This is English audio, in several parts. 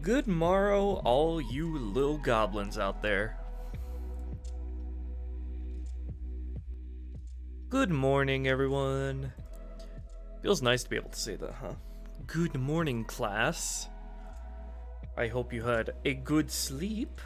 Good morrow, all you little goblins out there. Good morning, everyone. Feels nice to be able to say that, huh? Good morning, class. I hope you had a good sleep.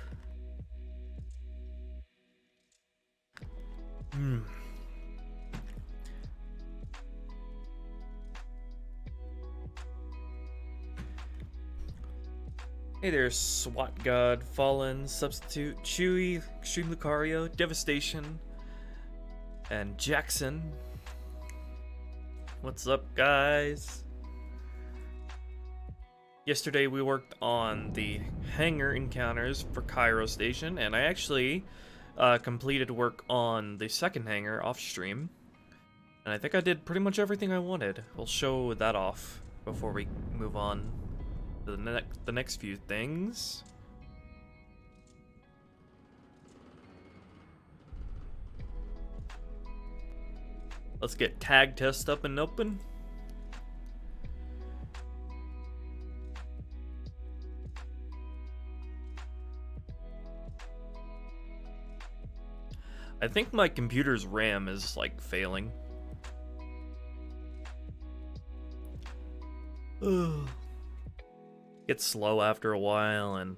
Hey there, SWAT God, Fallen, Substitute, Chewy, Extreme Lucario, Devastation, and Jackson. What's up, guys? Yesterday we worked on the hangar encounters for Cairo Station, and I actually completed work on the second hangar off stream. And I think I did pretty much everything I wanted. We'll show that off before we move on to the next few things. Let's get tag test up and open. I think my computer's RAM is like failing. Gets slow after a while, and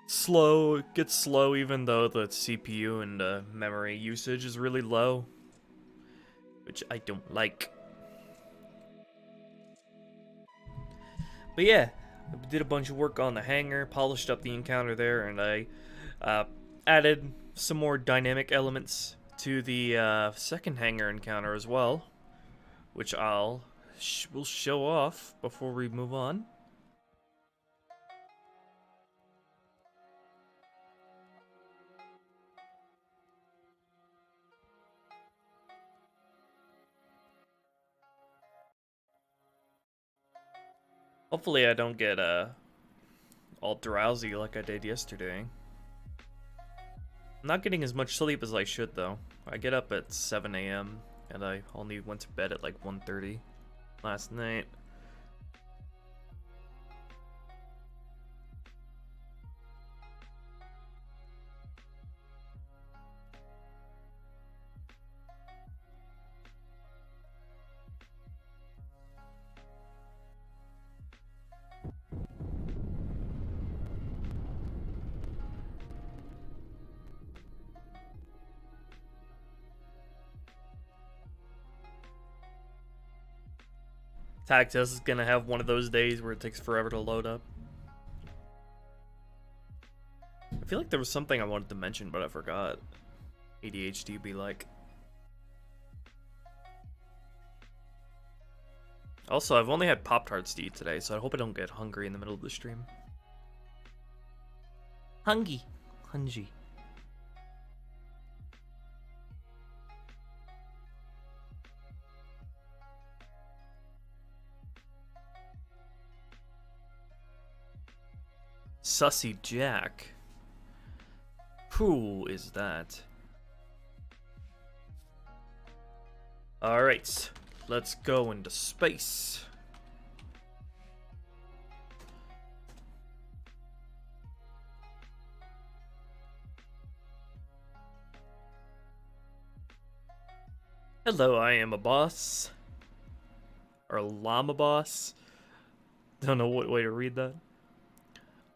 it gets slow even though the CPU and memory usage is really low, which I don't like. But yeah, I did a bunch of work on the hangar, polished up the encounter there, and I added some more dynamic elements to the second hangar encounter as well, which we'll show off before we move on. Hopefully I don't get all drowsy like I did yesterday. I'm not getting as much sleep as I should, though. I get up at 7 a.m. and I only went to bed at like 1:30 last night. Tag test is gonna have one of those days where it takes forever to load up. I feel like there was something I wanted to mention, but I forgot. ADHD be like. Also, I've only had Pop-Tarts to eat today, so I hope I don't get hungry in the middle of the stream. Hungry. Sussy Jack. Who is that? Alright, let's go into space. Hello, I am a boss. Or llama boss. Don't know what way to read that.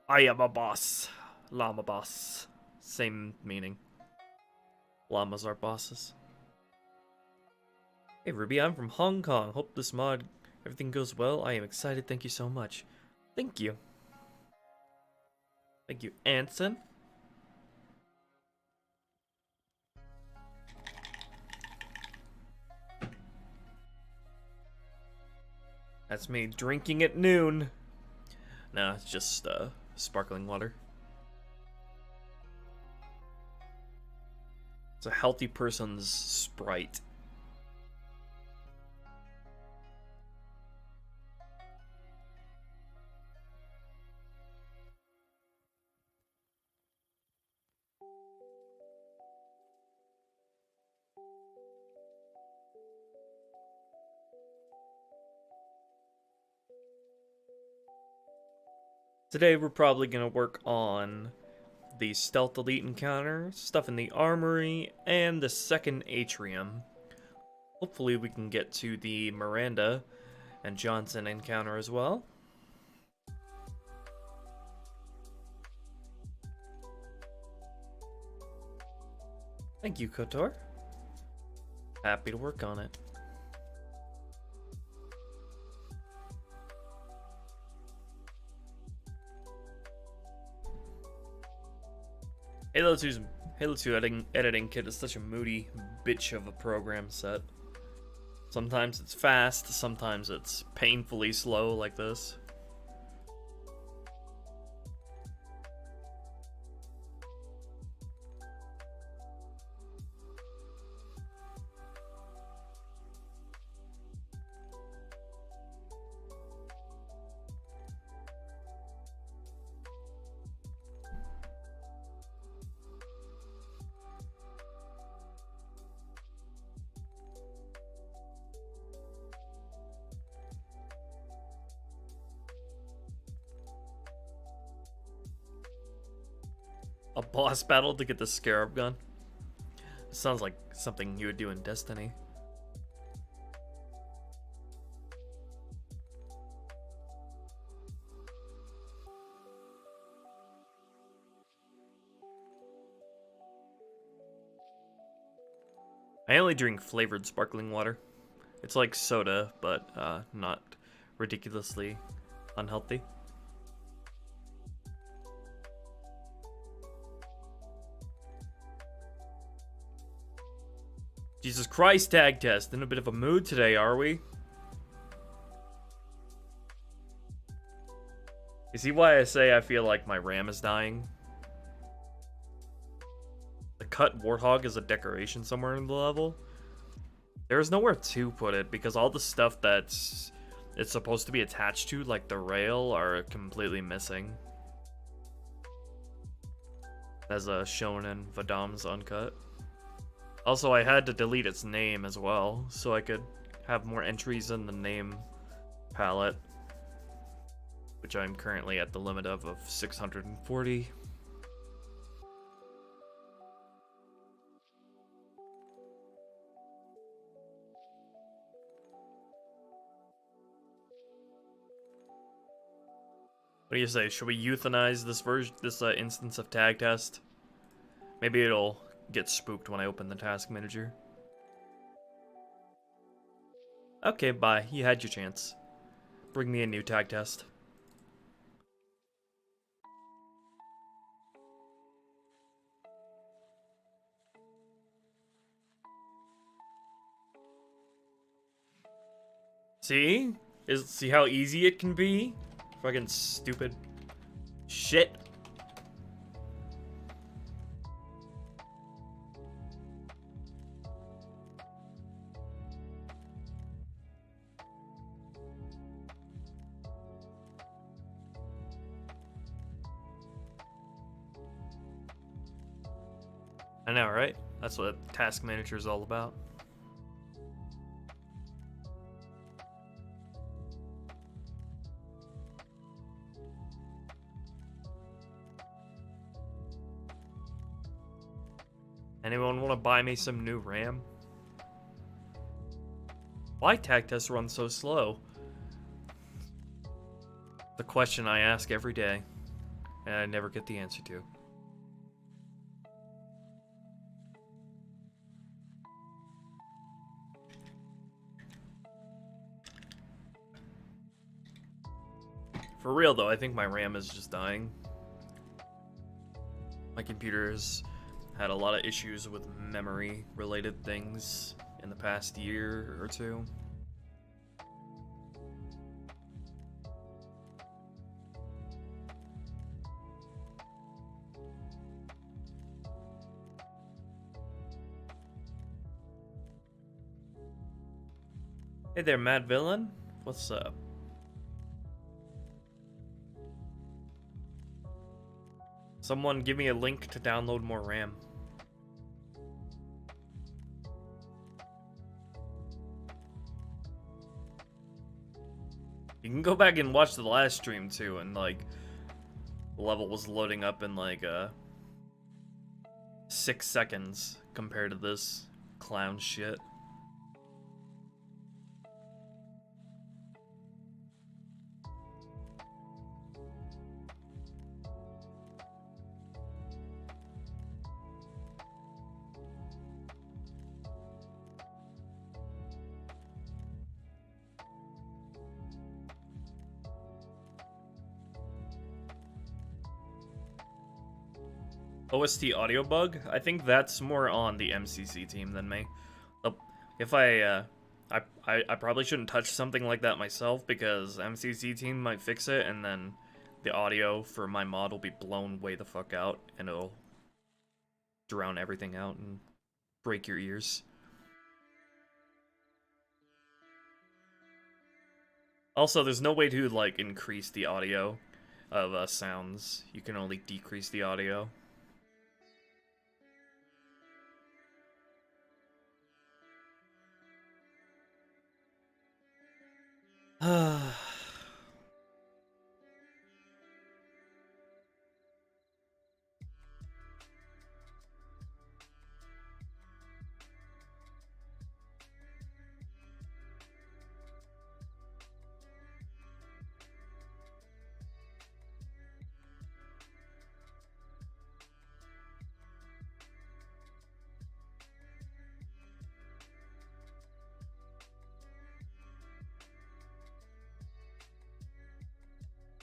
I am a boss. Llama boss. Same meaning. Llamas are bosses. Hey Ruby, I'm from Hong Kong. Hope this mod, everything goes well. I am excited. Thank you so much. Thank you. Thank you, Anson. That's me drinking at noon. No, it's just sparkling water. It's a healthy person's Sprite. Today we're probably going to work on the Stealth Elite encounter, stuff in the armory, and the second atrium. Hopefully we can get to the Miranda and Johnson encounter as well. Thank you, Kotor. Happy to work on it. Halo 2 editing kit is such a moody bitch of a program set. Sometimes it's fast, sometimes it's painfully slow like this. A boss battle to get the Scarab gun? Sounds like something you would do in Destiny. I only drink flavored sparkling water. It's like soda, but not ridiculously unhealthy. Jesus Christ, tag test. In a bit of a mood today, are we? You see why I say I feel like my RAM is dying? The cut warthog is a decoration somewhere in the level. There's nowhere to put it because all the stuff that's it's supposed to be attached to, like the rail, are completely missing. As shown in Vadam's uncut. Also, I had to delete its name as well, so I could have more entries in the name palette, which I'm currently at the limit of 640. What do you say? Should we euthanize this instance of tag test? Maybe it'll get spooked when I open the task manager. Okay, bye. You had your chance. Bring me a new tag test. See? See how easy it can be? Fucking stupid shit. I know, right? That's what Task Manager is all about. Anyone want to buy me some new RAM? Why tag tests run so slow? The question I ask every day, and I never get the answer to. For real though, I think my RAM is just dying. My computer's had a lot of issues with memory related things in the past year or two. Hey there, Mad Villain. What's up? Someone give me a link to download more RAM. You can go back and watch the last stream too, and like, The level was loading up in like 6 seconds compared to this clown shit. OST audio bug? I think that's more on the MCC team than me. If I probably shouldn't touch something like that myself, because MCC team might fix it, and then the audio for my mod will be blown way the fuck out, and it'll drown everything out and break your ears. Also, there's no way to, like, increase the audio of sounds. You can only decrease the audio.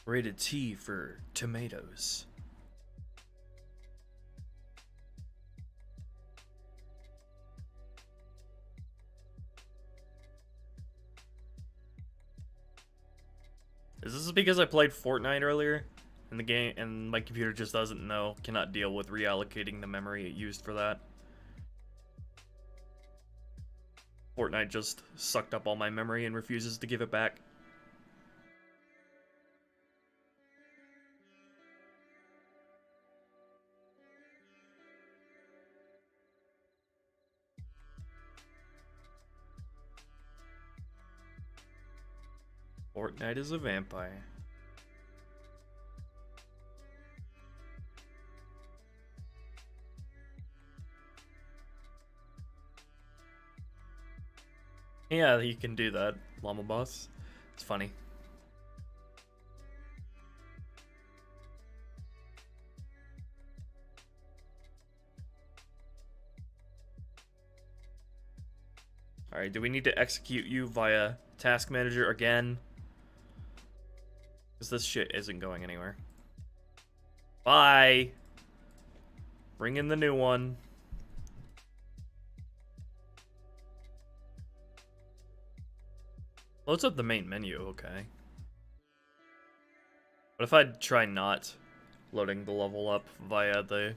Rated T for tomatoes. Is this because I played Fortnite earlier in the game and my computer just cannot deal with reallocating the memory it used for that? Fortnite just sucked up all my memory and refuses to give it back. Fortnite is a vampire. Yeah, he can do that, Llama Boss. It's funny. Alright, do we need to execute you via Task Manager again? Because this shit isn't going anywhere. Bye! Bring in the new one. Loads up the main menu, okay. What if I try not loading the level up via the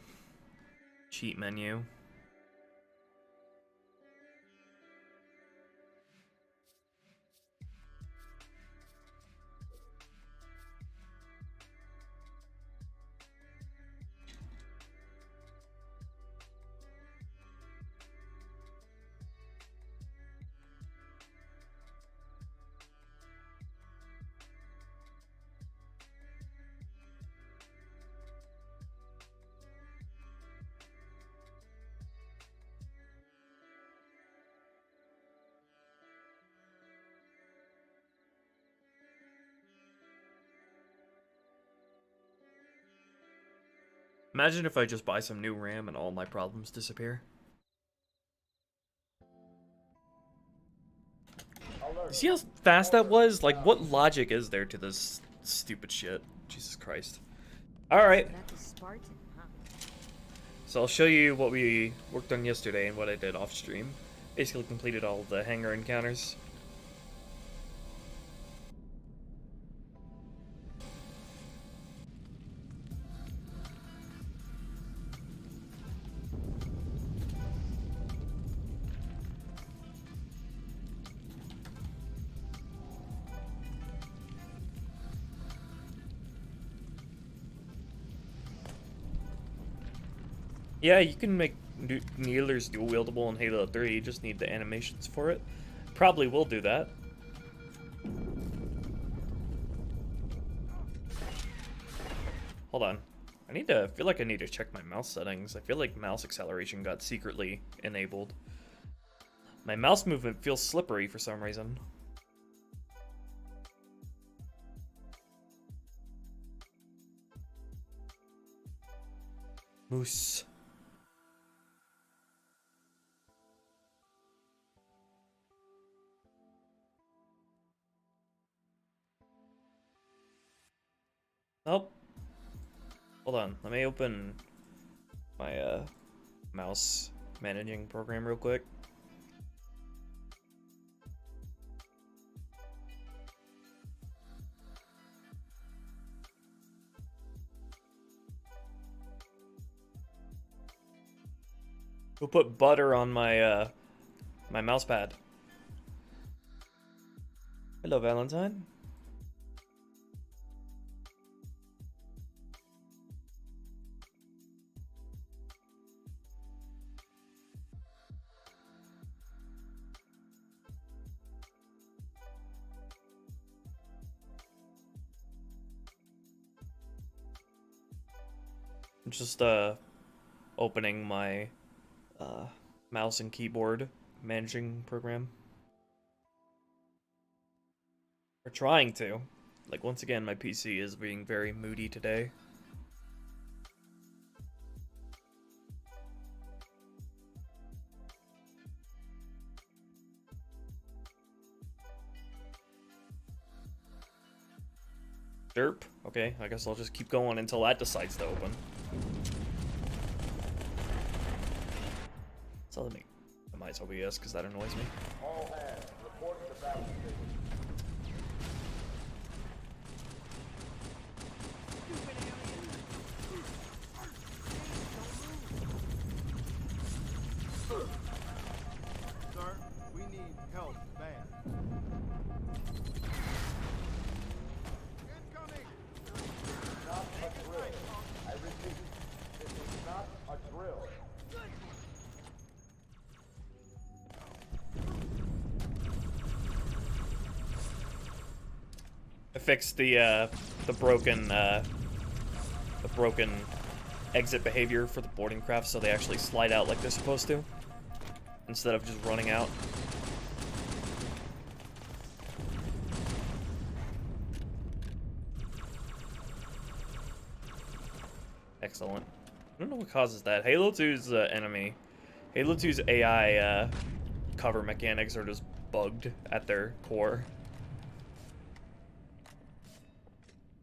cheat menu? Imagine if I just buy some new RAM and all my problems disappear. You see how fast that was? Like, what logic is there to this stupid shit? Jesus Christ. Alright. So I'll show you what we worked on yesterday and what I did off stream. Basically completed all of the hangar encounters. Yeah, you can make Needlers dual wieldable in Halo 3, you just need the animations for it. Probably will do that. Hold on. I feel like I need to check my mouse settings. I feel like mouse acceleration got secretly enabled. My mouse movement feels slippery for some reason. Moose. Nope. Hold on, let me open my mouse managing program real quick. We'll put butter on my my mouse pad. Hello, Valentine. I'm just opening my mouse and keyboard managing program. Or trying to. Like, once again, my PC is being very moody today. Derp. Okay, I guess I'll just keep going until that decides to open. So let me minimize OBS because that annoys me. All hands, report to battle station. Sir, we need help bad. Incoming! Not a drill. I repeat, this is not a drill. I fixed the broken exit behavior for the boarding craft, so they actually slide out like they're supposed to, instead of just running out. Excellent. I don't know what causes that. Halo 2's enemy. Halo 2's AI cover mechanics are just bugged at their core.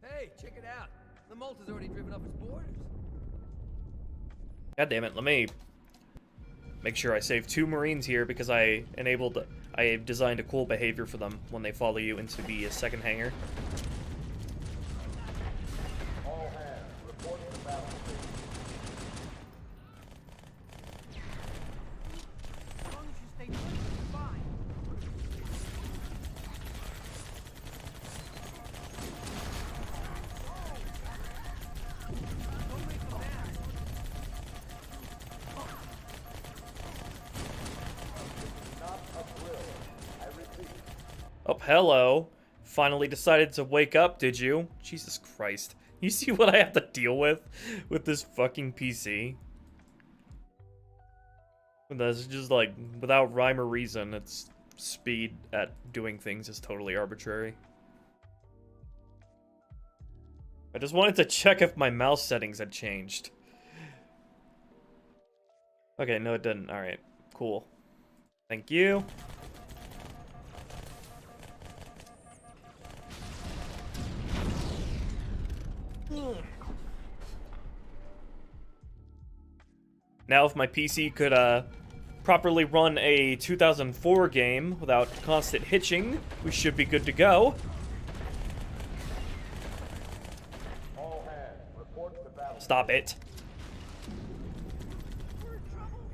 Hey, check it out. The Malta's already driven up its borders. God damn it, let me make sure I save 2 Marines here because I designed a cool behavior for them when they follow you into the second hangar. All hands, report to battle station. As long as you stay put, you're fine. Don't make them mad. Not a drill. I repeat. Oh, hello. Finally decided to wake up, did you? Jesus Christ. You see what I have to deal with this fucking PC? That's just like, without rhyme or reason, its speed at doing things is totally arbitrary. I just wanted to check if my mouse settings had changed. Okay, no it didn't. Alright, cool. Thank you. Now if my PC could properly run a 2004 game without constant hitching, we should be good to go. All hands, report to battle. Stop it.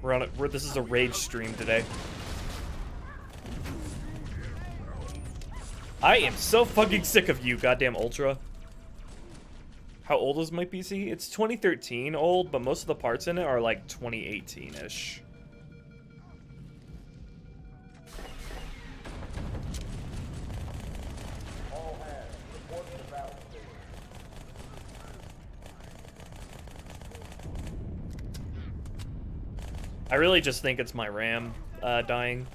We're on it. This is a rage stream today. I am so fucking sick of you, goddamn Ultra. How old is my PC? It's 2013 old, but most of the parts in it are like 2018-ish. All hands, report to battle station. I really just think it's my RAM dying.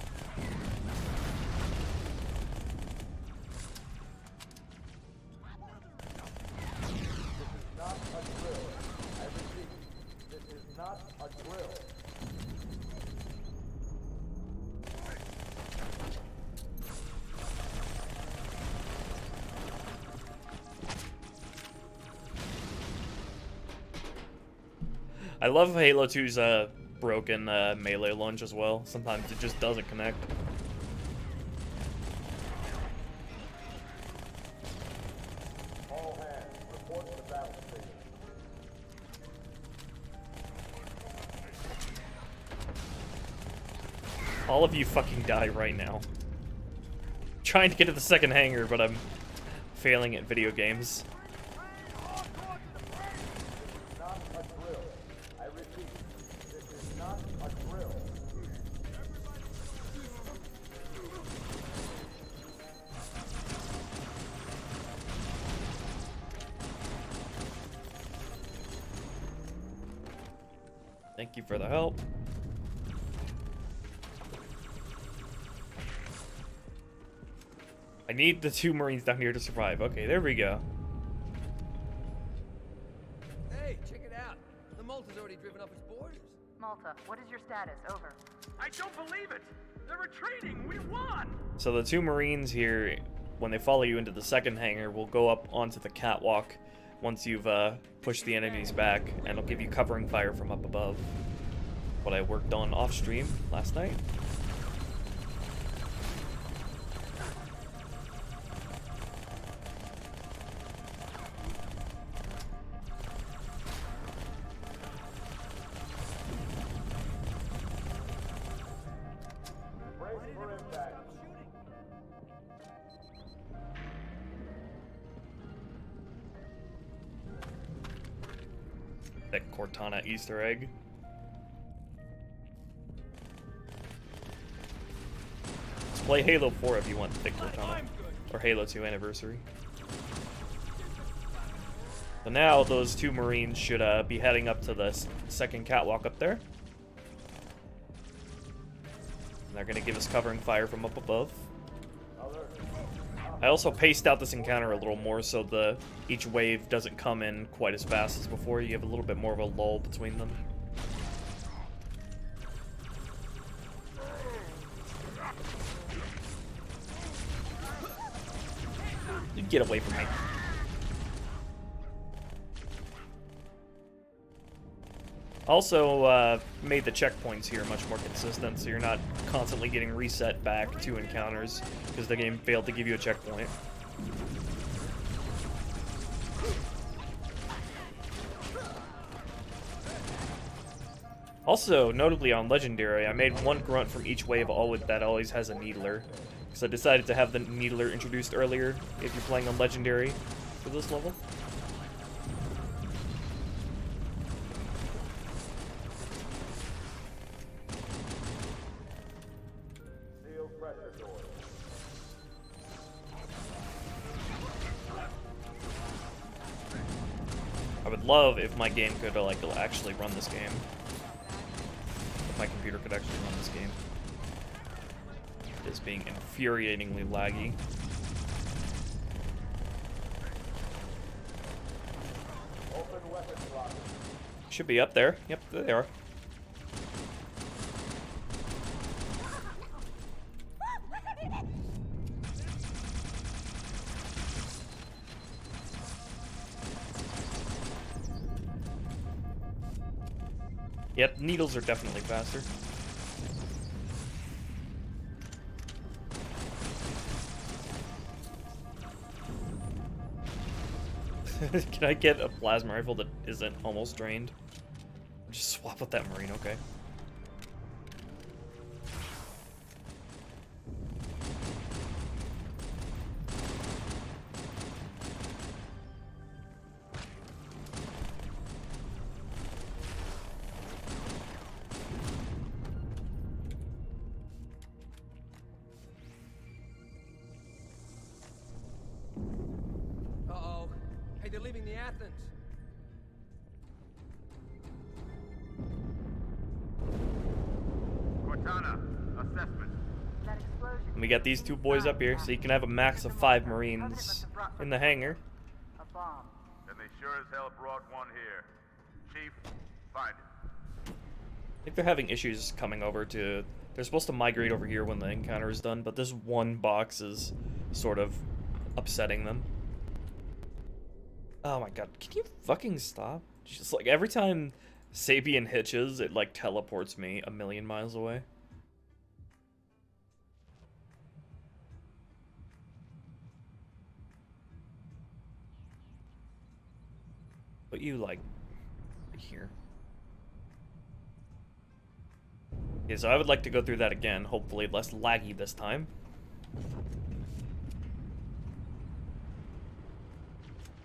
I love Halo 2's broken melee launch as well. Sometimes it just doesn't connect. All hands, report to the battle station. All of you fucking die right now. Trying to get to the second hangar, but I'm failing at video games. Not a drill. I repeat, this is not a drill. Thank you for the help. I need the 2 Marines down here to survive. Okay, there we go. Hey, check it out. The Malta's already driven off its borders. Malta, what is your status? Over. I don't believe it! They're retreating! We won! So the 2 Marines here, when they follow you into the second hangar, will go up onto the catwalk once you've pushed the enemies back, and it'll give you covering fire from up above. What I worked on off stream last night. Brace for impact. That Cortana Easter egg. Let's play Halo 4 if you want the big Cortana. Or Halo 2 Anniversary. So now those 2 Marines should be heading up to the second catwalk up there. And they're going to give us covering fire from up above. I also paced out this encounter a little more so each wave doesn't come in quite as fast as before. You have a little bit more of a lull between them. Get away from me. Also, made the checkpoints here much more consistent, so you're not constantly getting reset back to encounters because the game failed to give you a checkpoint. Also, notably on Legendary, I made 1 grunt from each wave that always has a needler. Because I decided to have the needler introduced earlier if you're playing on Legendary for this level. Seal pressure doors. I would love if my game could like actually run this game. If my computer could actually run this game. It is being infuriatingly laggy. Open weapon block. Should be up there. Yep, there they are. Yep, needles are definitely faster. Can I get a plasma rifle that isn't almost drained? Just swap with that Marine, okay. Uh-oh. Hey, they're leaving the Athens. Montana, assessment. That explosion. And we got these two boys up here, so you can have a max of 5 Marines in the hangar. A bomb. Then they sure as hell brought one here. Chief, find it. I think they're having issues coming over to... They're supposed to migrate over here when the encounter is done, but this one box is sort of upsetting them. Oh my god, can you fucking stop? Just like every time Sabian hitches, it like teleports me a million miles away. But you like here. Yeah, so I would like to go through that again, hopefully less laggy this time.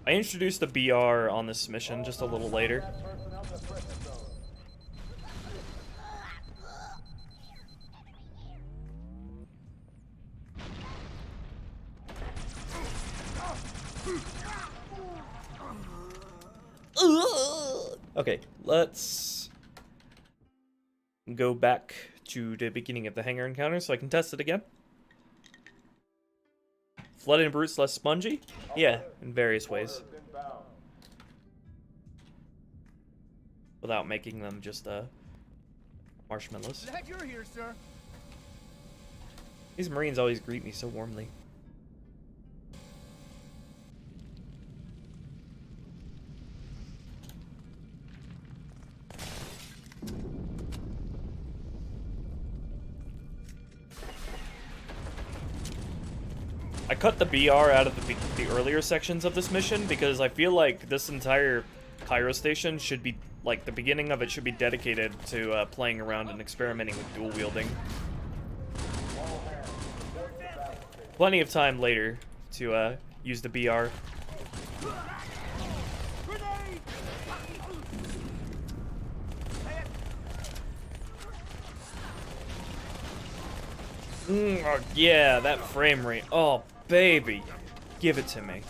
I introduced the BR on this mission just a little later. Okay, let's go back to the beginning of the hangar encounter so I can test it again. Flood and Brute's less spongy? Yeah, in various ways. Without making them just marshmallows. Glad you're here, sir. These Marines always greet me so warmly. I cut the BR out of the earlier sections of this mission because I feel like this entire Cairo station should be, like, the beginning of it should be dedicated to playing around and experimenting with dual wielding. Plenty of time later to use the BR. Oh, yeah, that frame rate. Oh, baby. Give it to me.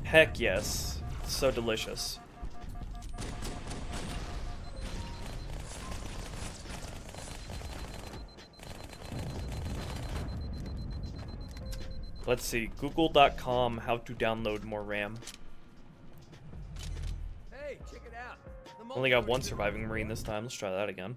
Heck yes. So delicious. Let's see. Google.com how to download more RAM. Hey, check it out. The Only got one surviving Marine this time. Let's try that again.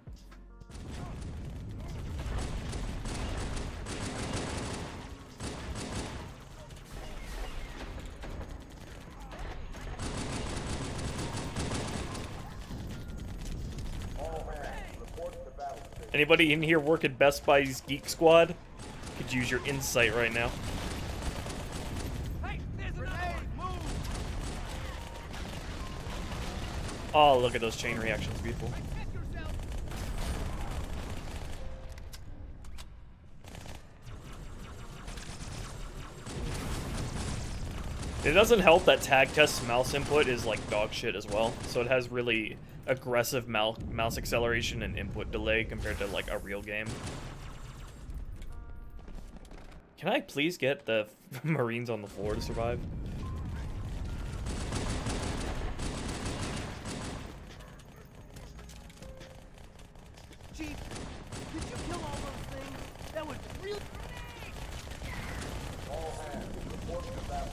Anybody in here work at Best Buy's Geek Squad? Could use your insight right now. Hey, there's another one. Move. Oh, look at those chain reactions. Beautiful. Hit yourself. It doesn't help that Tag Test's mouse input is like dog shit as well. So it has really aggressive mouse acceleration and input delay compared to like a real game. Can I please get the Marines on the floor to survive? Chief, did you kill all those things? That was real. All hands, report to battle.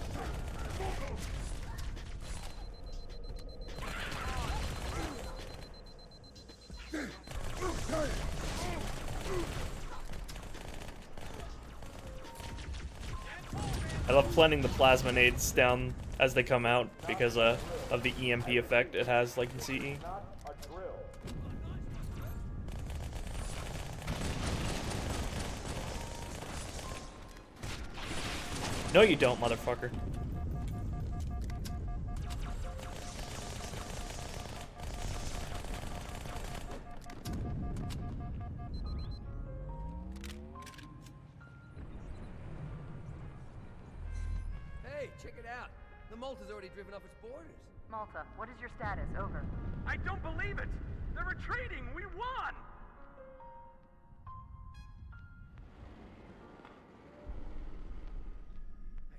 I love planting the plasma nades down as they come out because of the EMP effect it has, like in CE. Not a drill. No, you don't, motherfucker. Hey, check it out. The Malta's already driven off its borders. Malta, what is your status? Over. I don't believe it! They're retreating! We won!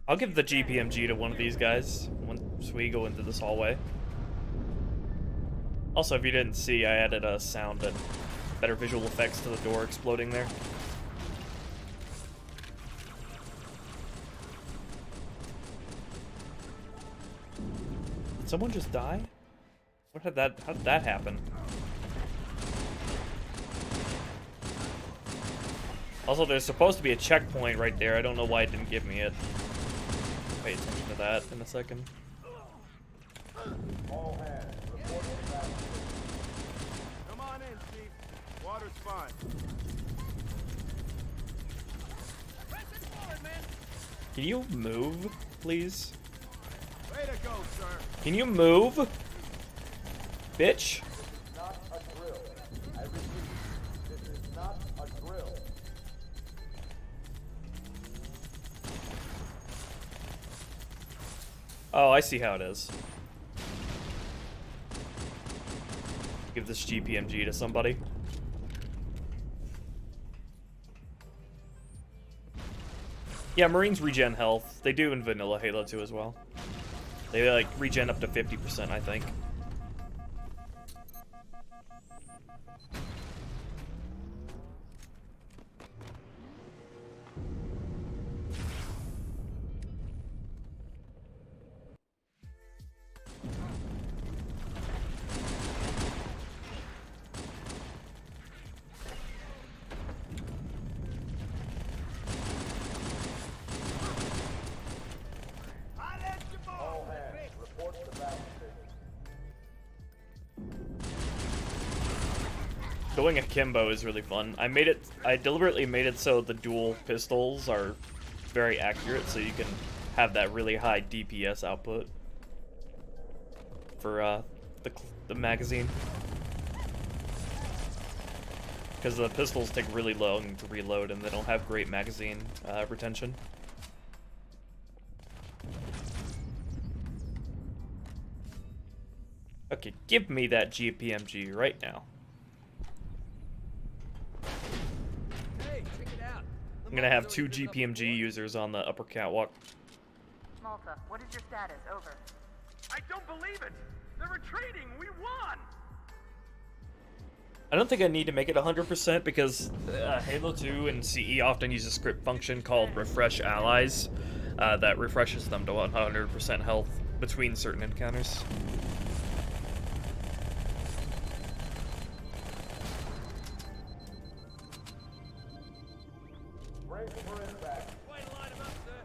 I'll give the GPMG to one of these guys once we go into this hallway. Also, if you didn't see, I added a sound and better visual effects to the door exploding there. Did someone just die? How did that happen? Also, there's supposed to be a checkpoint right there. I don't know why it didn't give me it. Pay attention to that in a second. All hands, report to battle. Come on in, Chief. Water's fine. Press it forward, man. Can you move, please? Way to go, sir. Can you move? Bitch. Not a drill. I repeat, this is not a drill. Oh, I see how it is. Give this GPMG to somebody. Yeah, Marines regen health. They do in vanilla Halo 2 as well. They like regen up to 50%, I think. All hands, report to battle station. Going akimbo is really fun. I deliberately made it so the dual pistols are very accurate, so you can have that really high DPS output for the magazine. Because the pistols take really long to reload and they don't have great magazine retention. Okay, give me that GPMG right now. Hey, check it out. The I'm gonna have Malta's 2 already driven up the GPMG board. users on the upper catwalk. Malta, what is your status? Over. I don't believe it! They're retreating! We won! I don't think I need to make it 100% because Halo 2 and CE often use a script function called refresh allies that refreshes them to 100% health between certain encounters. Brace for impact. Way to line 'em up, sir.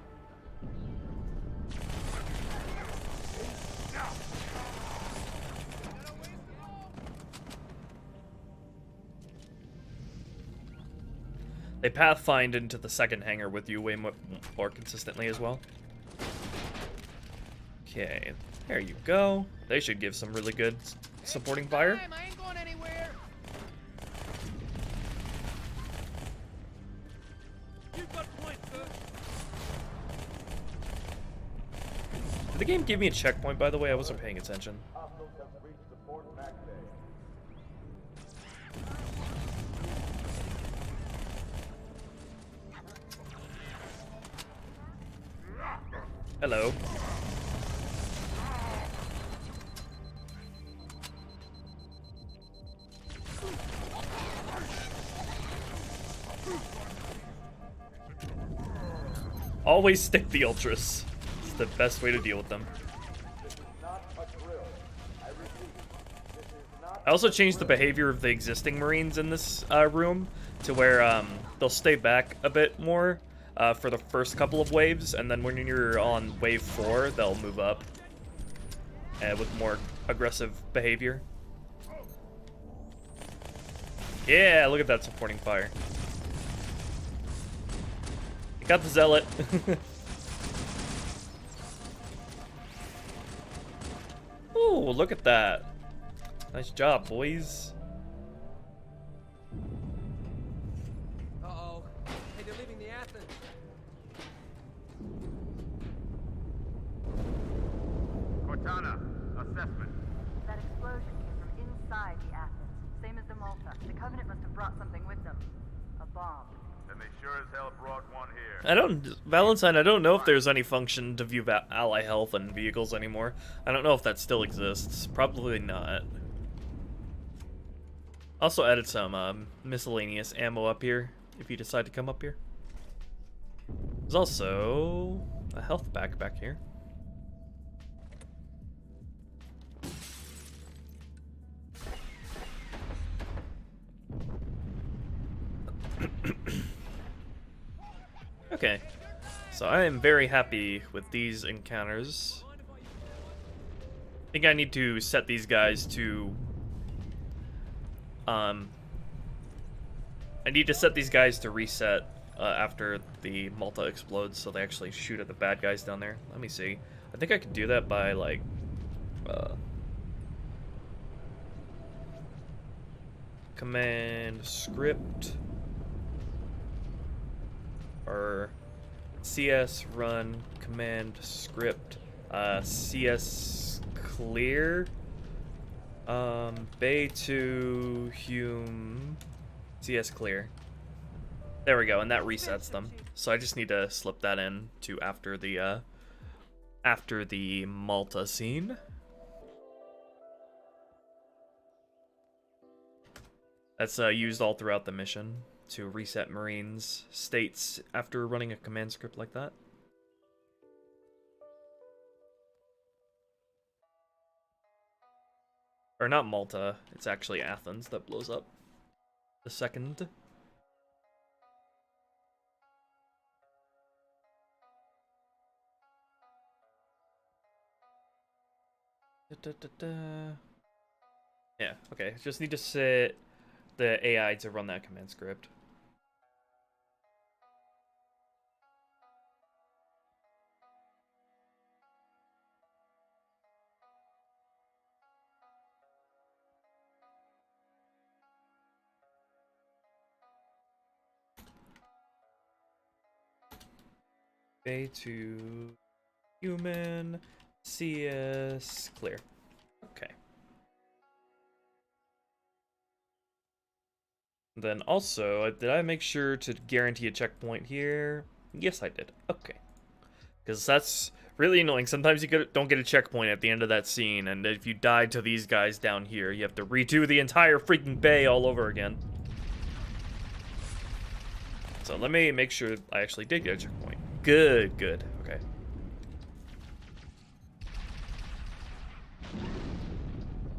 They pathfind into the second hangar with you way more consistently as well. Okay, there you go. They should give some really good supporting fire. Time, I ain't going anywhere. You've got points, sir. Did the game give me a checkpoint, by the way? I wasn't paying attention. Hostiles have reached support Mac Bay. Hello. Always stick the ultras. It's the best way to deal with them. This is not a drill. I repeat, this is not I also changed the behavior of the existing Marines in this room to where they'll stay back a bit more for the first couple of waves, and then when you're on wave 4, they'll move up with more aggressive behavior. Yeah, look at that supporting fire. Got the zealot. Ooh, look at that. Nice job, boys. Uh-oh. Hey, they're leaving the Athens. Cortana, assessment. That explosion came from inside the Athens. Same as the Malta. The Covenant must have brought something with them. A bomb. And they sure as hell brought one here. Valentine, I don't know if there's any function to view ally health and vehicles anymore. I don't know if that still exists. Probably not. Also added some miscellaneous ammo up here if you decide to come up here. There's also a health pack back here. Okay, so I am very happy with these encounters. I think I need to set these guys to I need to set these guys to reset after the Malta explodes, so they actually shoot at the bad guys down there. Let me see. I think I could do that by, like, command script or CS run command script CS clear bay to Hume CS clear. There we go, and that resets them. So I just need to slip that in to after the Malta scene. That's used all throughout the mission to reset Marines' states after running a command script like that. Or not Malta, it's actually Athens that blows up. The second. Yeah, okay. Just need to set the AI to run that command script. Okay, to human CS clear. Okay. Then also, did I make sure to guarantee a checkpoint here? Yes, I did. Okay. Because that's really annoying. Sometimes you don't get a checkpoint at the end of that scene, and if you die to these guys down here, you have to redo the entire freaking bay all over again. So let me make sure I actually did get a checkpoint. Good, good. Okay.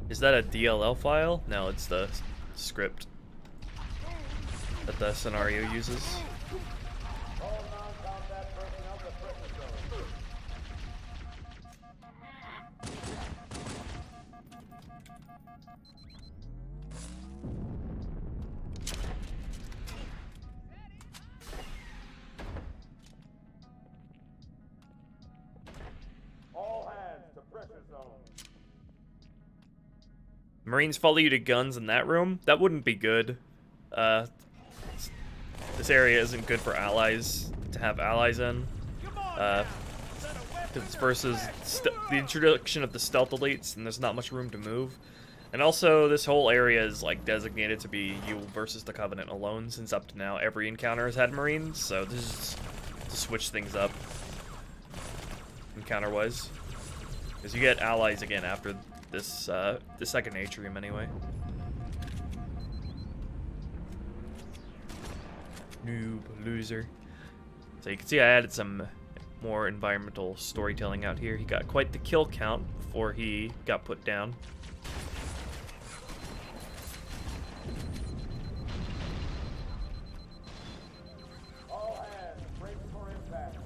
Is that a DLL file? No, it's the script that the scenario uses. Marines follow you to guns in that room? That wouldn't be good. This area isn't good for allies, to have allies in. It's versus the introduction of the stealth elites, and there's not much room to move. And also, this whole area is like designated to be you versus the Covenant alone, since up to now every encounter has had Marines, so this is to switch things up, encounter-wise. Because you get allies again after this, the second atrium anyway. Noob, loser. So you can see I added some more environmental storytelling out here. He got quite the kill count before he got put down. All hands, brace for impact.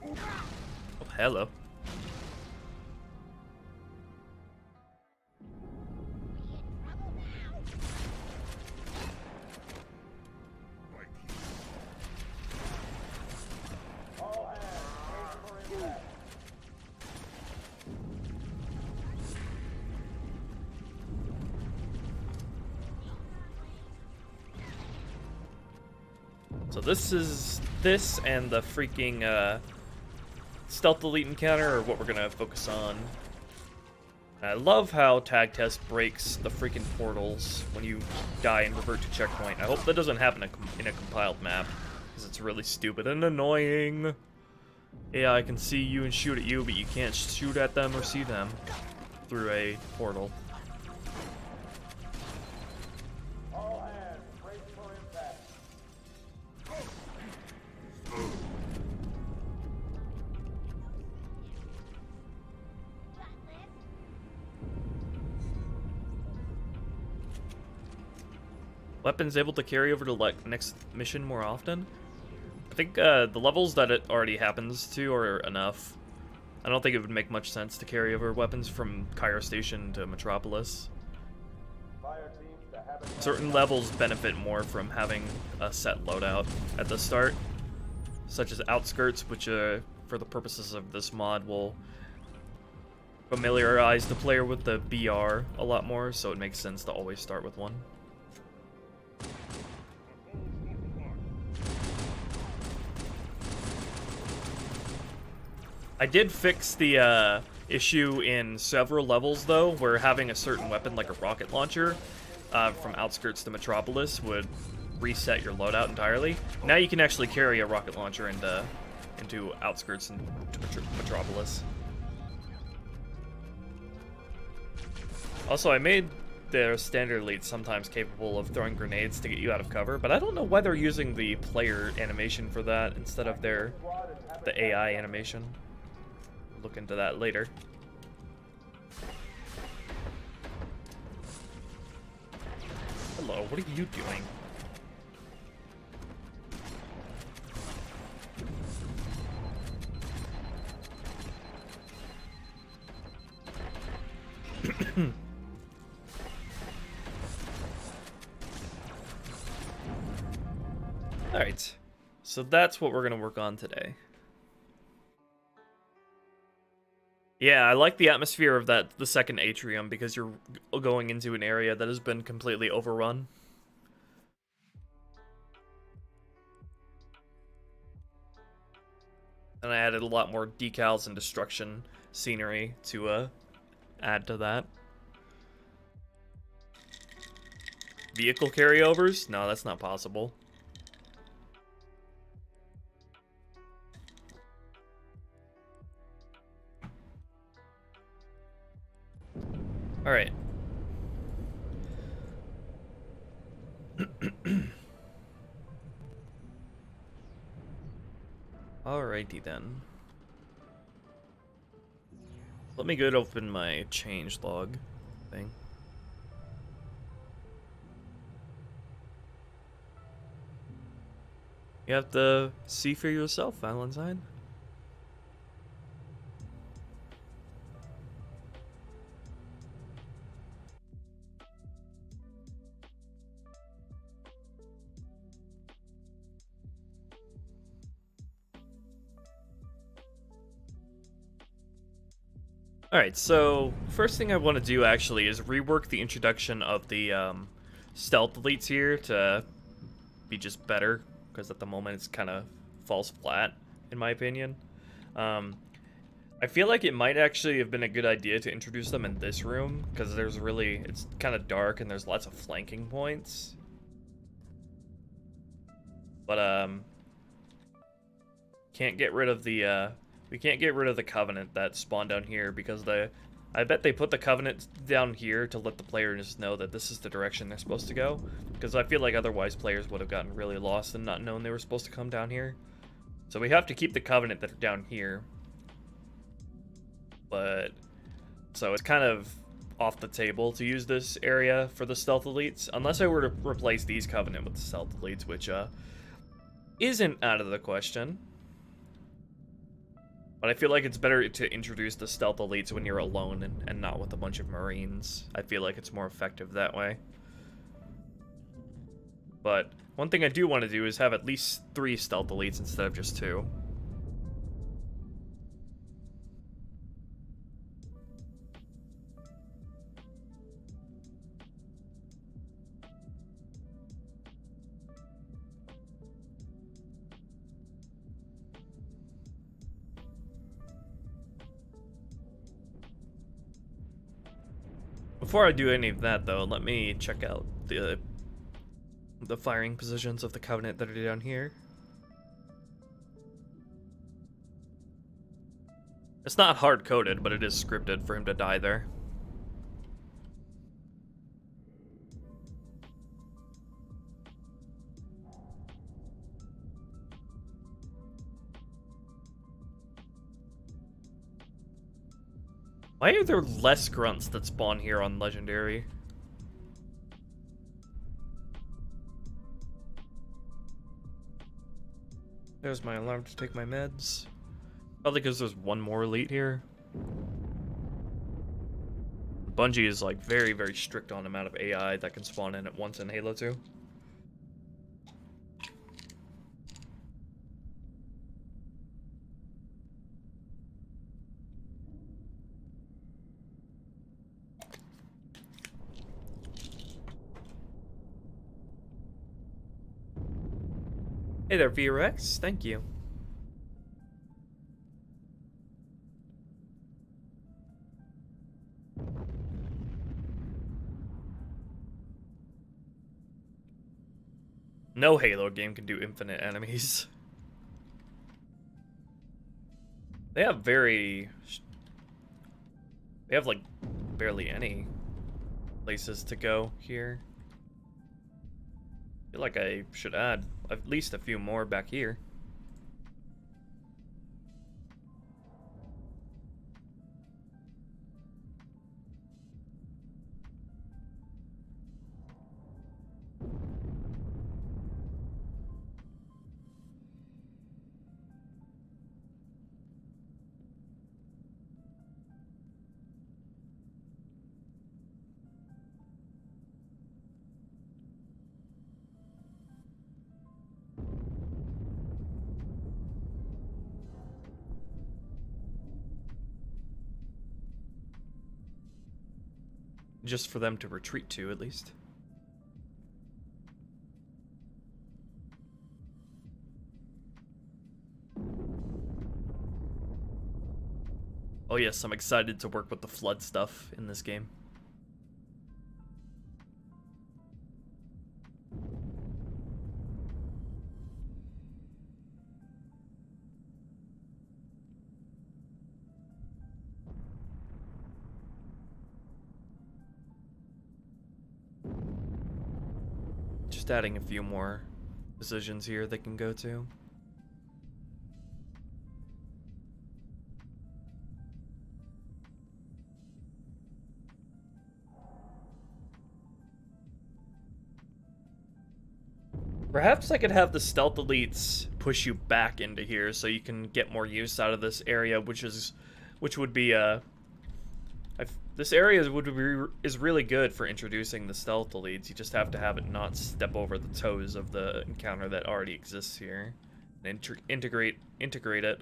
Oh, hello. So this and the freaking stealth elite encounter are what we're gonna focus on. And I love how tag test breaks the freaking portals when you die and revert to checkpoint. I hope that doesn't happen in a compiled map, because it's really stupid and annoying. Yeah, I can see you and shoot at you, but you can't shoot at them or see them through a portal. weapons able to carry over to like next mission more often. I think the levels that it already happens to are enough. I don't think it would make much sense to carry over weapons from Cairo Station to Metropolis. Fire teams to habitat. Certain levels benefit more from having a set loadout at the start, such as Outskirts, which for the purposes of this mod will familiarize the player with the BR a lot more, so it makes sense to always start with one. I did fix the issue in several levels, though, where having a certain weapon like a rocket launcher from Outskirts to Metropolis would reset your loadout entirely. Now you can actually carry a rocket launcher into Outskirts and to Metropolis. Also, I made their standard elites sometimes capable of throwing grenades to get you out of cover, but I don't know why they're using the player animation for that instead of the AI animation. Look into that later. Hello, what are you doing? Alright, so that's what we're going to work on today. Yeah, I like the atmosphere of the second atrium, because you're going into an area that has been completely overrun. And I added a lot more decals and destruction scenery to add to that. Vehicle carryovers? No, that's not possible. Alright. Alrighty then. Let me go and open my change log thing. You have to see for yourself, Valentine. Alright, so first thing I want to do actually is rework the introduction of the stealth elites here to be just better, because at the moment it's kind of falls flat, in my opinion. I feel like it might actually have been a good idea to introduce them in this room, because it's kind of dark and there's lots of flanking points. But, can't get rid of the, we can't get rid of the Covenant that spawned down here, because I bet they put the Covenant down here to let the players know that this is the direction they're supposed to go. Because I feel like otherwise players would have gotten really lost and not known they were supposed to come down here. So we have to keep the Covenant that are down here. But, so it's kind of off the table to use this area for the stealth elites. Unless I were to replace these Covenant with the stealth elites, which isn't out of the question. But I feel like it's better to introduce the stealth elites when you're alone and not with a bunch of Marines. I feel like it's more effective that way. But one thing I do want to do is have at least 3 stealth elites instead of just 2. Before I do any of that, though, let me check out the firing positions of the Covenant that are down here. It's not hard-coded, but it is scripted for him to die there. Why are there less grunts that spawn here on Legendary? There's my alarm to take my meds. Probably because there's one more elite here. Bungie is like very, very strict on the amount of AI that can spawn in at once in Halo 2. Hey there, VRX. Thank you. No Halo game can do infinite enemies. They have like barely any places to go here. I feel like I should add at least a few more back here. Just for them to retreat to, at least. Oh yes, I'm excited to work with the flood stuff in this game. Just adding a few more positions here they can go to. Perhaps I could have the stealth elites push you back into here so you can get more use out of this area, which would be this area is really good for introducing the stealth elites. You just have to have it not step over the toes of the encounter that already exists here, and integrate it.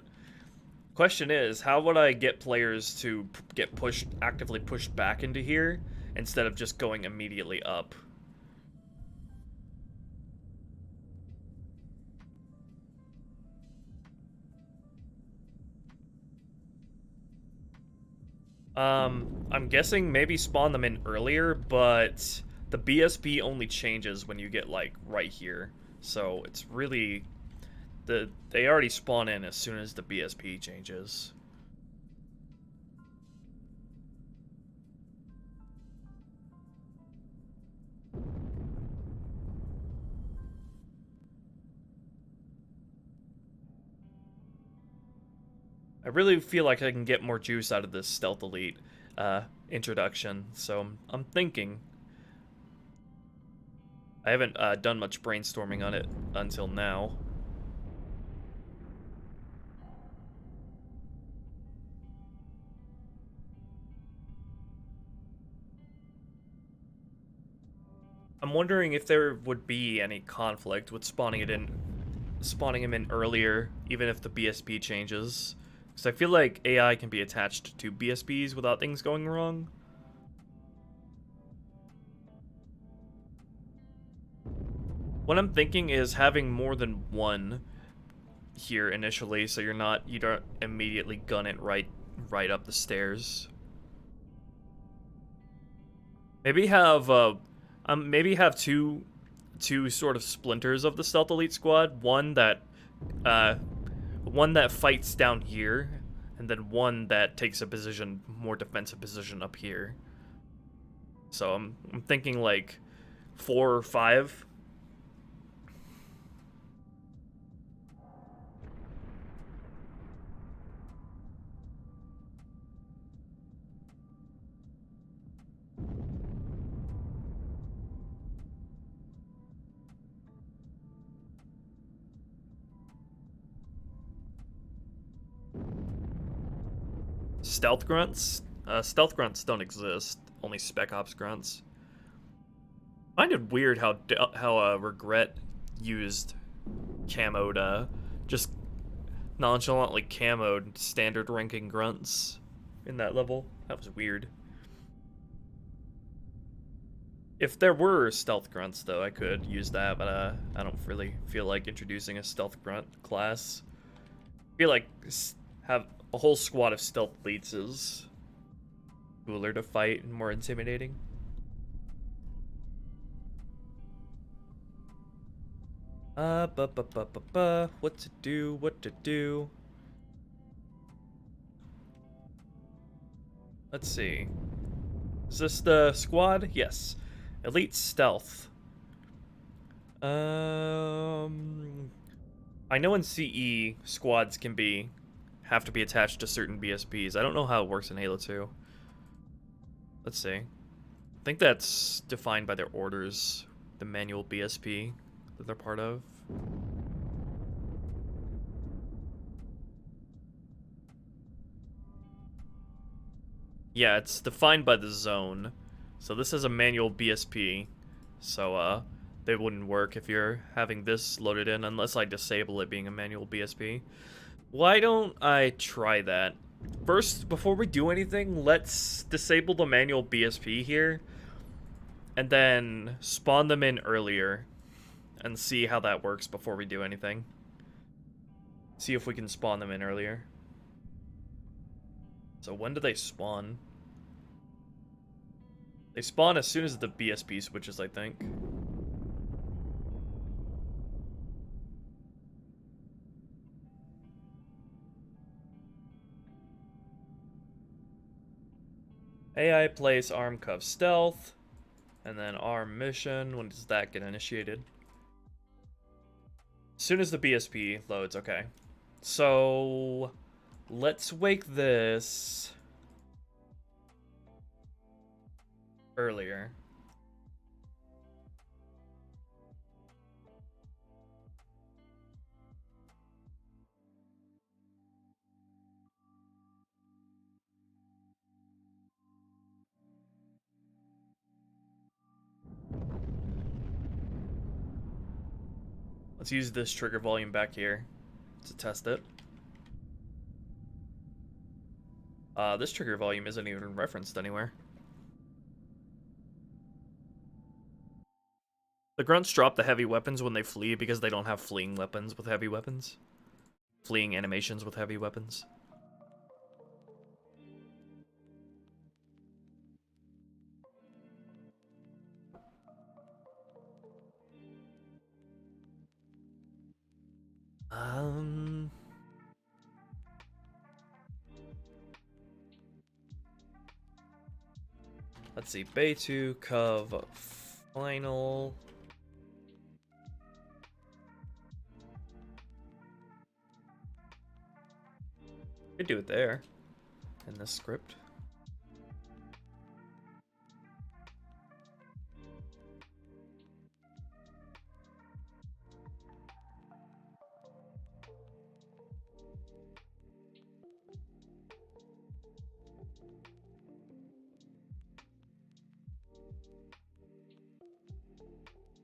Question is, how would I get players to get actively pushed back into here instead of just going immediately up? I'm guessing maybe spawn them in earlier, but the BSP only changes when you get, like, right here. So it's really... They already spawn in as soon as the BSP changes. I really feel like I can get more juice out of this stealth elite introduction, so I'm thinking. I haven't done much brainstorming on it until now. I'm wondering if there would be any conflict with spawning him in earlier, even if the BSP changes. Because I feel like AI can be attached to BSPs without things going wrong. What I'm thinking is having more than one here initially, so you don't immediately gun it right up the stairs. Maybe have two sort of splinters of the stealth elite squad. One that fights down here, and then one that takes a more defensive position up here. So I'm thinking like 4 or 5. stealth grunts. Stealth grunts don't exist. Only spec ops grunts. I find it weird how Regret used camo to just nonchalantly camoed standard ranking grunts in that level. That was weird. If there were stealth grunts, though, I could use that, but I don't really feel like introducing a stealth grunt class. I feel like have a whole squad of stealth elites is cooler to fight and more intimidating. What to do, what to do. Let's see. Is this the squad? Yes. Elite stealth. I know in CE squads have to be attached to certain BSPs. I don't know how it works in Halo 2. Let's see. I think that's defined by their orders, the manual BSP that they're part of. Yeah, it's defined by the zone. So this is a manual BSP. So they wouldn't work if you're having this loaded in unless I disable it being a manual BSP. Why don't I try that? First, before we do anything, let's disable the manual BSP here and then spawn them in earlier and see how that works before we do anything. See if we can spawn them in earlier. So when do they spawn? They spawn as soon as the BSP switches, I think. AI place arm cuff stealth, and then arm mission. When does that get initiated? As soon as the BSP loads, okay. So let's wake this earlier. Let's use this trigger volume back here to test it. This trigger volume isn't even referenced anywhere. The grunts drop the heavy weapons when they flee because they don't have fleeing weapons with heavy weapons. Fleeing animations with heavy weapons. Let's see, Bay 2, Cov, final. Could do it there, in this script.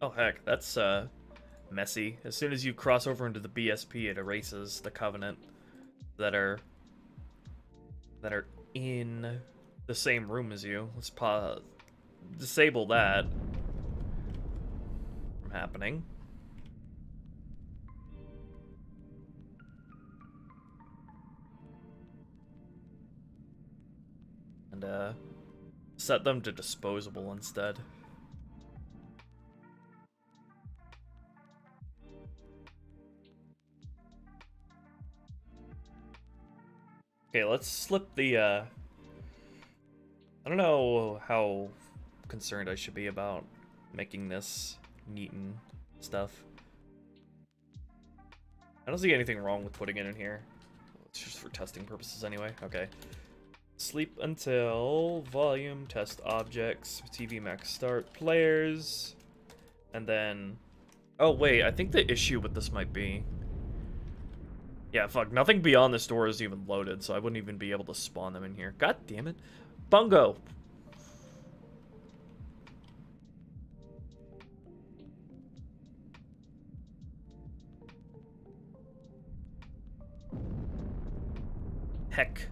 Oh heck, that's messy. As soon as you cross over into the BSP, it erases the Covenant that are in the same room as you. Let's disable that from happening. And set them to disposable instead. Okay, let's slip the, I don't know how concerned I should be about making this neat and stuff. I don't see anything wrong with putting it in here. It's just for testing purposes anyway. Okay. Sleep until volume, test objects, TV max start, players, and then... Oh wait, I think the issue with this might be... Yeah, fuck. Nothing beyond this door is even loaded, so I wouldn't even be able to spawn them in here. God damn it. Bungo! Heck.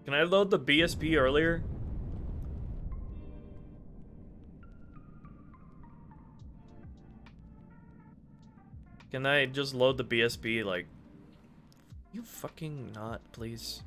Can I load the BSP earlier? Can I just load the BSP, like... You fucking not, please.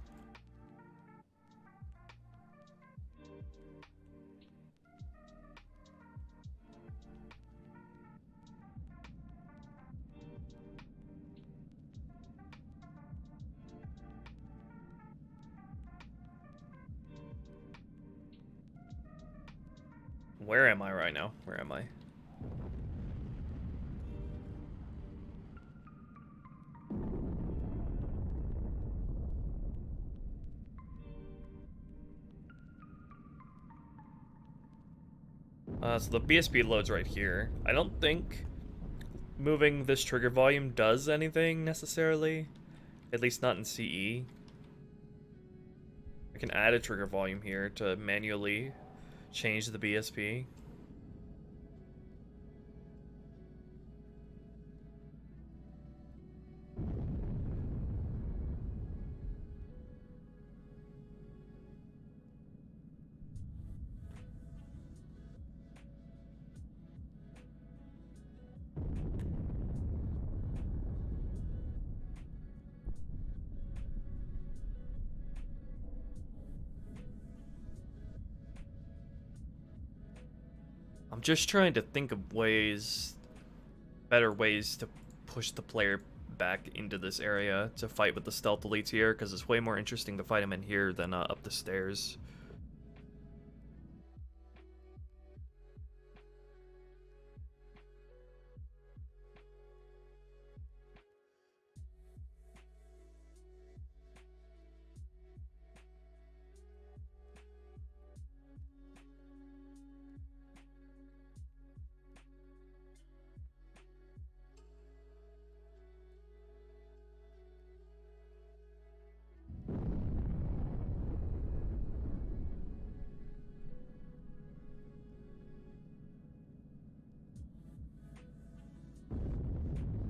Where am I right now? Where am I? So the BSP loads right here. I don't think moving this trigger volume does anything necessarily. At least not in CE. I can add a trigger volume here to manually change the BSP. I'm just trying to think of ways, better ways to push the player back into this area to fight with the stealth elites here, because it's way more interesting to fight them in here than up the stairs.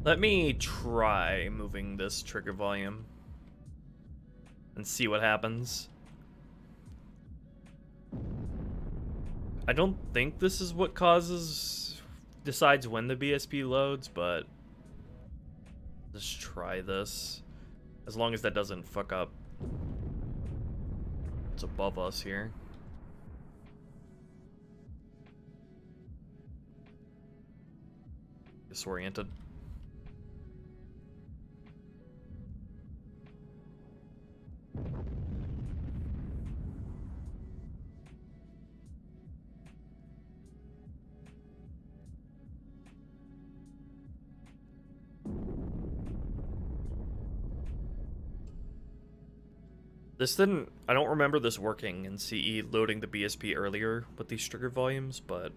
Let me try moving this trigger volume and see what happens. I don't think this is what decides when the BSP loads, but let's try this. As long as that doesn't fuck up what's above us here. Disoriented. This didn't... I don't remember this working in CE, loading the BSP earlier with these trigger volumes, but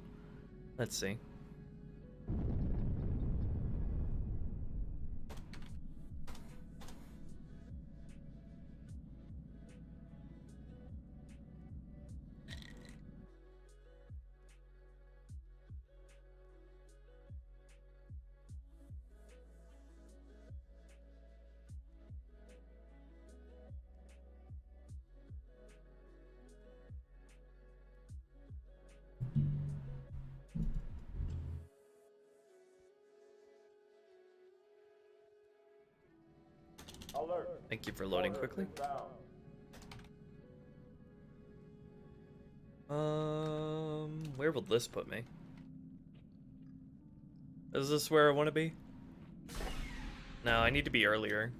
let's see. Alert. Thank you for loading quickly. Where will this put me? Is this where I want to be? No, I need to be earlier.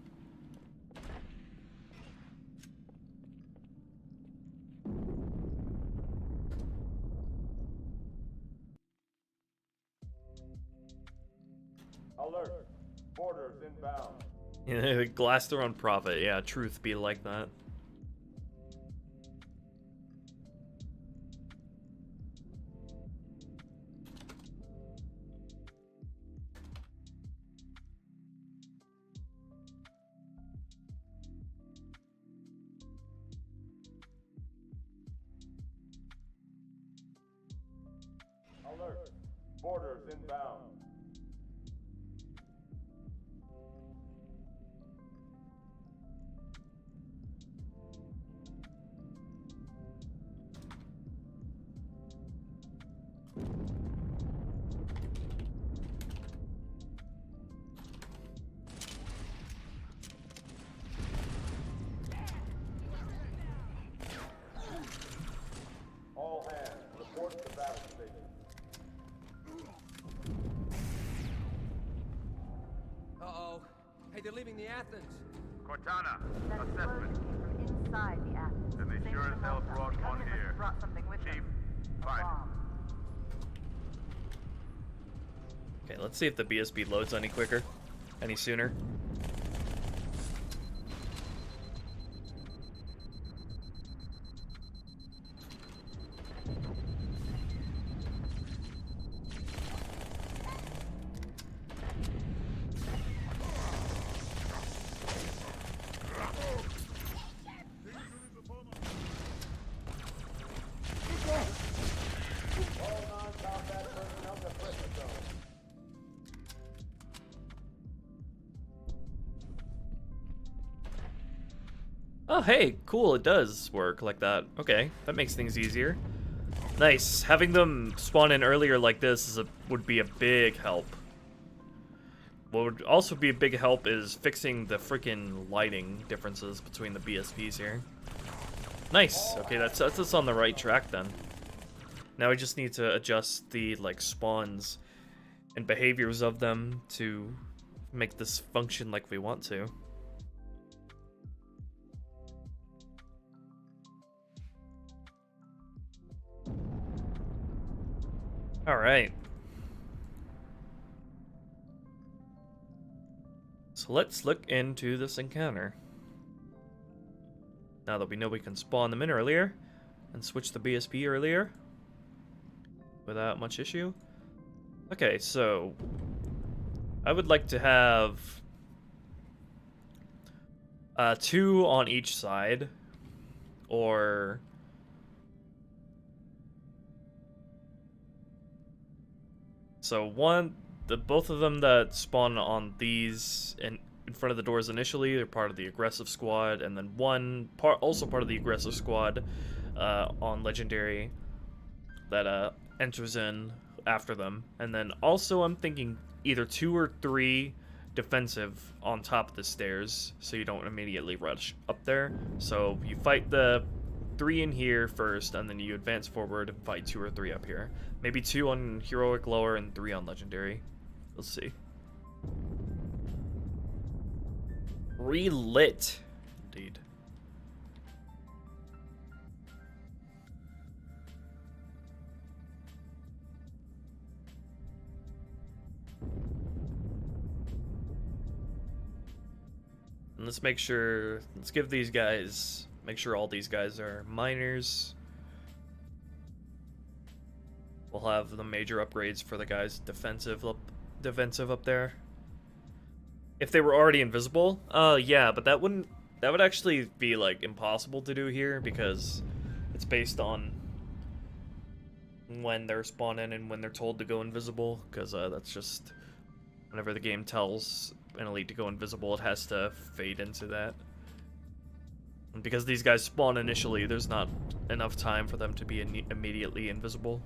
Alert. Borders inbound. Yeah, glass their own profit. Yeah, truth be like that. Alert. Boarders inbound. All hands, report to battle station. Uh-oh. Hey, they're leaving the Athens. Cortana, That explosion assessment. came from inside the Athens. Then they Same sure as as the hell Malta. brought The one Covenant must here. have brought something with Chief, them. A find it. bomb. Okay, let's see if the BSB loads any quicker, any sooner. All non-combat personnel to prison zone. Oh, hey, cool, it does work like that. Okay, that makes things easier. Nice. Having them spawn in earlier like this would be a big help. What would also be a big help is fixing the freaking lighting differences between the BSPs here. Nice. Okay, that's us on the right track then. Now we just need to adjust the like spawns and behaviors of them to make this function like we want to. All right. So let's look into this encounter. Now that we know we can spawn them in earlier and switch the BSP earlier without much issue. Okay, so I would like to have 2 on each side, or so both of them that spawn on these in front of the doors initially, they're part of the aggressive squad, and then one also part of the aggressive squad on legendary that enters in after them. And then also I'm thinking either 2 or 3 defensive on top of the stairs, so you don't immediately rush up there. So you fight the 3 in here first, and then you advance forward and fight 2 or 3 up here. Maybe 2 on heroic lower and 3 on legendary. Let's see. Relit. Indeed. And let's give these guys, make sure all these guys are miners. We'll have the major upgrades for the guys defensive up there. If they were already invisible, yeah, but that would actually be like impossible to do here because it's based on when they're spawning and when they're told to go invisible, because that's just whenever the game tells an elite to go invisible, it has to fade into that. And because these guys spawn initially, there's not enough time for them to be immediately invisible.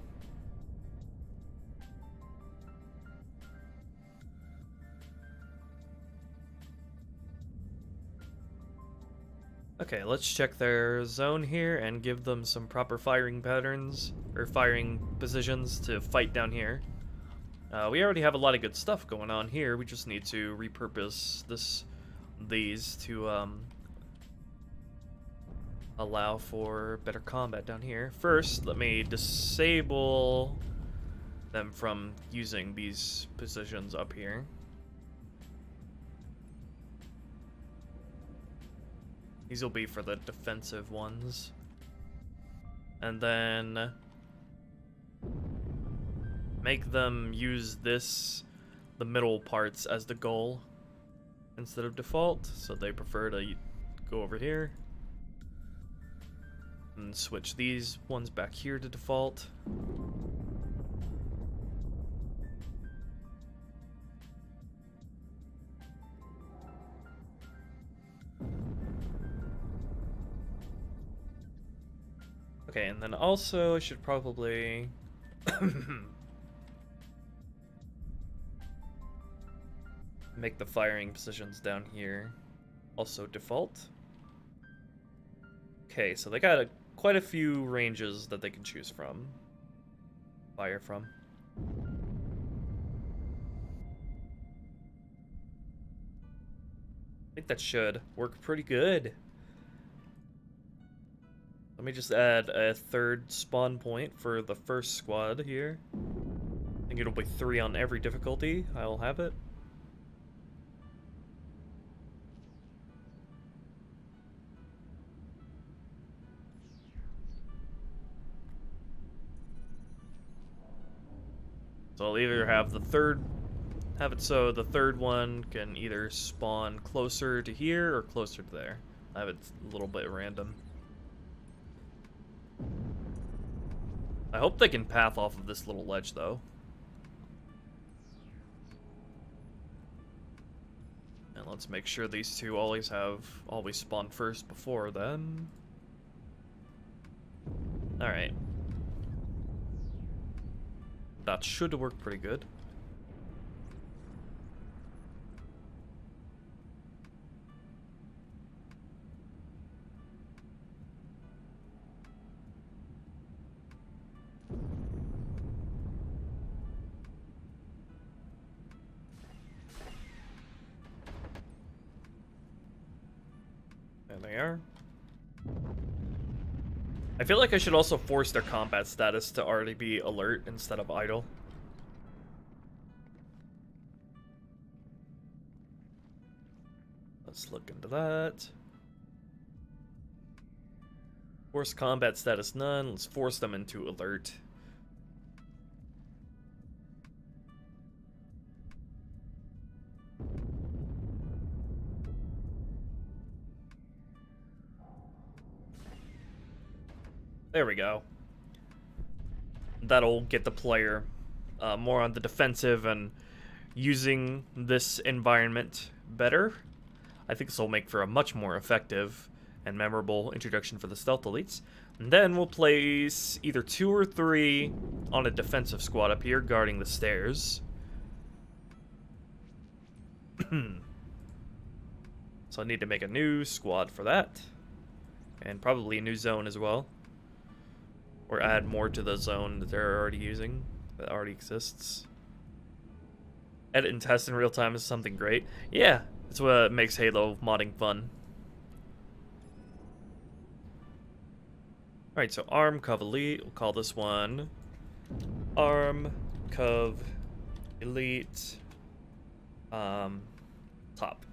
Okay, let's check their zone here and give them some proper firing patterns, or firing positions to fight down here. We already have a lot of good stuff going on here. We just need to repurpose these to allow for better combat down here. First, let me disable them from using these positions up here. These will be for the defensive ones. And then make them use the middle parts as the goal instead of default. So they prefer to go over here. And switch these ones back here to default. Okay, and then also I should probably make the firing positions down here also default. Okay, so they got quite a few ranges that they can choose from. Fire from. I think that should work pretty good. Let me just add a third spawn point for the first squad here. I think it'll be 3 on every difficulty. I'll have it. So I'll either have the third, have it so the third one can either spawn closer to here or closer to there. I have it a little bit random. I hope they can path off of this little ledge though. And let's make sure these two always spawn first before them. Alright. That should work pretty good. There they are. I feel like I should also force their combat status to already be alert instead of idle. Let's look into that. Force combat status none. Let's force them into alert. There we go. That'll get the player more on the defensive and using this environment better. I think this will make for a much more effective and memorable introduction for the stealth elites. And then we'll place either 2 or 3 on a defensive squad up here guarding the stairs. So I need to make a new squad for that. And probably a new zone as well. Or add more to the zone that they're already using, that already exists. Edit and test in real time is something great. Yeah, that's what makes Halo modding fun. Alright, so Arm Cov Elite, we'll call this one Arm Cov Elite Top.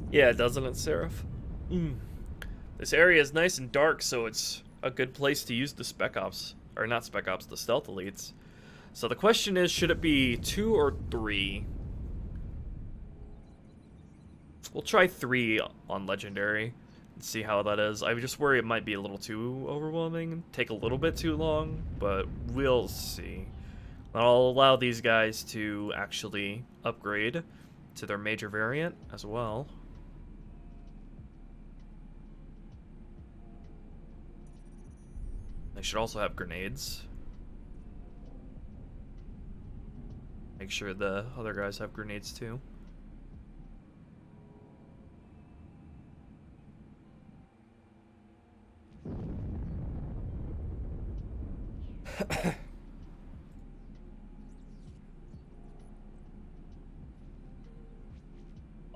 Yeah, doesn't it, Seraph? This area is nice and dark, so it's a good place to use the Spec Ops. Or not Spec Ops, the Stealth Elites. So the question is, should it be 2 or 3? We'll try 3 on Legendary and see how that is. I just worry it might be a little too overwhelming, take a little bit too long, but we'll see. I'll allow these guys to actually upgrade to their major variant as well. They should also have grenades. Make sure the other guys have grenades too.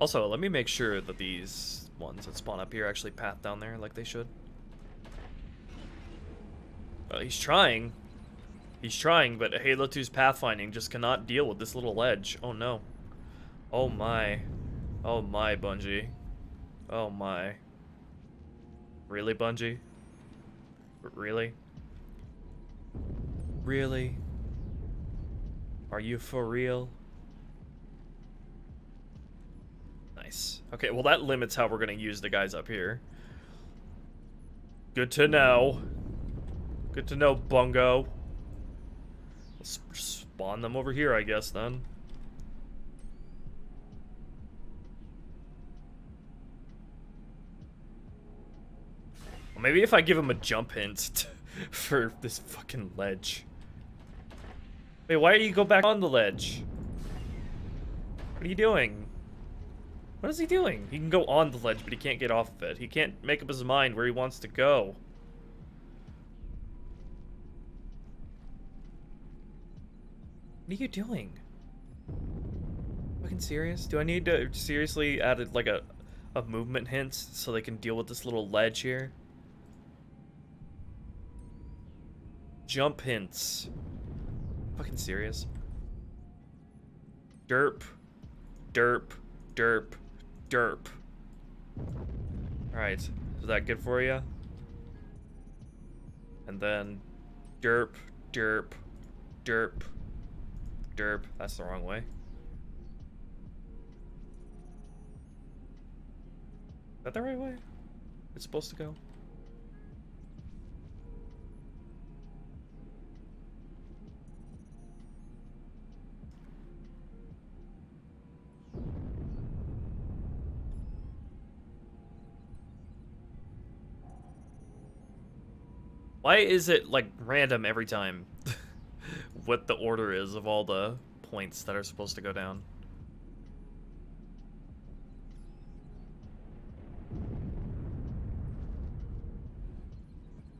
Also, let me make sure that these ones that spawn up here actually path down there like they should. He's trying. He's trying, but Halo 2's pathfinding just cannot deal with this little ledge. Oh no. Oh my. Oh my, Bungie. Oh my. Really, Bungie? Really? Really? Are you for real? Nice. Okay, well that limits how we're gonna use the guys up here. Good to know. Good to know, Bungo. Let's spawn them over here, I guess, then. Well, maybe if I give him a jump hint for this fucking ledge. Wait, why do you go back on the ledge? What are you doing? What is he doing? He can go on the ledge, but he can't get off of it. He can't make up his mind where he wants to go. What are you doing? Fucking serious? Do I need to seriously add like a movement hint so they can deal with this little ledge here? Jump hints. Fucking serious. Derp. Derp. Derp. Derp. Alright. Is that good for you? And then derp. Derp. Derp. Derp. That's the wrong way. Is that the right way? It's supposed to go? Why is it like random every time? What the order is of all the points that are supposed to go down.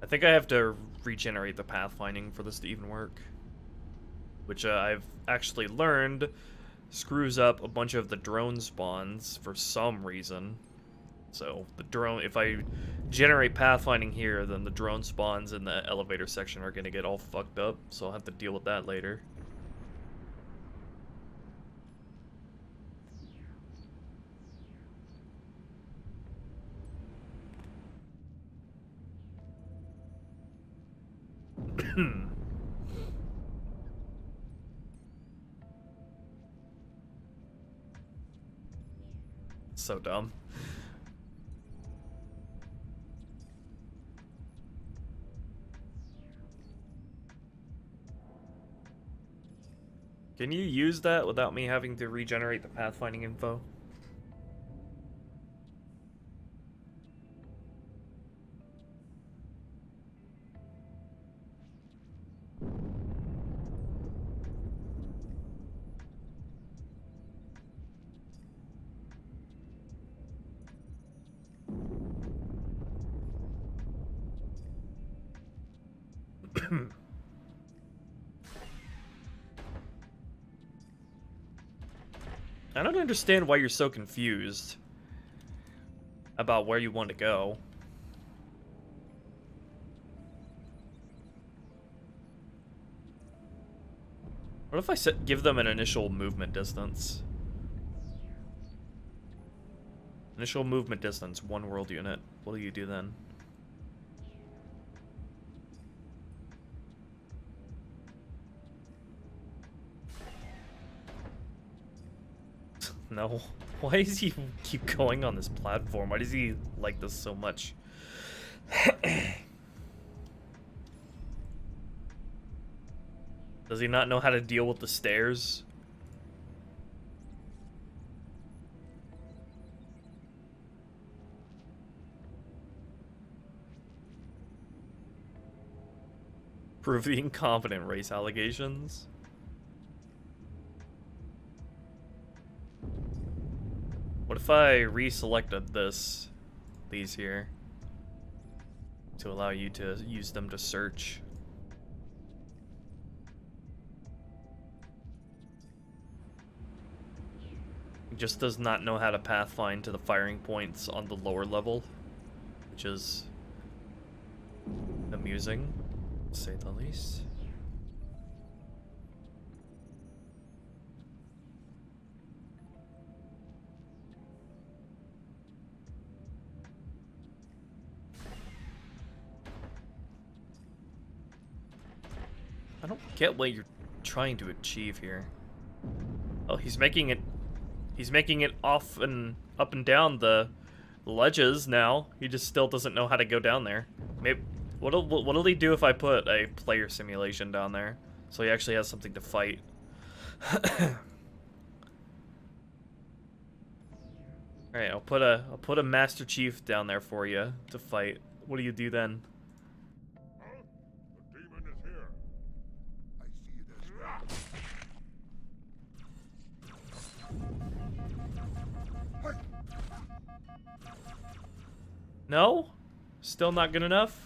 I think I have to regenerate the pathfinding for this to even work. Which I've actually learned screws up a bunch of the drone spawns for some reason. So the drone, if I generate pathfinding here, then the drone spawns in the elevator section are gonna get all fucked up. So I'll have to deal with that later. So dumb. Can you use that without me having to regenerate the pathfinding info? I don't understand why you're so confused about where you want to go. What if I give them an initial movement distance? Initial movement distance, 1 world unit. What do you do then? No. Why does he keep going on this platform? Why does he like this so much? Does he not know how to deal with the stairs? Prove the incompetent race allegations? What if I reselected these here, to allow you to use them to search? He just does not know how to pathfind to the firing points on the lower level, which is amusing, to say the least. I don't get what you're trying to achieve here. Oh, he's making it off and up and down the ledges now. He just still doesn't know how to go down there. Maybe what'll he do if I put a player simulation down there So he actually has something to fight. Alright, I'll put a Master Chief down there for you to fight. What do you do then? Huh? The demon is here. I see it as well. No? Still not good enough?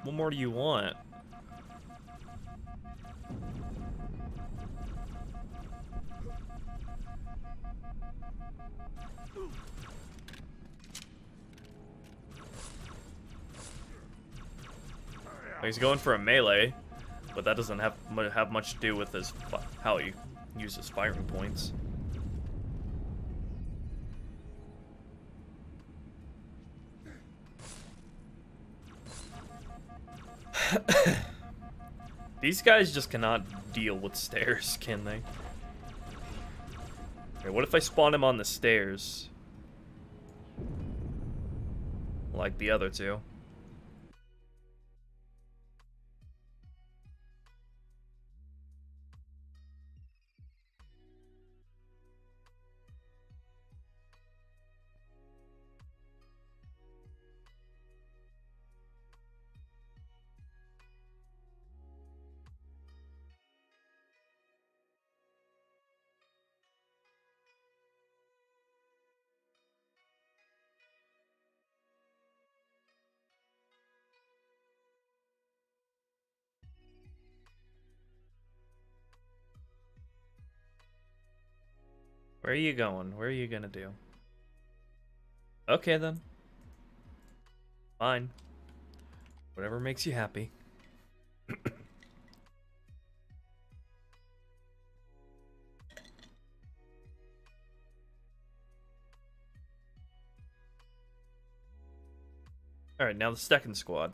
What more do you want? He's going for a melee, but that doesn't have much to do with his how he uses firing points. These guys just cannot deal with stairs, can they? Okay, what if I spawn him on the stairs? Like the other two. Where are you going? Where are you gonna do? Okay then. Fine. Whatever makes you happy. Alright, now the second squad.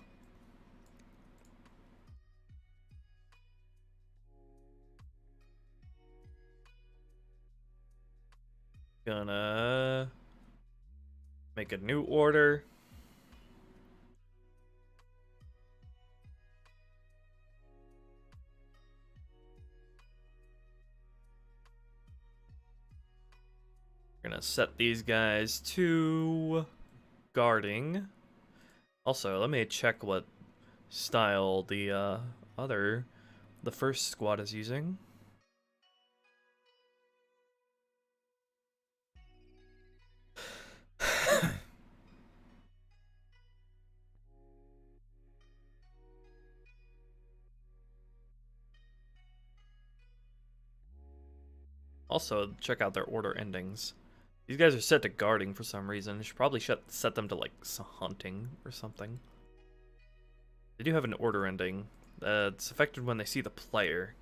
Gonna make a new order. Gonna set these guys to guarding. Also, let me check what style the first squad is using. Also, check out their order endings. These guys are set to guarding for some reason. I should probably set them to, like, hunting or something. They do have an order ending. It's affected when they see the player.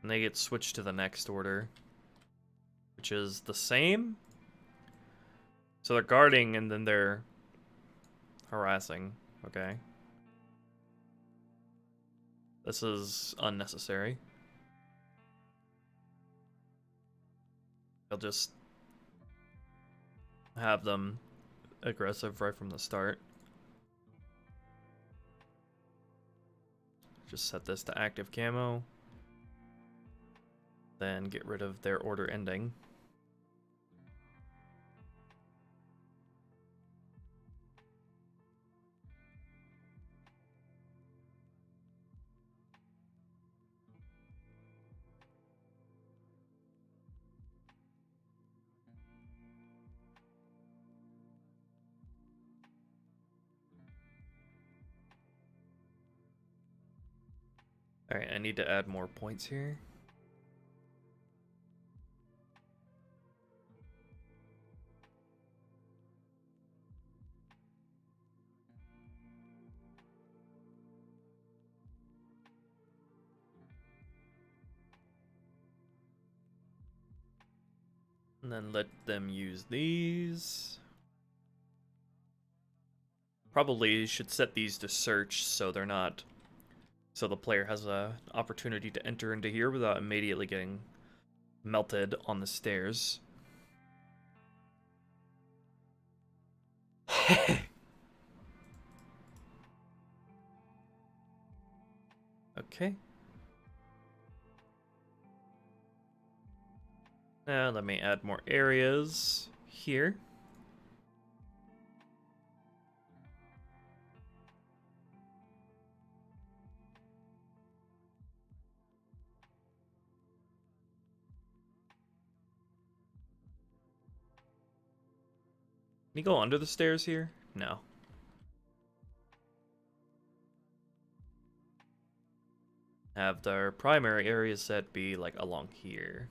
And they get switched to the next order, which is the same. So they're guarding and then they're harassing. Okay. This is unnecessary. I'll just have them aggressive right from the start. Just set this to active camo. Then get rid of their order ending. Alright, I need to add more points here. And then let them use these. Probably should set these to search so they're not So the player has an opportunity to enter into here without immediately getting melted on the stairs. Okay. Now let me add more areas here. Can you go under the stairs here? No. Have their primary area set be like along here.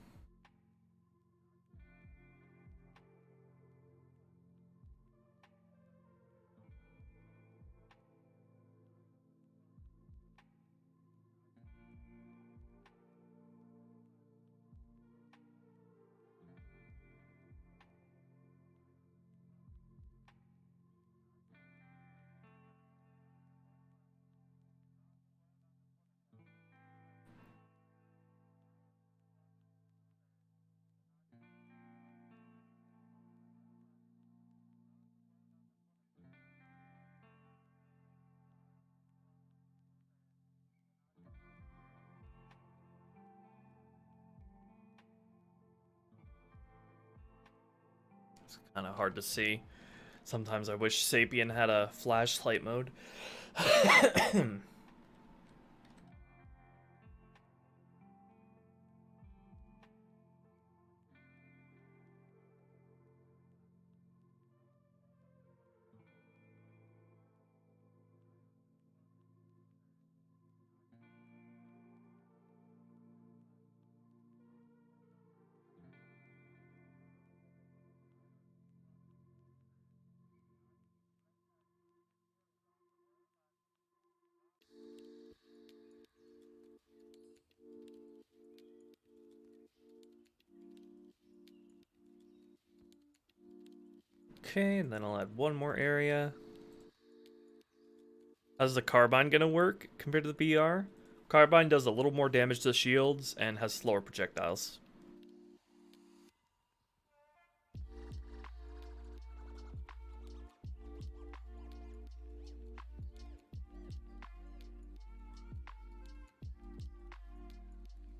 It's kind of hard to see. Sometimes I wish Sapien had a flashlight mode. Okay, and then I'll add one more area. How's the carbine gonna work compared to the BR? Carbine does a little more damage to shields and has slower projectiles.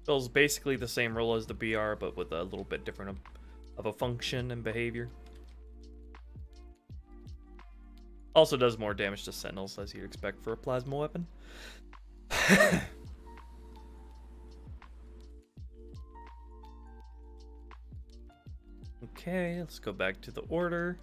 Fills basically the same role as the BR, but with a little bit different of a function and behavior. Also does more damage to sentinels, as you'd expect for a plasma weapon. Okay, let's go back to the order.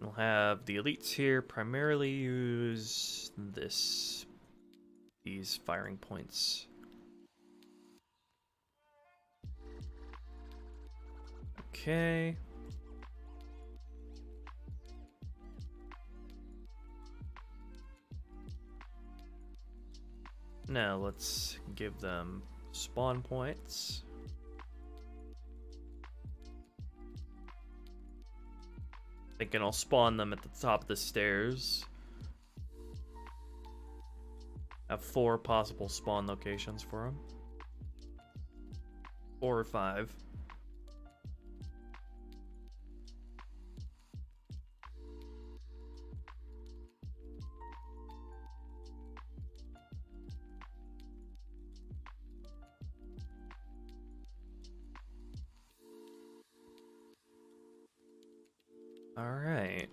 We'll have the elites here primarily use these firing points. Okay. Now let's give them spawn points. Thinking I'll spawn them at the top of the stairs. Have 4 possible spawn locations for them. 4 or 5. All right.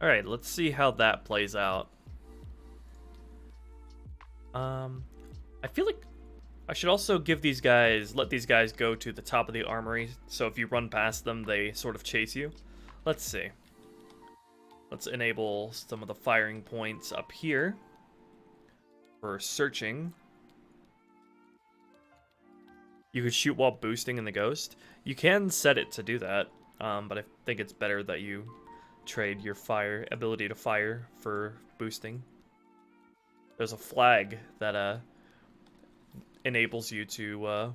All right, let's see how that plays out. I feel like I should also give these guys, let these guys go to the top of the armory, so if you run past them, they sort of chase you. Let's see. Let's enable some of the firing points up here for searching. You could shoot while boosting in the Ghost. You can set it to do that, but I think it's better that you trade your ability to fire for boosting. There's a flag that enables you to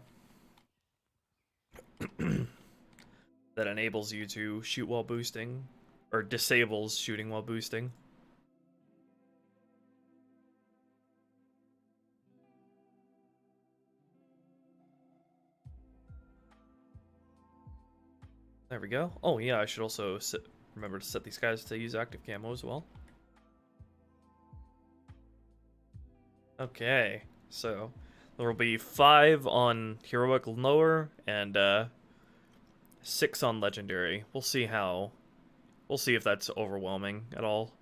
that enables you to shoot while boosting, or disables shooting while boosting. There we go. Oh yeah, I should also remember to set these guys to use active camo as well. Okay, so there will be 5 on heroic lower and 6 on legendary. We'll see if that's overwhelming at all.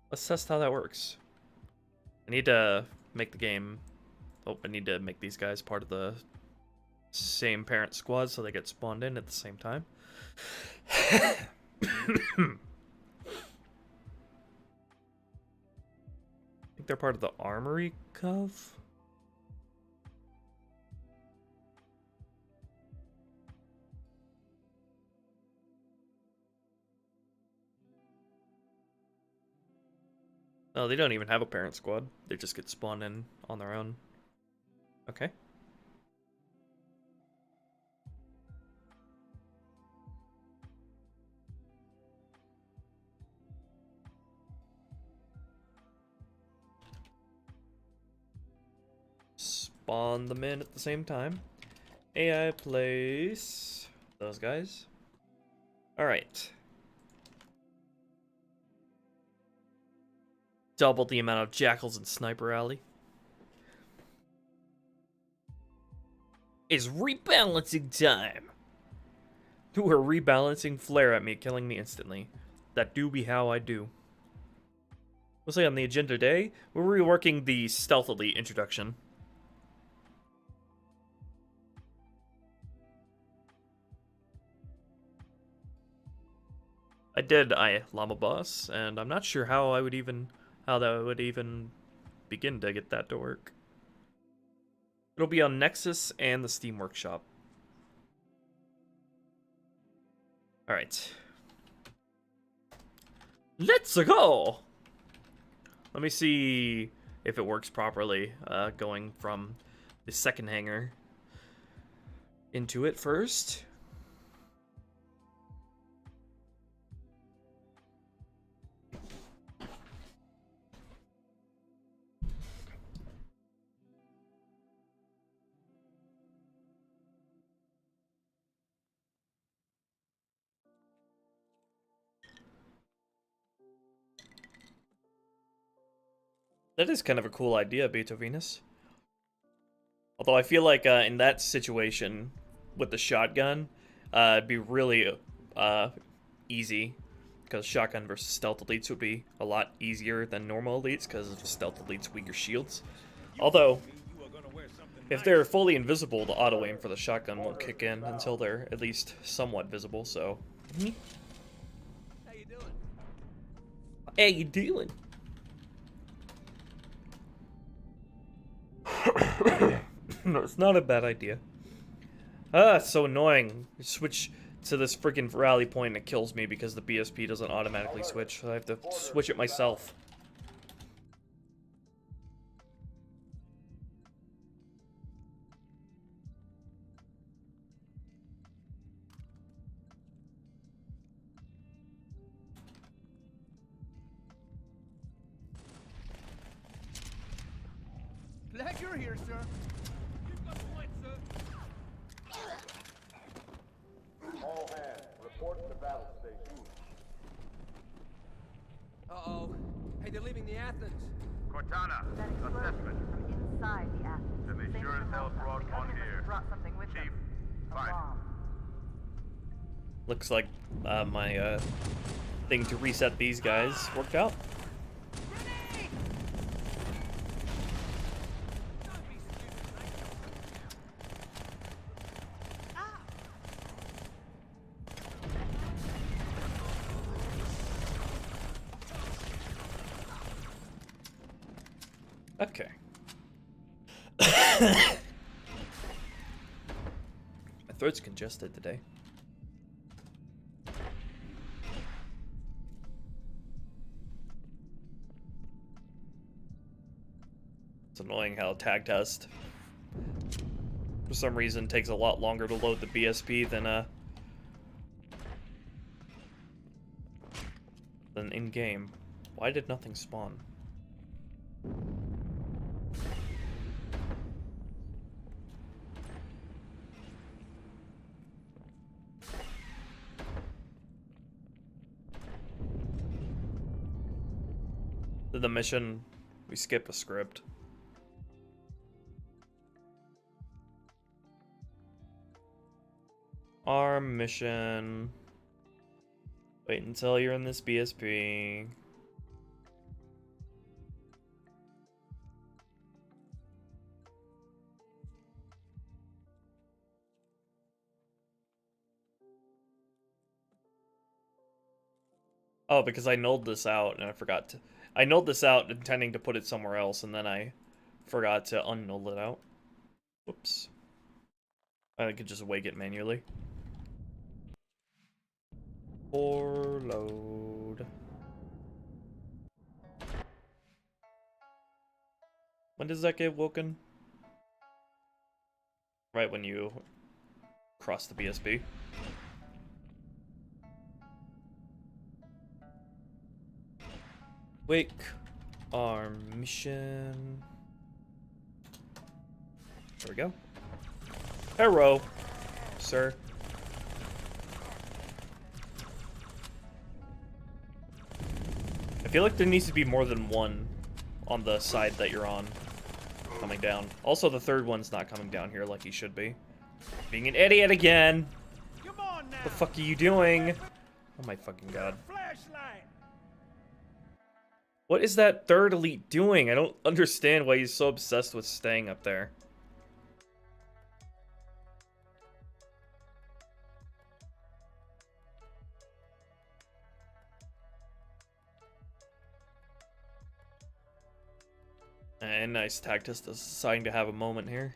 Let's test how that works. I need to make the game... Oh, I need to make these guys part of the same parent squad so they get spawned in at the same time. I think they're part of the armory cov. No, they don't even have a parent squad. They just get spawned in on their own. Okay. Spawn them in at the same time. AI place those guys. Alright. Double the amount of jackals in Sniper Alley. It's rebalancing time. Who are rebalancing flare at me, killing me instantly. That do be how I do. We'll say on the agenda today, we're reworking the stealthily introduction. I did Llama Boss, and I'm not sure how that would even begin to get that to work. It'll be on Nexus and the Steam Workshop. Alright. Let's go! Let me see if it works properly, going from the second hangar into it first. That is kind of a cool idea, Beethovenus. Although I feel like in that situation with the shotgun, it'd be really easy, because shotgun versus stealth elites would be a lot easier than normal elites because stealth elites weaker shields. Although, if they're fully invisible, the auto aim for the shotgun won't kick in until they're at least somewhat visible. So, How you doing? how you doing? No, it's not a bad idea. It's so annoying. You switch to this freaking rally point and it kills me because the BSP doesn't automatically switch. So I have to switch it myself. Glad you're here, sir. You've got the light, sir. All hands, report to battle station. Uh-oh. Hey, they're leaving the Athens. Cortana, That explosion assessment. came from inside the Athens. Then they Same sure as as the hell Malta. brought The one Covenant must here. have brought something with Chief, them. A find it. bomb. Looks like my thing to reset these guys worked out. Okay. My throat's congested today. It's annoying how tag test, for some reason, takes a lot longer to load the BSP than in-game. Why did nothing spawn? Did the mission, we skip a script. Our mission. Wait until you're in this BSP. Oh, because I nulled this out and I forgot to... I nulled this out intending to put it somewhere else, and then I forgot to unnull it out. Whoops. I could just wake it manually. Or load. When does that get woken? Right when you cross the BSB. Wake our mission. There we go. Hello, sir. I feel like there needs to be more than one on the side that you're on coming down. Also, the third one's not coming down here like he should be. Being an idiot again. Come on now. What the fuck are you doing? Oh my fucking god. Flashlight. What is that third elite doing? I don't understand why he's so obsessed with staying up there. And nice, Tactus deciding to have a moment here.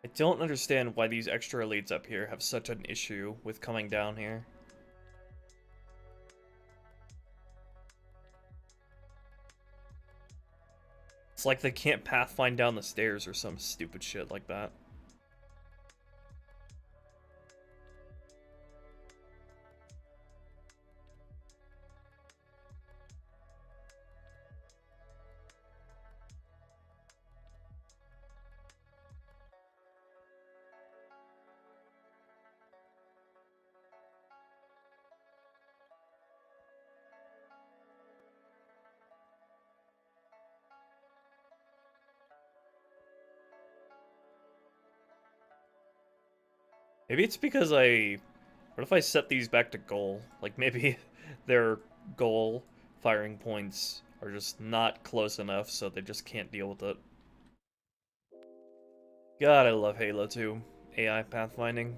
I don't understand why these extra elites up here have such an issue with coming down here. It's like they can't pathfind down the stairs or some stupid shit like that. Maybe it's because what if I set these back to goal? Like maybe their goal firing points are just not close enough, so they just can't deal with it. God, I love Halo 2 AI pathfinding.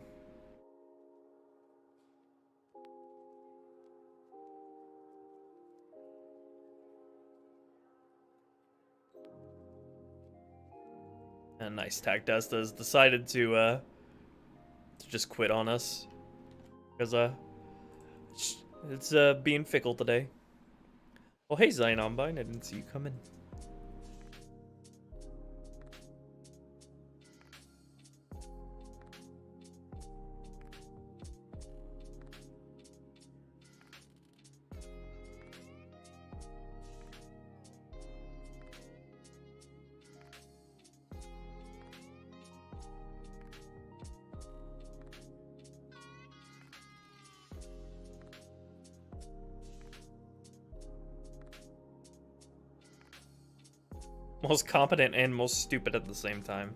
And nice, Tactus has decided to just quit on us. Because, it's, being fickle today. Oh, hey, Zion Online, I didn't see you come in. Most competent and most stupid at the same time.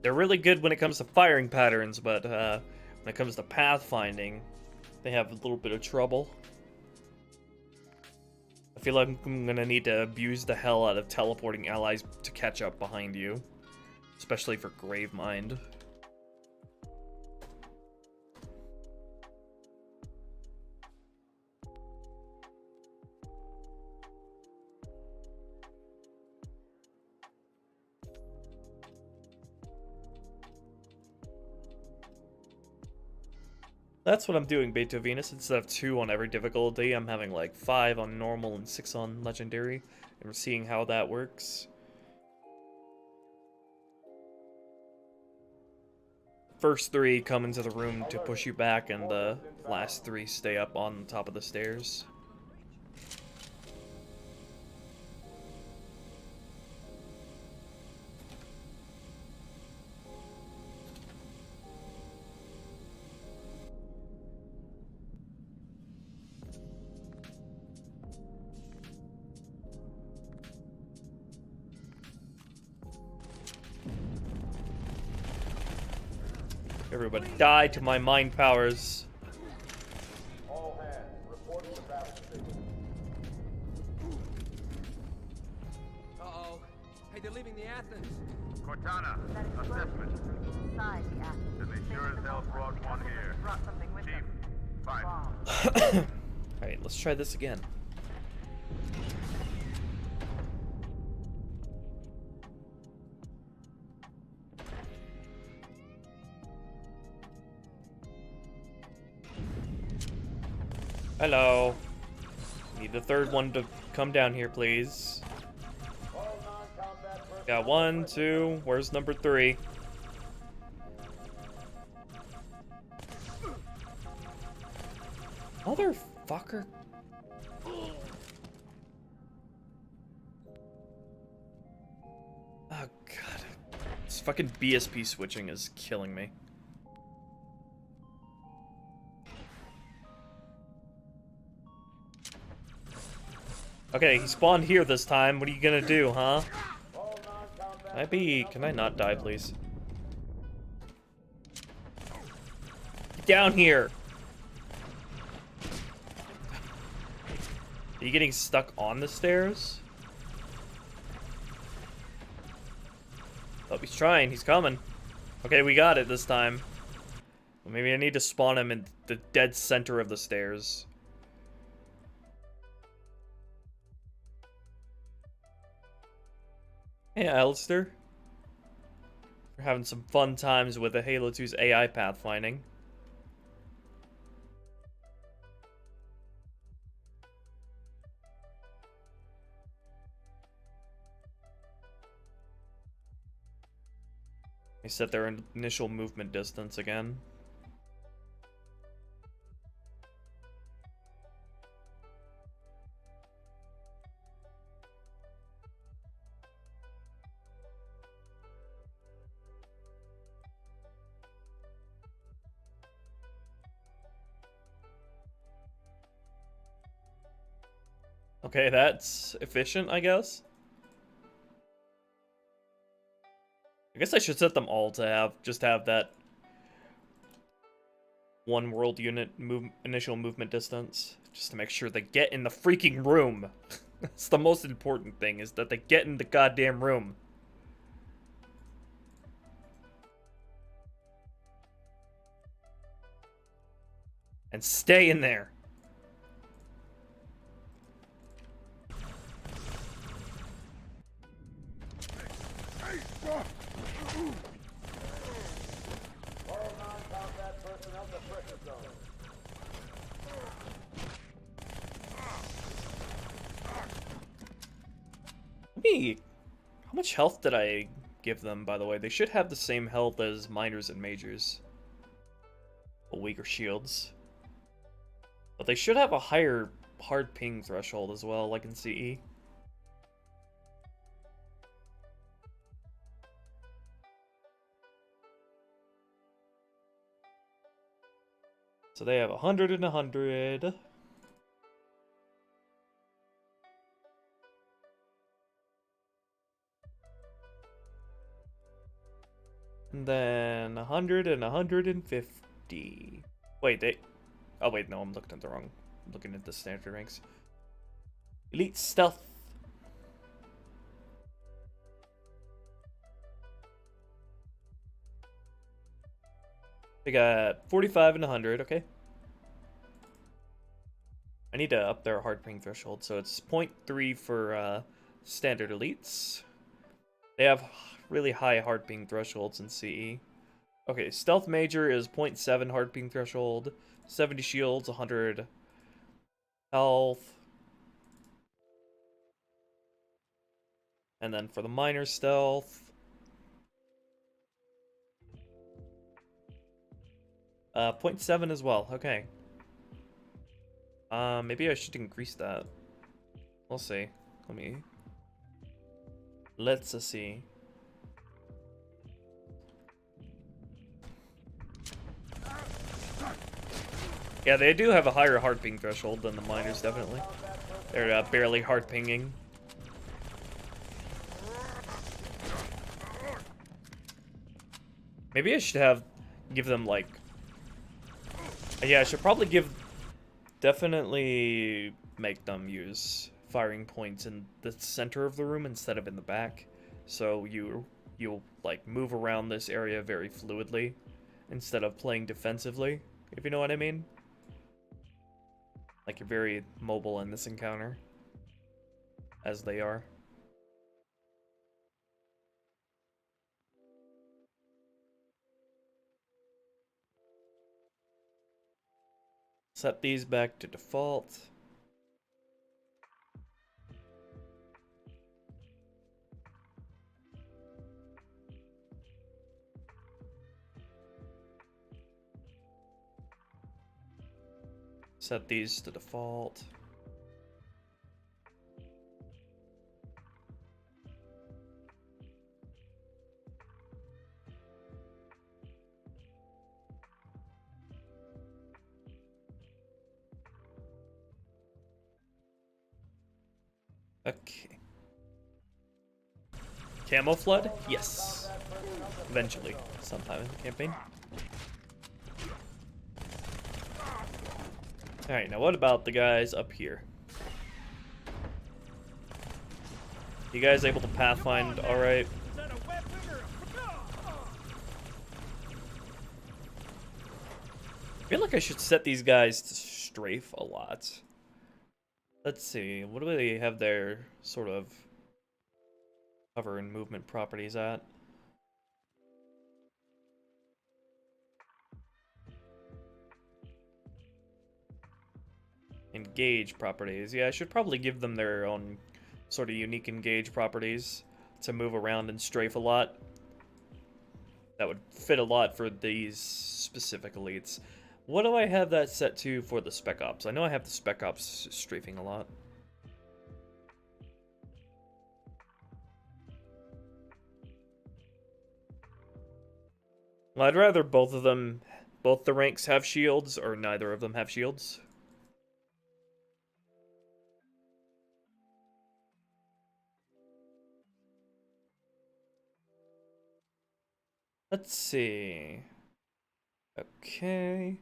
They're really good when it comes to firing patterns, but when it comes to pathfinding, they have a little bit of trouble. I feel like I'm gonna need to abuse the hell out of teleporting allies to catch up behind you. Especially for Gravemind. That's what I'm doing, Beto Venus. Instead of 2 on every difficulty, I'm having like 5 on normal and 6 on legendary. And we're seeing how that works. First 3 come into the room to push you back, and the last 3 stay up on top of the stairs. Everybody die to my mind powers. All hands, report to the battle station. Uh-oh. Hey, they're leaving the Athens. Cortana, That explosion assessment. came from inside the Athens. Then they sure as hell brought one here. Brought something with Chief, them. find it. Bomb. Alright, let's try this again. Hello. Need the third one to come down here, please. All non-combat personnel. Got 1, 2. Where's number 3? Motherfucker. Oh god. This fucking BSP switching is killing me. Okay, he spawned here this time. What are you gonna do, huh? All non-combat. Can I not die, please? Get down here! Are you getting stuck on the stairs? Oh, he's trying. He's coming. Okay, we got it this time. Well, maybe I need to spawn him in the dead center of the stairs. Hey, Alistair. We're having some fun times with the Halo 2's AI pathfinding. They set their initial movement distance again. Okay, that's efficient, I guess. I guess I should set them all to just have that one world unit initial movement distance, just to make sure they get in the freaking room. That's the most important thing, is that they get in the goddamn room. And stay in there. All non-combat personnel to pressure zone. How much health did I give them, by the way? They should have the same health as minors and majors. But weaker shields. But they should have a higher hard ping threshold as well, like in CE. So they have 100 and 100. And then 100 and 150. Wait, they... Oh, wait, no, I'm looking at the wrong... I'm looking at the standard ranks. Elite Stealth. They got 45 and 100, okay. I need to up their hard ping threshold, so it's 0.3 for standard elites. They have really high hard ping thresholds in CE. Okay, Stealth Major is 0.7 hard ping threshold, 70 shields, 100 health. And then for the Minor Stealth, 0.7 as well, okay. Maybe I should increase that. We'll see. Let's see. Yeah, they do have a higher hard ping threshold than the miners, definitely. They're barely hard pinging. Maybe I should give them like... Yeah, I should probably definitely make them use firing points in the center of the room instead of in the back. So you'll like move around this area very fluidly instead of playing defensively, if you know what I mean. Like you're very mobile in this encounter, as they are. Set these back to default. Set these to default. Okay. Camo flood? Yes. Eventually, sometime in the campaign. Alright, now what about the guys up here? You guys able to pathfind alright? I feel like I should set these guys to strafe a lot. Let's see, what do they have their sort of cover and movement properties at? Engage properties. Yeah, I should probably give them their own sort of unique engage properties to move around and strafe a lot. That would fit a lot for these specific elites. What do I have that set to for the Spec Ops? I know I have the Spec Ops strafing a lot. Well, I'd rather both the ranks have shields, or neither of them have shields. Let's see. Okay.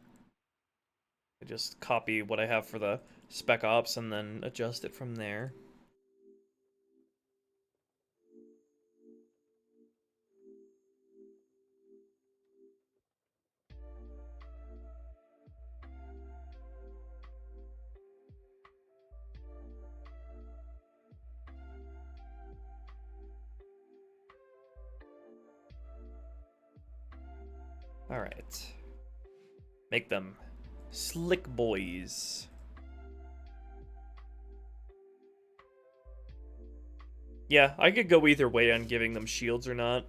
I just copy what I have for the Spec Ops and then adjust it from there. All right. Make them slick boys. Yeah, I could go either way on giving them shields or not.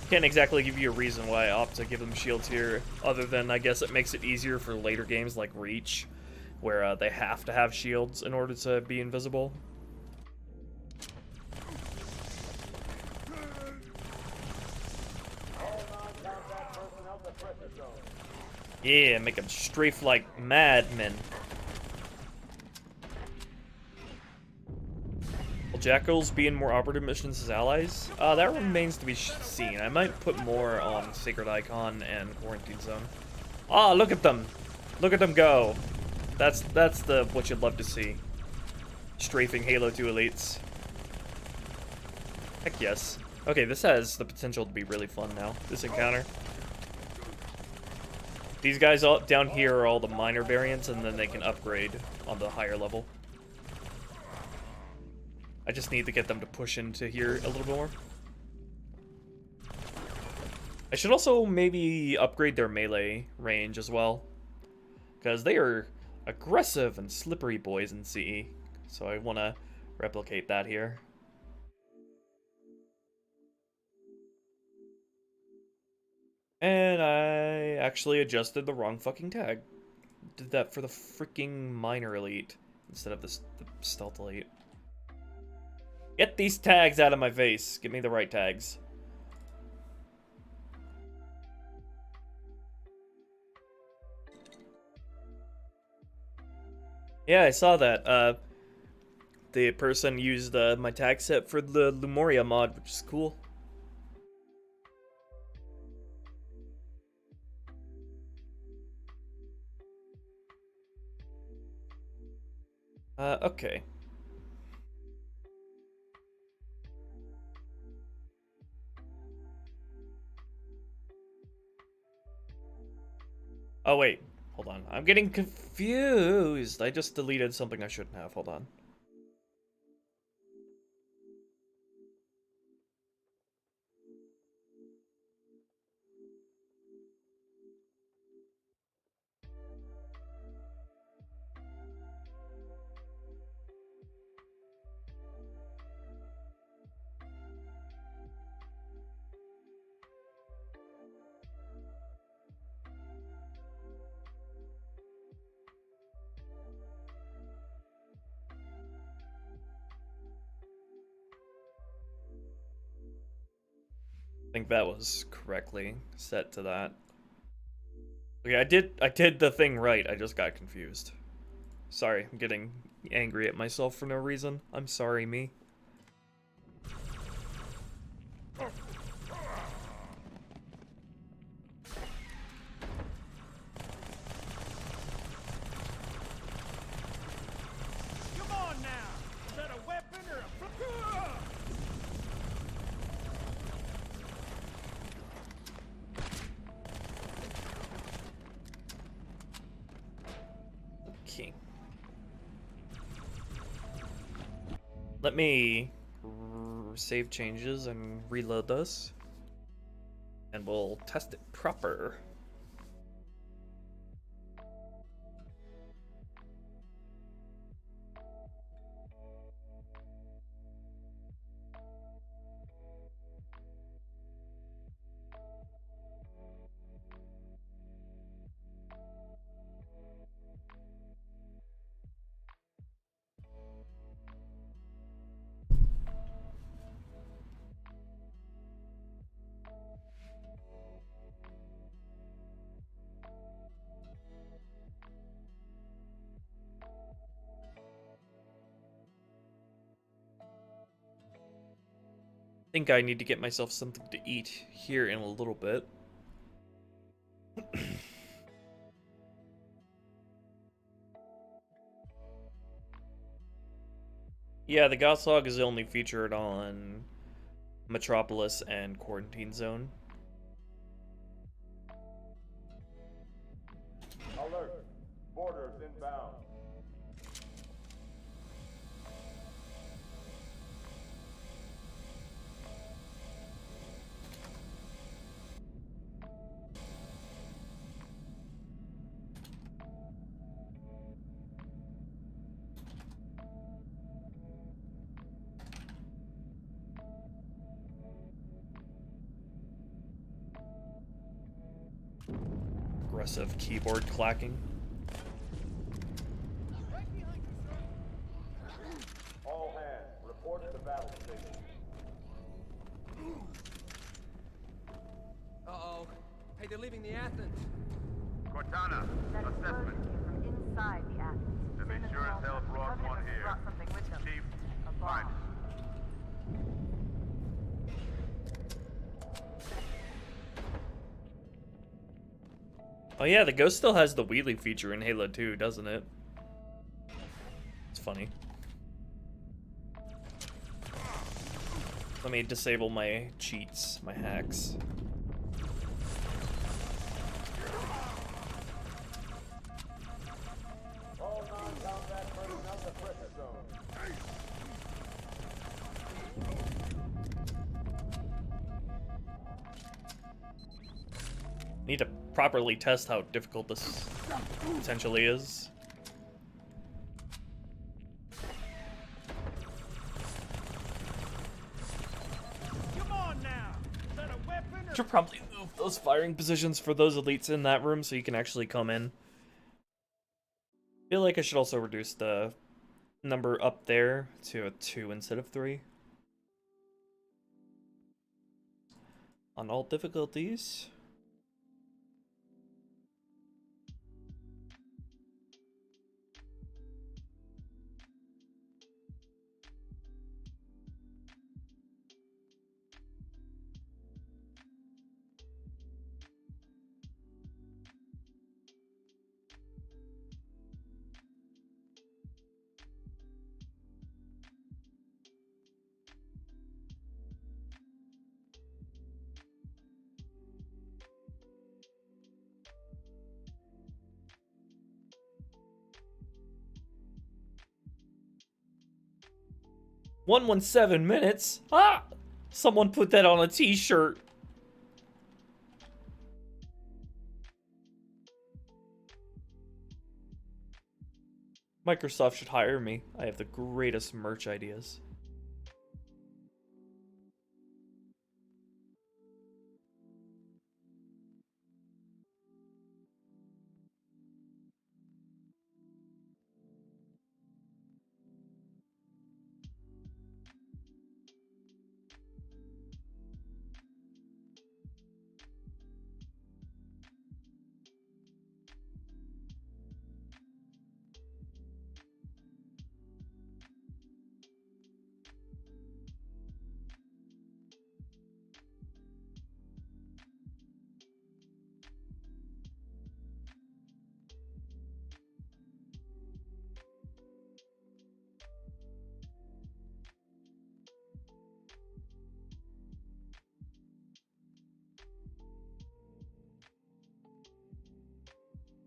Can't exactly give you a reason why I opt to give them shields here, other than I guess it makes it easier for later games like Reach, where they have to have shields in order to be invisible. Yeah, make them strafe like madmen. We'll Jackals be in more operative missions as allies? That remains to be seen. I might put more on Sacred Icon and Quarantine Zone. Ah, look at them! Look at them go! That's the what you'd love to see. Strafing Halo 2 elites. Heck yes. Okay, this has the potential to be really fun now, this encounter. These guys all down here are all the minor variants, and then they can upgrade on the higher level. I just need to get them to push into here a little bit more. I should also maybe upgrade their melee range as well, because they are aggressive and slippery boys in CE. So I want to replicate that here. And I actually adjusted the wrong fucking tag. Did that for the freaking minor elite instead of the stealth elite. Get these tags out of my face. Give me the right tags. Yeah, I saw that. The person used my tag set for the Lumoria mod, which is cool. Okay. Oh, wait. Hold on. I'm getting confused. I just deleted something I shouldn't have. Hold on. I think that was correctly set to that. Okay, I did the thing right. I just got confused. Sorry, I'm getting angry at myself for no reason. I'm sorry, me. Come on now! Is that a weapon or a... Okay. Let me save changes and reload this. And we'll test it proper. I think I need to get myself something to eat here in a little bit. Yeah, the Goshawk is only featured on Metropolis and Quarantine Zone. Alert. Borders inbound. Aggressive keyboard clacking. All hands, report to the battle station. Uh-oh. Hey, they're leaving the Athens. Cortana, That explosion assessment. came from inside the Athens. To be Same as sure as Malta. hell The brought Covenant one must have here. brought something with them. Chief, A find bomb. it. Oh yeah, the Ghost still has the wheelie feature in Halo 2, doesn't it? It's funny. Let me disable my cheats, my hacks. All non-combat personnel to pressure zone. Need to properly test how difficult this potentially is. Come on now. Is that a weapon or Should probably move those firing positions for those elites in that room so you can actually come in. Feel like I should also reduce the number up there to a 2 instead of 3. On all difficulties. $117. Ah! Someone put that on a t-shirt. Microsoft should hire me. I have the greatest merch ideas.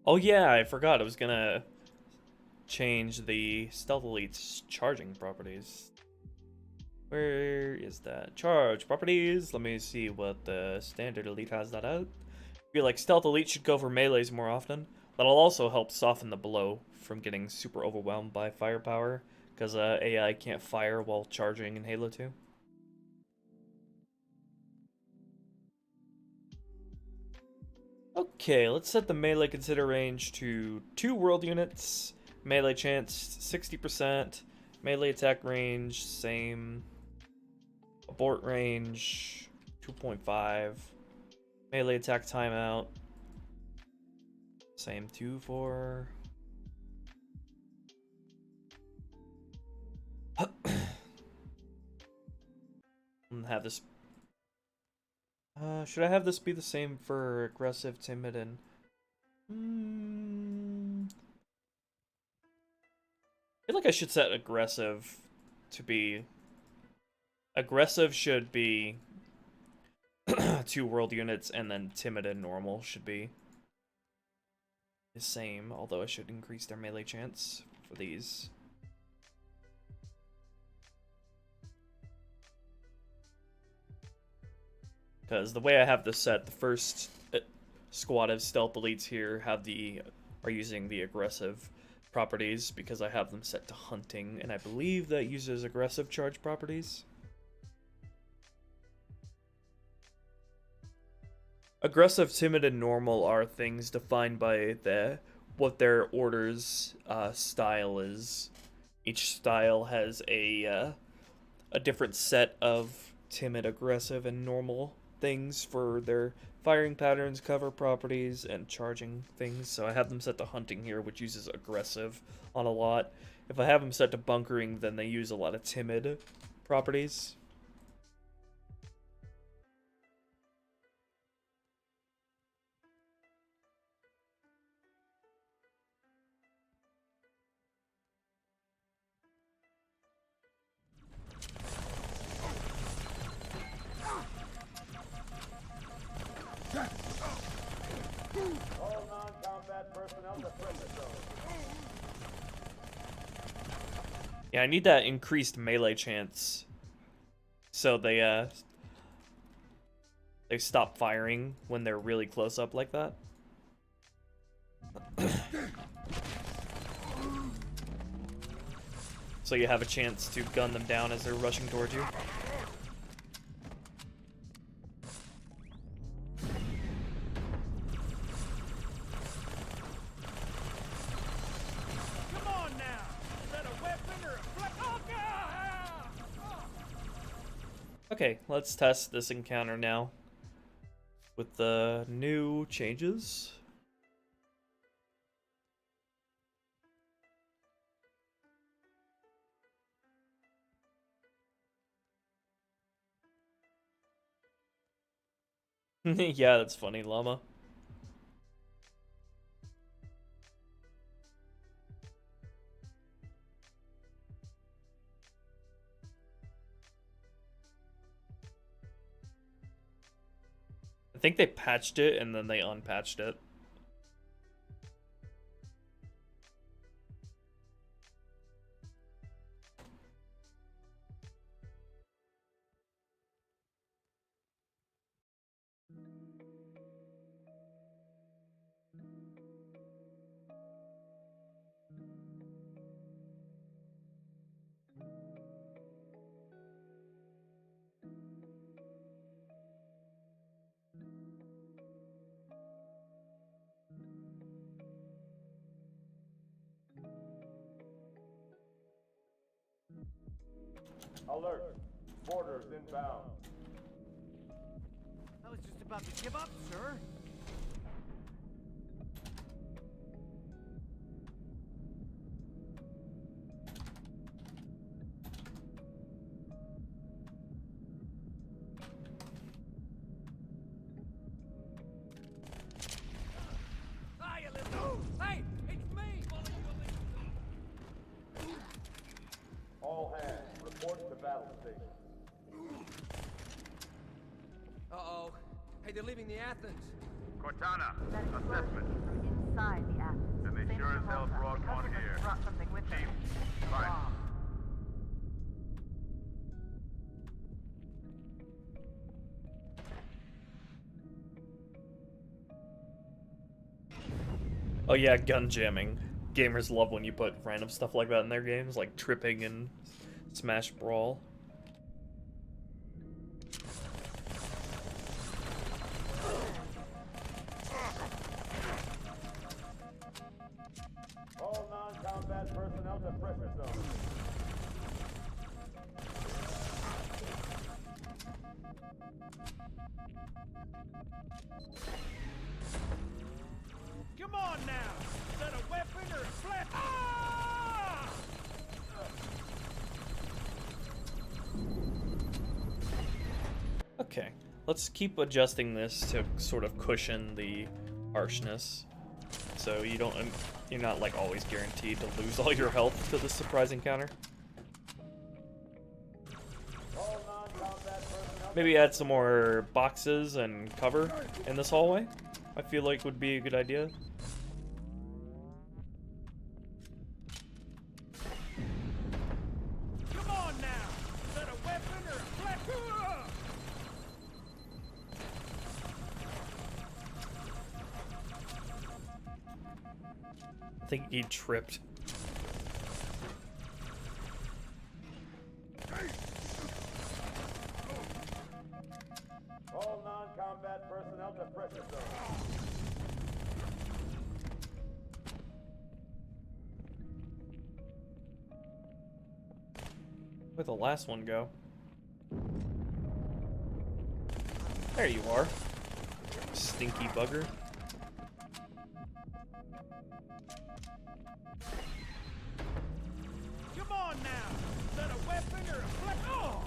Oh yeah, I forgot I was gonna change the Stealth Elite's charging properties. Where is that? Charge properties. Let me see what the standard elite has that out. I feel like Stealth Elite should go for melees more often. That'll also help soften the blow from getting super overwhelmed by firepower, because AI can't fire while charging in Halo 2. Okay, let's set the melee consider range to 2 world units. Melee chance 60%. Melee attack range, same. Abort range 2.5. Melee attack timeout, same 2-4. Have this. Should I have this be the same for aggressive, timid, and... I feel like I should set aggressive to be... Aggressive should be 2 world units, and then timid and normal should be the same, although I should increase their melee chance for these. Because the way I have this set, the first squad of stealth elites here are using the aggressive properties because I have them set to hunting, and I believe that uses aggressive charge properties. Aggressive, timid, and normal are things defined by what their order's style is. Each style has a different set of timid, aggressive, and normal things for their firing patterns, cover properties, and charging things. So I have them set to hunting here, which uses aggressive on a lot. If I have them set to bunkering, then they use a lot of timid properties. non-combat personnel to pressure zone. Yeah, I need that increased melee chance. So they stop firing when they're really close up like that. So you have a chance to gun them down as they're rushing towards you. Come on now! Is that a weapon or a flag? Oh, God! Okay, let's test this encounter now with the new changes. Yeah, that's funny, llama. I think they patched it and then they unpatched it. Alert. Borders inbound. I was just about to give up, sir. Hi, you little... Hey, it's me! All hands, report to battle station. Uh-oh. Hey, they're leaving the Athens. Cortana, That explosion assessment. came from inside the Athens. And they Same sure as as hell Malta. brought The one Covenant here. brought something with them. Chief, A fine. bomb. Oh yeah, gun jamming. Gamers love when you put random stuff like that in their games, like tripping and Smash Brawl. All non-combat personnel to pressure zone. Come on now! Is that a weapon or a flag? Ah! Okay, let's keep adjusting this to sort of cushion the harshness, so you're not like always guaranteed to lose all your health to this surprise encounter. All non-combat personnel. Maybe add some more boxes and cover in this hallway. I feel like would be a good idea. Come on now! Is that a weapon or a flag? Ah! I think he tripped. All non-combat personnel to pressure zone. Where'd the last one go? There you are. Stinky bugger. Come on now! Is that a weapon or a flag? Oh!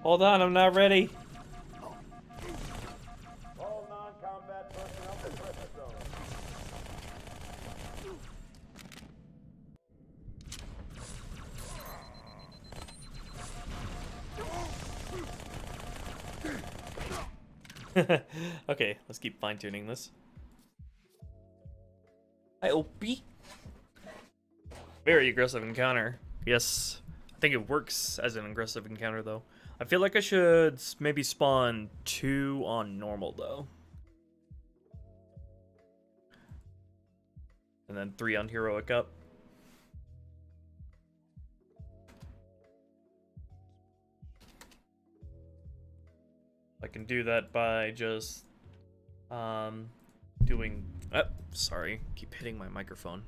Hold on, I'm not ready. All non-combat personnel to pressure zone. Okay, let's keep fine-tuning this. Hi, Opie. Very aggressive encounter. Yes, I think it works as an aggressive encounter, though. I feel like I should maybe spawn 2 on normal, though. And then 3 on heroic up. I can do that by just doing... Oh, sorry, keep hitting my microphone.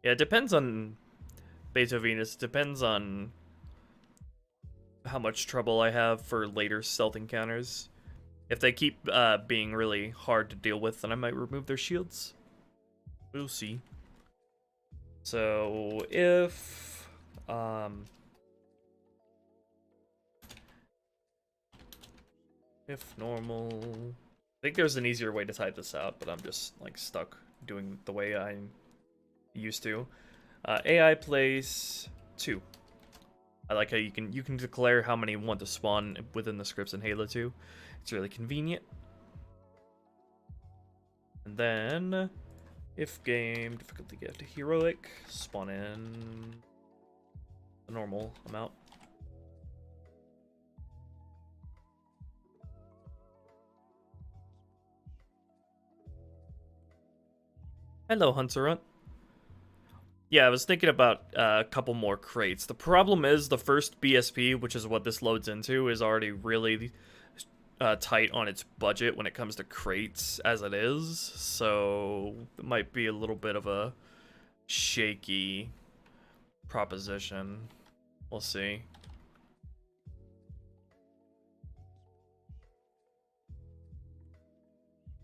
Yeah, it depends on Beethovenus. It depends on how much trouble I have for later stealth encounters. If they keep being really hard to deal with, then I might remove their shields. We'll see. So if normal, I think there's an easier way to type this out, but I'm just like stuck doing the way I'm used to. AI place 2. I like how you can declare how many you want to spawn within the scripts in Halo 2. It's really convenient. And then, if game difficulty get to heroic, spawn in the normal amount. Hello, Hunter. Yeah, I was thinking about a couple more crates. The problem is the first BSP, which is what this loads into, is already really tight on its budget when it comes to crates as it is. So it might be a little bit of a shaky proposition. We'll see.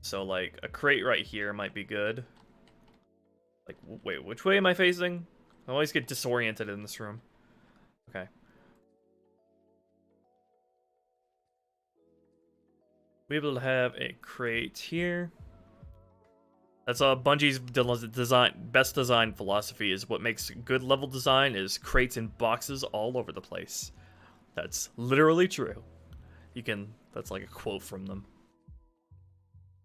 So like a crate right here might be good. Like, wait, which way am I facing? I always get disoriented in this room. Okay. We will have a crate here. That's Bungie's best design philosophy is what makes good level design is crates and boxes all over the place. That's literally true. That's like a quote from them.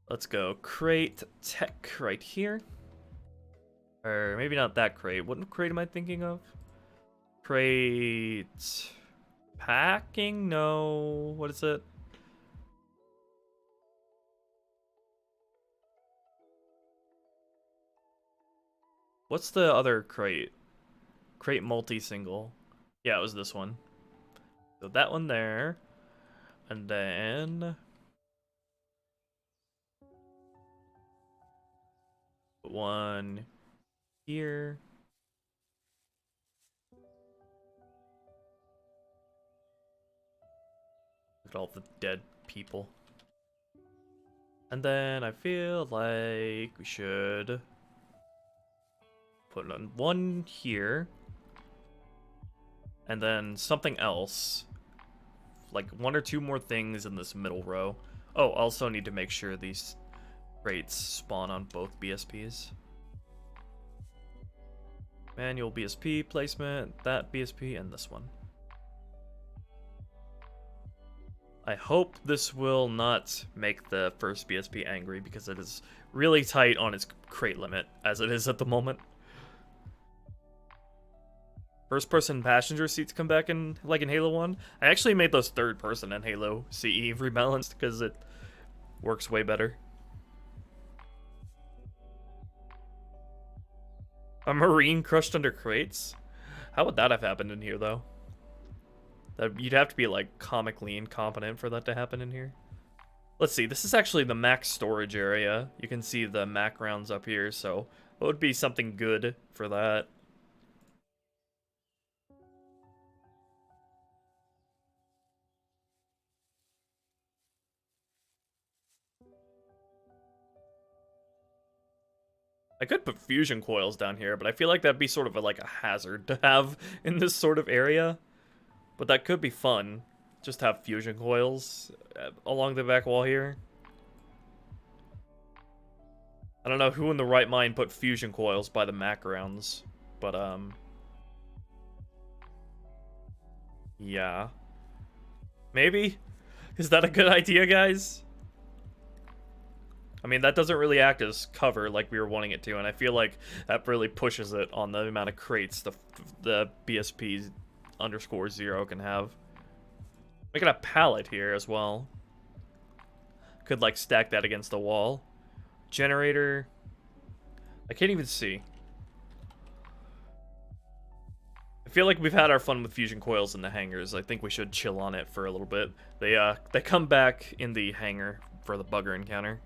Let's go crate tech right here. Or maybe not that crate. What crate am I thinking of? Crate... packing? No. What is it? What's the other crate? Crate multi-single. Yeah, it was this one. So that one there. And then... one... here. Look at all the dead people. And then I feel like we should put on one here. And then something else. Like 1 or 2 more things in this middle row. Oh, also need to make sure these crates spawn on both BSPs. Manual BSP placement, that BSP, and this one. I hope this will not make the first BSP angry because it is really tight on its crate limit, as it is at the moment. First-person passenger seats come back in, like in Halo 1. I actually made those third-person in Halo CE rebalanced because it works way better. A Marine crushed under crates? How would that have happened in here, though? You'd have to be, like, comically incompetent for that to happen in here. Let's see, this is actually the max storage area. You can see the Mac rounds up here, so it would be something good for that. I could put fusion coils down here, but I feel like that'd be sort of like a hazard to have in this sort of area. But that could be fun. Just have fusion coils along the back wall here. I don't know who in the right mind put fusion coils by the Mac rounds, but yeah. Maybe? Is that a good idea, guys? I mean, that doesn't really act as cover like we were wanting it to, and I feel like that really pushes it on the amount of crates the BSP_0 can have. We got a pallet here as well. Could, like, stack that against the wall. Generator. I can't even see. I feel like we've had our fun with fusion coils in the hangars. I think we should chill on it for a little bit. They come back in the hangar for the bugger encounter.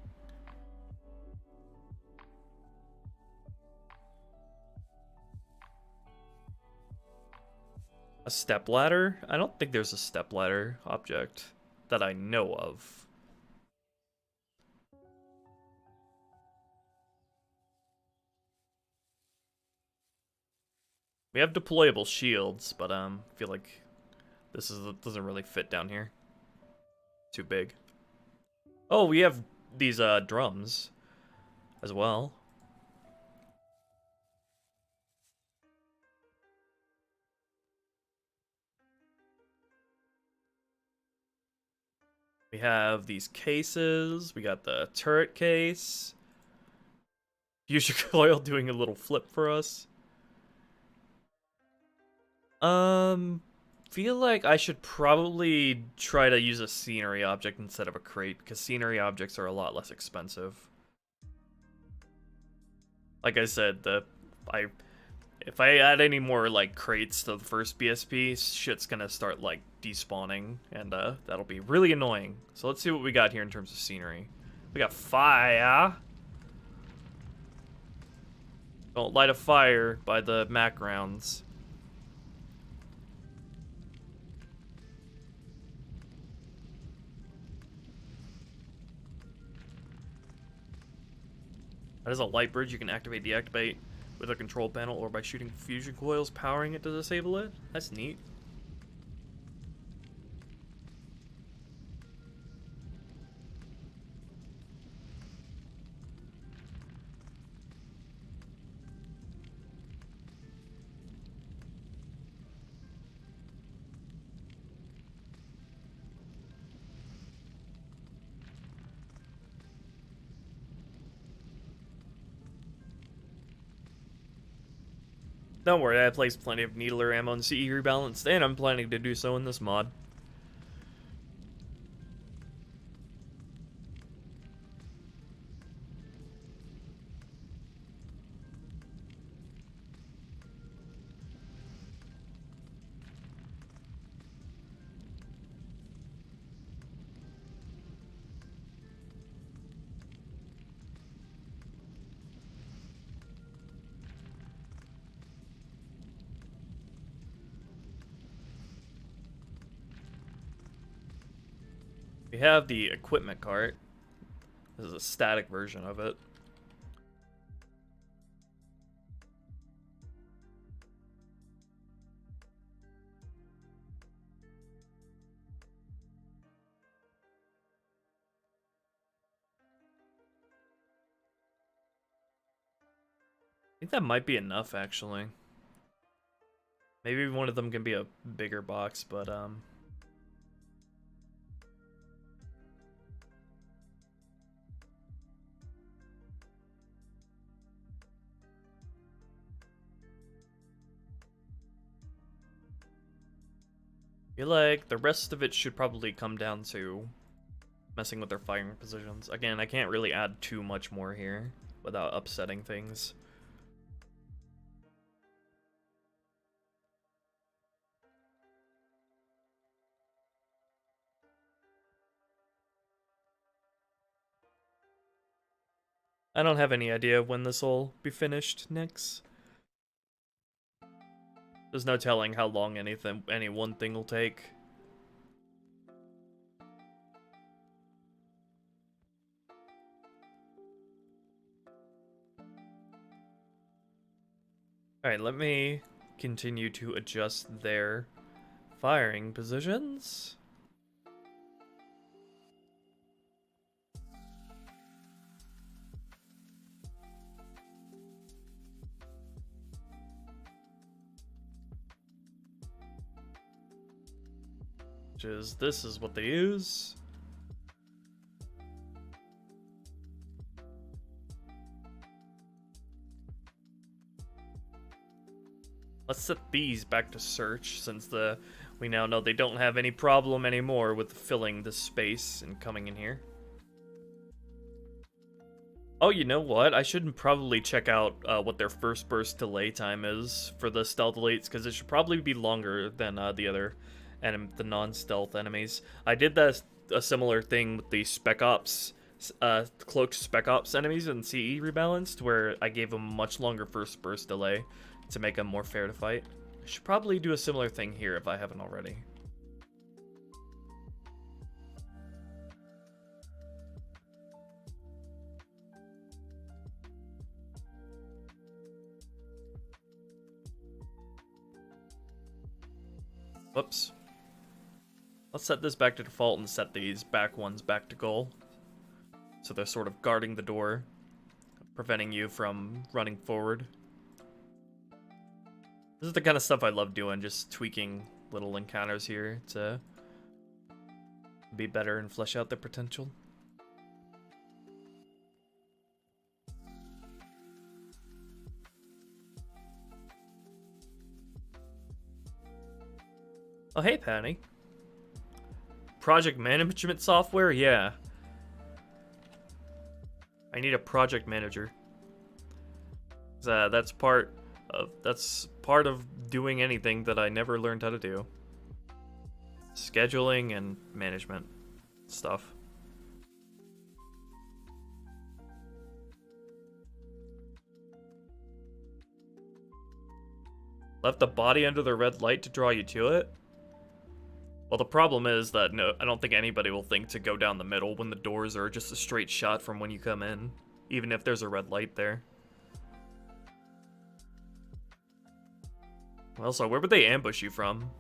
A stepladder? I don't think there's a stepladder object that I know of. We have deployable shields, but I feel like this doesn't really fit down here. Too big. Oh, we have these drums as well. We have these cases. We got the turret case. Fusion coil doing a little flip for us. Feel like I should probably try to use a scenery object instead of a crate, because scenery objects are a lot less expensive. Like I said, if I add any more like crates to the first BSP, shit's gonna start like despawning, and that'll be really annoying. So let's see what we got here in terms of scenery. We got fire. Don't light a fire by the Mac rounds. That is a light bridge. You can activate, deactivate with a control panel or by shooting fusion coils, powering it to disable it. That's neat. Don't worry, I placed plenty of needler ammo in CE Rebalanced, and I'm planning to do so in this mod. We have the equipment cart. This is a static version of it. I think that might be enough, actually. Maybe one of them can be a bigger box, but I feel like the rest of it should probably come down to messing with their firing positions. Again, I can't really add too much more here without upsetting things. I don't have any idea when this will be finished next. There's no telling how long any one thing will take. Alright, let me continue to adjust their firing positions. Which is, this is what they use. Let's set these back to search, since we now know they don't have any problem anymore with filling the space and coming in here. Oh, you know what? I should probably check out what their first burst delay time is for the stealth elites, because it should probably be longer than the non-stealth enemies. I did a similar thing with the Spec Ops, cloaked Spec Ops enemies in CE Rebalanced, where I gave them a much longer first burst delay to make them more fair to fight. I should probably do a similar thing here if I haven't already. Whoops. Let's set this back to default and set these back ones back to goal. So they're sort of guarding the door, preventing you from running forward. This is the kind of stuff I love doing, just tweaking little encounters here to be better and flesh out their potential. Oh, hey, Patty. Project management software? Yeah. I need a project manager. That's part of doing anything that I never learned how to do. Scheduling and management stuff. Left the body under the red light to draw you to it? Well, the problem is that no, I don't think anybody will think to go down the middle when the doors are just a straight shot from when you come in, even if there's a red light there. Also, where would they ambush you from?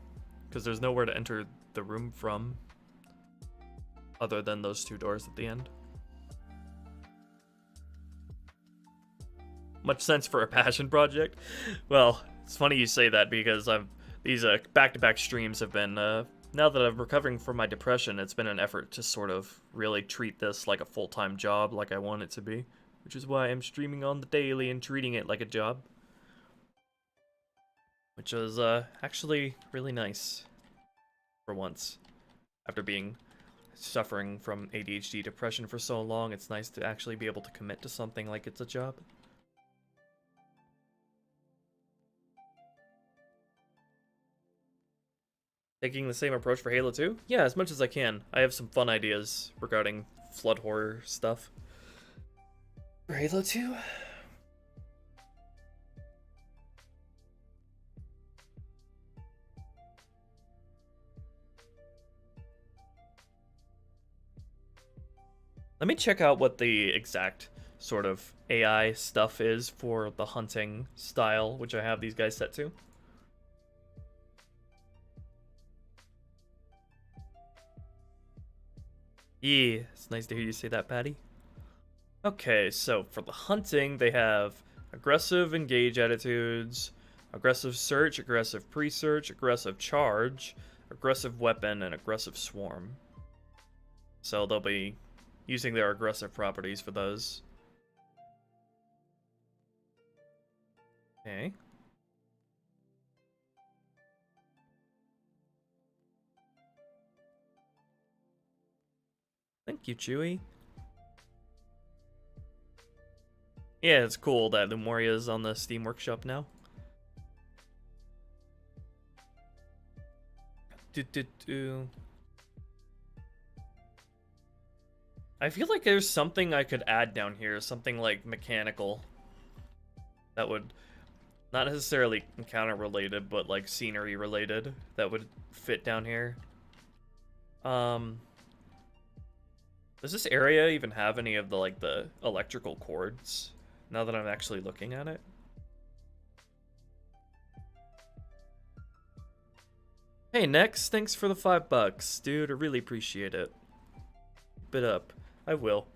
Because there's nowhere to enter the room from, other than those two doors at the end. Much sense for a passion project? Well, it's funny you say that, because these back-to-back streams have been, now that I'm recovering from my depression, it's been an effort to sort of really treat this like a full-time job, like I want it to be. Which is why I'm streaming on the daily and treating it like a job. Which is actually really nice, for once. After suffering from ADHD depression for so long, it's nice to actually be able to commit to something like it's a job. Taking the same approach for Halo 2? Yeah, as much as I can. I have some fun ideas regarding flood horror stuff. For Halo 2? Let me check out what the exact sort of AI stuff is for the hunting style, which I have these guys set to. Yeah, it's nice to hear you say that, Patty. Okay, so for the hunting, they have aggressive engage attitudes, aggressive search, aggressive pre-search, aggressive charge, aggressive weapon, and aggressive swarm. So they'll be using their aggressive properties for those. Okay. Thank you, Chewie. Yeah, it's cool that Lumoria is on the Steam Workshop now. I feel like there's something I could add down here, something like mechanical. That would, not necessarily encounter related, but like scenery related, that would fit down here. Does this area even have any of the electrical cords, now that I'm actually looking at it? Hey, Nex, thanks for the $5, dude. I really appreciate it. Keep it up. I will.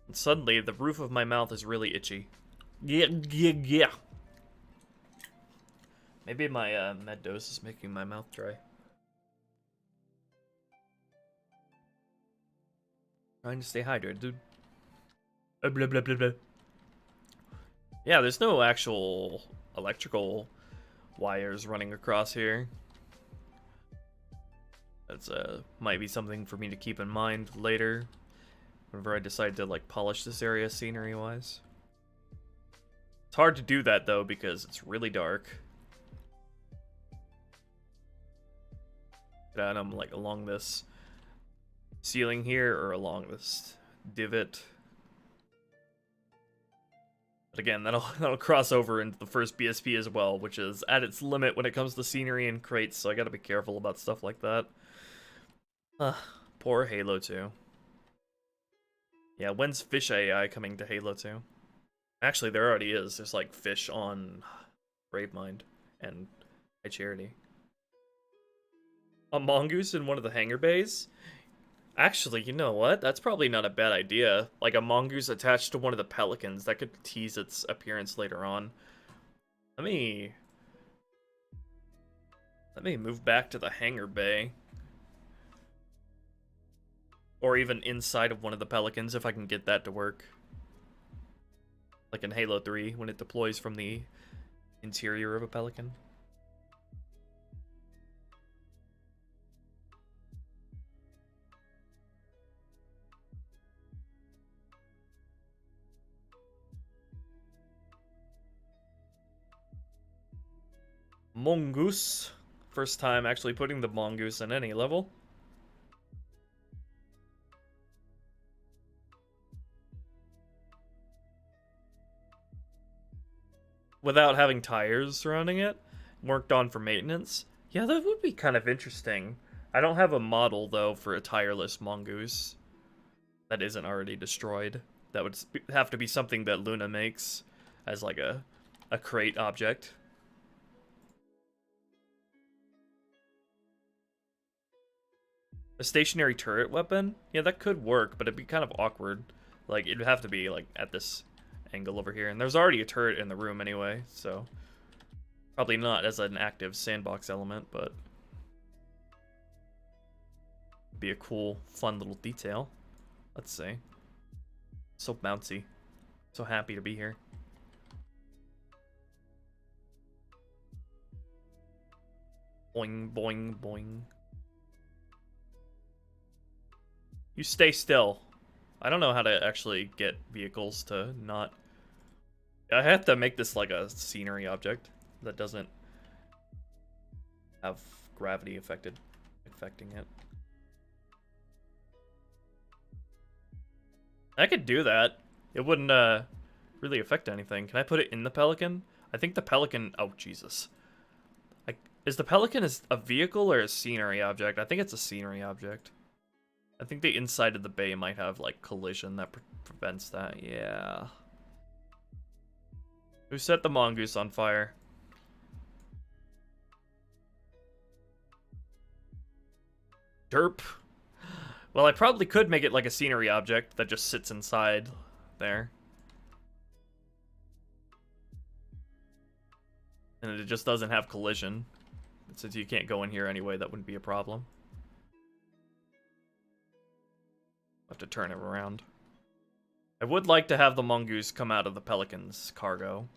And suddenly, the roof of my mouth is really itchy. Yeah. Maybe my med dose is making my mouth dry. Trying to stay hydrated, dude. Blah, blah, blah, blah. Yeah, there's no actual electrical wires running across here. That's might be something for me to keep in mind later, whenever I decide to like polish this area scenery-wise. It's hard to do that though because it's really dark. And I'm like along this ceiling here or along this divot. But again, that'll cross over into the first BSP as well, which is at its limit when it comes to scenery and crates, so I gotta be careful about stuff like that. Poor Halo 2. Yeah, when's Fish AI coming to Halo 2? Actually, there already is. There's like Fish on Bravemind and High Charity. A mongoose in one of the hangar bays? Actually, you know what? That's probably not a bad idea. Like a mongoose attached to one of the pelicans. That could tease its appearance later on. Let me move back to the hangar bay. Or even inside of one of the pelicans if I can get that to work. Like in Halo 3 when it deploys from the interior of a pelican. Mongoose. First time actually putting the mongoose in any level. Without having tires surrounding it. Worked on for maintenance. Yeah, that would be kind of interesting. I don't have a model, though, for a tireless mongoose. That isn't already destroyed. That would have to be something that Luna makes as like a crate object. A stationary turret weapon? Yeah, that could work, but it'd be kind of awkward. Like, it'd have to be, like, at this angle over here. And there's already a turret in the room anyway, so... Probably not as an active sandbox element, but... Be a cool, fun little detail. Let's see. So bouncy. So happy to be here. Boing, boing, boing. You stay still. I don't know how to actually get vehicles to not... I have to make this like a scenery object that doesn't have gravity affecting it. I could do that. It wouldn't really affect anything. Can I put it in the Pelican? I think the Pelican... Oh, Jesus. Is the Pelican a vehicle or a scenery object? I think it's a scenery object. I think the inside of the bay might have, like, collision that prevents that. Yeah. Who set the mongoose on fire? Derp. Well, I probably could make it like a scenery object that just sits inside there. And it just doesn't have collision. Since you can't go in here anyway, that wouldn't be a problem. Have to turn it around. I would like to have the mongoose come out of the Pelican's cargo,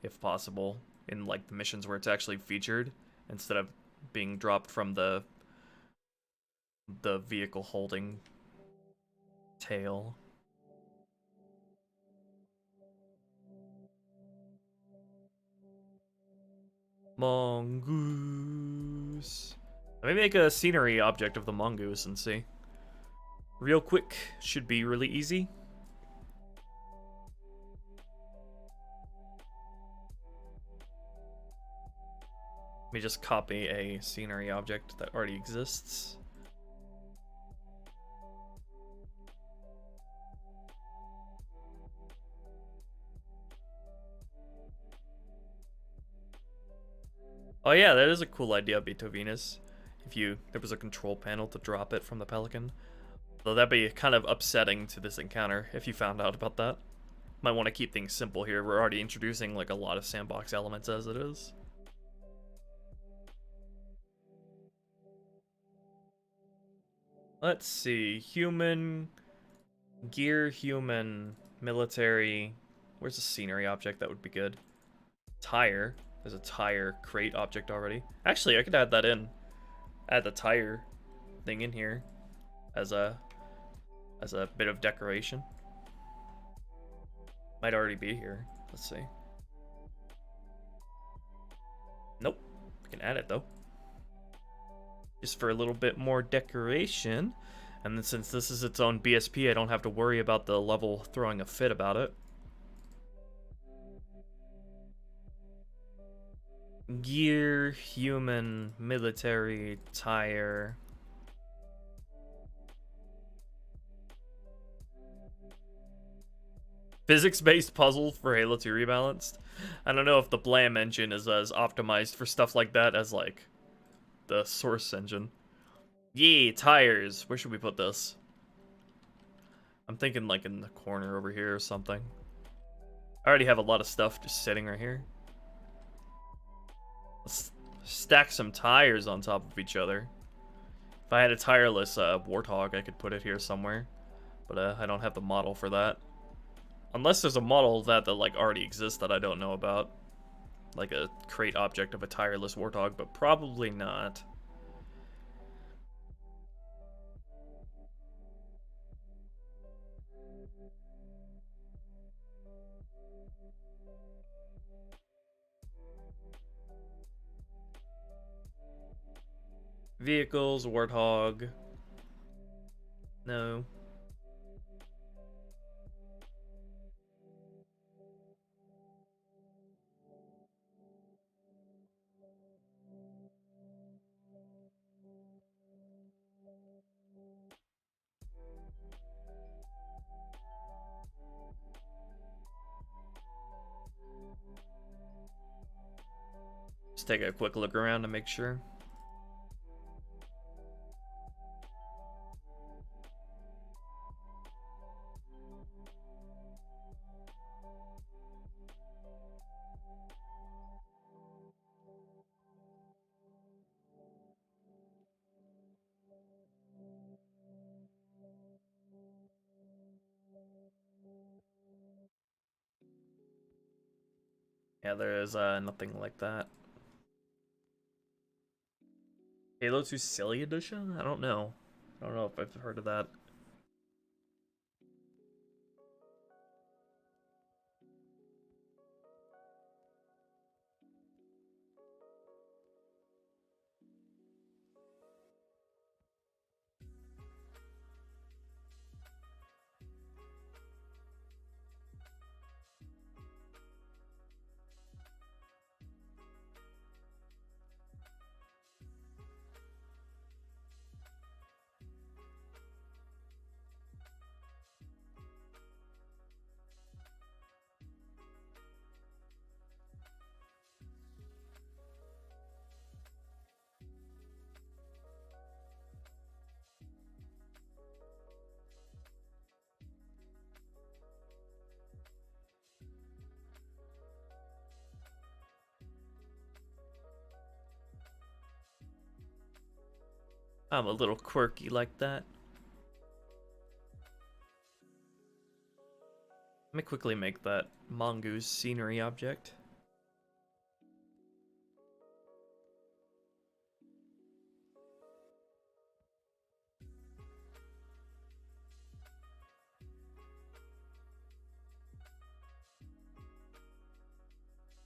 if possible, in like the missions where it's actually featured, instead of being dropped from the vehicle holding tail. Mongoose. Let me make a scenery object of the mongoose and see. Real quick. Should be really easy. Let me just copy a scenery object that already exists. Oh yeah, that is a cool idea, Beto Venus. if there was a control panel to drop it from the Pelican. Though that'd be kind of upsetting to this encounter if you found out about that. Might want to keep things simple here. We're already introducing like a lot of sandbox elements as it is. Let's see. Human, gear, human, military. Where's the scenery object? That would be good. Tire. There's a tire crate object already. Actually, I could add that in. Add the tire thing in here as a bit of decoration. Might already be here. Let's see. Nope. We can add it though. Just for a little bit more decoration. And then since this is its own BSP, I don't have to worry about the level throwing a fit about it. Gear, human, military, tire. Physics-based puzzle for Halo 2 Rebalanced. I don't know if the Blam engine is as optimized for stuff like that as, like, the Source engine. Yee, tires. Where should we put this? I'm thinking, like, in the corner over here or something. I already have a lot of stuff just sitting right here. Let's stack some tires on top of each other. If I had a tireless Warthog, I could put it here somewhere. But I don't have the model for that. Unless there's a model of that like already exists that I don't know about. Like a crate object of a tireless Warthog, but probably not. Vehicles, Warthog. No. Just take a quick look around to make sure. Yeah, there is nothing like that. Halo 2 Silly Edition? I don't know. I don't know if I've heard of that. I'm a little quirky like that. Let me quickly make that mongoose scenery object.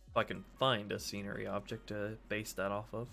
If I can find a scenery object to base that off of.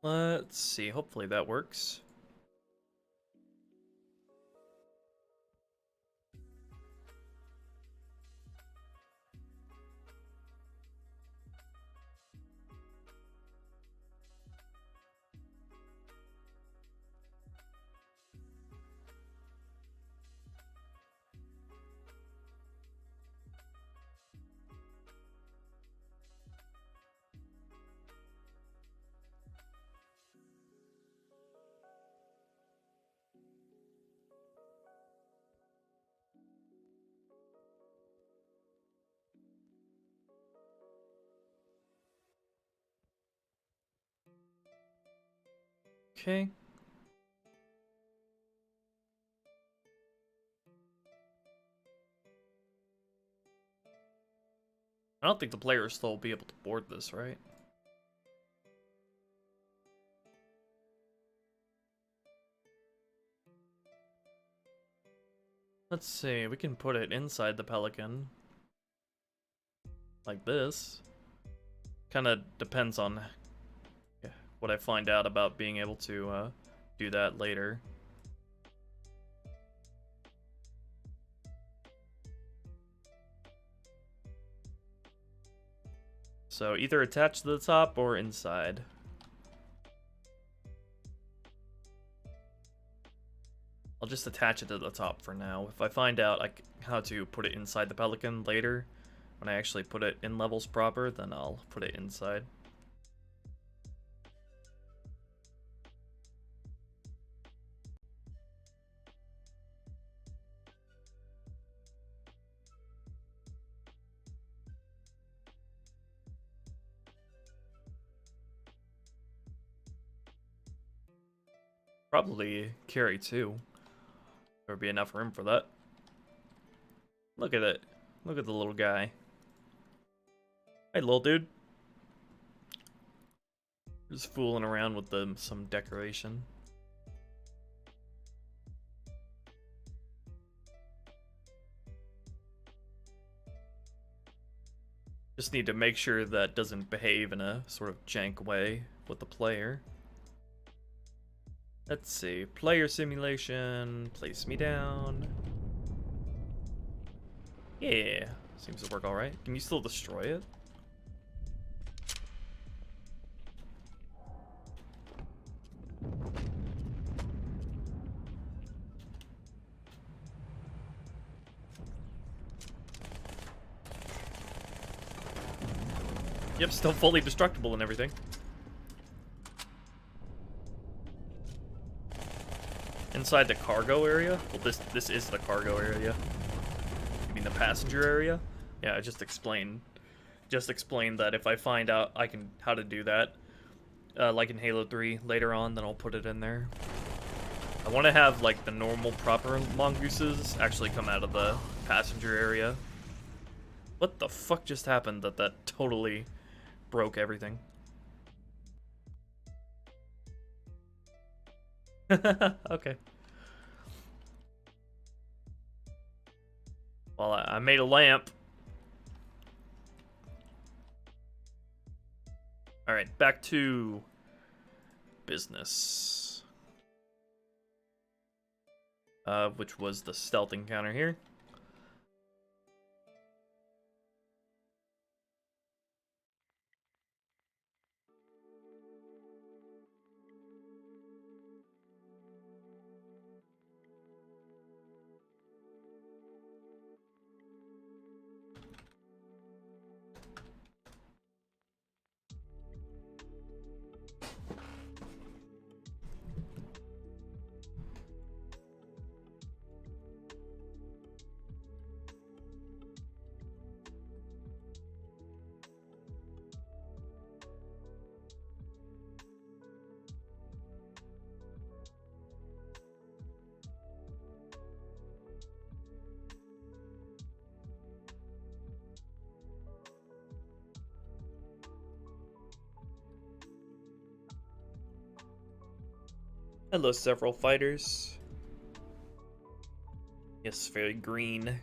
Let's see, hopefully that works. Okay. I don't think the players still will be able to board this, right? Let's see, we can put it inside the Pelican. Like this. Kind of depends on what I find out about being able to do that later. So either attached to the top or inside. I'll just attach it to the top for now. If I find out how to put it inside the Pelican later, when I actually put it in levels proper, then I'll put it inside. Probably carry two. There'll be enough room for that. Look at it. Look at the little guy. Hey, little dude. Just fooling around with some decoration. Just need to make sure that doesn't behave in a sort of jank way with the player. Let's see. Player simulation. Place me down. Yeah. Seems to work alright. Can you still destroy it? Yep, still fully destructible and everything. Inside the cargo area? Well, this is the cargo area. You mean the passenger area? Yeah, I just explained that if I find out how to do that, like in Halo 3 later on, then I'll put it in there. I want to have like the normal proper mongooses actually come out of the passenger area. What the fuck just happened that totally broke everything? Okay. Well, I made a lamp. Alright, back to business. Which was the stealth encounter here. Hello, several fighters. Yes, very green.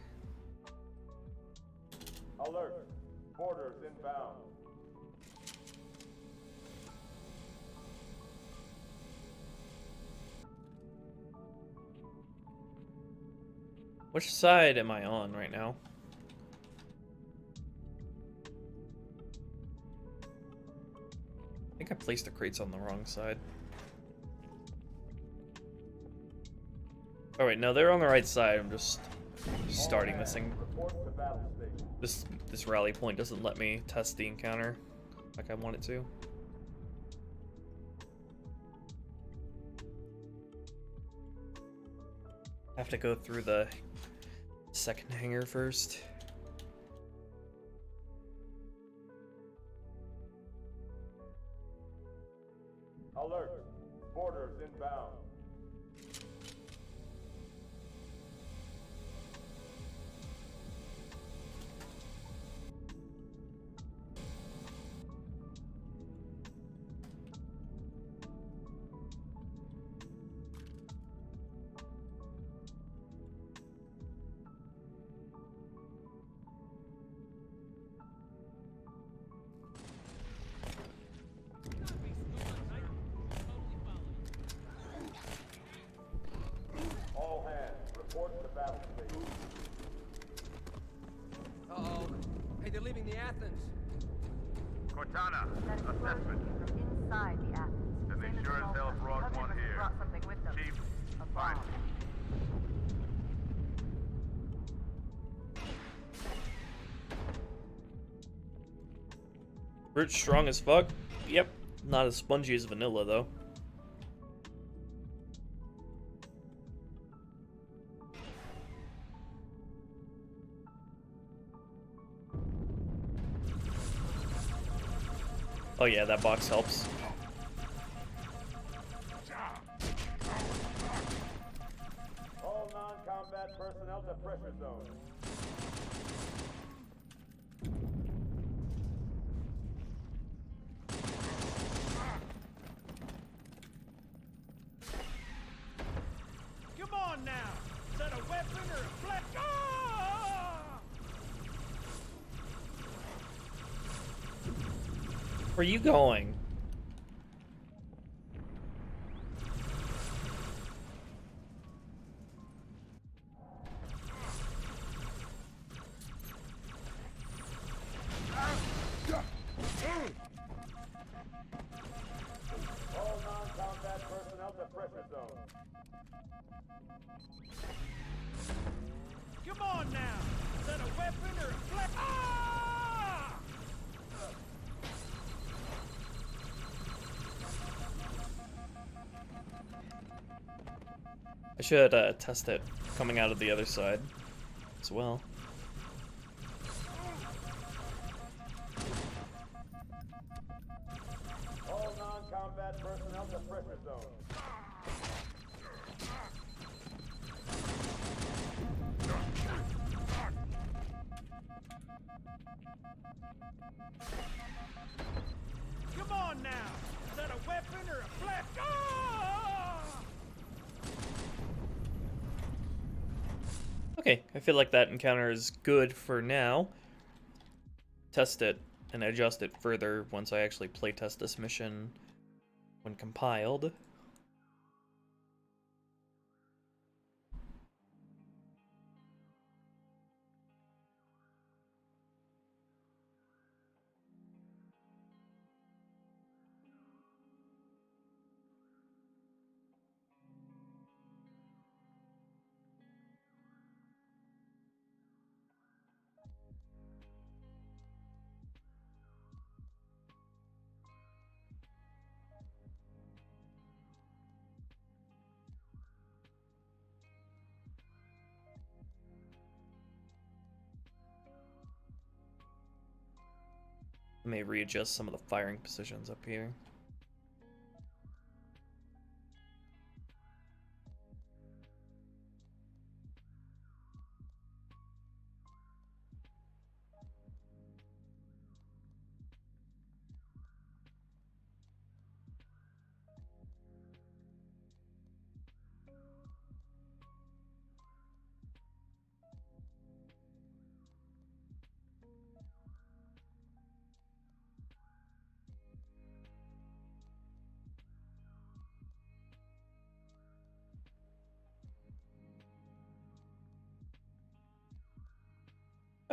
Alert. Boarders inbound. Which side am I on right now? I think I placed the crates on the wrong side. Oh wait, no, they're on the right side. I'm just starting this thing. Report to battle station. This rally point doesn't let me test the encounter like I want it to. I have to go through the second hangar first. Alert. Boarders inbound. All hands, report to battle station. Uh-oh. Hey, they're leaving the Athens. Cortana, That explosion assessment. came from inside the Athens. Then they Same as sure the as hell Malta. The brought Covenant one must have here. brought something with them. Chief, A find bomb. it. Brute strong as fuck. Yep. Not as spongy as vanilla though. Oh yeah, that box helps. All non-combat personnel to pressure zone. Come on now! Is that a weapon or a flash? Ah! Where are you going? All non-combat personnel to pressure zone. Come on now! Is that a weapon or a flash? Ah! I should test it coming out of the other side as well. All non-combat personnel to pressure zone. Come on now! Is that a weapon or a flash? Ah! Okay, I feel like that encounter is good for now. Test it and adjust it further once I actually playtest this mission when compiled. I may readjust some of the firing positions up here.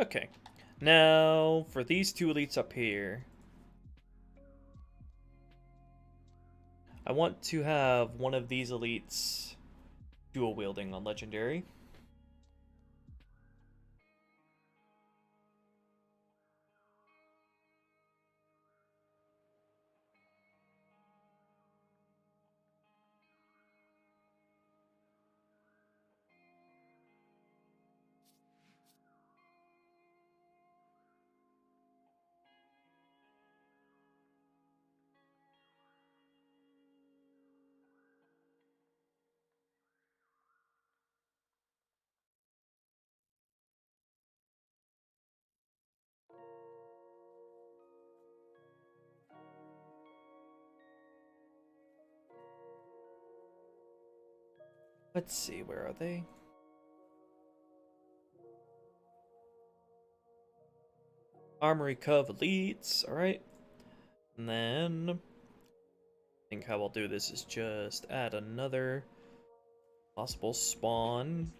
Okay. Now, for these two elites up here, I want to have one of these elites dual wielding on Legendary. Let's see, where are they? Armory Cove Elites, alright. And then, I think how I'll do this is just add another possible spawn.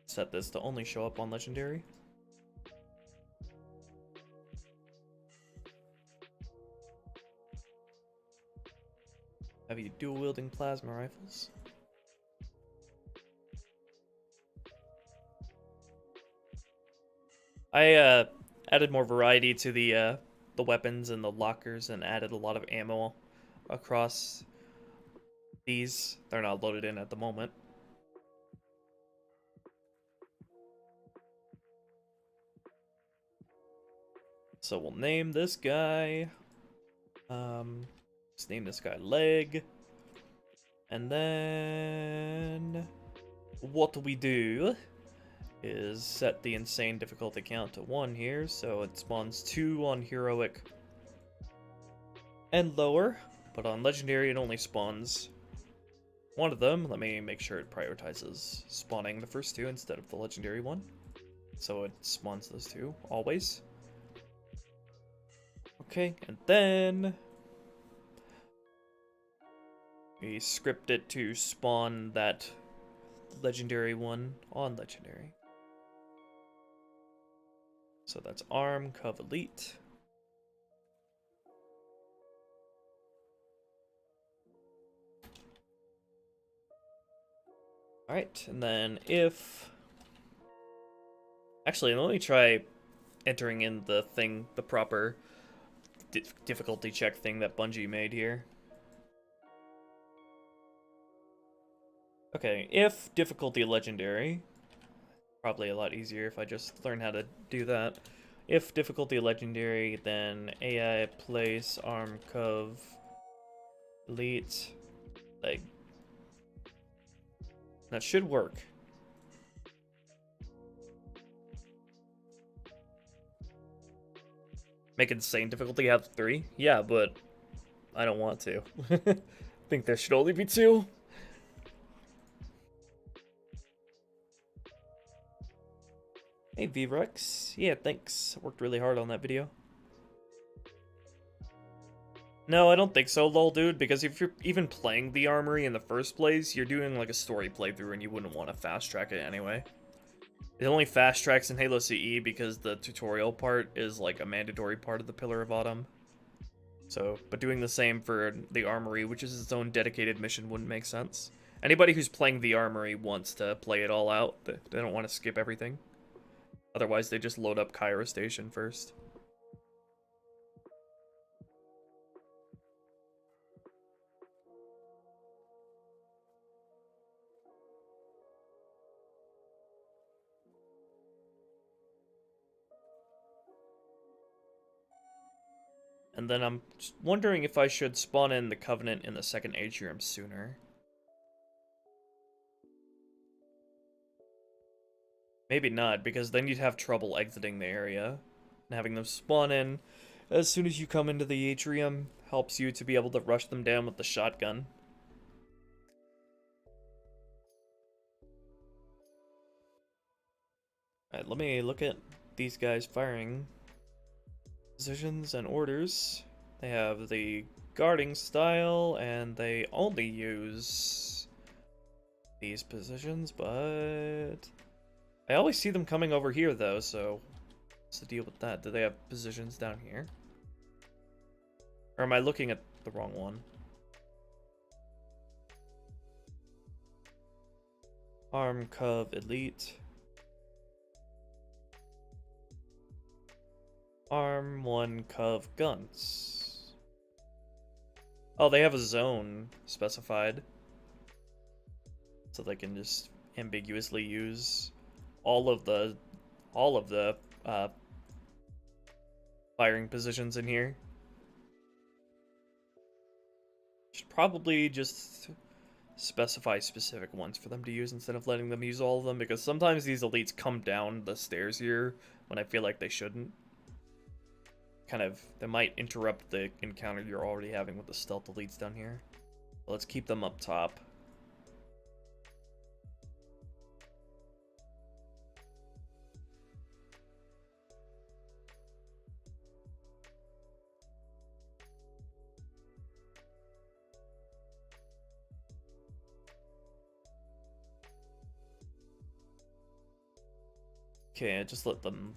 Set this to only show up on Legendary. Have you dual-wielding plasma rifles? I added more variety to the weapons and the lockers and added a lot of ammo across these. They're not loaded in at the moment. So we'll name this guy. Let's name this guy Leg. And then what we do is set the insane difficulty count to 1 here, so it spawns 2 on heroic and lower, but on legendary it only spawns 1 of them. Let me make sure it prioritizes spawning the first 2 instead of the legendary one, so it spawns those 2 always. Okay, and then we script it to spawn that legendary one on legendary. So that's Arm, Cov Elite. Alright, and then if... Actually, let me try entering in the thing, the proper difficulty check thing that Bungie made here. Okay, if difficulty legendary, probably a lot easier if I just learn how to do that. If difficulty legendary, then AI place Arm Cov Elite Leg. That should work. Make insane difficulty have 3? Yeah, but I don't want to. I think there should only be 2. Hey V-Rex. Yeah, thanks. Worked really hard on that video. No, I don't think so, lol, dude, because if you're even playing the armory in the first place, you're doing like a story playthrough and you wouldn't want to fast track it anyway. It only fast tracks in Halo CE because the tutorial part is like a mandatory part of the Pillar of Autumn. So, but doing the same for the armory, which is its own dedicated mission, wouldn't make sense. Anybody who's playing the armory wants to play it all out. They don't want to skip everything. Otherwise, they just load up Cairo Station first. And then I'm just wondering if I should spawn in the Covenant in the second atrium sooner. Maybe not, because then you'd have trouble exiting the area. And having them spawn in as soon as you come into the atrium helps you to be able to rush them down with the shotgun. Alright, let me look at these guys firing positions and orders. They have the guarding style, and they only use these positions, but I always see them coming over here though, so what's the deal with that? Do they have positions down here? Or am I looking at the wrong one? Arm, Cov, Elite. Arm, 1, Cov, Guns. Oh, they have a zone specified. So they can just ambiguously use all of the firing positions in here. Should probably just specify specific ones for them to use instead of letting them use all of them, because sometimes these elites come down the stairs here when I feel like they shouldn't. They might interrupt the encounter you're already having with the stealth elites down here. But let's keep them up top. Okay, I just let them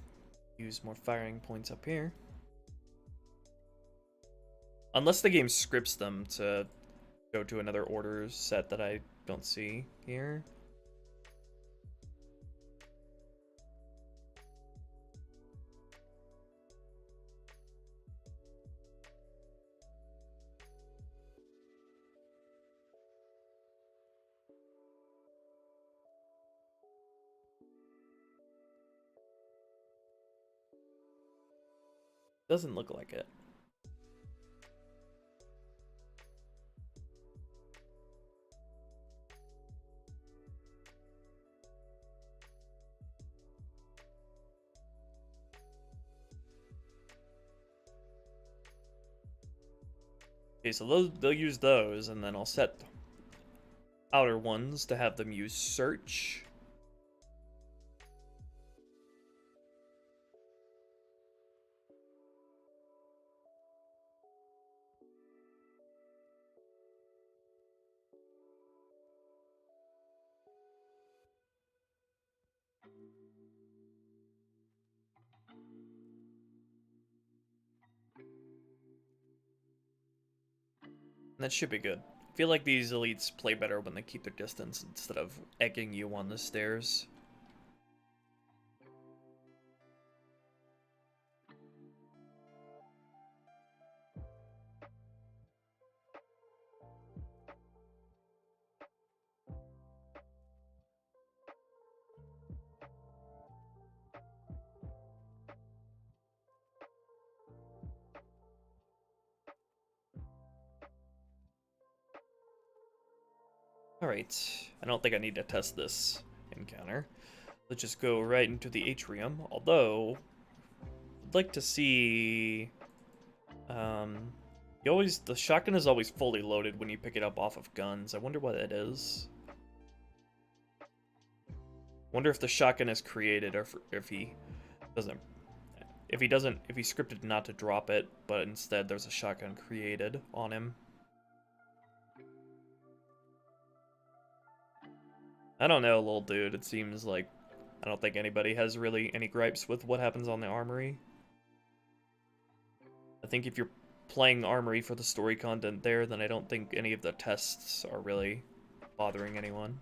use more firing points up here. Unless the game scripts them to go to another order set that I don't see here. Doesn't look like it. Okay, so they'll use those, and then I'll set outer ones to have them use search. That should be good. I feel like these elites play better when they keep their distance instead of egging you on the stairs. Alright, I don't think I need to test this encounter. Let's just go right into the atrium, although I'd like to see the shotgun is always fully loaded when you pick it up off of guns. I wonder what it is. Wonder if the shotgun is created, or if he scripted not to drop it, but instead there's a shotgun created on him. I don't know, little dude. It seems like I don't think anybody has really any gripes with what happens on the armory. I think if you're playing armory for the story content there, then I don't think any of the tests are really bothering anyone.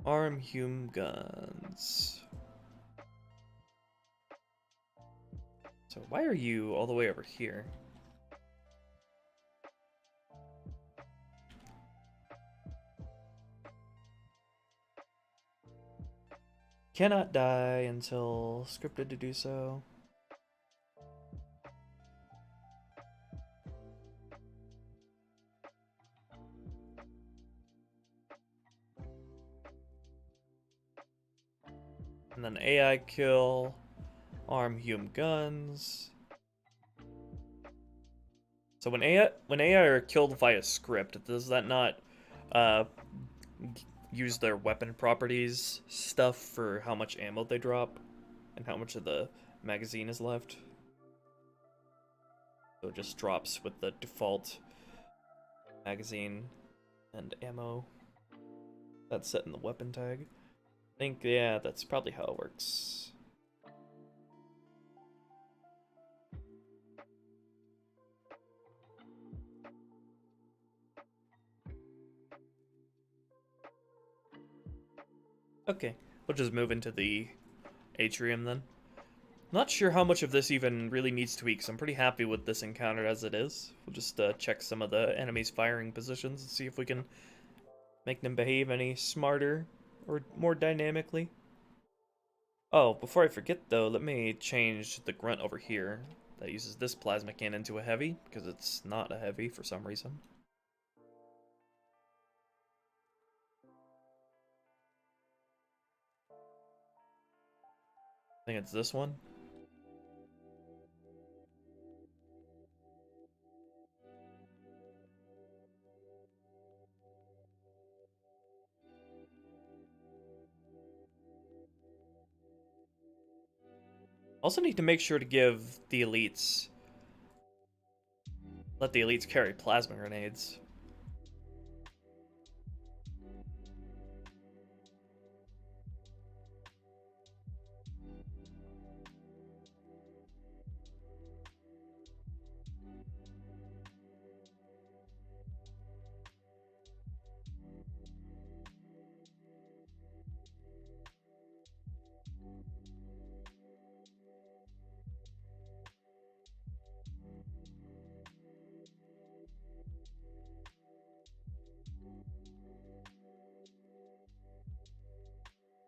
Arm Hume guns. So why are you all the way over here? Cannot die until scripted to do so. And then AI kill, arm Hume guns. So when AI are killed via script, does that not uh, use their weapon properties stuff for how much ammo they drop and how much of the magazine is left. So it just drops with the default magazine and ammo that's set in the weapon tag. I think, yeah, that's probably how it works. Okay, we'll just move into the atrium then. Not sure how much of this even really needs tweaks. I'm pretty happy with this encounter as it is. We'll just check some of the enemy's firing positions and see if we can make them behave any smarter or more dynamically. Oh, before I forget though, let me change the grunt over here that uses this plasma cannon to a heavy, because it's not a heavy for some reason. I think it's this one. Also need to make sure to give the elites... let the elites carry plasma grenades.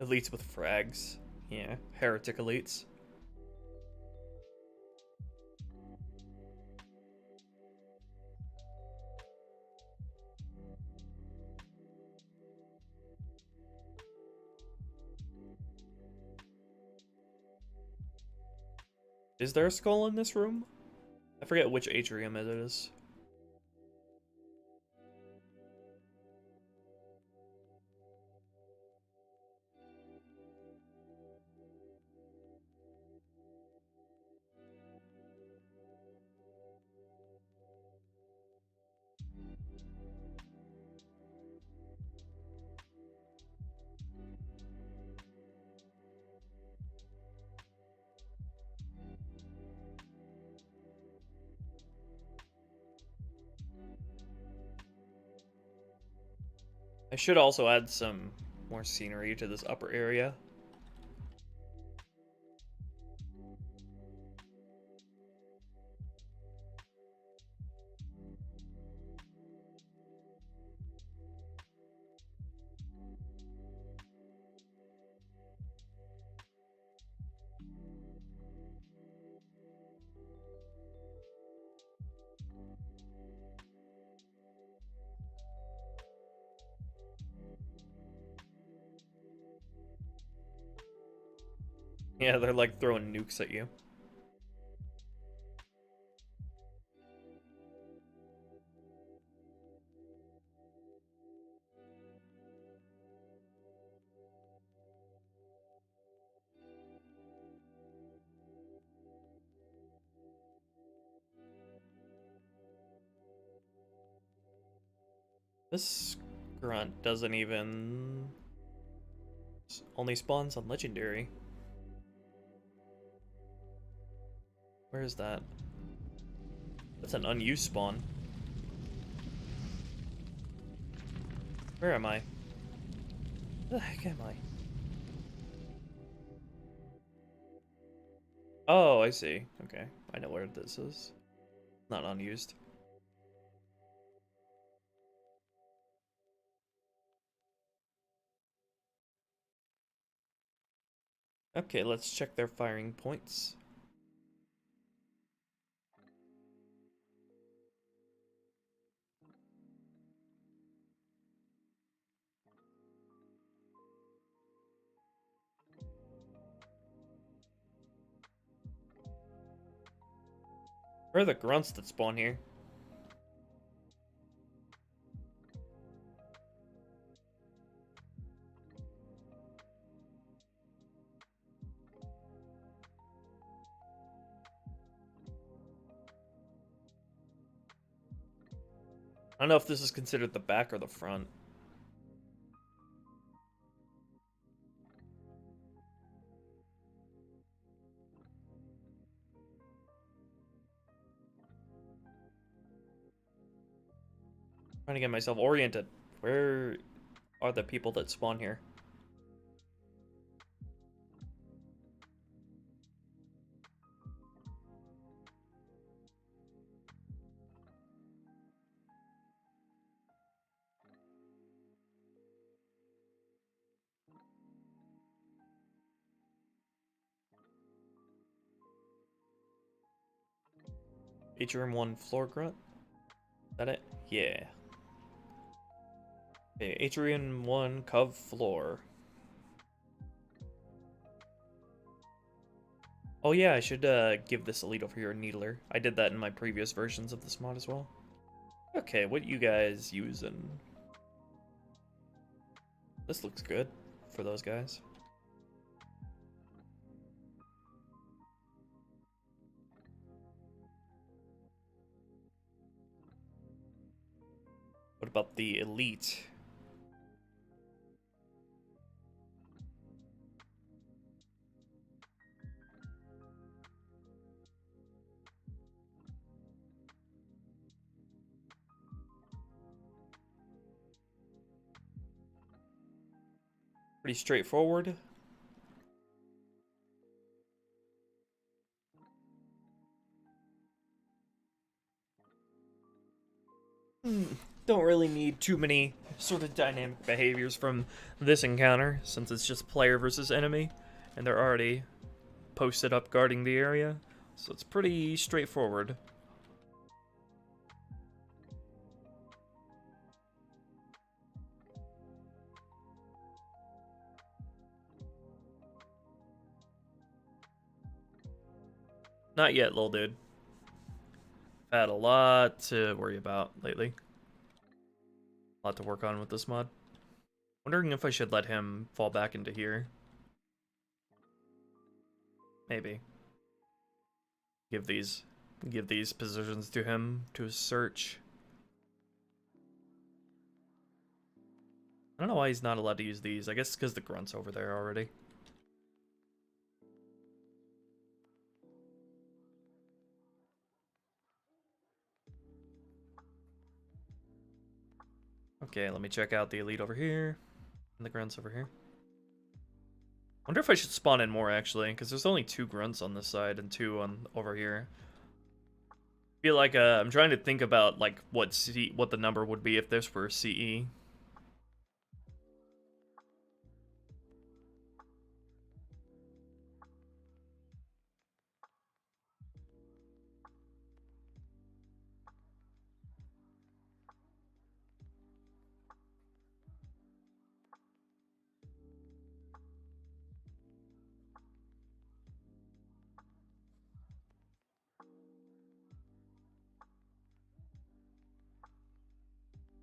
Elites with frags. Yeah, heretic elites. Is there a skull in this room? I forget which atrium it is. I should also add some more scenery to this upper area. Yeah, they're like throwing nukes at you. This grunt doesn't even... only spawns on legendary. Where is that? That's an unused spawn. Where am I? Where the heck am I? Oh, I see. Okay, I know where this is. Not unused. Okay, let's check their firing points. Where are the grunts that spawn here? I don't know if this is considered the back or the front. Trying to get myself oriented. Where are the people that spawn here? Atrium 1 floor grunt? Is that it? Yeah. Okay, Atrium 1 cov floor. Oh yeah, I should give this elite over here a needler. I did that in my previous versions of this mod as well. Okay, what you guys using? This looks good for those guys. What about the elite? Pretty straightforward. Don't really need too many sort of dynamic behaviors from this encounter, since it's just player versus enemy, and they're already posted up guarding the area, so it's pretty straightforward. Not yet, little dude. I've had a lot to worry about lately. A lot to work on with this mod. Wondering if I should let him fall back into here. Maybe. Give these positions to him to search. I don't know why he's not allowed to use these. I guess it's because the grunt's over there already. Okay, let me check out the elite over here. And the grunts over here. Wonder if I should spawn in more, actually, because there's only 2 grunts on this side and 2 on over here. Feel like I'm trying to think about like what the number would be if this were CE.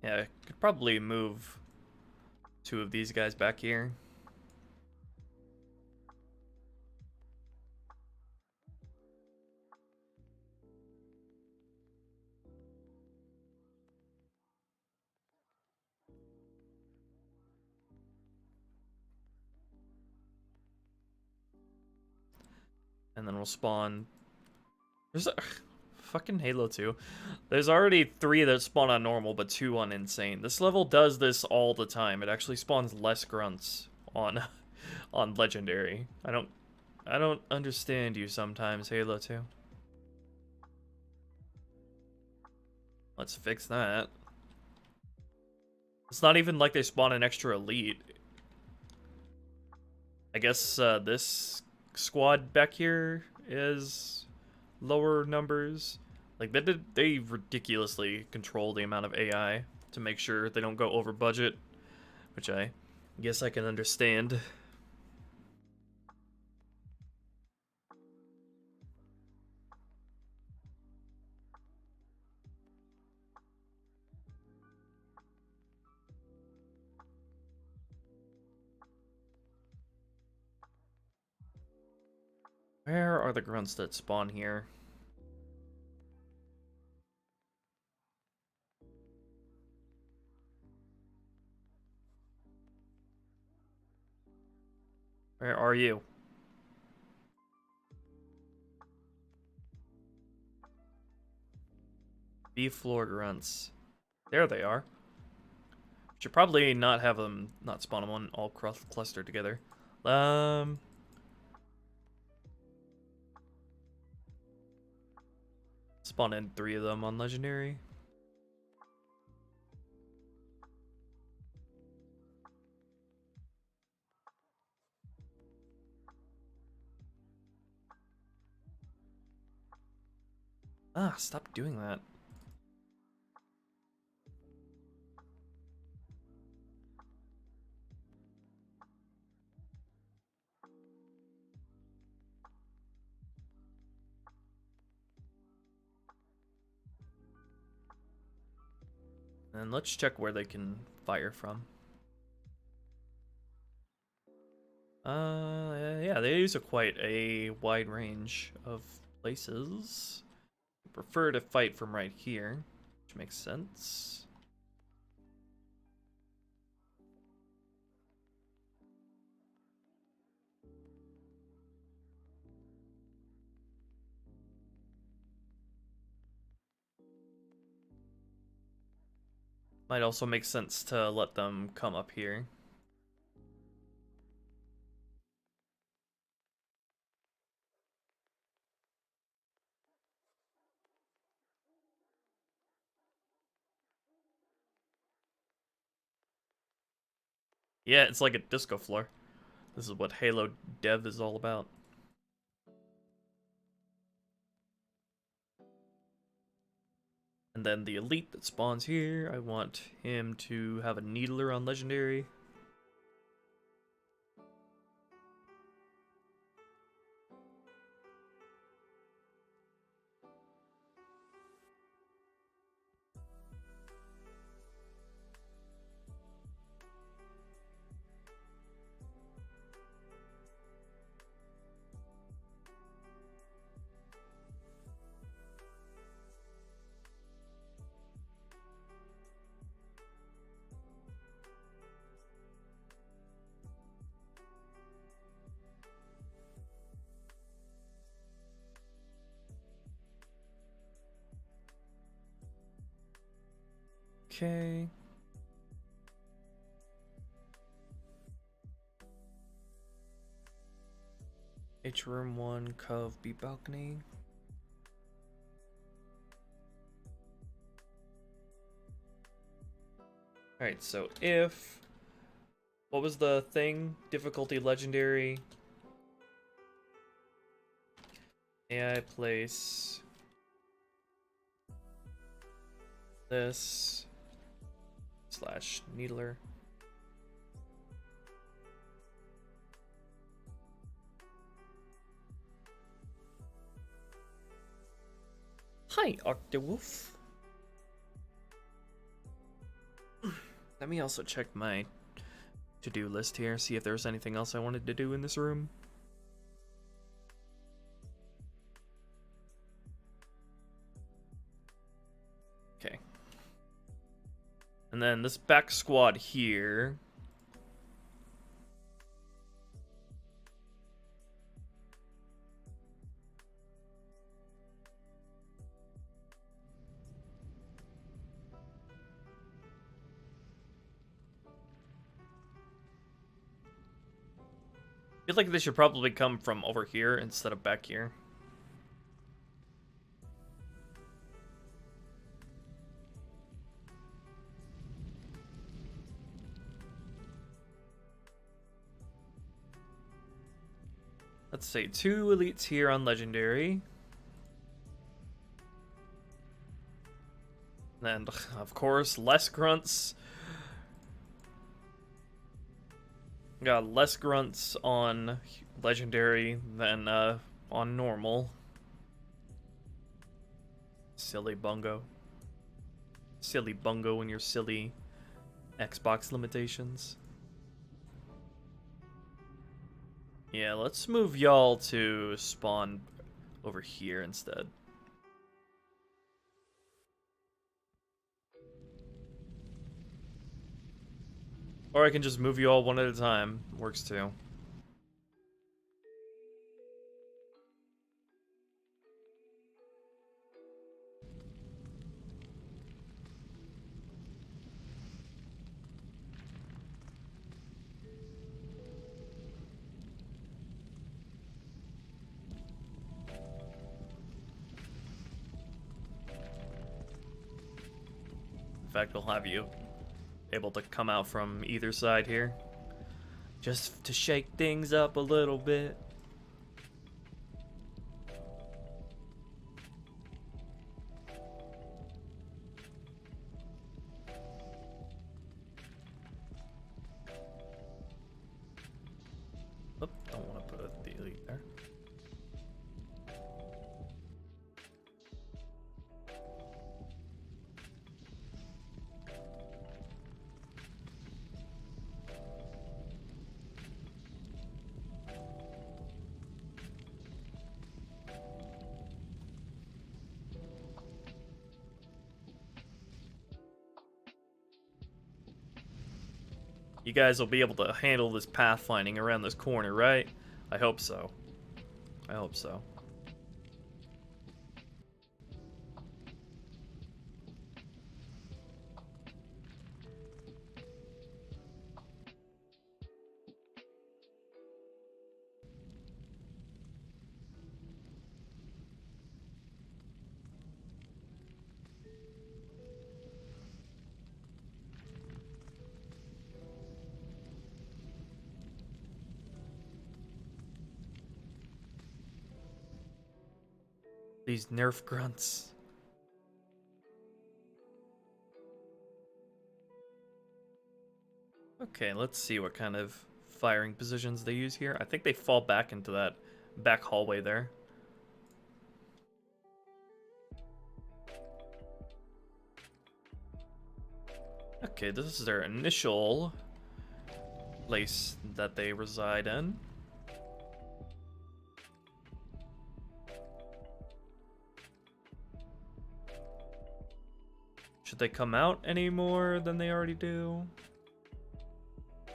Yeah, I could probably move 2 of these guys back here. And then we'll spawn. There's a fucking Halo 2. There's already 3 that spawn on normal, but 2 on insane. This level does this all the time. It actually spawns less grunts on on legendary. I don't understand you sometimes, Halo 2. Let's fix that. It's not even like they spawn an extra elite. I guess this squad back here is lower numbers. Like they ridiculously control the amount of AI to make sure they don't go over budget, which I guess I can understand. Where are the grunts that spawn here? Where are you? B floor grunts. There they are. Should probably not have them, not spawn them on all clustered together. Spawn in 3 of them on legendary. Ah, stop doing that. And let's check where they can fire from. Yeah, they use quite a wide range of places. Prefer to fight from right here, which makes sense. Might also make sense to let them come up here. Yeah, it's like a disco floor. This is what Halo dev is all about. And then the elite that spawns here, I want him to have a needler on legendary. Okay. H room 1, Cove, B balcony. Alright, so if... What was the thing? Difficulty legendary. AI place... this... slash needler. Hi, Octawolf. Let me also check my to-do list here, see if there's anything else I wanted to do in this room. Okay. And then this back squad here. I feel like they should probably come from over here instead of back here. Let's say 2 elites here on legendary. And of course, less grunts. Got less grunts on legendary than on normal. Silly bungo. Silly bungo and your silly Xbox limitations. Yeah, let's move y'all to spawn over here instead. Or I can just move you all one at a time. Works too. fact, we'll have you able to come out from either side here. Just to shake things up a little bit. Oop, don't want to put a delete there. You guys will be able to handle this pathfinding around this corner, right? I hope so. I hope so. These nerf grunts. Okay, let's see what kind of firing positions they use here. I think they fall back into that back hallway there. Okay, this is their initial place that they reside in. Should they come out any more than they already do? I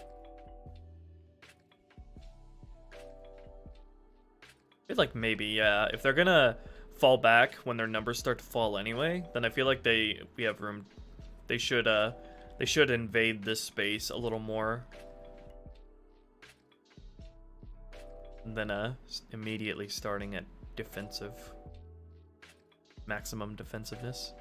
feel like maybe, yeah. If they're gonna fall back when their numbers start to fall anyway, then I feel like we have room. They should invade this space a little more than immediately starting at maximum defensiveness.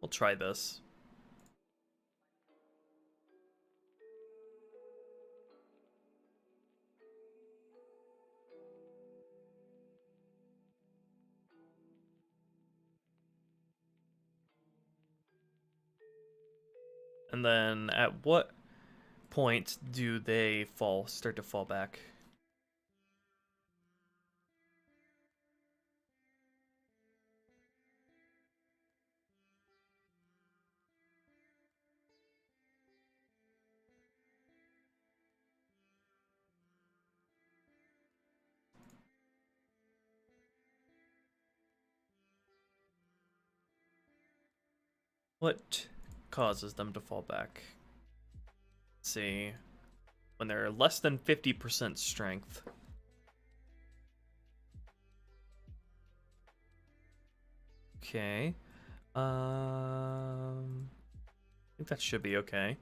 We'll try this. And then at what point do they start to fall back? What causes them to fall back? Let's see. When they're less than 50% strength. Okay. I think that should be okay.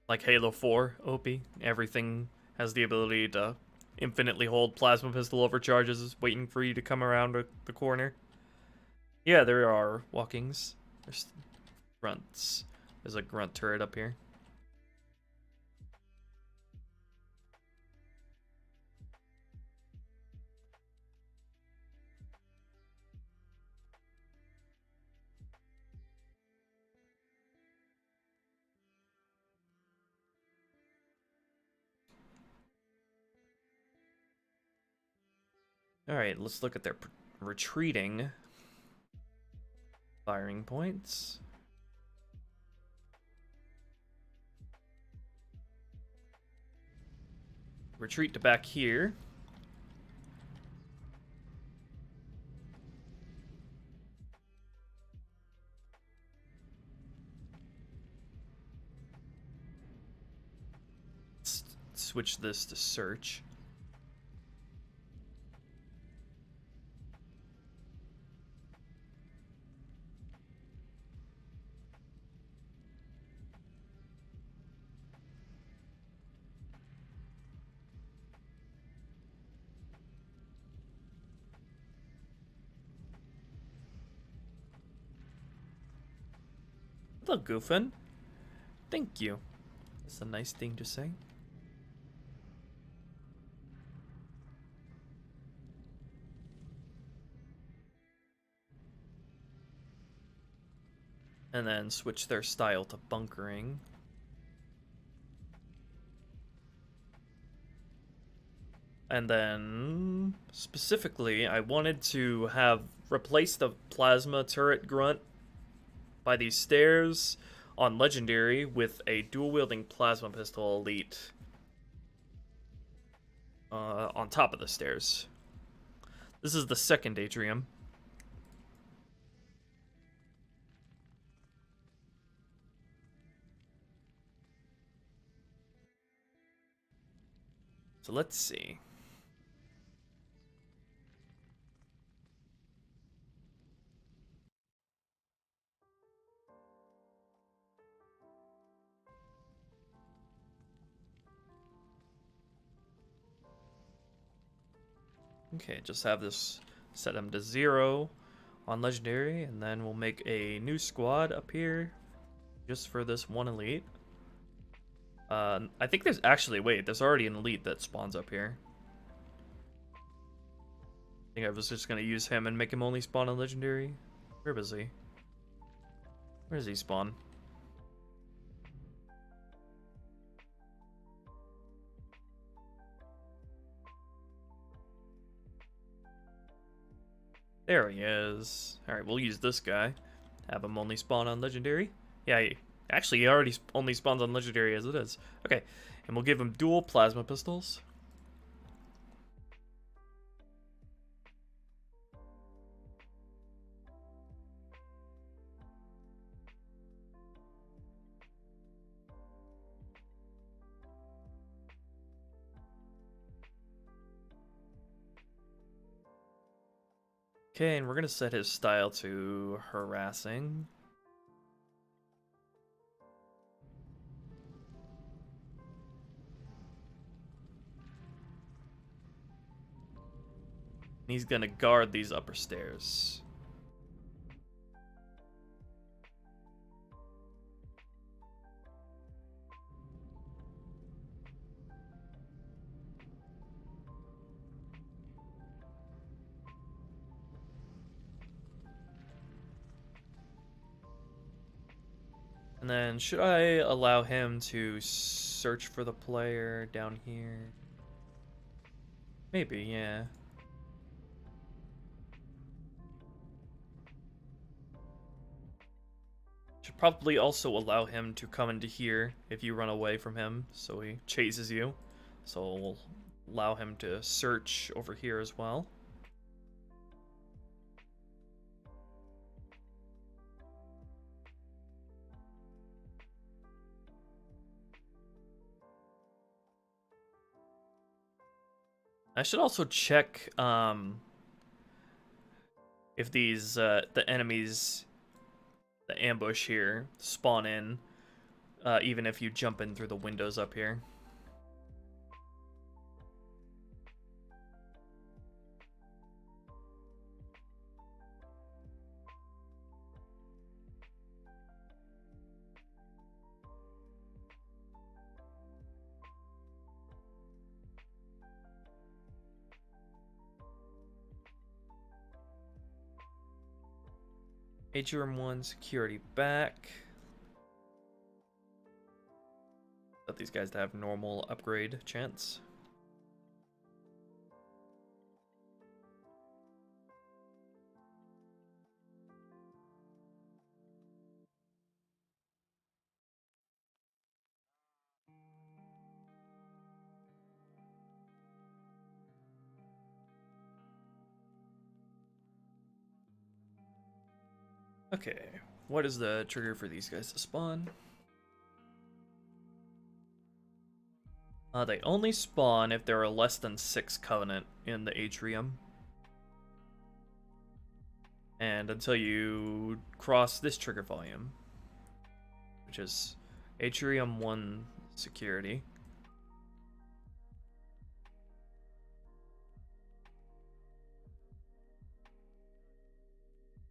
Like Halo 4, OP. Everything has the ability to infinitely hold plasma pistol overcharges, waiting for you to come around the corner. Yeah, there are walkings. There's grunts. There's a grunt turret up here. Alright, let's look at their retreating firing points. Retreat to back here. switch this to search. Hello, Goofin. Thank you. That's a nice thing to say. And then switch their style to bunkering. And then, specifically, I wanted to have replace the plasma turret grunt by these stairs on Legendary with a dual-wielding plasma pistol elite on top of the stairs. This is the second atrium. So let's see. Okay, just have this set him to 0 on Legendary, and then we'll make a new squad up here just for this one elite. I think there's actually, wait, there's already an elite that spawns up here. I think I was just going to use him and make him only spawn on Legendary. Where is he? Where does he spawn? There he is. Alright, we'll use this guy. Have him only spawn on Legendary. Yeah, actually, he already only spawns on Legendary as it is. Okay, and we'll give him dual plasma pistols. Okay, and we're going to set his style to harassing. He's going to guard these upper stairs. And then, should I allow him to search for the player down here? Maybe, yeah. Should probably also allow him to come into here if you run away from him, so he chases you. So we'll allow him to search over here as well. I should also check if these the enemies, the ambush here, spawn in even if you jump in through the windows up here. Atrium 1 security back. Let these guys to have normal upgrade chance. Okay, what is the trigger for these guys to spawn? They only spawn if there are less than 6 Covenant in the atrium. And until you cross this trigger volume, which is Atrium 1 security.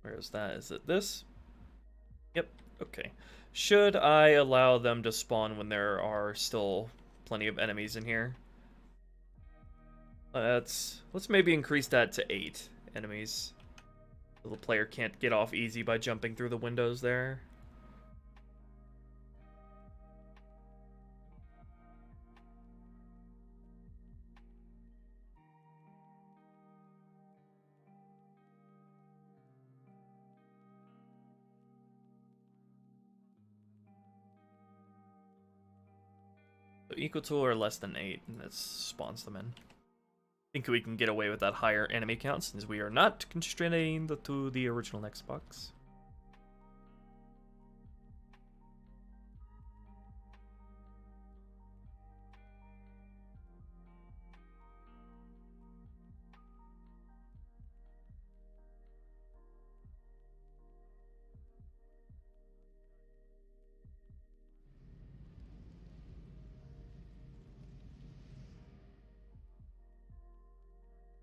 Where is that? Is it this? Yep, okay. Should I allow them to spawn when there are still plenty of enemies in here? Let's maybe increase that to 8 enemies. So the player can't get off easy by jumping through the windows there. So equal to or less than 8, and that spawns them in. I think we can get away with that higher enemy count since we are not constraining to the original Xbox.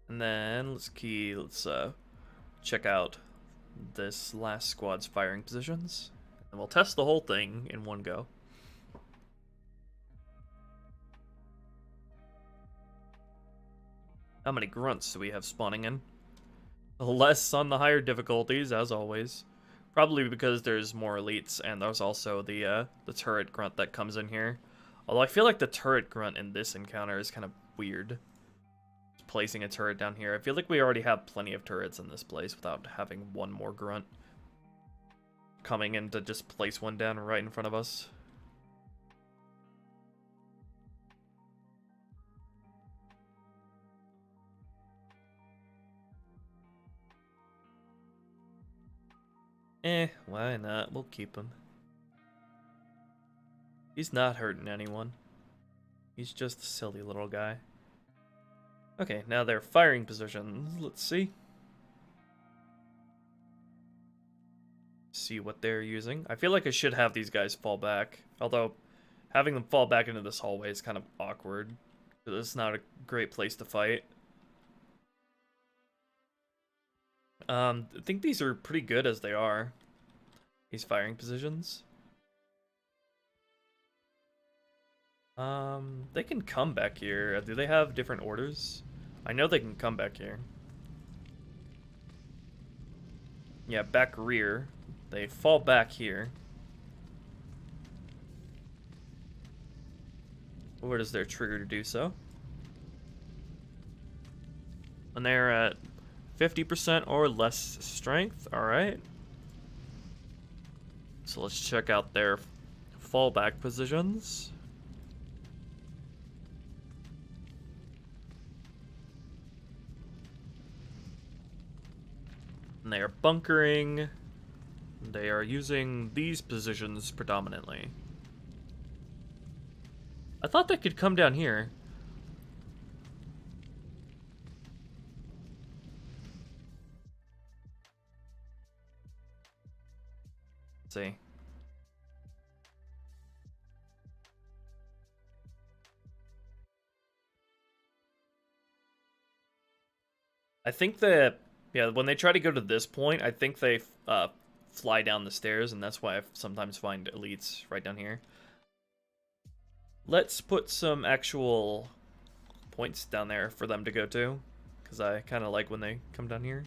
And then let's check out this last squad's firing positions. And we'll test the whole thing in one go. How many grunts do we have spawning in? Less on the higher difficulties, as always. Probably because there's more elites, and there's also the turret grunt that comes in here. Although I feel like the turret grunt in this encounter is kind of weird. Placing a turret down here. I feel like we already have plenty of turrets in this place without having one more grunt coming in to just place one down right in front of us. Why not? We'll keep him. He's not hurting anyone. He's just a silly little guy. Okay, now their firing positions. Let's see. See what they're using. I feel like I should have these guys fall back. Although, having them fall back into this hallway is kind of awkward. Because it's not a great place to fight. I think these are pretty good as they are. These firing positions. They can come back here. Do they have different orders? I know they can come back here. Yeah, back rear. They fall back here. What is their trigger to do so? And they're at 50% or less strength. Alright. So let's check out their fallback positions. And they are bunkering. They are using these positions predominantly. I thought they could come down here. Let's see. I think that, yeah, when they try to go to this point, I think they fly down the stairs, and that's why I sometimes find elites right down here. Let's put some actual points down there for them to go to, because I kind of like when they come down here.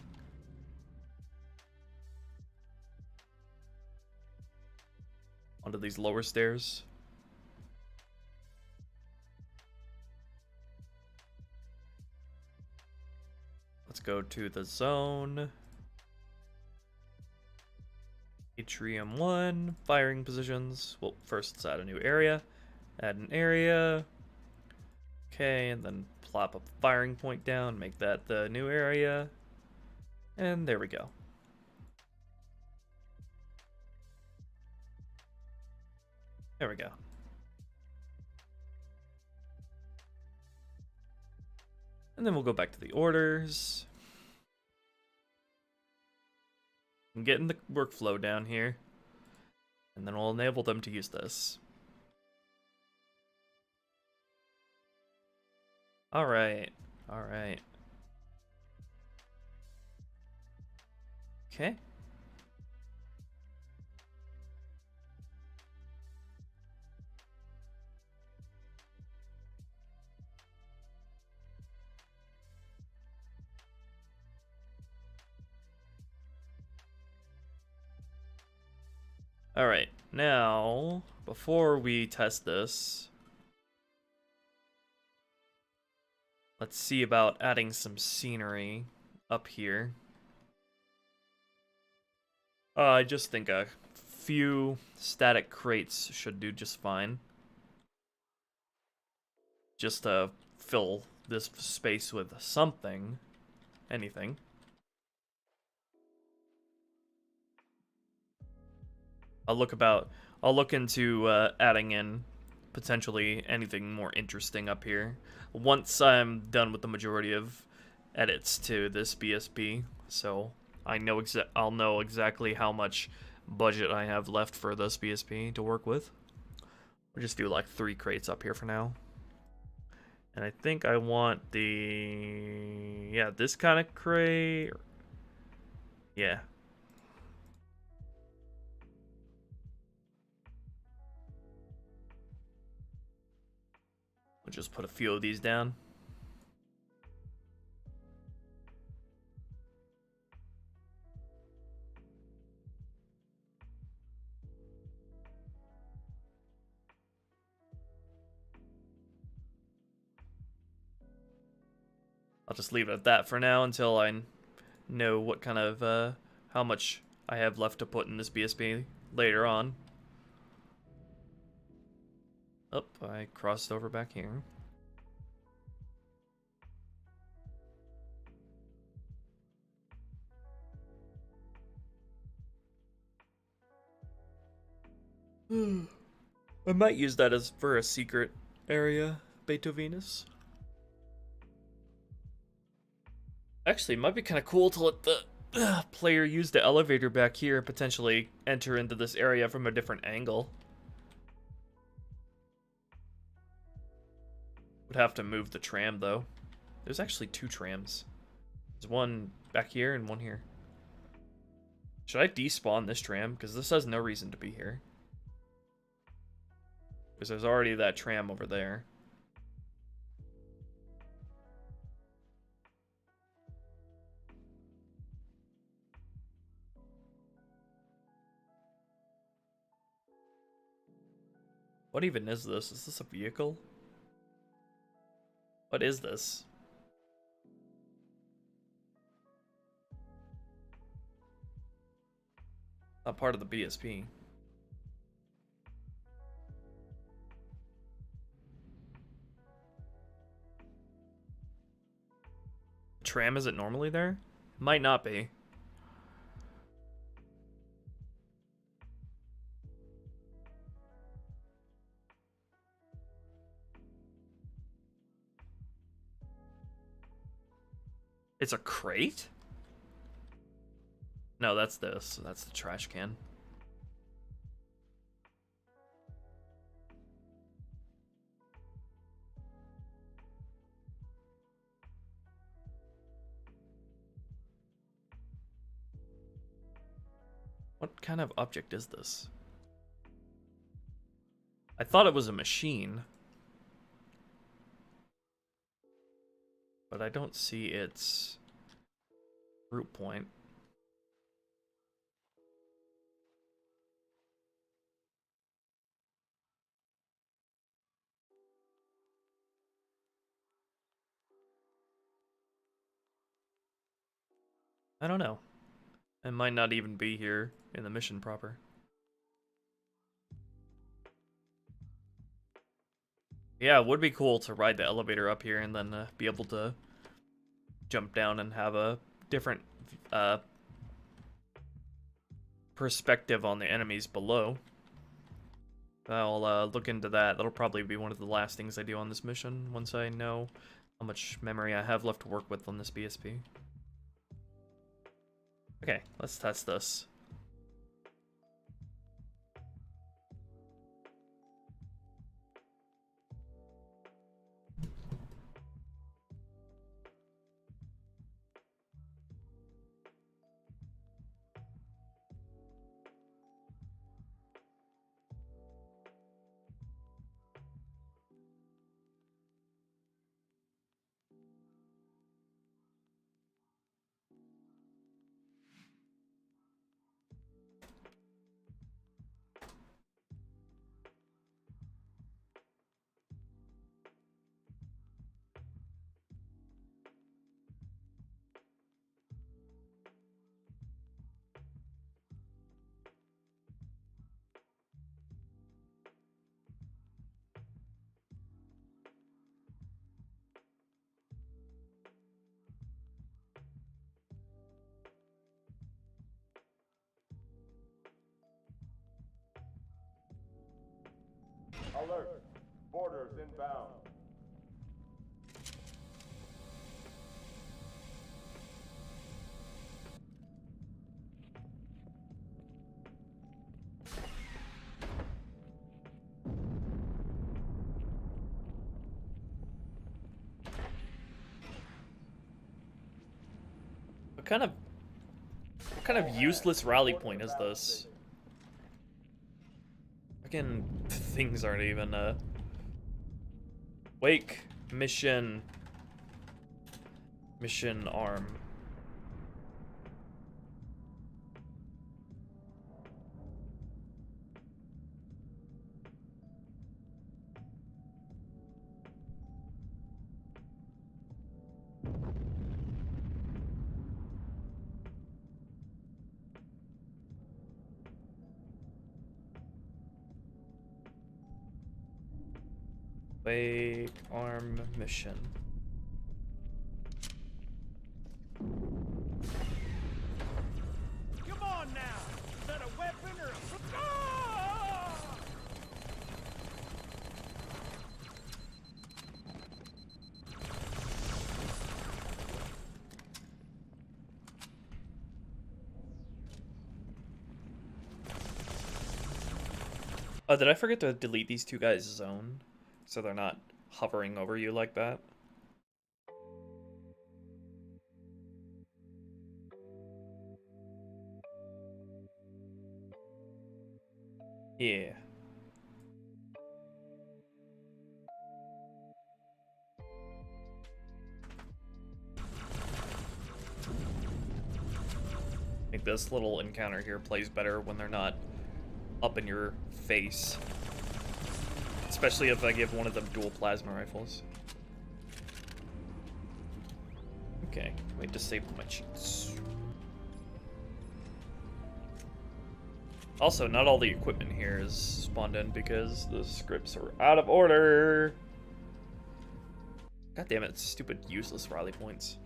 Onto these lower stairs. Let's go to the zone. Atrium 1, firing positions. Well, first let's add a new area. Add an area. Okay, and then plop a firing point down, make that the new area. And there we go. There we go. And then we'll go back to the orders. I'm getting the workflow down here. And then we'll enable them to use this. Alright. Alright. Okay. Alright, now, before we test this, let's see about adding some scenery up here. I just think a few static crates should do just fine. Just to fill this space with something, anything. I'll look into adding in potentially anything more interesting up here once I'm done with the majority of edits to this BSP. So I'll know exactly how much budget I have left for this BSP to work with. We'll just do like 3 crates up here for now. And I think I want this kind of crate. Yeah. We'll just put a few of these down. I'll just leave it at that for now until I know what kind of, how much I have left to put in this BSP later on. Oh, I crossed over back here. I might use that as for a secret area, Beethovenus. Actually, it might be kind of cool to let the player use the elevator back here and potentially enter into this area from a different angle. Would have to move the tram, though. There's actually 2 trams. There's one back here and one here. Should I despawn this tram? Because this has no reason to be here. Because there's already that tram over there. What even is this? Is this a vehicle? What is this? Not part of the BSP. Tram isn't normally there? Might not be. It's a crate? No, that's this. That's the trash can. What kind of object is this? I thought it was a machine. But I don't see its root point. I don't know. It might not even be here in the mission proper. Yeah, it would be cool to ride the elevator up here and then be able to jump down and have a different perspective on the enemies below. I'll look into that. That'll probably be one of the last things I do on this mission once I know how much memory I have left to work with on this BSP. Okay, let's test this. Alert. Borders inbound. What kind of useless rally point is this? Again, things aren't even wake mission arm. Wake arm mission. Come on now! Is that a weapon or a... Ah! Oh, did I forget to delete these two guys' zone? So they're not hovering over you like that? Yeah. I think this little encounter here plays better when they're not up in your face. Especially if I give one of them dual plasma rifles. Okay, let me disable my cheats. Also, not all the equipment here is spawned in because the scripts are out of order. God damn it, stupid useless rally points.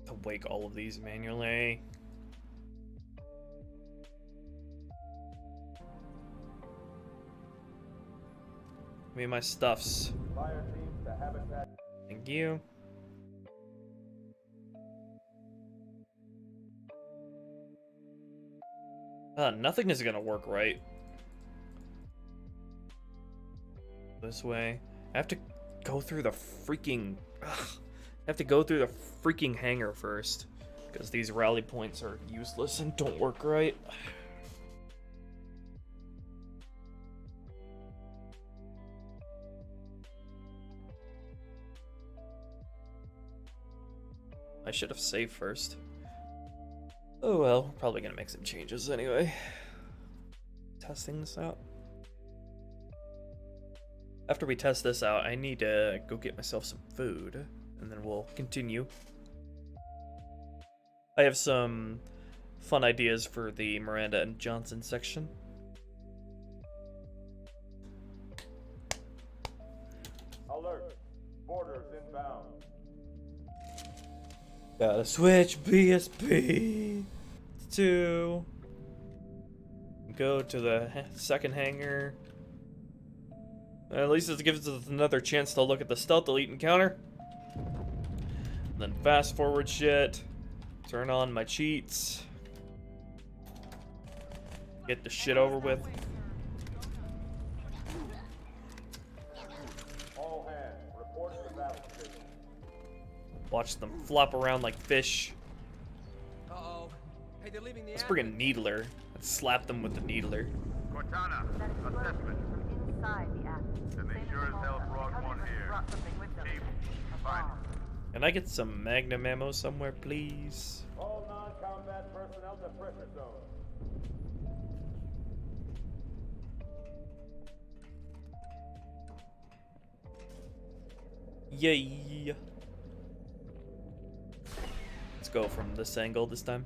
To wake all of these manually. Give me my stuffs. Fire team to habitat. Thank you. Nothing is gonna work right. This way. I have to go through the freaking... Ugh. I have to go through the freaking hangar first. Because these rally points are useless and don't work right. I should have saved first. Oh well, probably gonna make some changes anyway. Testing this out. After we test this out, I need to go get myself some food, and then we'll continue. I have some fun ideas for the Miranda and Johnson section. Alert. Orders inbound. Gotta switch BSP to go to the second hangar. At least it gives us another chance to look at the stealth elite encounter. And then fast forward shit. Turn on my cheats. Get the shit over with. All hands, report to the battle station. Watch them flop around like fish. Uh-oh. Hey, they're leaving the Let's app. bring a needler. Let's slap them with the needler. Cortana, That explosion assessment. came from inside the Athens. Then they Same as sure the as hell Malta. brought The one Covenant must have here. brought something with them. Chief, A find bomb. it. Can I get some magnum ammo somewhere, please? All non-combat personnel to pressure zone. Yay! Let's go from this angle this time.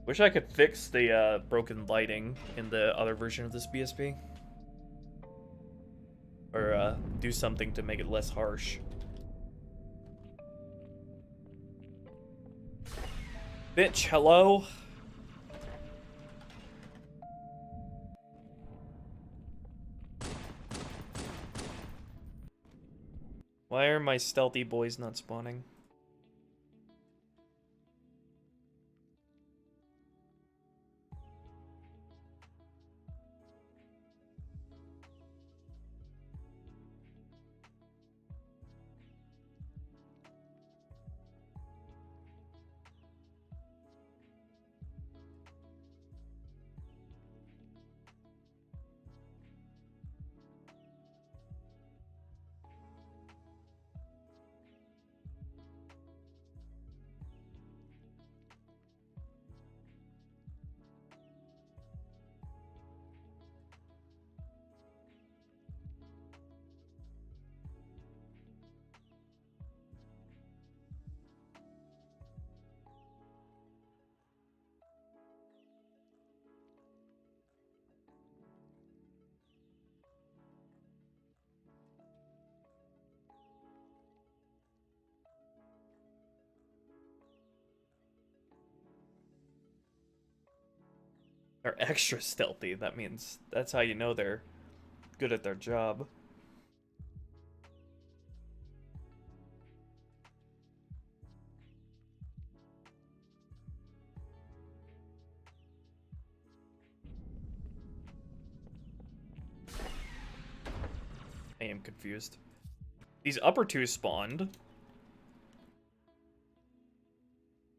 Wish I could fix the broken lighting in the other version of this BSP. Or do something to make it less harsh. Bitch, hello? Why are my stealthy boys not spawning? They're extra stealthy. That means that's how you know they're good at their job. I am confused. These upper two spawned.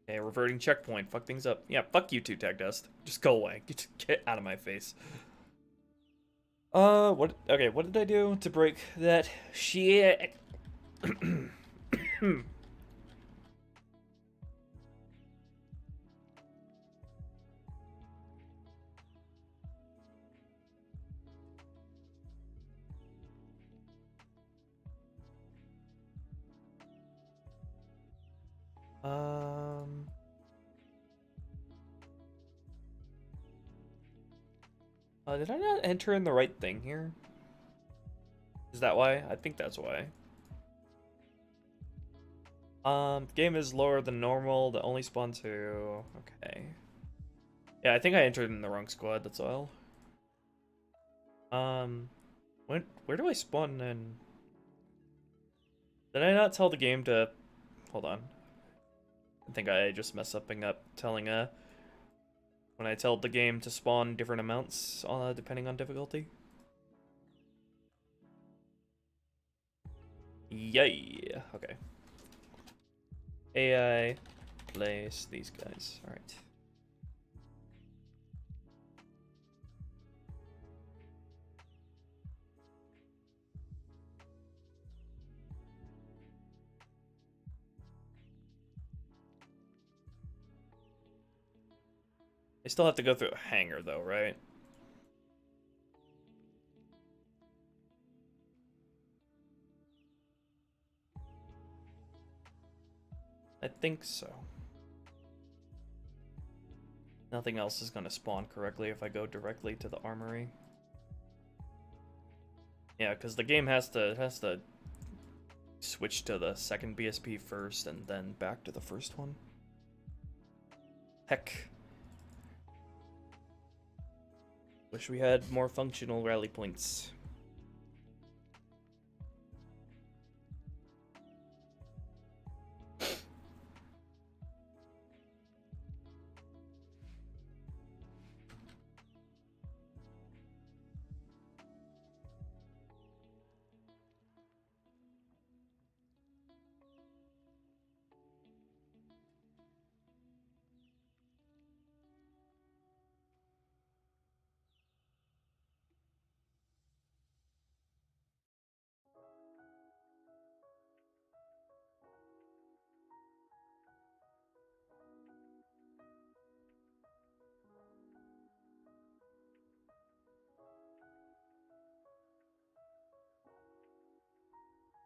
Okay, reverting checkpoint. Fuck things up. Yeah, fuck you two, Tag Dust. Just go away. Get out of my face. What? Okay, what did I do to break that shit? Did I not enter in the right thing here? Is that why? I think that's why. Game is lower than normal. The only spawn two. Okay. Yeah, I think I entered in the wrong squad. That's all. Where do I spawn in? Did I not tell the game to? Hold on. I think I just messed something up telling when I tell the game to spawn different amounts depending on difficulty. Yay. Okay. AI place these guys. All right. I still have to go through a hangar though, right? I think so. Nothing else is going to spawn correctly if I go directly to the armory. Yeah, because the game has to switch to the second BSP first and then back to the first one. Heck. Wish we had more functional rally points.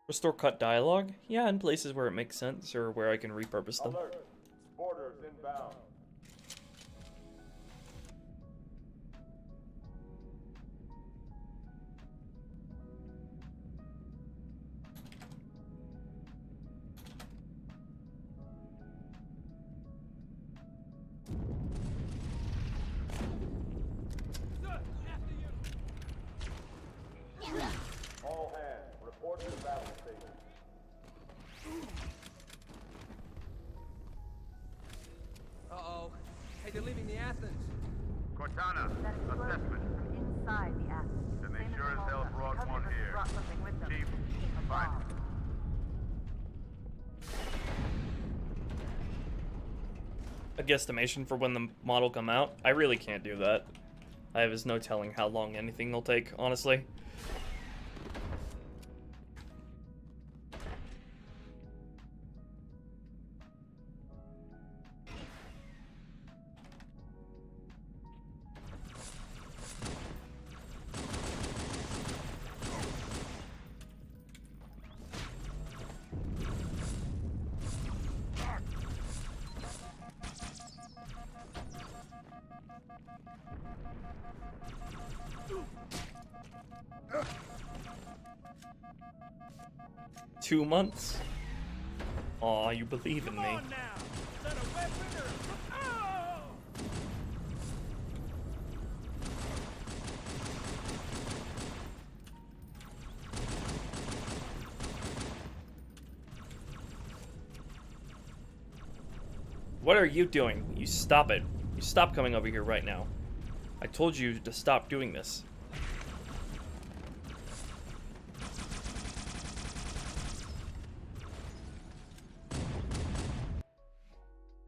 Restore cut dialogue? Yeah, in places where it makes sense or where I can repurpose them. Alert. Boarders inbound. All hands, report to the battle station. Uh-oh. Hey, they're leaving the Athens. Cortana, That explosion assessment. from inside the Athens. Then they Same as sure the as hell Malta. brought The one Covenant must have here. brought something with them. Chief, A find bomb. it. A guesstimation for when the model come out? I really can't do that. I have no telling how long anything will take, honestly. Two months? Aw, you believe in me. Come on now! Is that a weapon or... Oh! What are you doing? You stop it. You stop coming over here right now. I told you to stop doing this.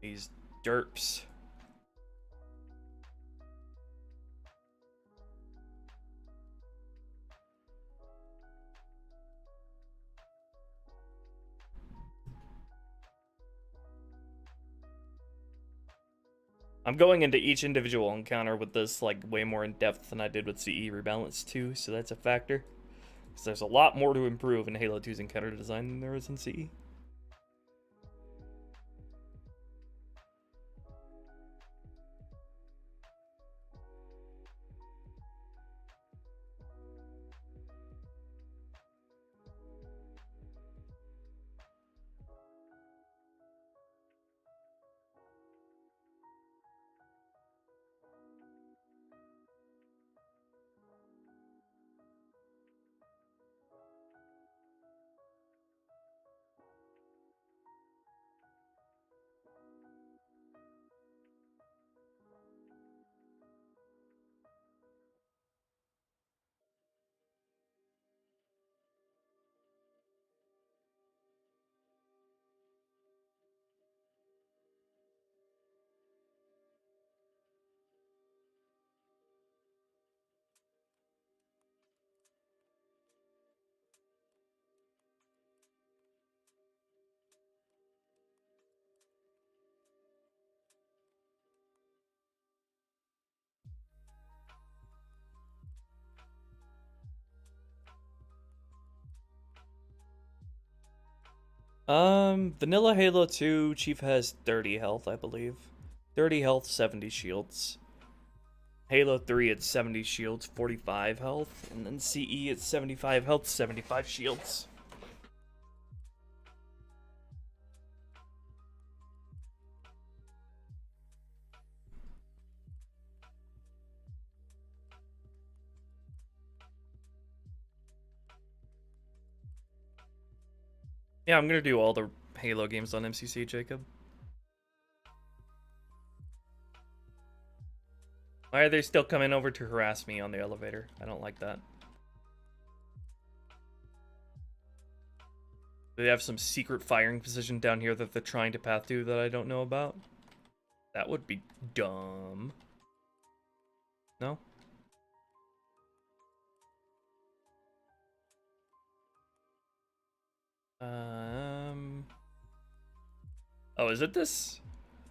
These derps. I'm going into each individual encounter with this like way more in depth than I did with CE Rebalanced 2, so that's a factor. Because there's a lot more to improve in Halo 2's encounter design than there is in CE. Vanilla Halo 2, Chief has 30 health, I believe. 30 health, 70 shields. Halo 3, it's 70 shields, 45 health. And then CE, it's 75 health, 75 shields. Yeah, I'm gonna do all the Halo games on MCC, Jacob. Why are they still coming over to harass me on the elevator? I don't like that. Do they have some secret firing position down here that they're trying to path to that I don't know about? That would be dumb. No? Oh, is it this?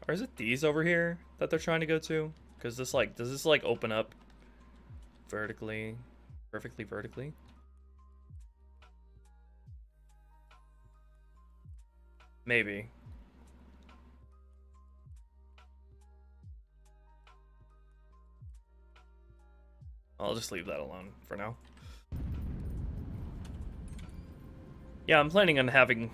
Or is it these over here that they're trying to go to? Because this, like, does this, like, open up vertically? Perfectly vertically? Maybe. I'll just leave that alone for now. Yeah, I'm planning on having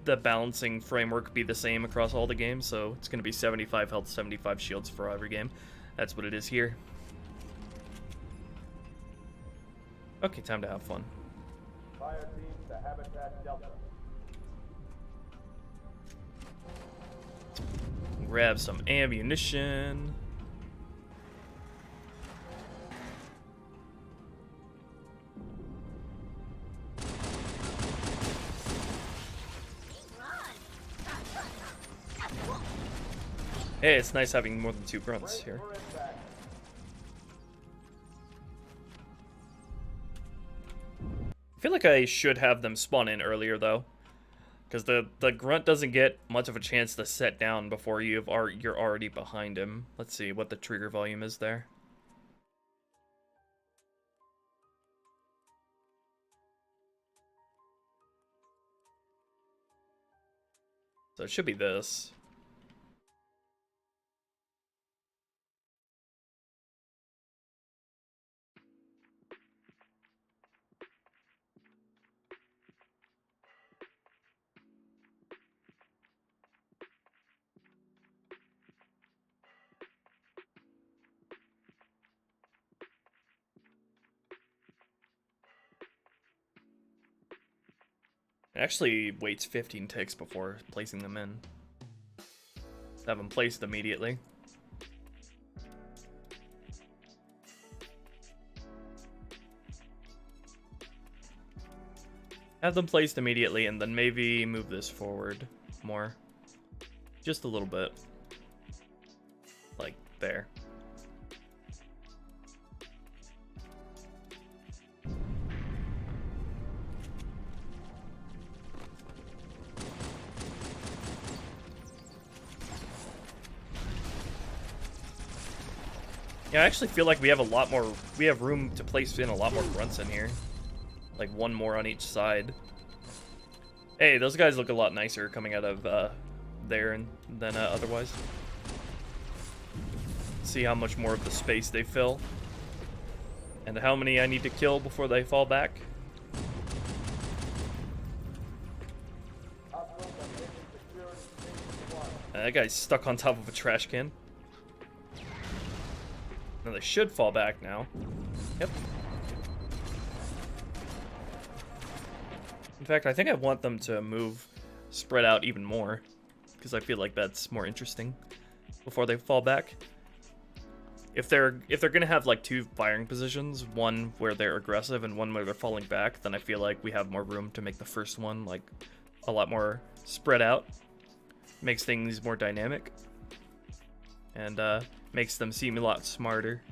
the balancing framework be the same across all the games, so it's going to be 75 health, 75 shields for every game. That's what it is here. Okay, time to have fun. Fire team to Habitat Delta. Grab some ammunition. Hey, it's nice having more than 2 grunts here. I feel like I should have them spawn in earlier though, because the grunt doesn't get much of a chance to set down before you're already behind him. Let's see what the trigger volume is there. So it should be this. It actually waits 15 ticks before placing them in. Have them placed immediately. Have them placed immediately and then maybe move this forward more. Just a little bit. Like there. Yeah, I actually feel like we have room to place in a lot more grunts in here. Like 1 more on each side. Hey, those guys look a lot nicer coming out of there than otherwise. See how much more of the space they fill. And how many I need to kill before they fall back. That guy's stuck on top of a trash can. Now they should fall back now. Yep. In fact, I think I want them to move, spread out even more, because I feel like that's more interesting before they fall back. If they're gonna have like 2 firing positions, one where they're aggressive and one where they're falling back, then I feel like we have more room to make the first one like a lot more spread out. Makes things more dynamic. And makes them seem a lot smarter.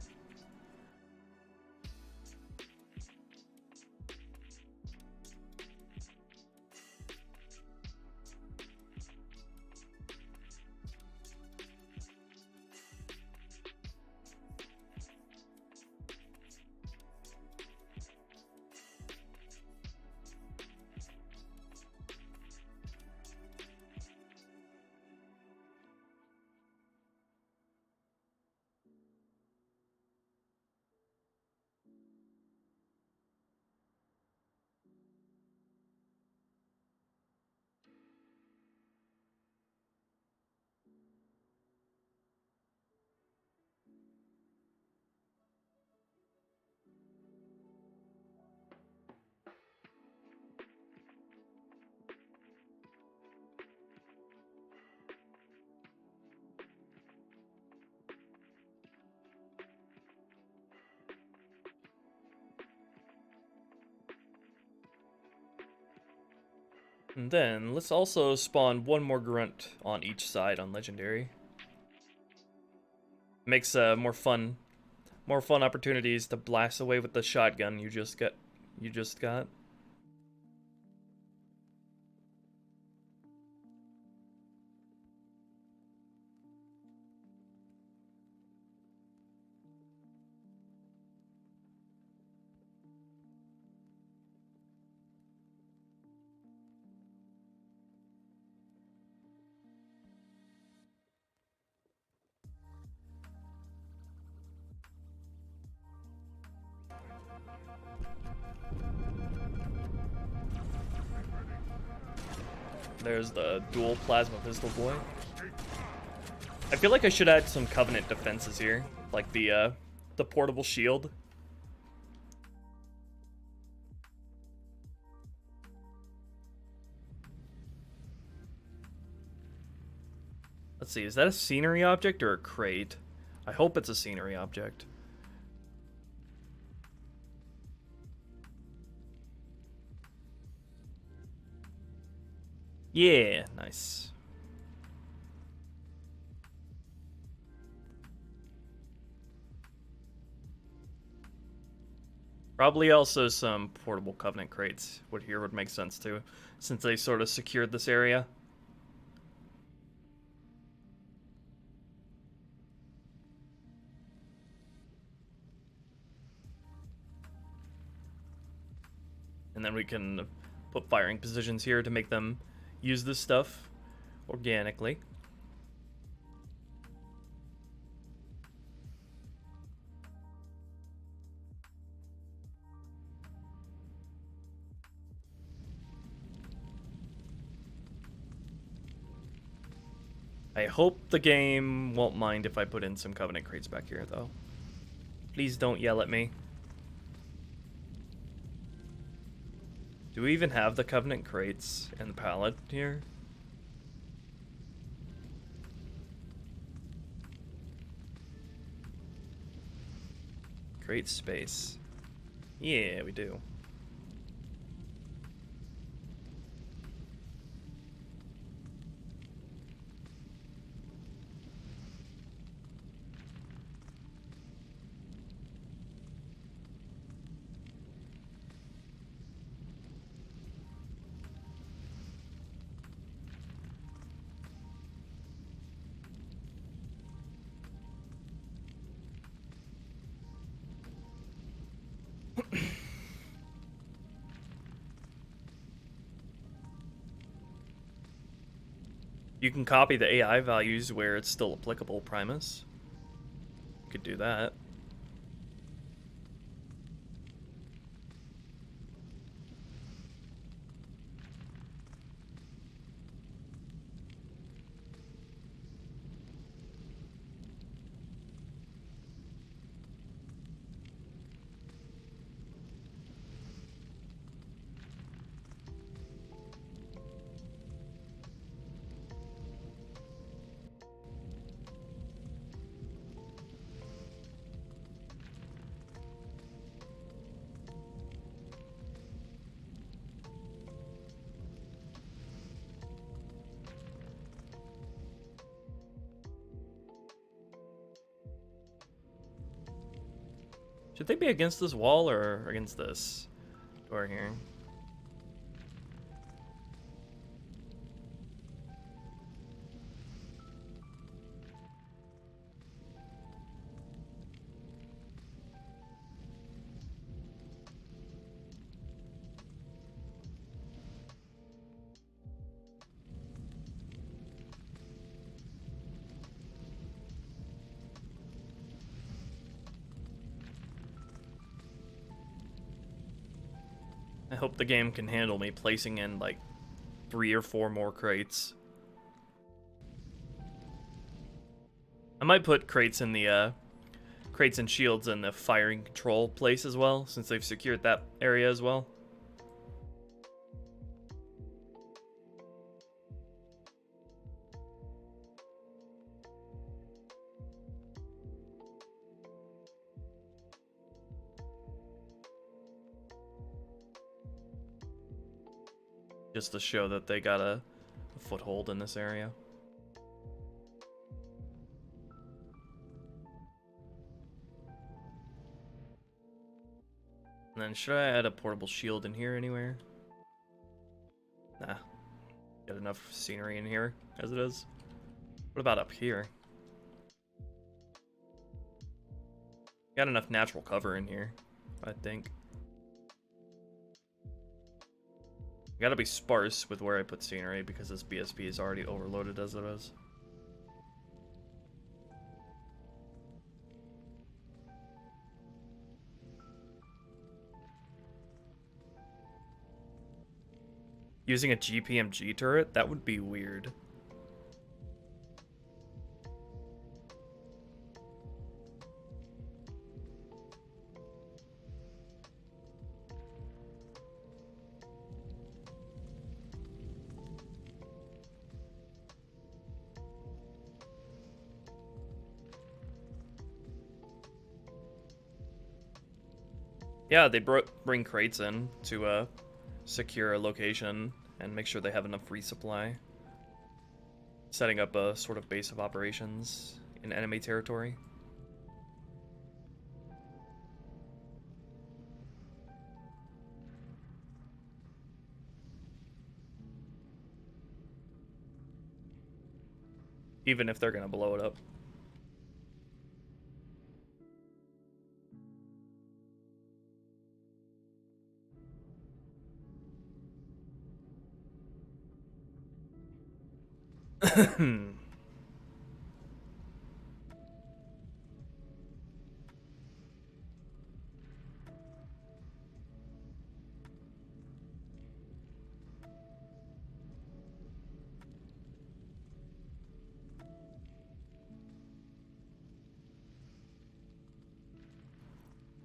And then let's also spawn one more grunt on each side on legendary. Makes more fun opportunities to blast away with the shotgun you just got. There's the dual plasma pistol boy. I feel like I should add some Covenant defenses here, like the portable shield. Let's see, is that a scenery object or a crate? I hope it's a scenery object. Yeah, nice. Probably also some portable Covenant crates would make sense too, since they sort of secured this area. And then we can put firing positions here to make them use this stuff organically. I hope the game won't mind if I put in some Covenant crates back here, though. Please don't yell at me. Do we even have the Covenant crates in the palette here? Crate space. Yeah, we do. You can copy the AI values where it's still applicable, Primus. You could do that. Should they be against this wall or against this door here? I hope the game can handle me placing in like 3 or 4 more crates. I might put crates in the crates and shields in the firing control place as well, since they've secured that area as well. just to show that they got a foothold in this area. And then should I add a portable shield in here anywhere? Nah. Got enough scenery in here as it is. What about up here? Got enough natural cover in here, I think. Gotta be sparse with where I put scenery because this BSP is already overloaded as it is. Using a GPMG turret? That would be weird. Yeah, they bring crates in to secure a location and make sure they have enough resupply. Setting up a sort of base of operations in enemy territory. Even if they're gonna blow it up.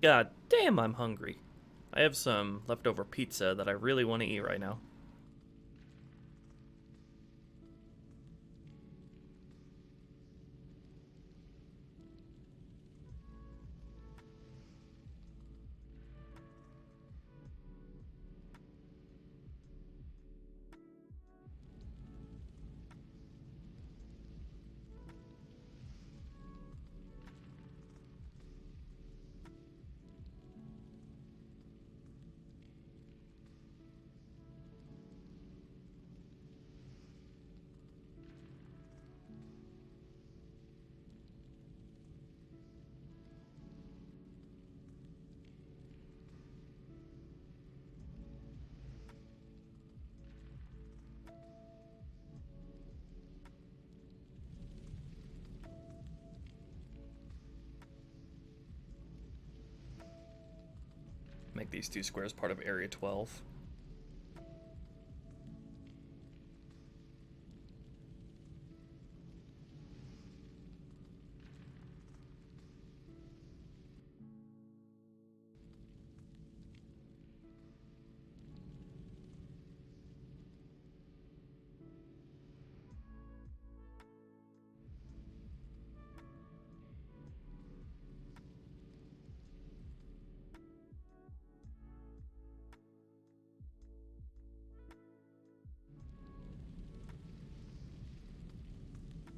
God damn, I'm hungry. I have some leftover pizza that I really want to eat right now. Make these two squares part of Area 12.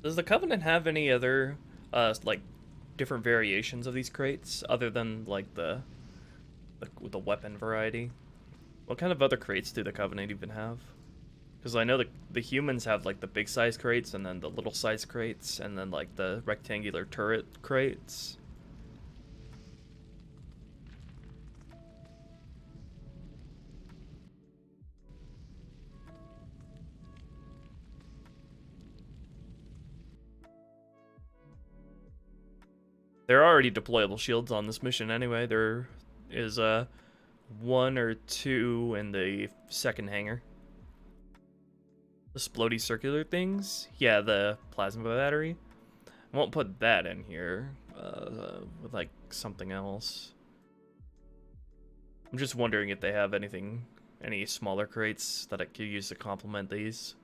Does the Covenant have any other, like, different variations of these crates, other than, like, the weapon variety? What kind of other crates do the Covenant even have? Because I know the humans have, like, the big size crates, and then the little size crates, and then, like, the rectangular turret crates. There are already deployable shields on this mission anyway. There is one or two in the second hangar. The splody circular things? Yeah, the plasma battery. I won't put that in here with like something else. I'm just wondering if they have any smaller crates that I could use to complement these.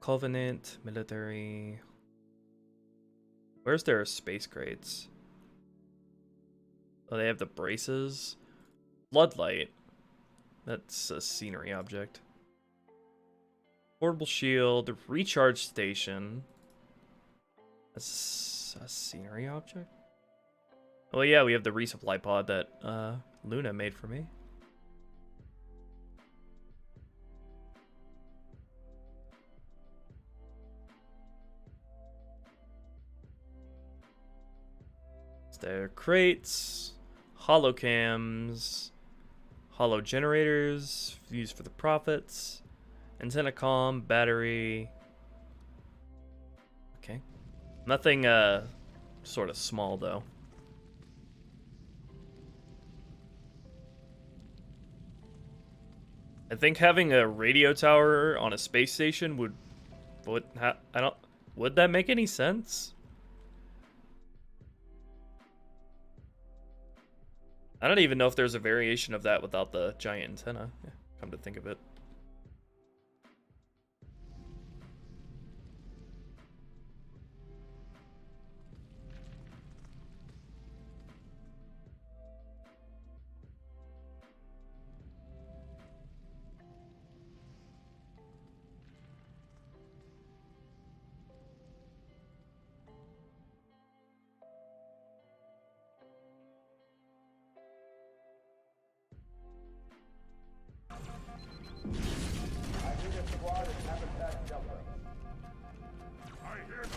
Covenant, military. Where's their space crates? Oh, they have the braces. Floodlight. That's a scenery object. Portable shield. Recharge station. That's a scenery object? Oh yeah, we have the resupply pod that Luna made for me. There are crates, holocams, holo generators used for the profits, antenna comm, battery. Okay. Nothing sort of small though. I think having a radio tower on a space station would that make any sense? I don't even know if there's a variation of that without the giant antenna, come to think of it. I need a squad at Habitat Delta. I hear them.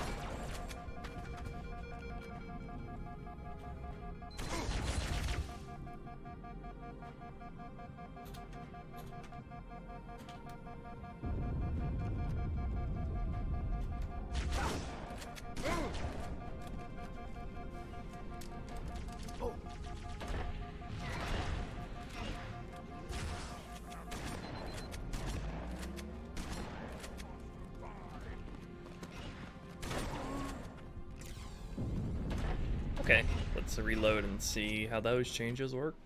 Okay, let's reload and see how those changes work.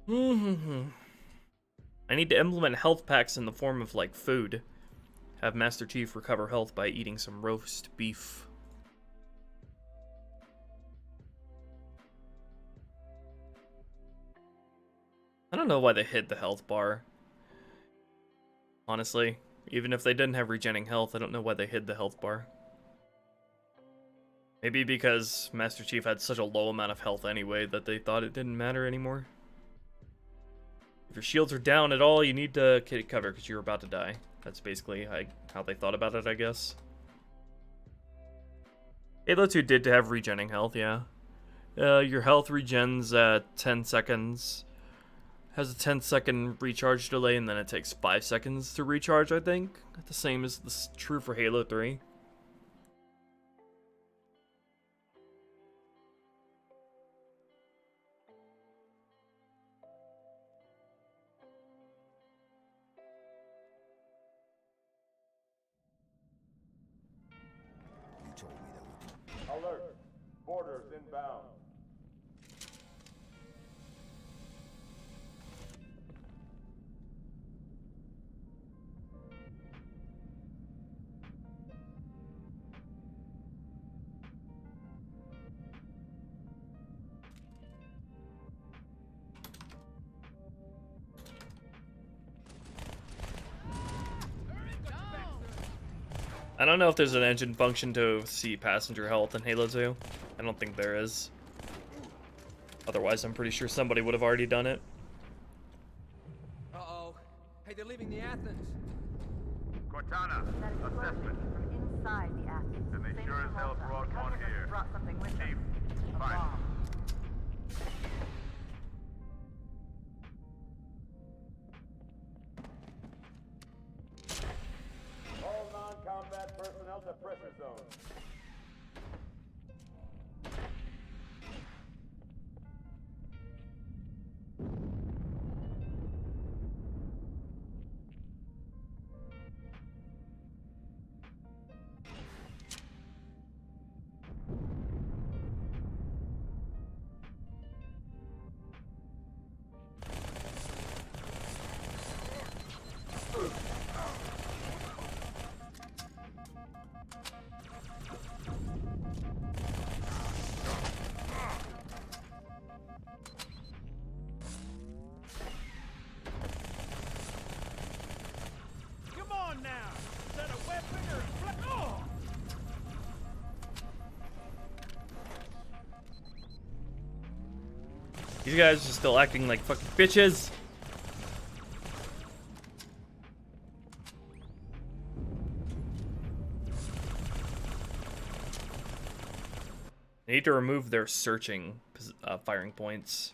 I need to implement health packs in the form of, like, food. Have Master Chief recover health by eating some roast beef. I don't know why they hid the health bar. Honestly. Even if they didn't have regenerating health, I don't know why they hid the health bar. Maybe because Master Chief had such a low amount of health anyway that they thought it didn't matter anymore. If your shields are down at all, you need to get cover because you're about to die. That's basically how they thought about it, I guess. Halo 2 did have regenerating health, yeah. Your health regens at 10 seconds. Has a 10-second recharge delay, and then it takes 5 seconds to recharge, I think. The same as this true for Halo 3. Alert. Borders inbound. I don't know if there's an engine function to see passenger health in Halo 2. I don't think there is. Otherwise, I'm pretty sure somebody would have already done it. Uh-oh. Hey, they're leaving the Athens. Cortana, That explosion assessment. from inside the Athens. And they Same sure as as hell Malta. brought The one Covenant must here. have brought something with Chief, them. A find it. bomb. All non-combat personnel to pressure zone. These guys are still acting like fucking bitches. They need to remove their searching firing points.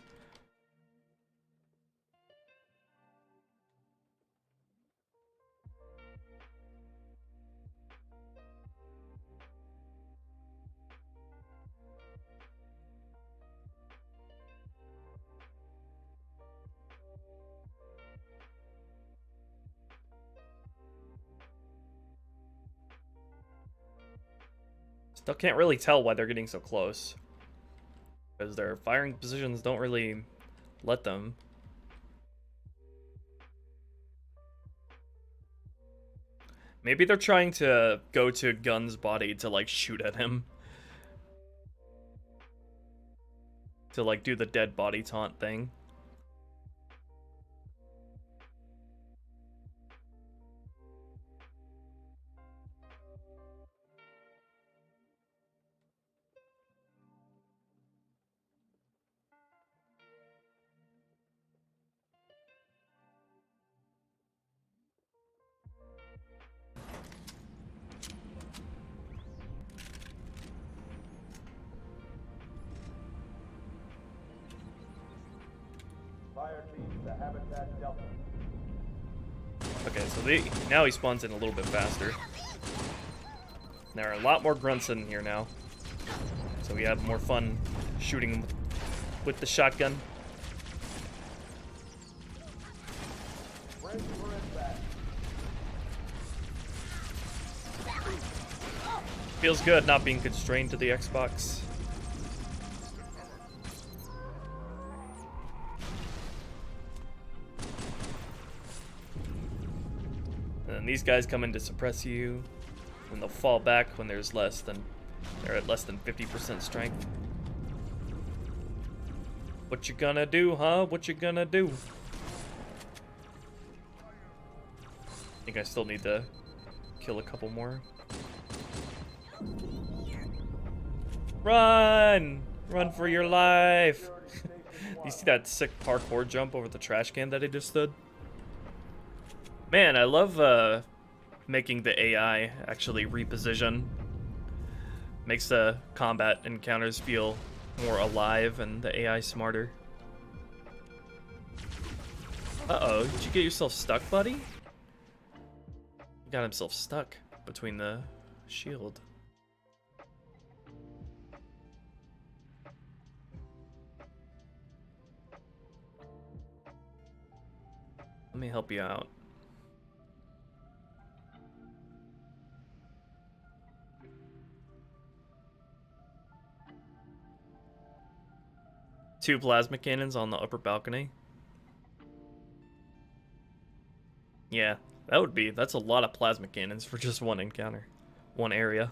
Still can't really tell why they're getting so close. Because their firing positions don't really let them. Maybe they're trying to go to Gun's body to like shoot at him. To like do the dead body taunt thing. Fire team to Habitat Delta. Okay, so now he spawns in a little bit faster. There are a lot more grunts in here now. So we have more fun shooting with the shotgun. Brace for impact. Feels good not being constrained to the Xbox. And then these guys come in to suppress you, and they'll fall back when they're at less than 50% strength. What you gonna do, huh? What you gonna do? I think I still need to kill a couple more. Run! Run for your life! You see that sick parkour jump over the trash can that I just did? Man, I love making the AI actually reposition. Makes the combat encounters feel more alive and the AI smarter. Uh-oh, did you get yourself stuck, buddy? He got himself stuck between the shield. Let me help you out. Two plasma cannons on the upper balcony. Yeah, that's a lot of plasma cannons for just one encounter. One area.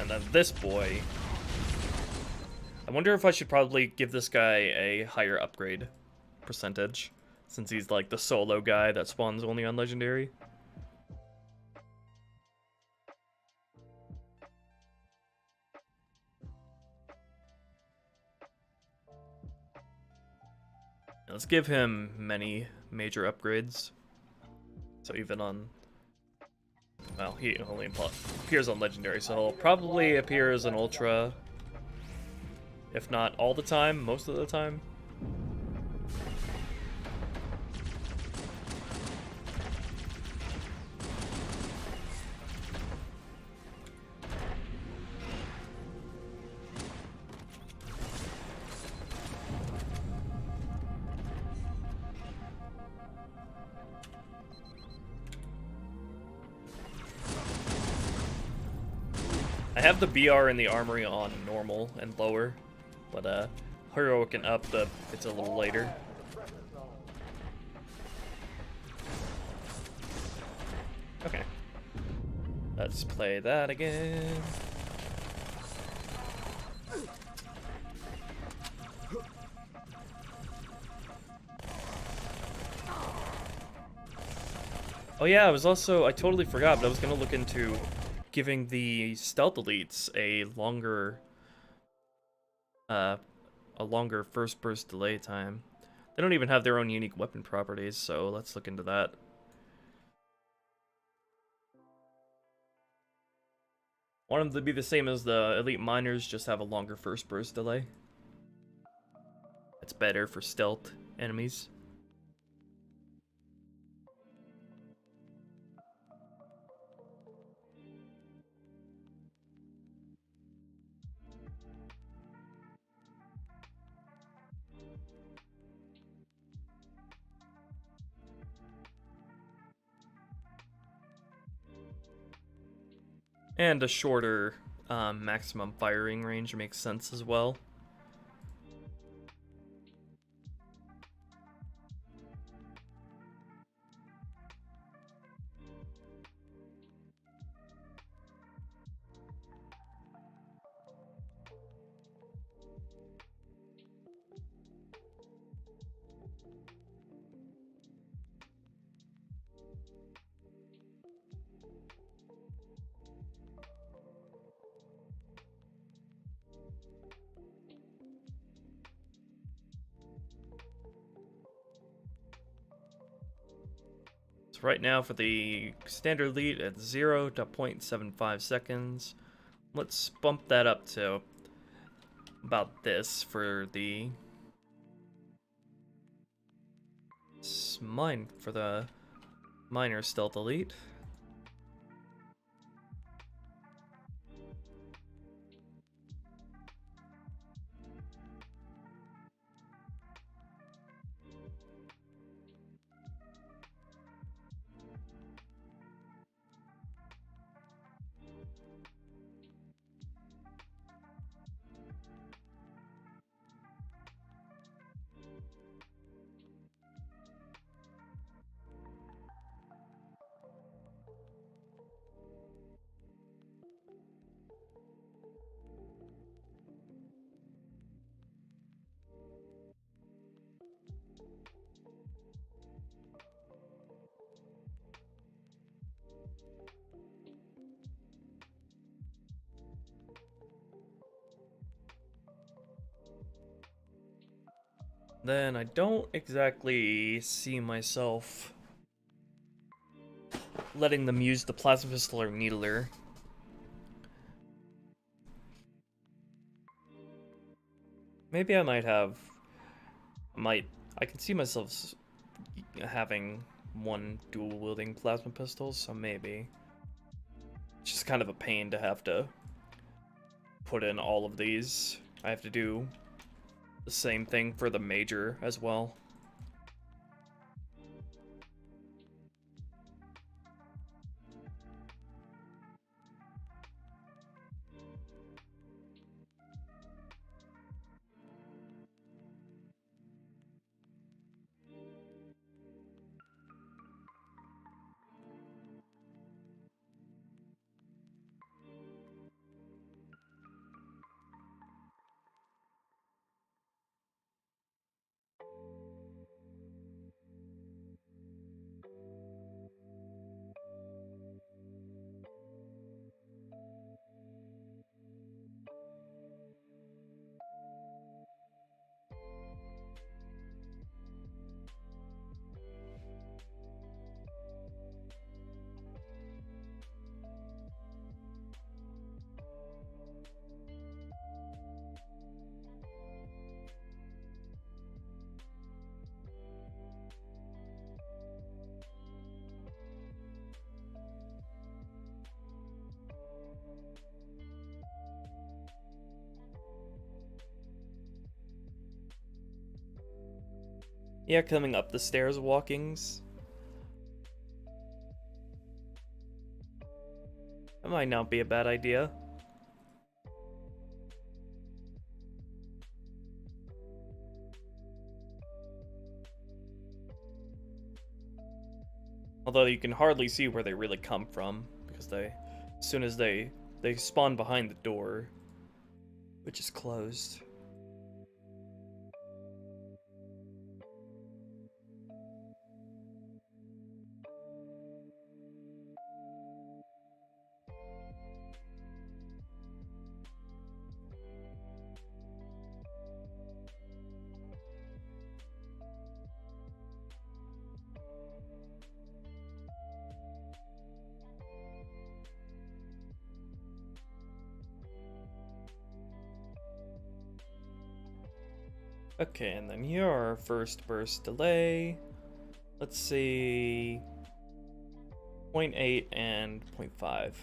And then this boy. I wonder if I should probably give this guy a higher upgrade percentage, since he's like the solo guy that spawns only on Legendary. Let's give him many major upgrades. So even on... Well, he only appears on Legendary, so he'll probably appear as an Ultra. If not all the time, most of the time. I have the BR and the Armory on normal and lower, but Heroic and up, it's a little later. Okay. Let's play that again. Oh yeah, I totally forgot, but I was gonna look into giving the stealth elites a longer first burst delay time. They don't even have their own unique weapon properties, so let's look into that. Want them to be the same as the elite miners, just have a longer first burst delay. It's better for stealth enemies. And a shorter maximum firing range makes sense as well. Right now for the standard lead at 0 to 0.75 seconds. Let's bump that up to about this for the minor stealth elite. Then I don't exactly see myself letting them use the plasma pistol or needler. Maybe I might have... I can see myself having one dual-wielding plasma pistol, so maybe. It's just kind of a pain to have to put in all of these. I have to do the same thing for the major as well. Yeah, coming up the stairs walkings. That might not be a bad idea. Although you can hardly see where they really come from, because they as soon as they spawn behind the door, which is closed. Okay, and then your first burst delay. Let's see, 0.8 and 0.5.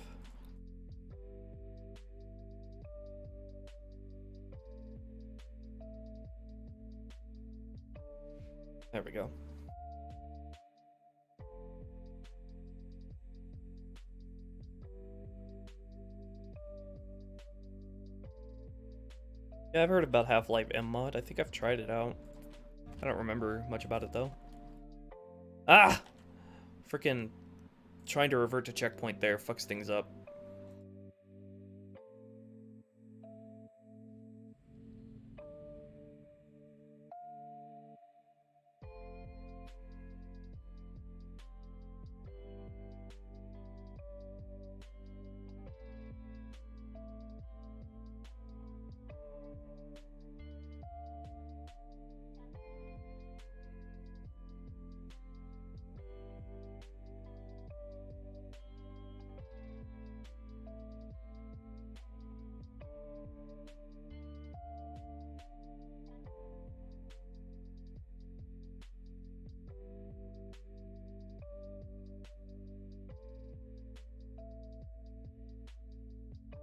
There we go. Yeah, I've heard about Half-Life M-Mod. I think I've tried it out. I don't remember much about it, though. Ah! Frickin' trying to revert to checkpoint there fucks things up.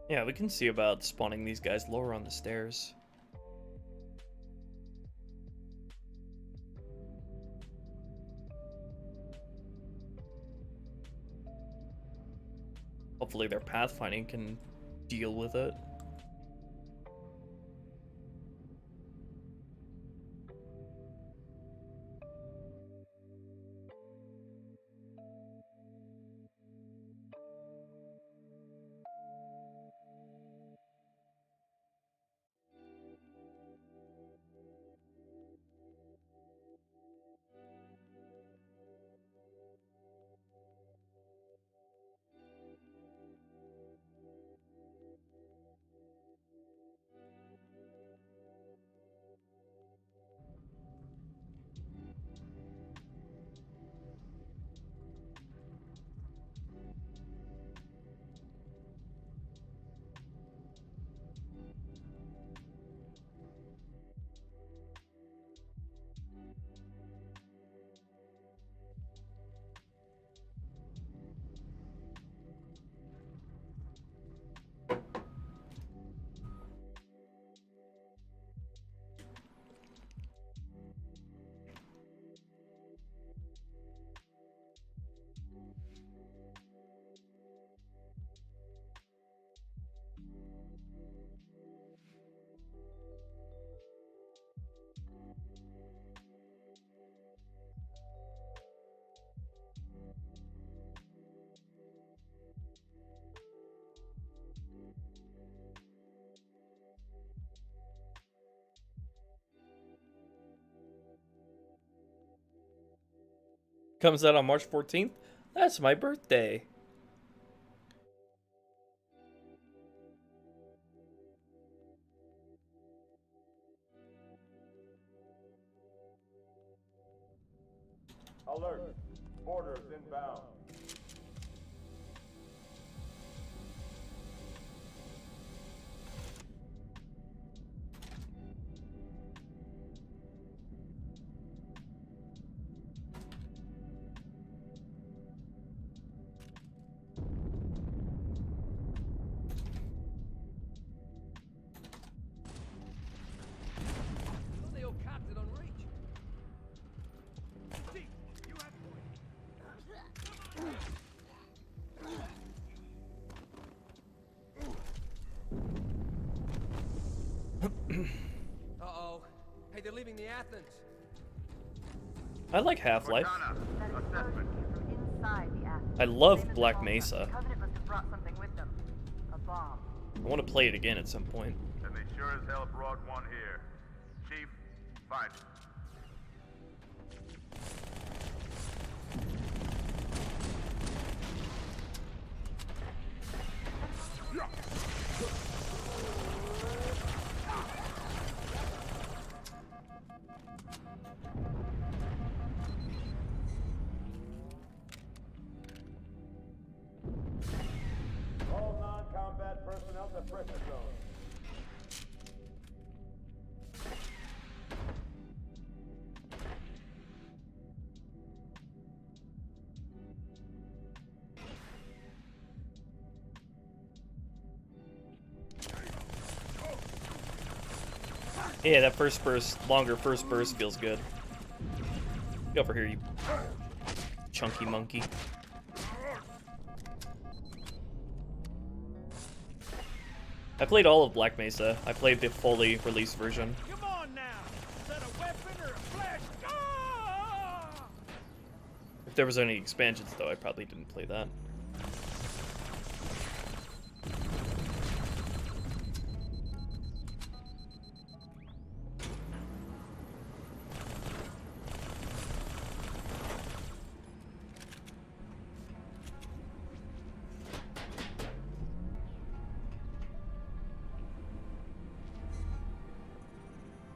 Yeah, we can see about spawning these guys lower on the stairs. Hopefully their pathfinding can deal with it. Comes out on March 14th. That's my birthday. Alert. Orders inbound. They all captured on reach. Chief, you have Uh-oh. Hey, they're leaving the Athens. I like Half-Life. That explosion came from inside the Athens. I love Same as Black the Malta. Mesa. The Covenant must have brought something with them. bomb. I want to play it again at some point. And they sure as hell brought one here. Chief, find it. All non-combat personnel to pressure zone. Yeah, that first burst, longer first burst feels good. Get over here, you chunky monkey. I played all of Black Mesa. I played the fully released version. Come on now! Is that a weapon or a flash? Ah! If there was any expansions, though, I probably didn't play that.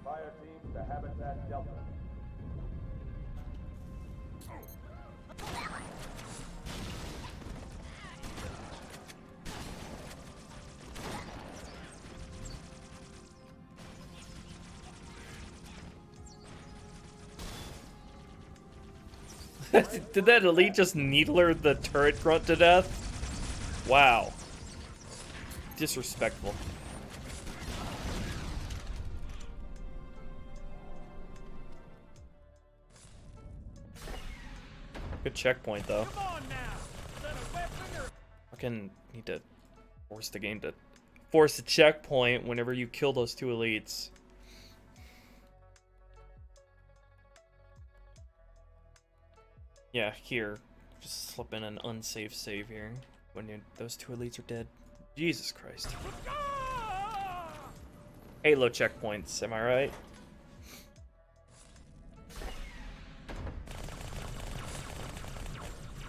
Fire teams to Habitat Delta. Did that elite just needler the turret grunt to death? Wow. Disrespectful. Good checkpoint, though. Come on now! Is that a weapon or... Fucking need to force the game to force a checkpoint whenever you kill those two elites. Yeah, here. Just slip in an unsafe save here when those two elites are dead. Jesus Christ. Ah! Halo checkpoints, am I right?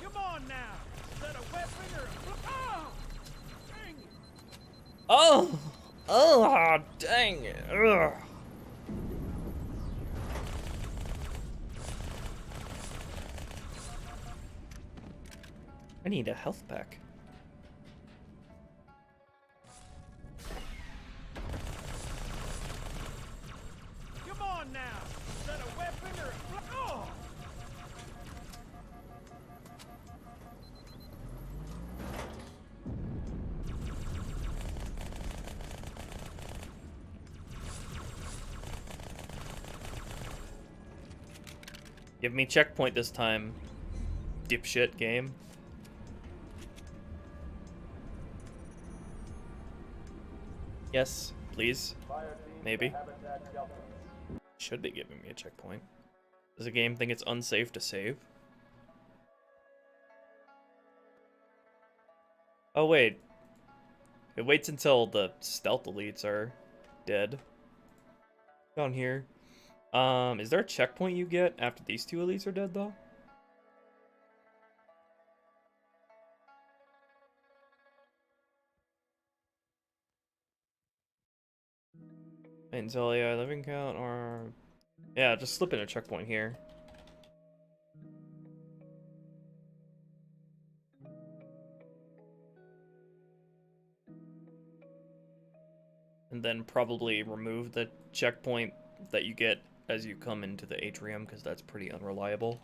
Come on now! Is that a weapon or a... Ah! Dang it! Oh! Oh, dang it. Ugh. I need a health pack. Come on now! Is that a weapon or a... Oh! Give me checkpoint this time, dipshit game. Yes, please. Fire teams Maybe. to Habitat Delta. Should be giving me a checkpoint. Does the game think it's unsafe to save? Oh wait. It waits until the stealth elites are dead. Down here. Is there a checkpoint you get after these two elites are dead though? Until yeah, living count or yeah, just slip in a checkpoint here. And then probably remove the checkpoint that you get as you come into the atrium, because that's pretty unreliable.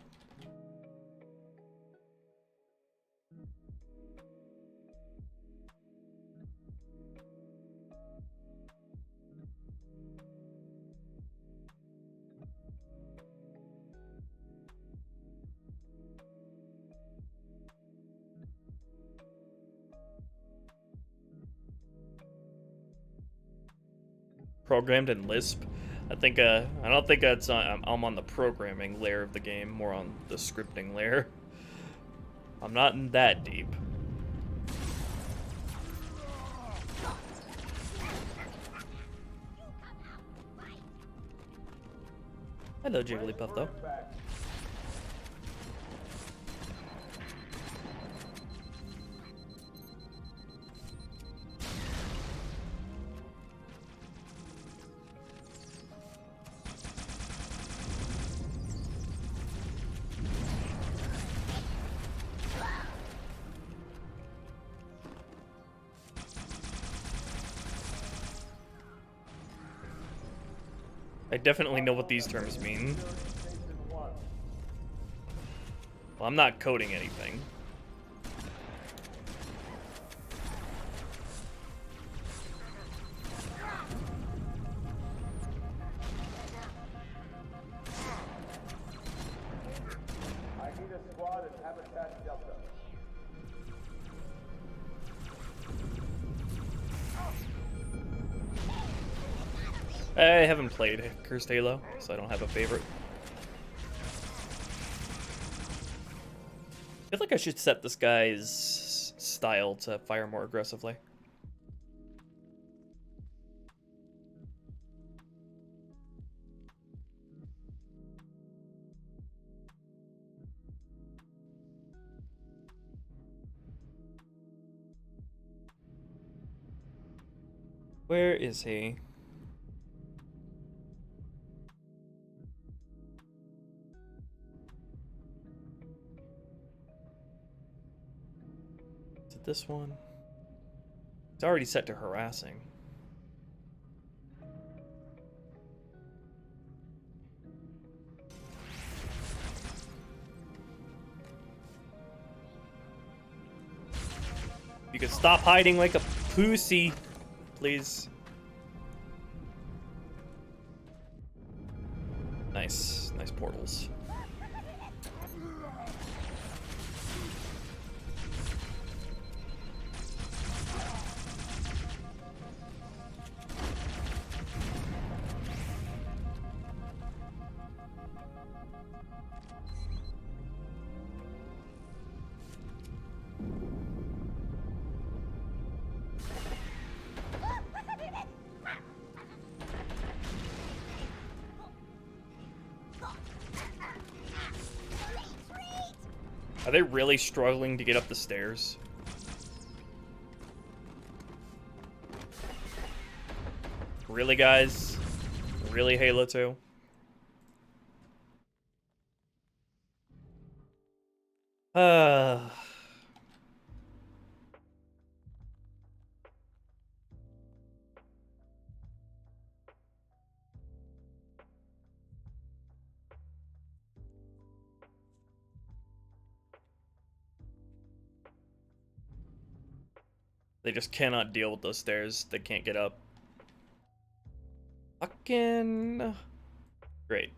Programmed in Lisp. I don't think that's I'm on the programming layer of the game, more on the scripting layer. I'm not in that deep. Hello, Jigglypuff, though. I definitely know what these terms mean. Well, I'm not coding anything. I need a squad at Habitat Delta. I haven't played Cursed Halo, so I don't have a favorite. I feel like I should set this guy's style to fire more aggressively. Where is he? This one. It's already set to harassing. You can stop hiding like a pussy, please. Nice, nice portals. Are they really struggling to get up the stairs? Really, guys? Really, Halo 2? They just cannot deal with those stairs. They can't get up. Fucking great.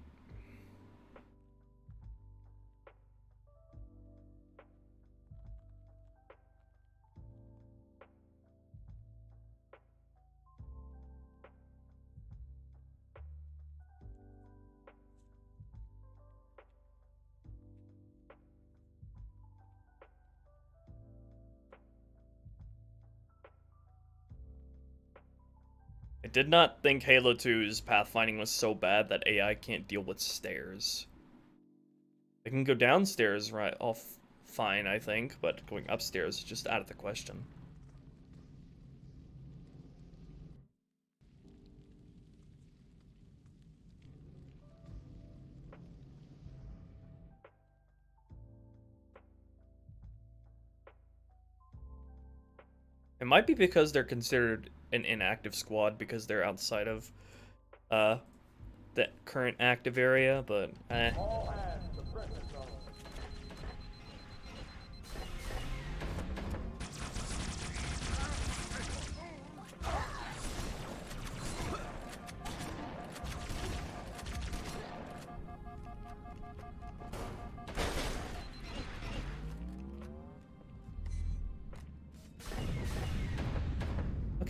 I did not think Halo 2's pathfinding was so bad that AI can't deal with stairs. They can go downstairs right off fine, I think, but going upstairs is just out of the question. It might be because they're considered an inactive squad because they're outside of the current active area, but All hands, suppress the zone.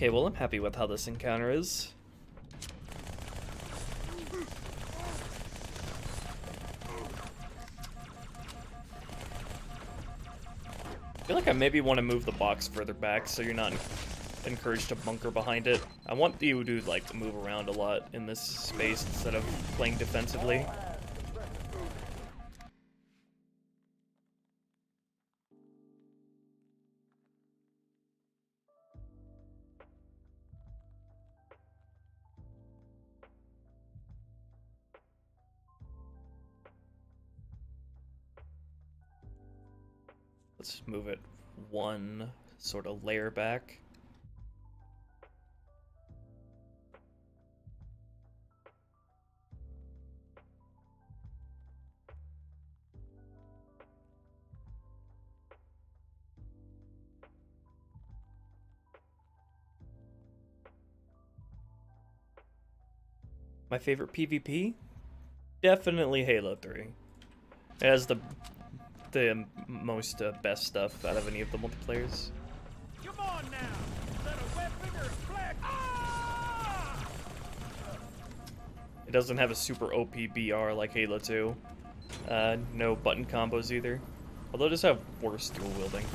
okay, well, I'm happy with how this encounter is. I feel like I maybe want to move the box further back so you're not encouraged to bunker behind it. I want you to like move around a lot in this space instead of playing defensively. All hands, Let's move it one sort of layer back. My favorite PvP? Definitely Halo 3. It has the most best stuff out of any of the multiplayers. Come on now! Is that a weapon or a flag? Ah! It doesn't have a super OP BR like Halo 2. No button combos either. Although it does have worse dual wielding.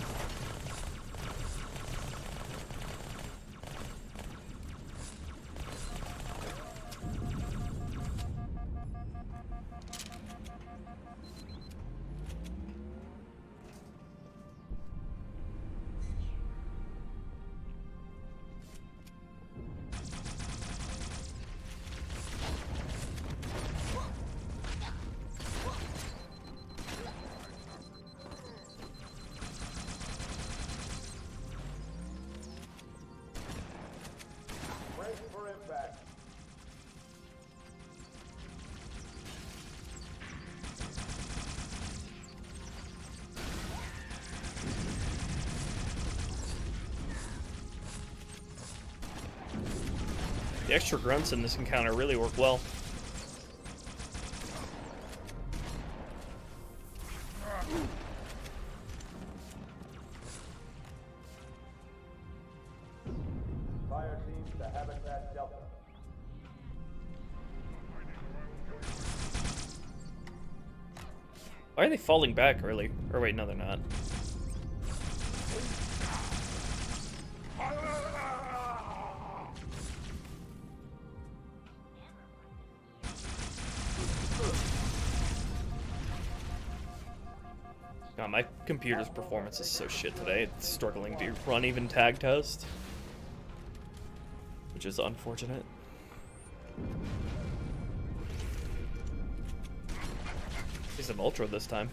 Brace for impact. The extra grunts in this encounter really work well. Fire teams to Habitat Delta. Why are they falling back early? Or wait, no they're not. God, my computer's performance is so shit today. It's struggling to run even tag toast. Which is unfortunate. He's an ultra this time.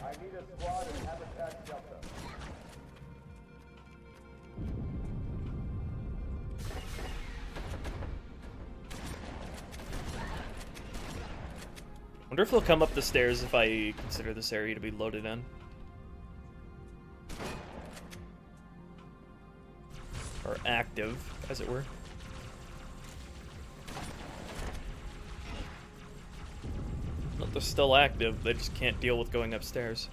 I need a squad in Habitat Delta. Wonder if he'll come up the stairs if I consider this area to be loaded in. Or active, as it were. Well, they're still active, they just can't deal with going upstairs.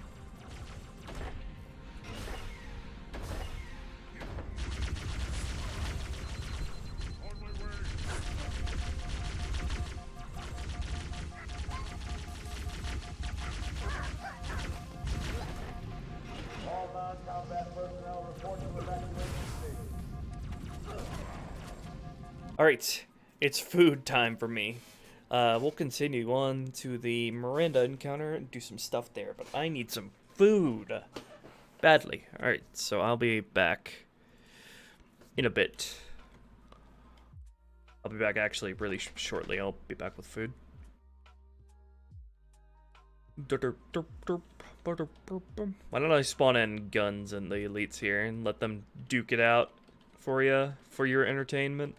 All non-combat personnel report to evacuation station. Alright, it's food time for me. We'll continue on to the Miranda encounter and do some stuff there, but I need some food. Badly. Alright, so I'll be back in a bit. I'll be back actually really shortly. I'll be back with food. Why don't I spawn in guns and the elites here and let them duke it out for you, for your entertainment?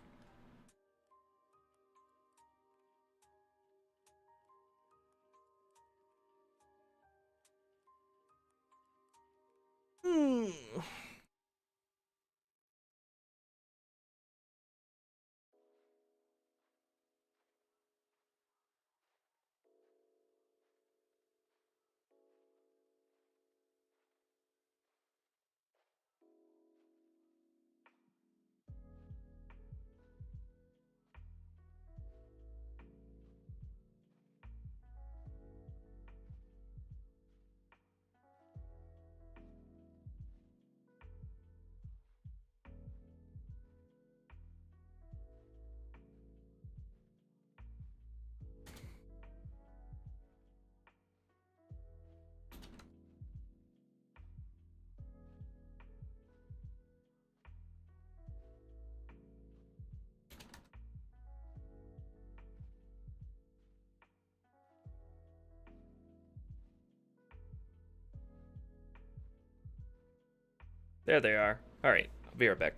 There they are. Alright, I'll be right back.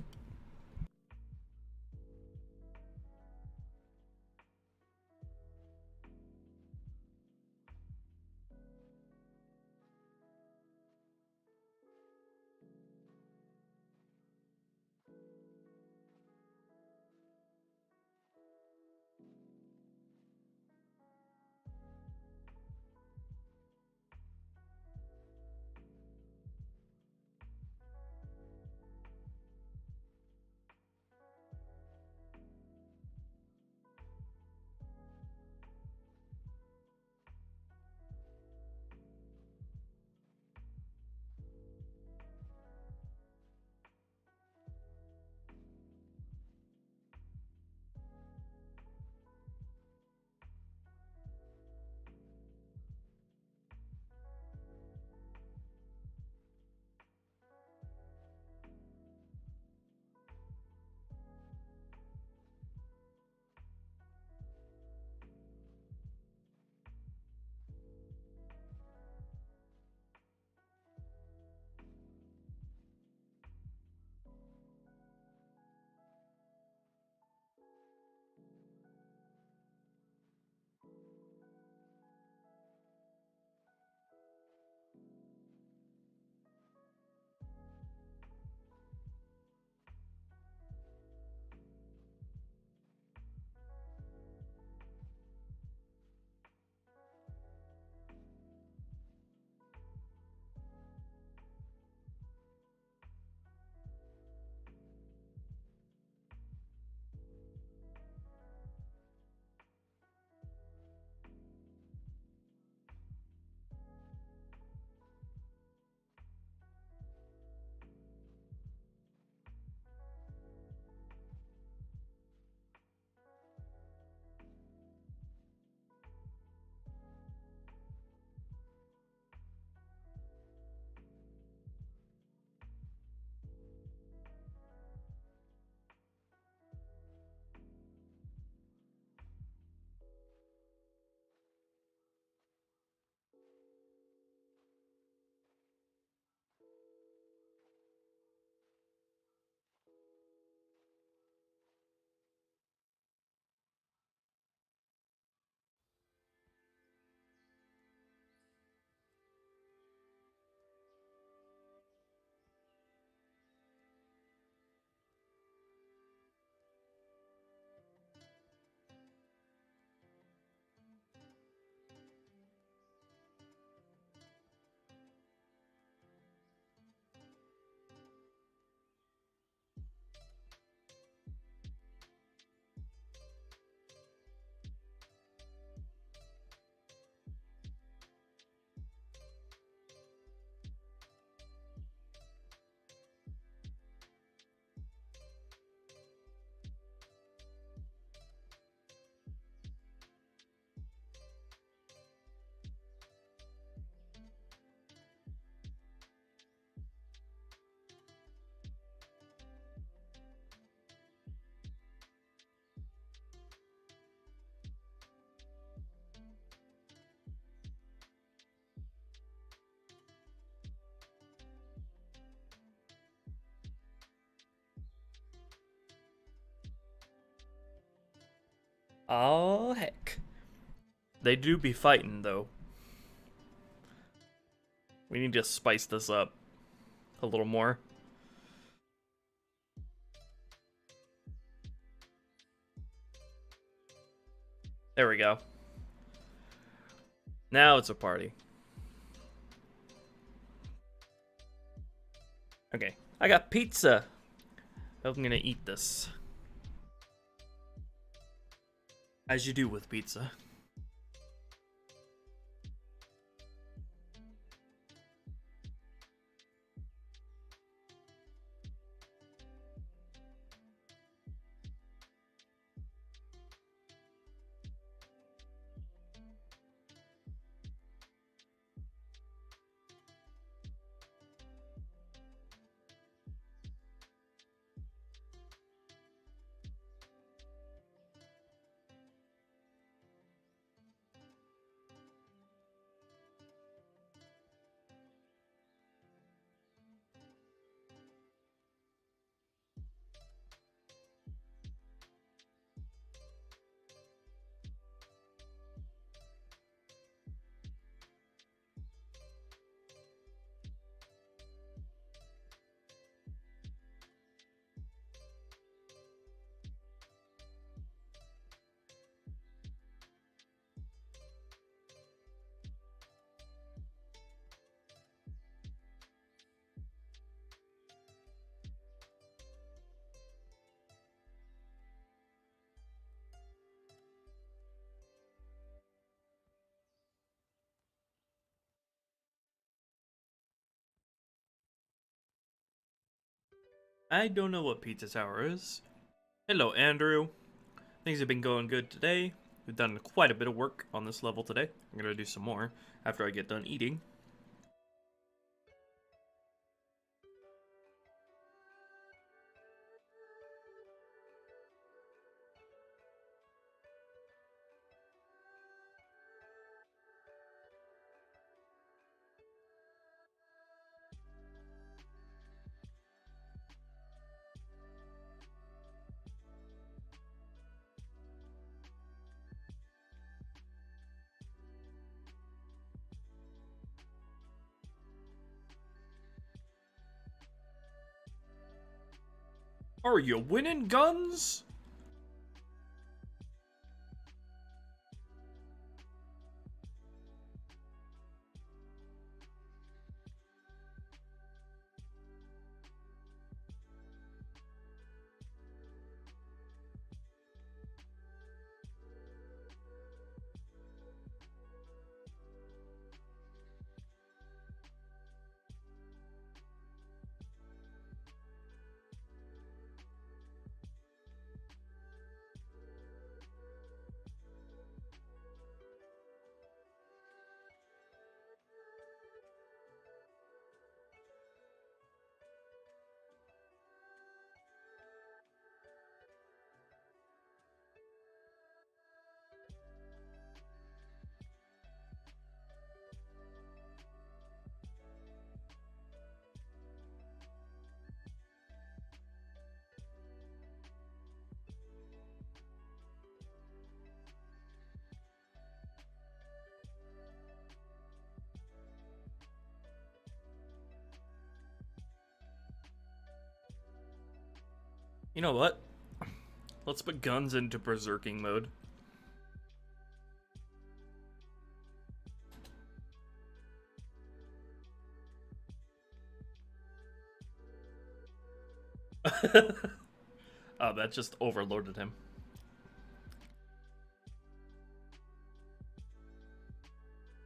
Oh, heck. They do be fighting, though. We need to spice this up a little more. There we go. Now it's a party. Okay, I got pizza. I'm gonna eat this. As you do with pizza. I don't know what Pizza Tower is. Hello, Andrew. Things have been going good today. We've done quite a bit of work on this level today. I'm gonna do some more after I get done eating. Are you winning guns? You know what? Let's put guns into berserking mode. Oh, that just overloaded him.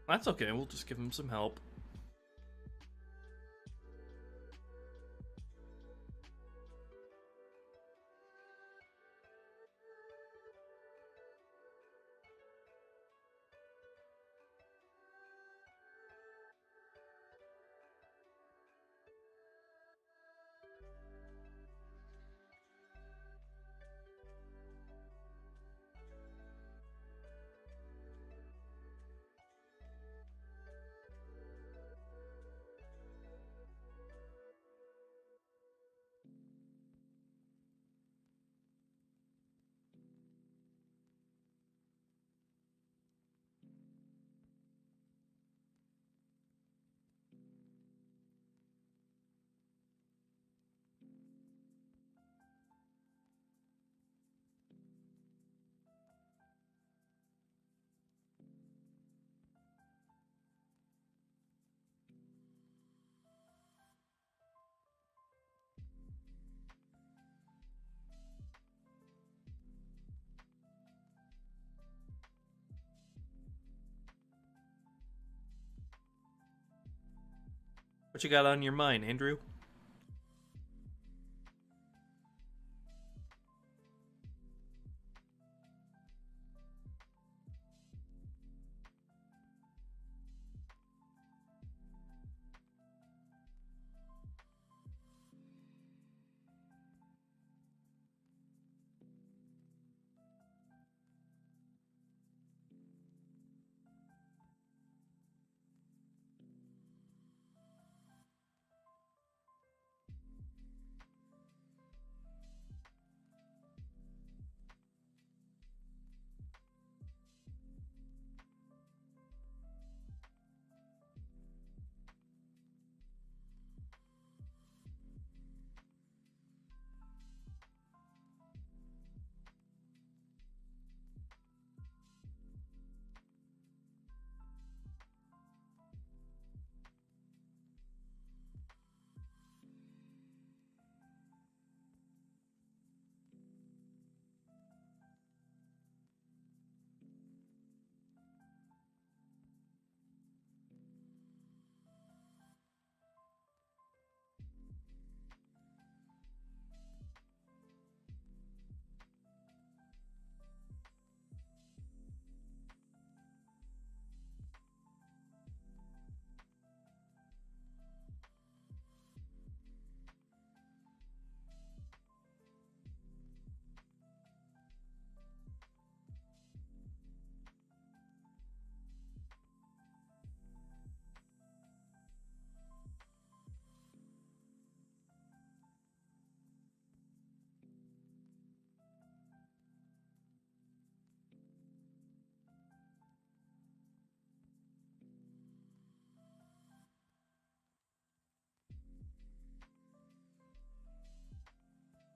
That's okay, we'll just give him some help. What you got on your mind, Andrew?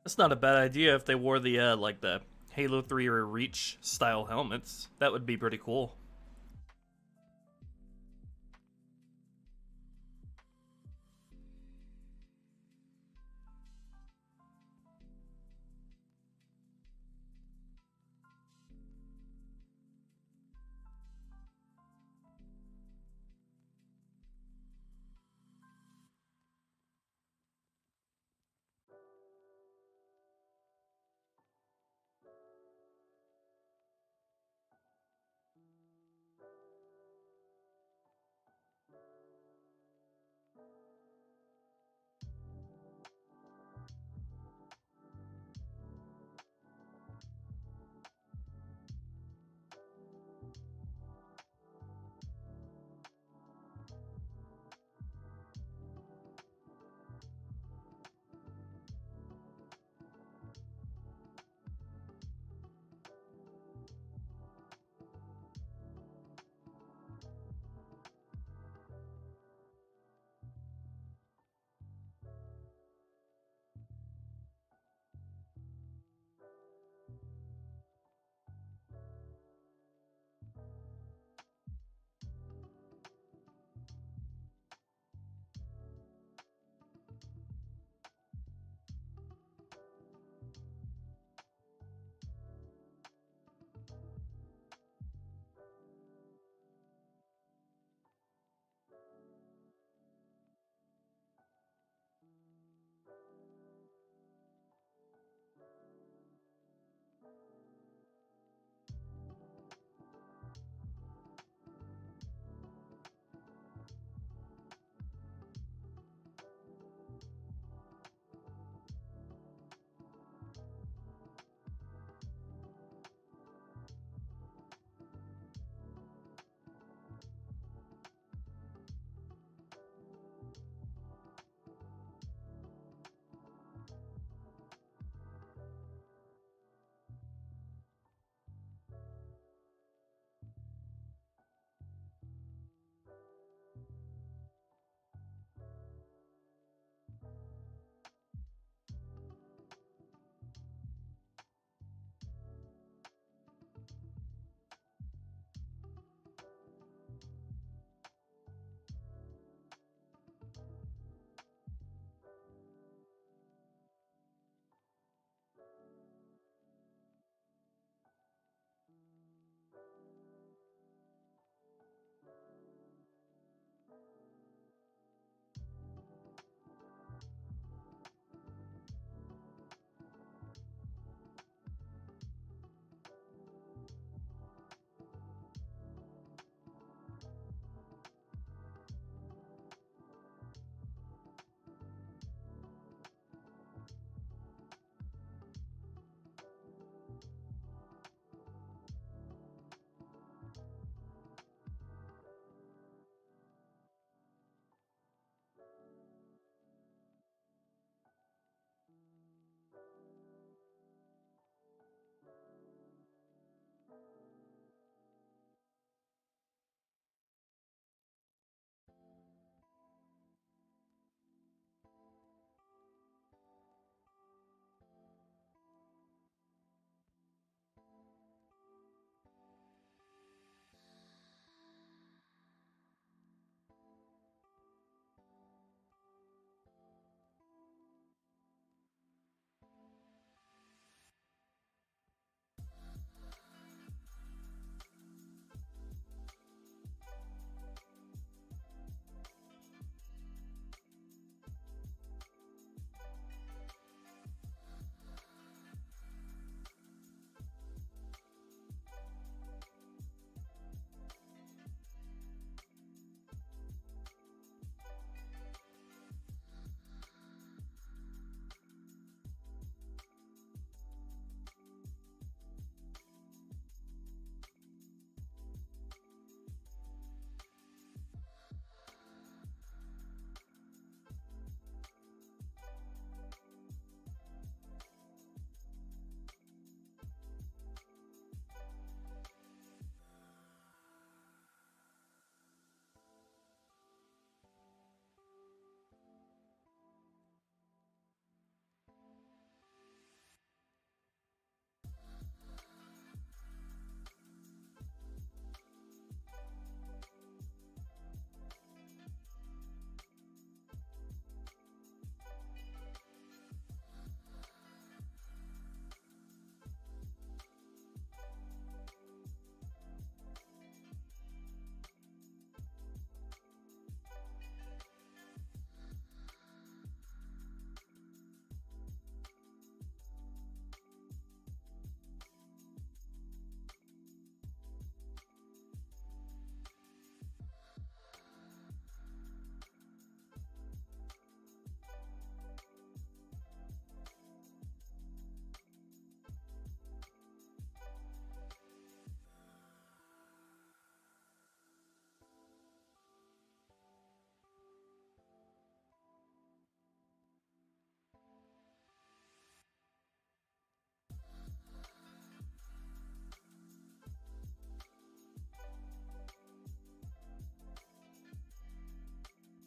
That's not a bad idea if they wore the like the Halo 3 or Reach style helmets. That would be pretty cool.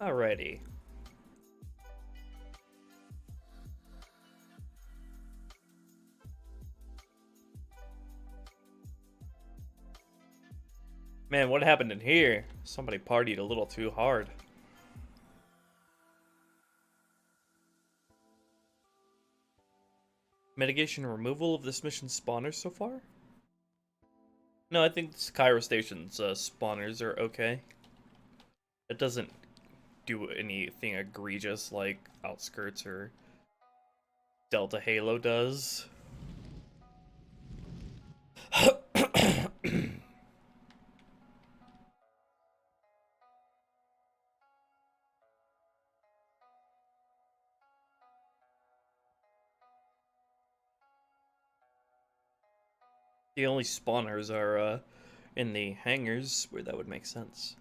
Alrighty. Man, what happened in here? Somebody partied a little too hard. Mitigation and removal of this mission's spawners so far? No, I think this Cairo Station's spawners are okay. It doesn't do anything egregious like Outskirts or Delta Halo does. The only spawners are in the hangars, where that would make sense.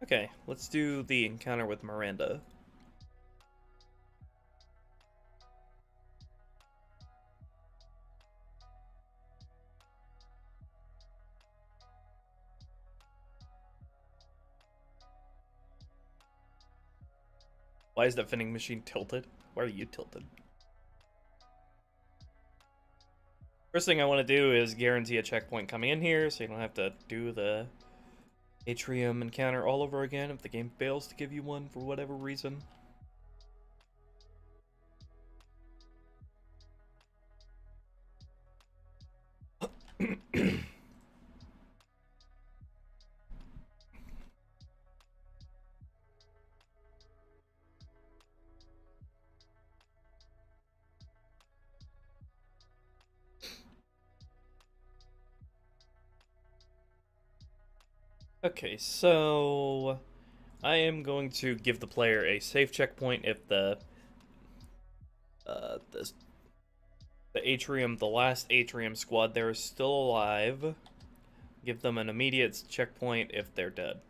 Okay, let's do the encounter with Miranda. Why is that vending machine tilted? Why are you tilted? First thing I want to do is guarantee a checkpoint coming in here, so you don't have to do the atrium encounter all over again if the game fails to give you one for whatever reason. Okay, so I am going to give the player a safe checkpoint if the atrium, the last atrium squad there is still alive. Give them an immediate checkpoint if they're dead.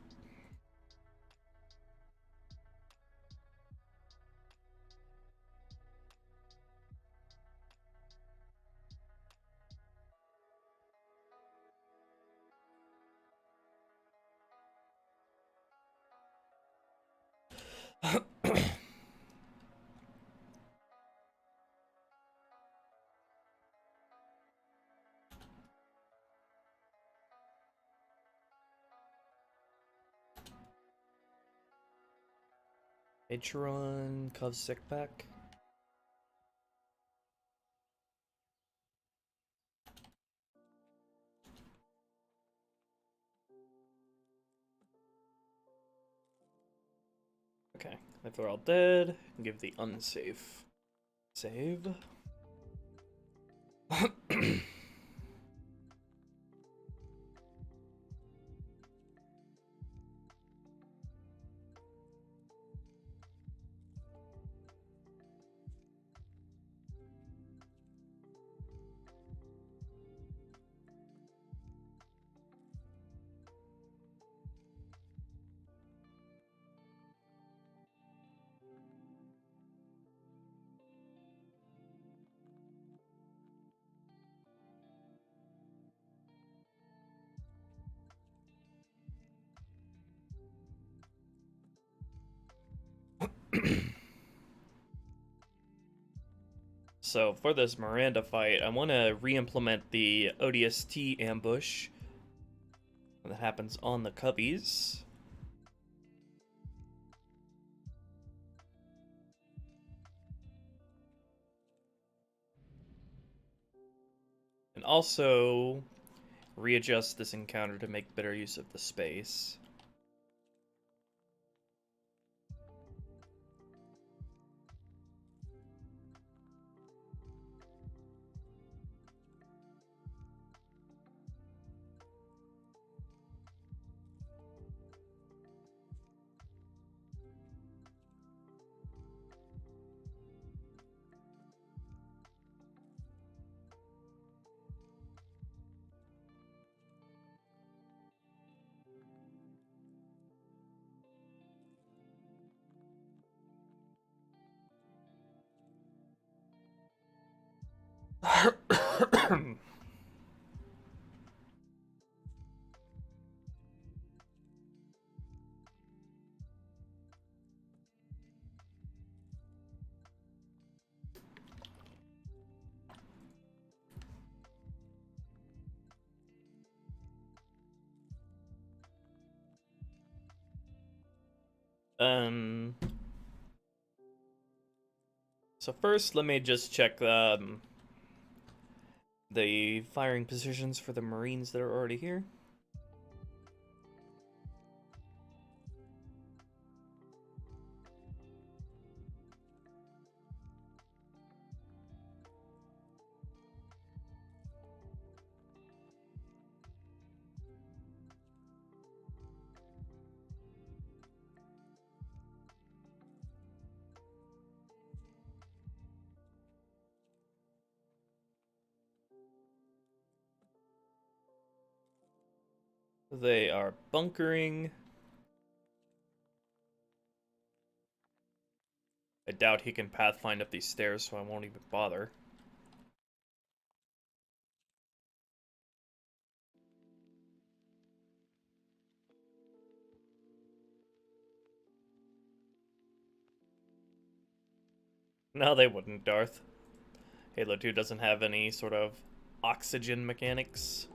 Atron, Cov sick back. Okay, if they're all dead, give the unsafe save. So for this Miranda fight, I want to re-implement the ODST ambush that happens on the cubbies. And also readjust this encounter to make better use of the space. So first, let me just check the firing positions for the Marines that are already here. They are bunkering. I doubt he can pathfind up these stairs, so I won't even bother. No, they wouldn't, Darth. Halo 2 doesn't have any sort of oxygen mechanics.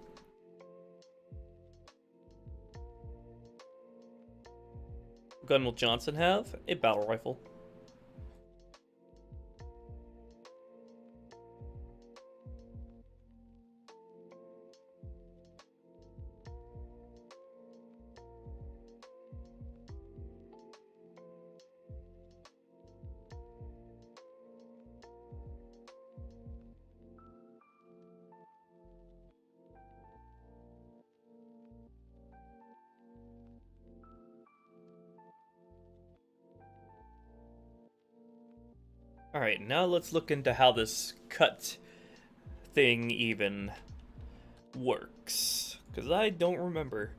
What gun will Johnson have? A battle rifle. Alright, now let's look into how this cut thing even works. Because I don't remember.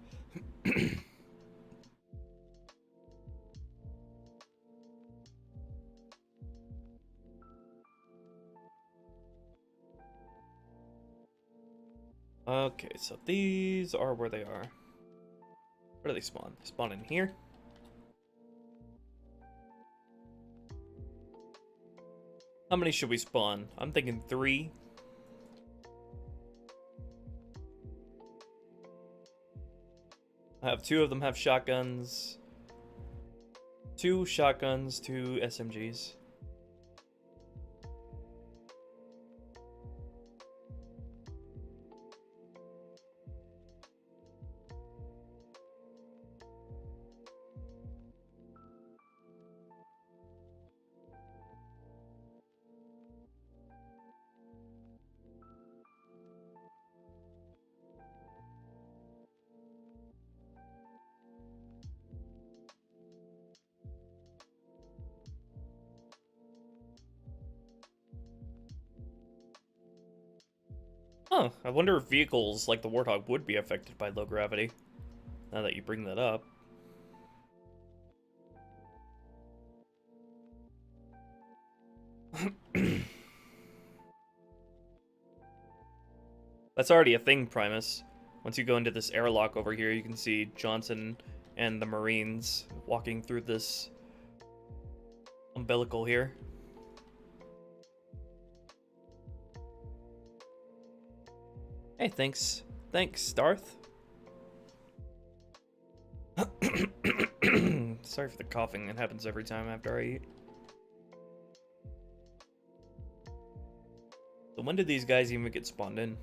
Okay, so these are where they are. Where do they spawn? They spawn in here. How many should we spawn? I'm thinking 3. I have 2 of them have shotguns. 2 shotguns, 2 SMGs. Huh, I wonder if vehicles like the Warthog would be affected by low gravity, now that you bring that up. That's already a thing, Primus. Once you go into this airlock over here, you can see Johnson and the Marines walking through this umbilical here. Hey, thanks. Thanks, Darth. Sorry for the coughing that happens every time after I eat. So when did these guys even get spawned in?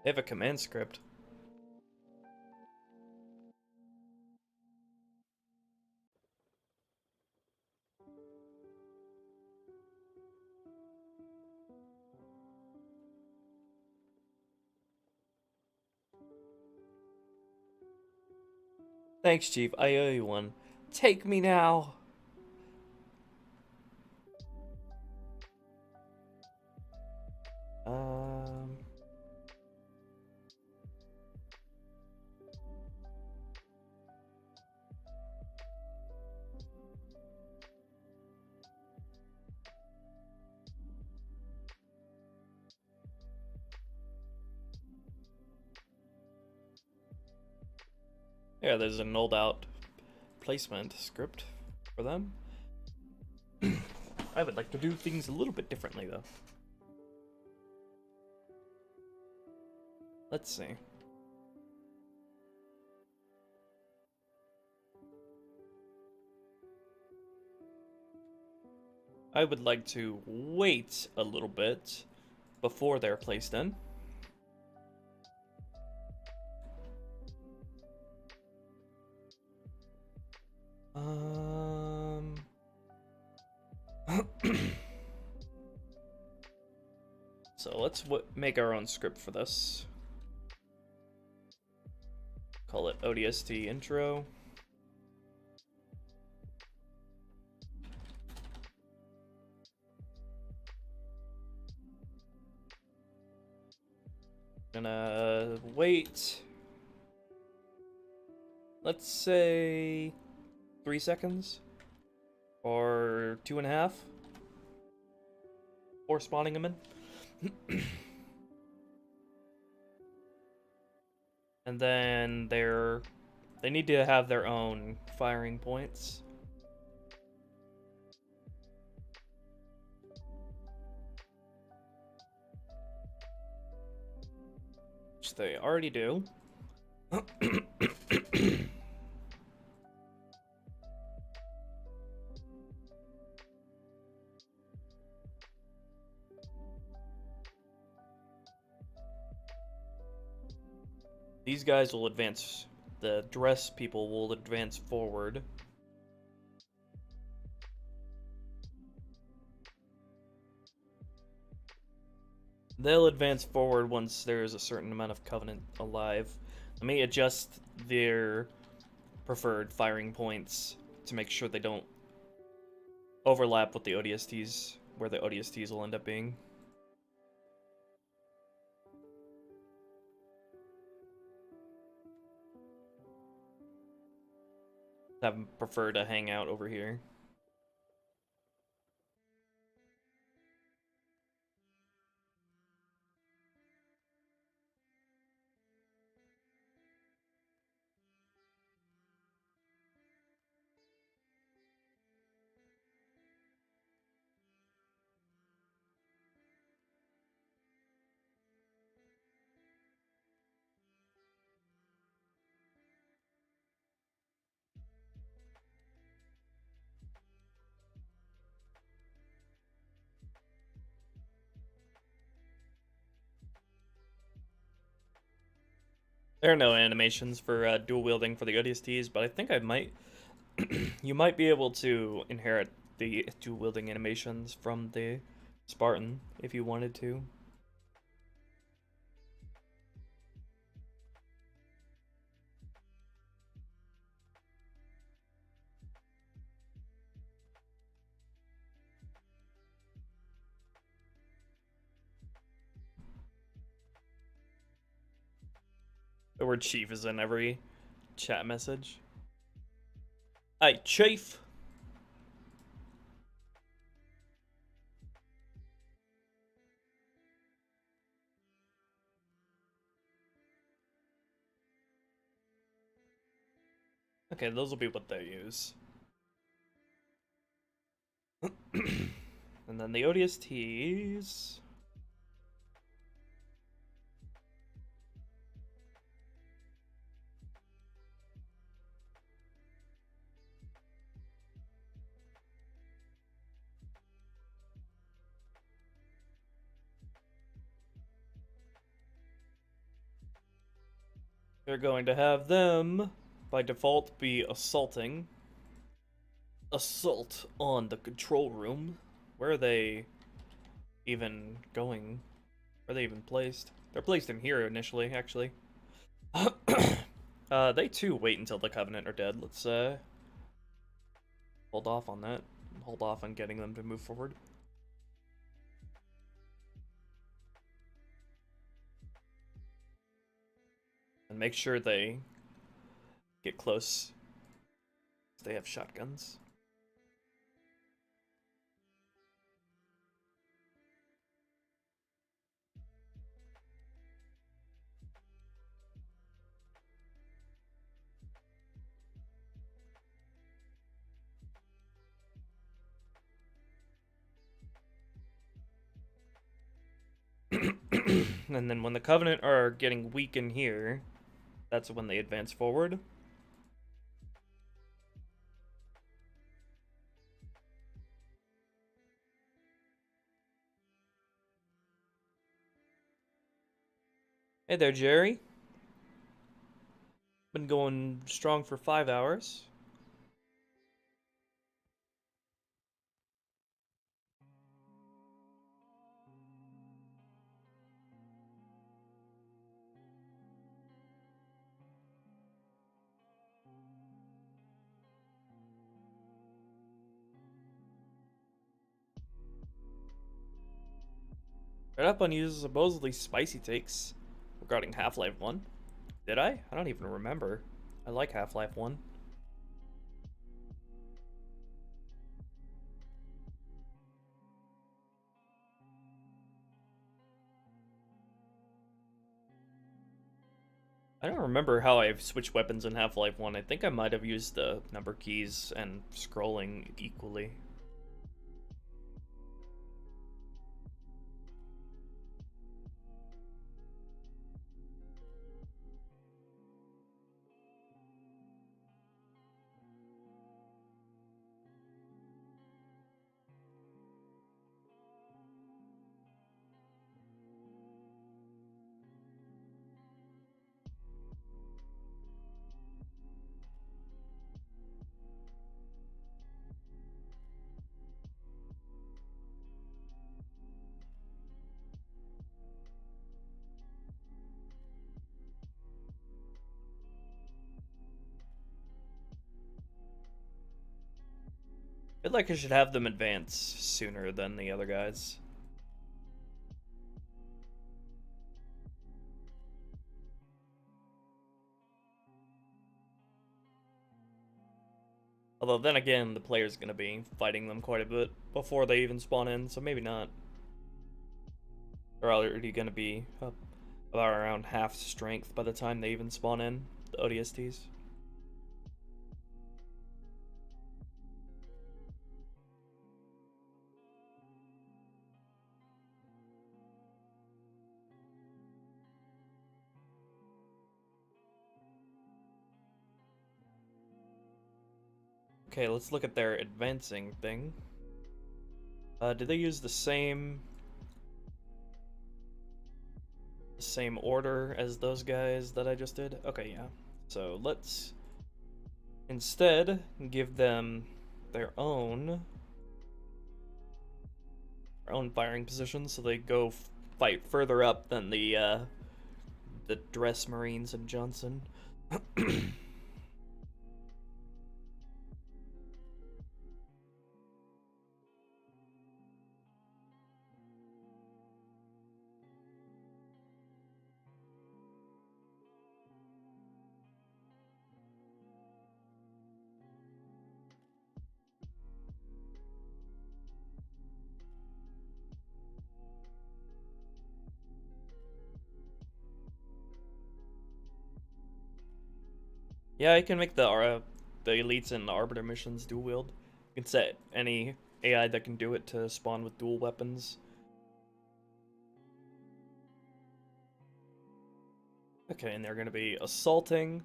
They have a command script. Thanks, Chief. I owe you one. Take me now. Yeah, there's a nulled out placement script for them. I would like to do things a little bit differently, though. Let's see. I would like to wait a little bit before they're placed in. So let's make our own script for this. Call it ODST intro. Gonna wait. Let's say 3 seconds or 2.5 or spawning them in. And then they need to have their own firing points. Which they already do. These guys will advance. The dress people will advance forward. They'll advance forward once there's a certain amount of Covenant alive. Let me adjust their preferred firing points to make sure they don't overlap with the ODSTs, where the ODSTs will end up being. I prefer to hang out over here. There are no animations for dual wielding for the ODSTs, but I think I might. You might be able to inherit the dual wielding animations from the Spartan if you wanted to. The word chief is in every chat message. Hey, chief! Okay, those will be what they use. And then the ODSTs... They're going to have them, by default, be assaulting. Assault on the control room. Where are they even going? Where are they even placed? They're placed in here initially, actually. They too wait until the Covenant are dead. Let's hold off on that. Hold off on getting them to move forward. And make sure they get close. They have shotguns. And then when the Covenant are getting weak in here, that's when they advance forward. Hey there, Jerry. Been going strong for 5 hours. Read up on you supposedly spicy takes regarding Half-Life 1. Did I? I don't even remember. I like Half-Life 1. I don't remember how I've switched weapons in Half-Life 1. I think I might have used the number keys and scrolling equally. I feel like I should have them advance sooner than the other guys. Although then again, the player's gonna be fighting them quite a bit before they even spawn in, so maybe not. They're already gonna be up about around half strength by the time they even spawn in, the ODSTs. Okay, let's look at their advancing thing. Did they use the same order as those guys that I just did? Okay, yeah. So let's instead give them their own firing positions, so they go fight further up than the Dress Marines and Johnson. Yeah, I can make the elites and the arbiter missions dual wield. You can set any AI that can do it to spawn with dual weapons. Okay, and they're gonna be assaulting.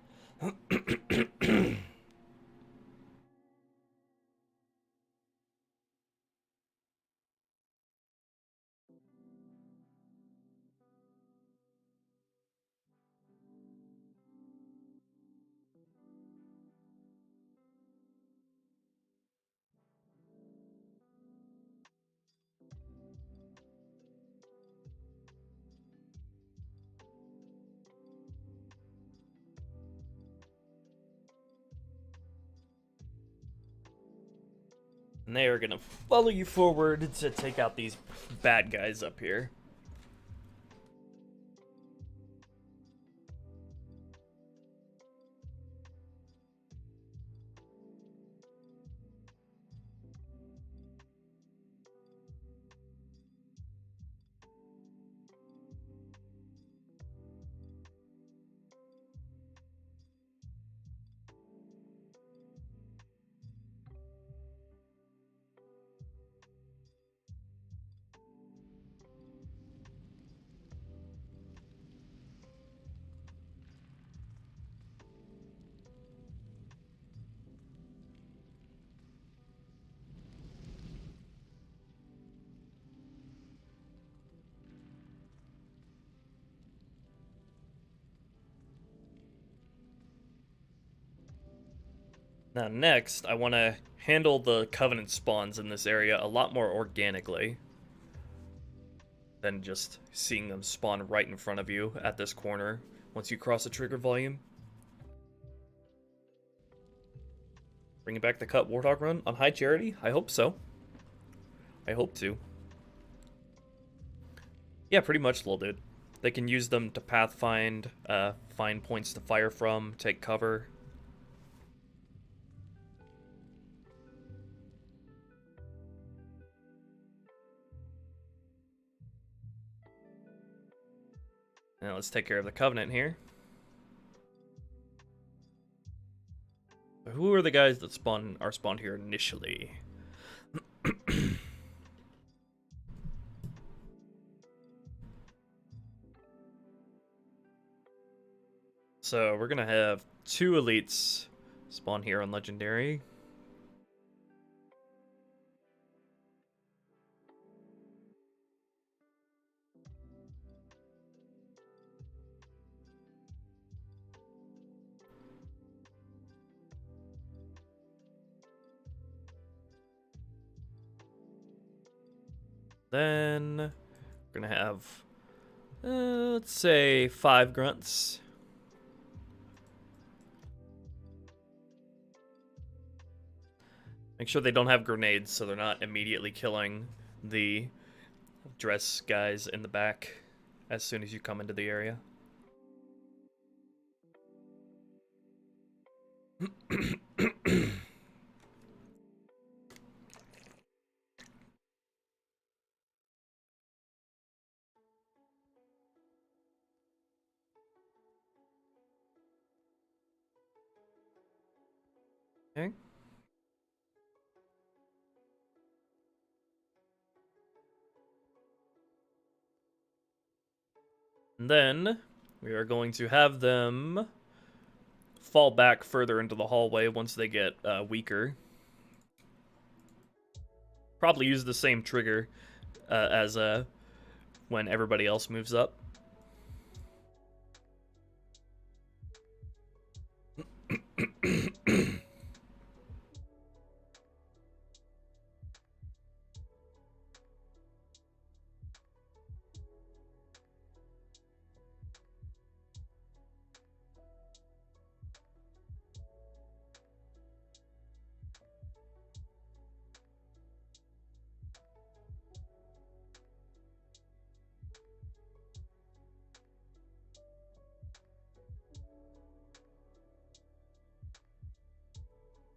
And they are gonna follow you forward to take out these bad guys up here. Now next, I want to handle the Covenant spawns in this area a lot more organically than just seeing them spawn right in front of you at this corner once you cross the trigger volume. Bringing back the cut Warthog run on High Charity? I hope so. I hope to. Yeah, pretty much, little dude. They can use them to pathfind, find points to fire from, take cover. Now let's take care of the Covenant here. Who are the guys that are spawned here initially? So we're gonna have 2 elites spawn here on Legendary. Then we're gonna have, let's say, 5 grunts. Make sure they don't have grenades so they're not immediately killing the dress guys in the back as soon as you come into the area. Okay. And then we are going to have them fall back further into the hallway once they get weaker. Probably use the same trigger as when everybody else moves up.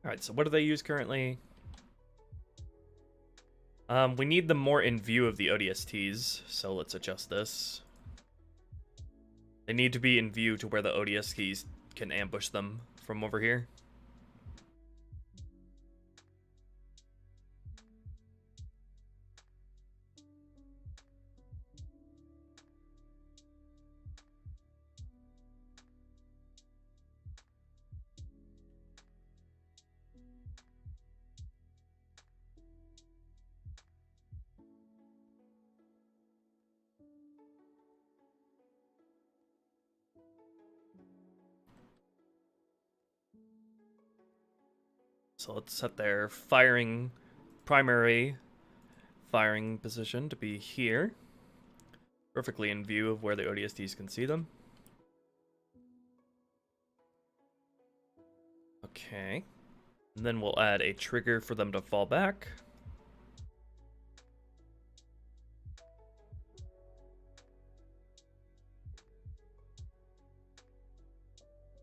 Alright, so what do they use currently? We need them more in view of the ODSTs, so let's adjust this. They need to be in view to where the ODSTs can ambush them from over here. So let's set their primary firing position to be here. Perfectly in view of where the ODSTs can see them. Okay. And then we'll add a trigger for them to fall back.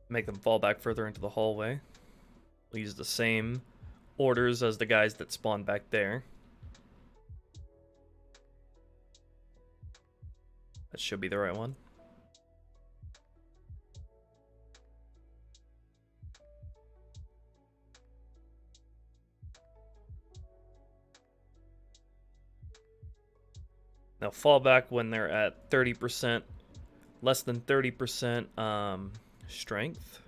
Make them fall back further into the hallway. We'll use the same orders as the guys that spawn back there. That should be the right one. Now fall back when they're at 30%, less than 30% strength.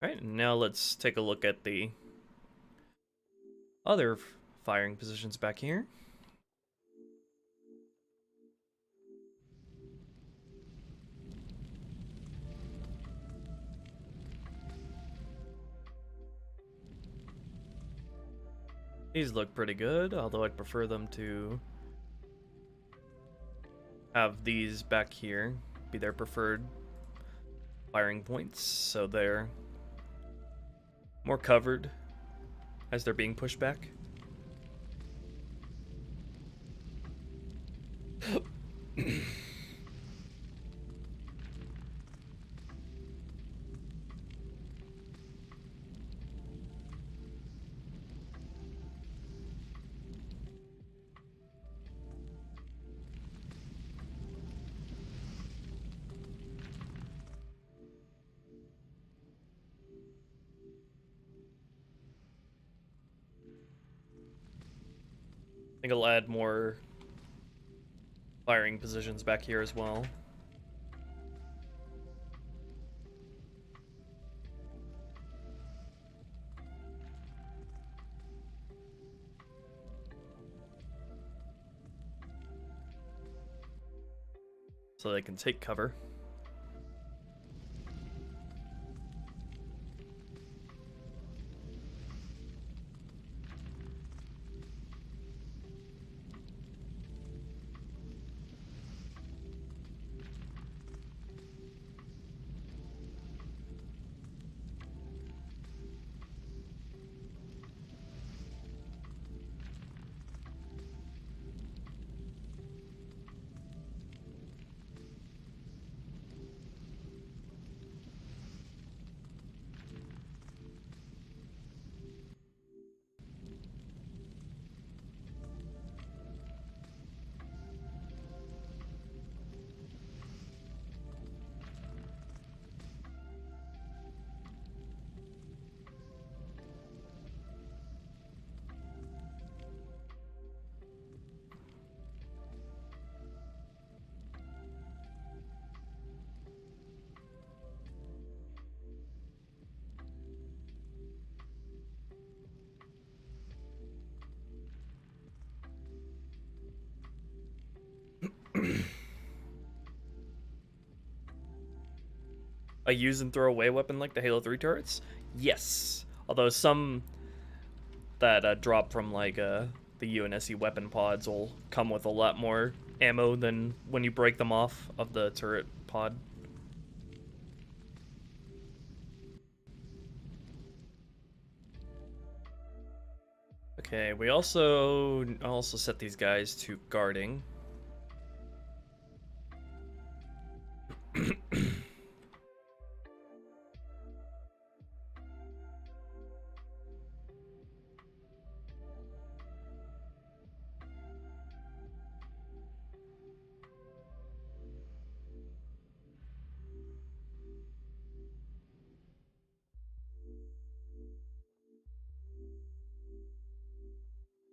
Alright, now let's take a look at the other firing positions back here. These look pretty good, although I'd prefer them to have these back here be their preferred firing points, so they're more covered as they're being pushed back. I think I'll add more firing positions back here as well. So they can take cover. A use and throw away weapon like the Halo 3 turrets? Yes. Although some that drop from like the UNSC weapon pods will come with a lot more ammo than when you break them off of the turret pod. Okay, we also set these guys to guarding.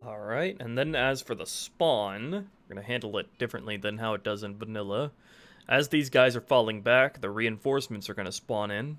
Alright, and then as for the spawn, we're going to handle it differently than how it does in vanilla. As these guys are falling back, the reinforcements are going to spawn in.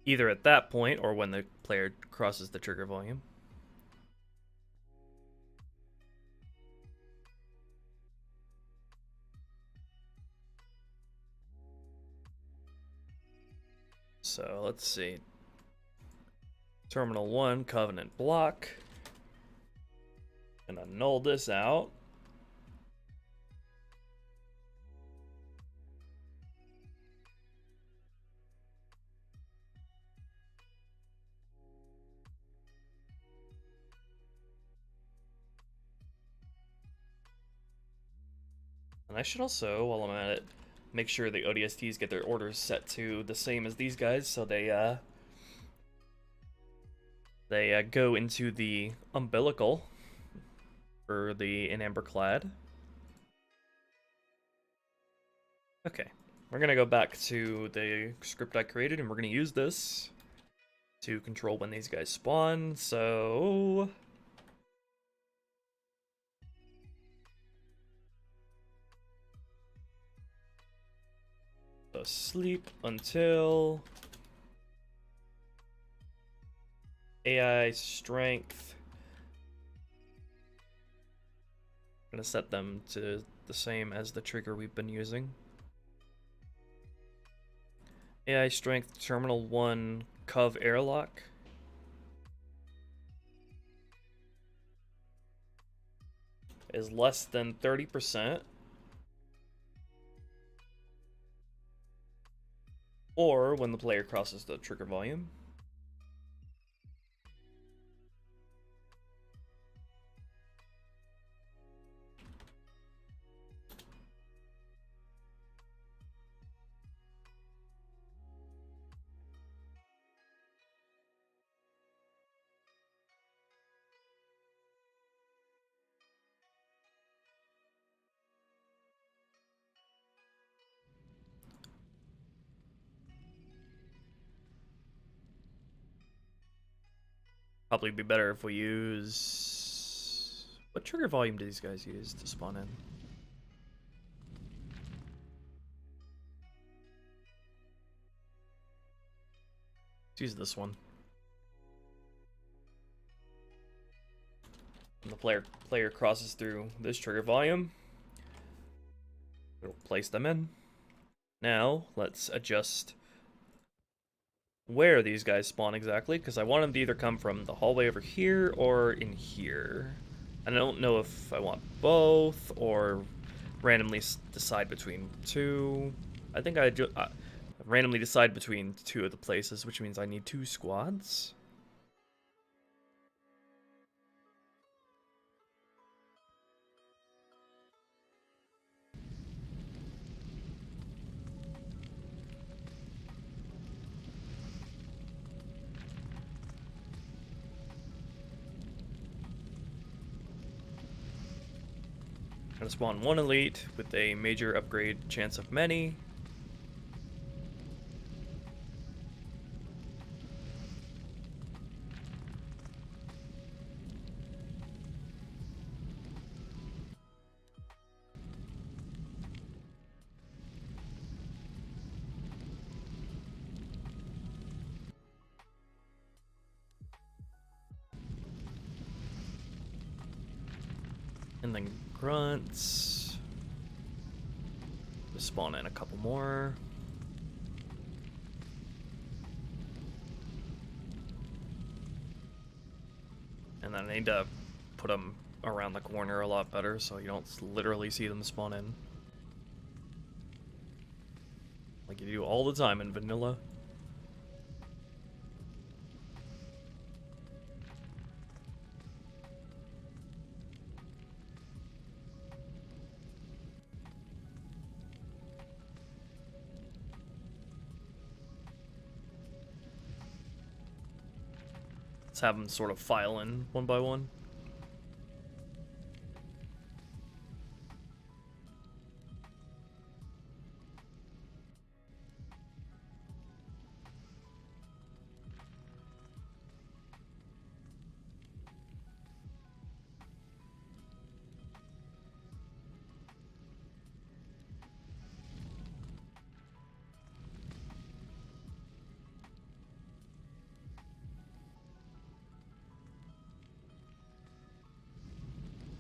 Either at that point or when the player crosses the trigger volume. So let's see. Terminal 1, Covenant block. Gonna null this out. And I should also, while I'm at it, make sure the ODSTs get their orders set to the same as these guys, so they go into the umbilical for the in amber clad. Okay, we're gonna go back to the script I created, and we're gonna use this to control when these guys spawn, so... sleep until AI strength. I'm gonna set them to the same as the trigger we've been using. AI strength terminal 1 cov airlock. Is less than 30%. Or when the player crosses the trigger volume. Probably be better if we use... What trigger volume do these guys use to spawn in? Let's use this one. When the player crosses through this trigger volume, it'll place them in. Now, let's adjust where these guys spawn exactly, because I want them to either come from the hallway over here or in here. I don't know if I want both or randomly decide between two. I think I randomly decide between two of the places, which means I need 2 squads. Gonna spawn 1 elite with a major upgrade chance of many. And then grunts. Just spawn in a couple more. And then I need to put them around the corner a lot better so you don't literally see them spawn in. Like you do all the time in vanilla. Let's have them sort of file in one by one.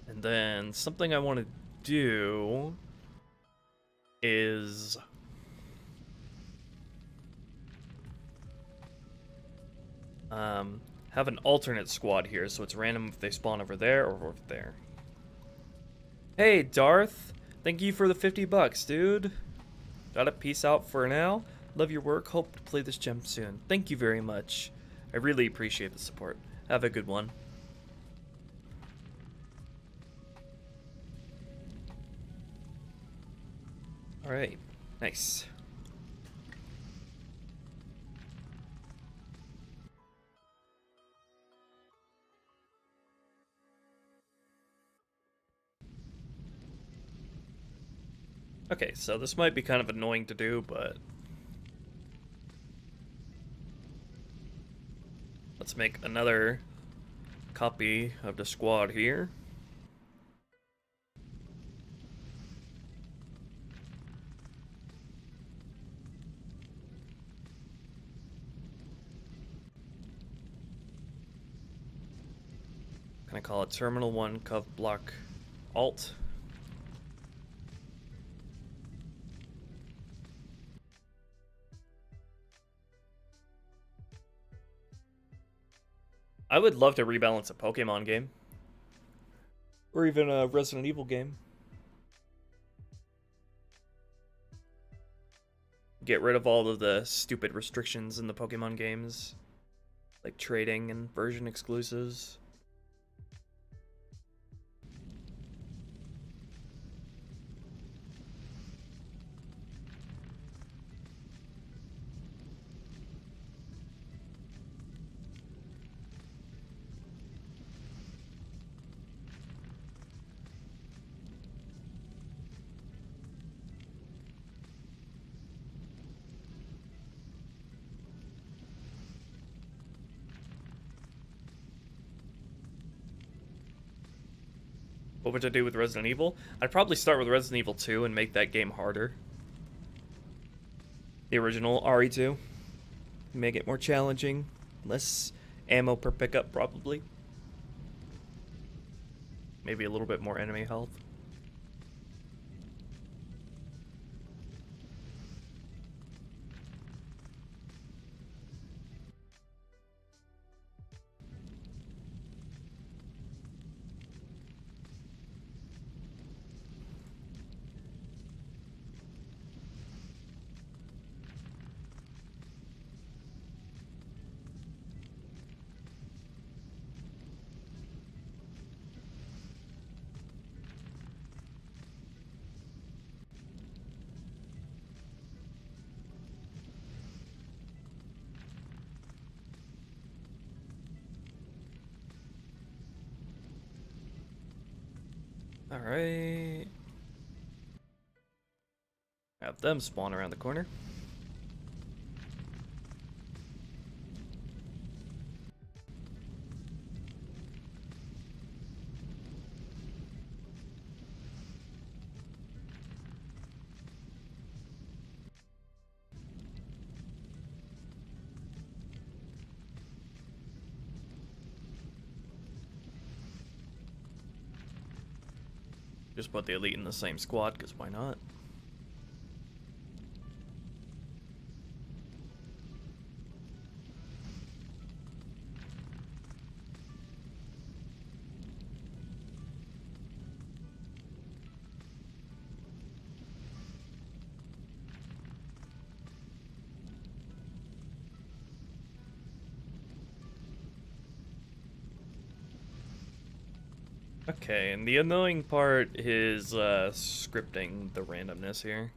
And then something I want to do is have an alternate squad here, so it's random if they spawn over there or over there. Hey, Darth. Thank you for the $50, dude. Gotta peace out for now. Love your work. Hope to play this gem soon. Thank you very much. I really appreciate the support. Have a good one. Alright, nice. Okay, so this might be kind of annoying to do, but let's make another copy of the squad here. Gonna call it Terminal 1 Cov Block Alt. I would love to rebalance a Pokemon game. Or even a Resident Evil game. Get rid of all of the stupid restrictions in the Pokemon games. Like trading and version exclusives. What would I do with Resident Evil? I'd probably start with Resident Evil 2 and make that game harder. The original RE2. Make it more challenging. Less ammo per pickup, probably. Maybe a little bit more enemy health. Alright. Have them spawn around the corner. Just put the elite in the same squad, because why not? Okay, and the annoying part is scripting the randomness here.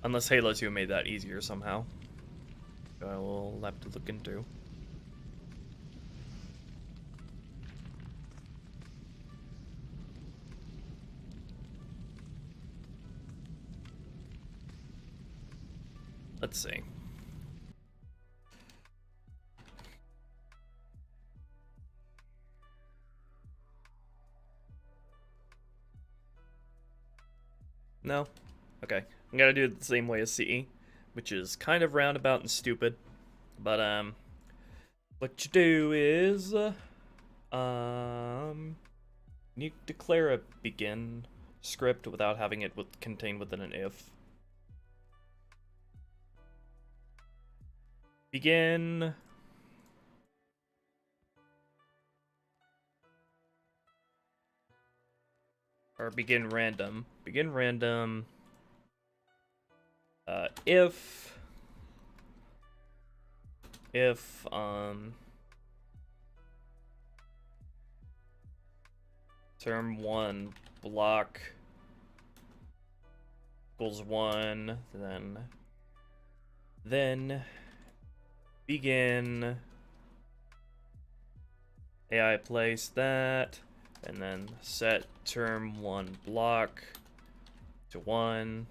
Unless Halo 2 made that easier somehow. I will have to look into. Let's see. No? Okay. I'm gonna do it the same way as CE, which is kind of roundabout and stupid. But, what you do is, you declare a begin script without having it contained within an if. Begin. Or begin random. Begin random. If term 1 block equals 1, then begin AI place that, and then set term 1 block to 1.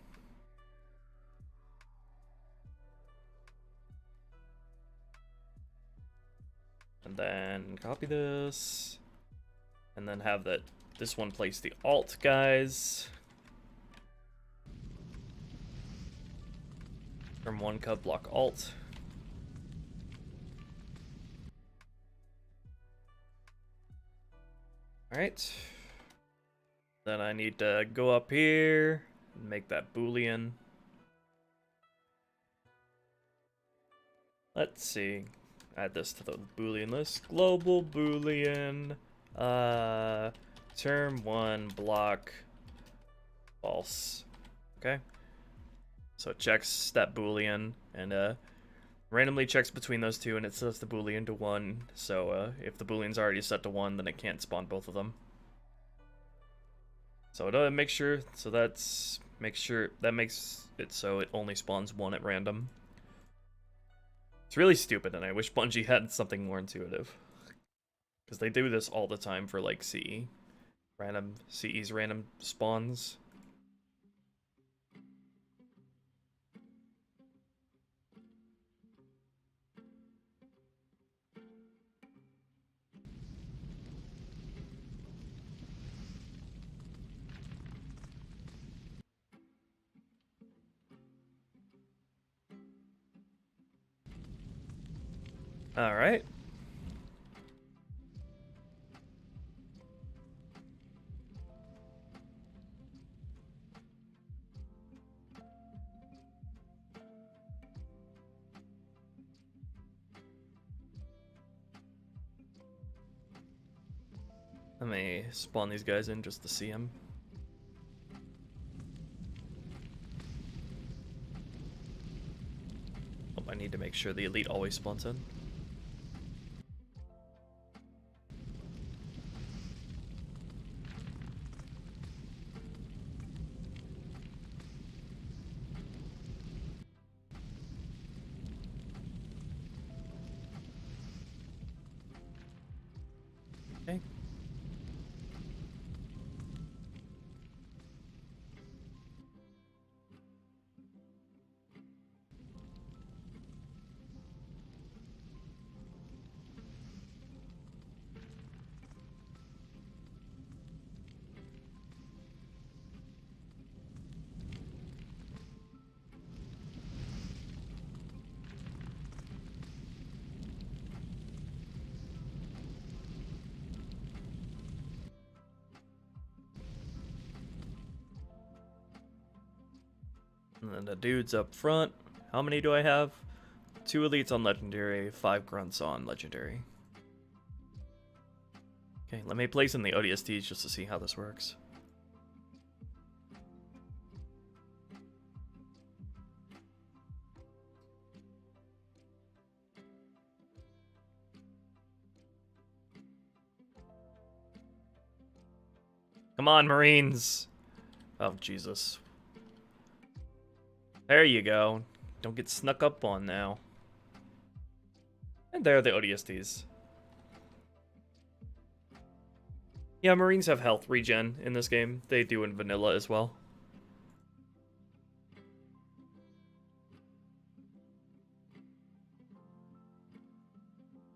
And then copy this. And then have this one place the alt guys. Turn 1 cub block alt. Alright. Then I need to go up here and make that Boolean. Let's see. Add this to the Boolean list. Global Boolean. Term 1 block false. Okay. So it checks that Boolean and randomly checks between those two, and it sets the Boolean to 1. So if the Boolean's already set to 1, then it can't spawn both of them. So it makes sure. So that makes it so it only spawns 1 at random. It's really stupid, and I wish Bungie had something more intuitive. Because they do this all the time for, like, CE. CE's random spawns. Alright. Let me spawn these guys in just to see them. Oh, I need to make sure the elite always spawns in. Okay. And then the dudes up front. How many do I have? 2 elites on legendary, 5 grunts on legendary. Okay, let me place in the ODSTs just to see how this works. Come on, Marines! Oh, Jesus. There you go. Don't get snuck up on now. And there are the ODSTs. Yeah, Marines have health regen in this game. They do in vanilla as well.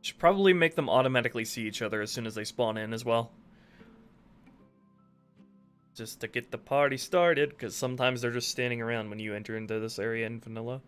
Should probably make them automatically see each other as soon as they spawn in as well. Just to get the party started, because sometimes they're just standing around when you enter into this area in vanilla.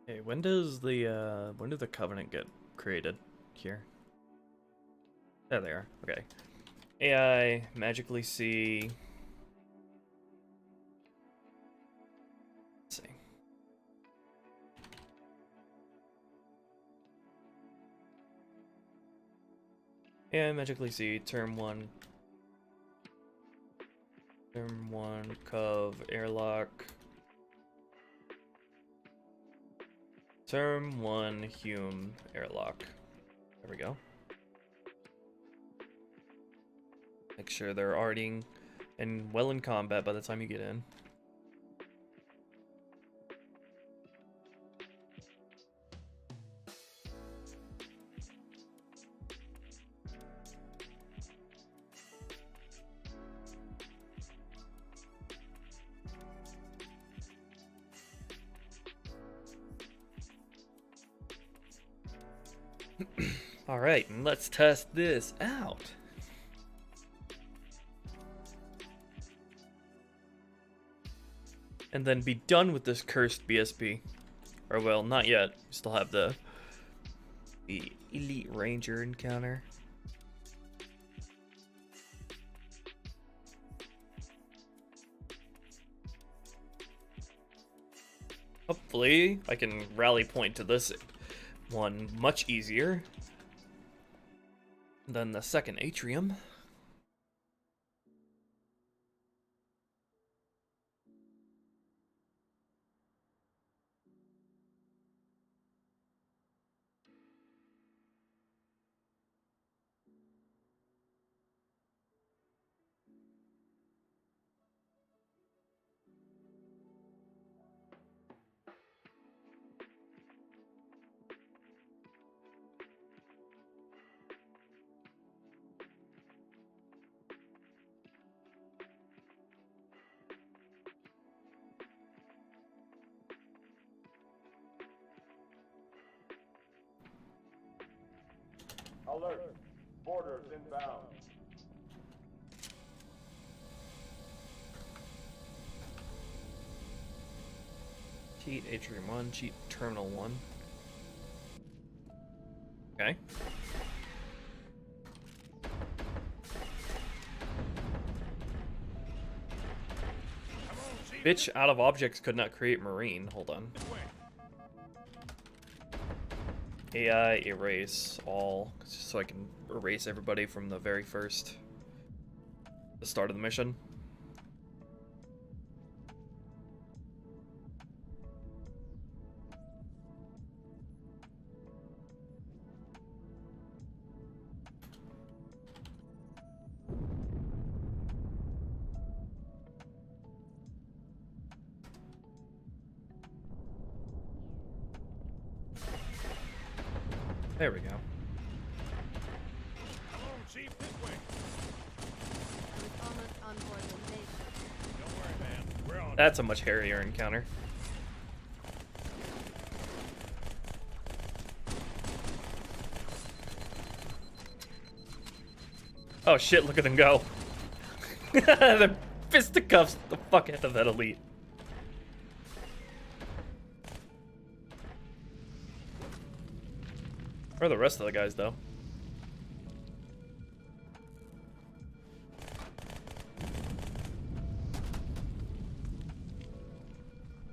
Hey, when did the Covenant get created here? There they are. Okay. AI magically see. Let's see. AI magically see term 1. Term 1 Cov airlock. Term 1 Hume airlock. There we go. Make sure they're already well in combat by the time you get in. All right, and let's test this out. And then be done with this cursed BSP. Or, well, not yet. We still have the Elite Ranger encounter. Hopefully, I can rally point to this one much easier than the second atrium. Alert. Boarders inbound. Cheat Atrium 1, cheat Terminal 1. Okay. Bitch out of objects could not create marine. Hold on. AI erase all, so I can erase everybody from the very first, the start of the mission. There we go. Come on, Chief, this way. I was almost on board the nation. Don't worry, man. We're on. That's a much hairier encounter. Oh shit, look at them go. The fisticuffs the fuck out of that elite. Where are the rest of the guys, though?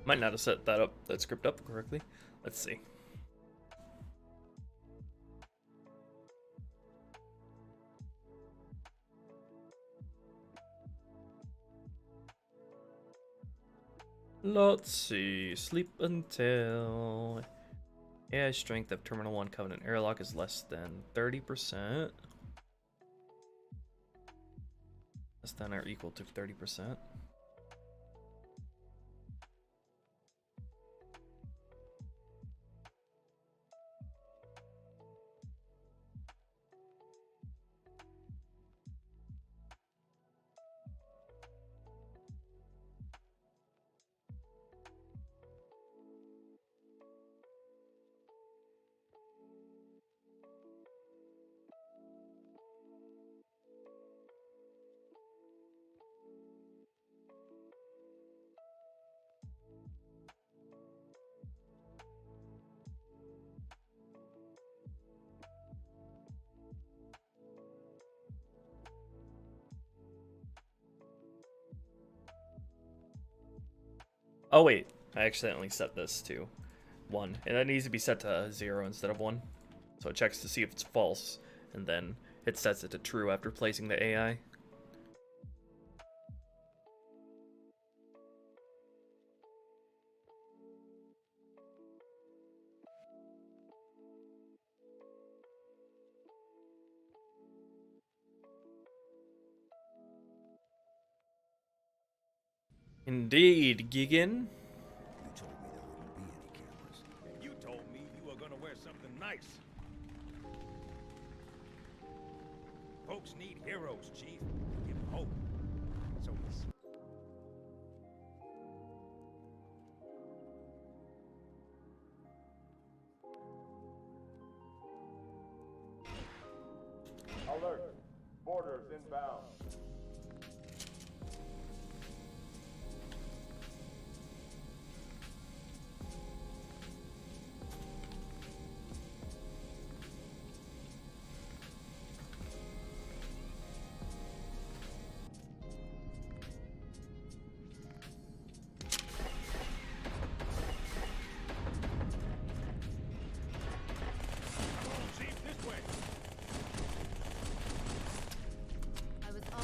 Might not have set that script up correctly. Let's see. Let's see. Sleep until... AI strength of Terminal 1 Covenant airlock is less than 30%. Less than or equal to 30%. Oh wait, I accidentally set this to 1, and that needs to be set to 0 instead of 1. So it checks to see if it's false, and then it sets it to true after placing the AI. Indeed, Gigan. You told me you were gonna wear something nice. Folks need heroes, Chief. Give them hope. So it's... Alert. Borders inbound.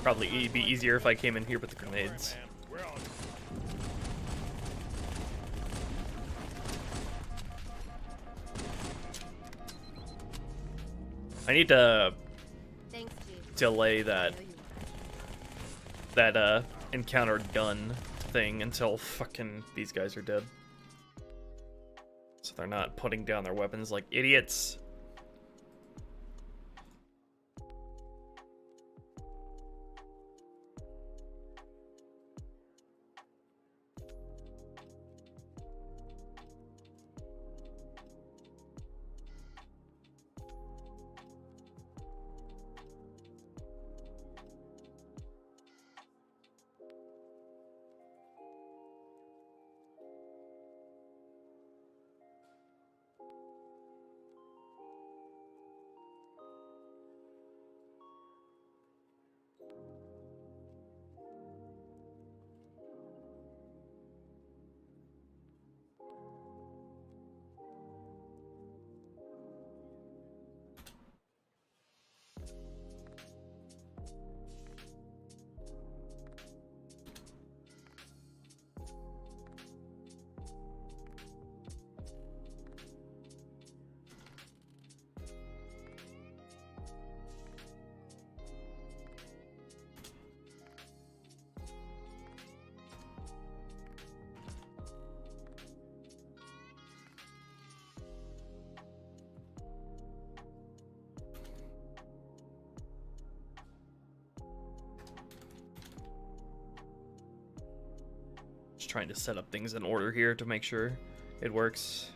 Probably be easier if I came in here with the grenades. I need to delay that encounter gun thing until fucking these guys are dead. So they're not putting down their weapons like idiots. Just trying to set up things in order here to make sure it works.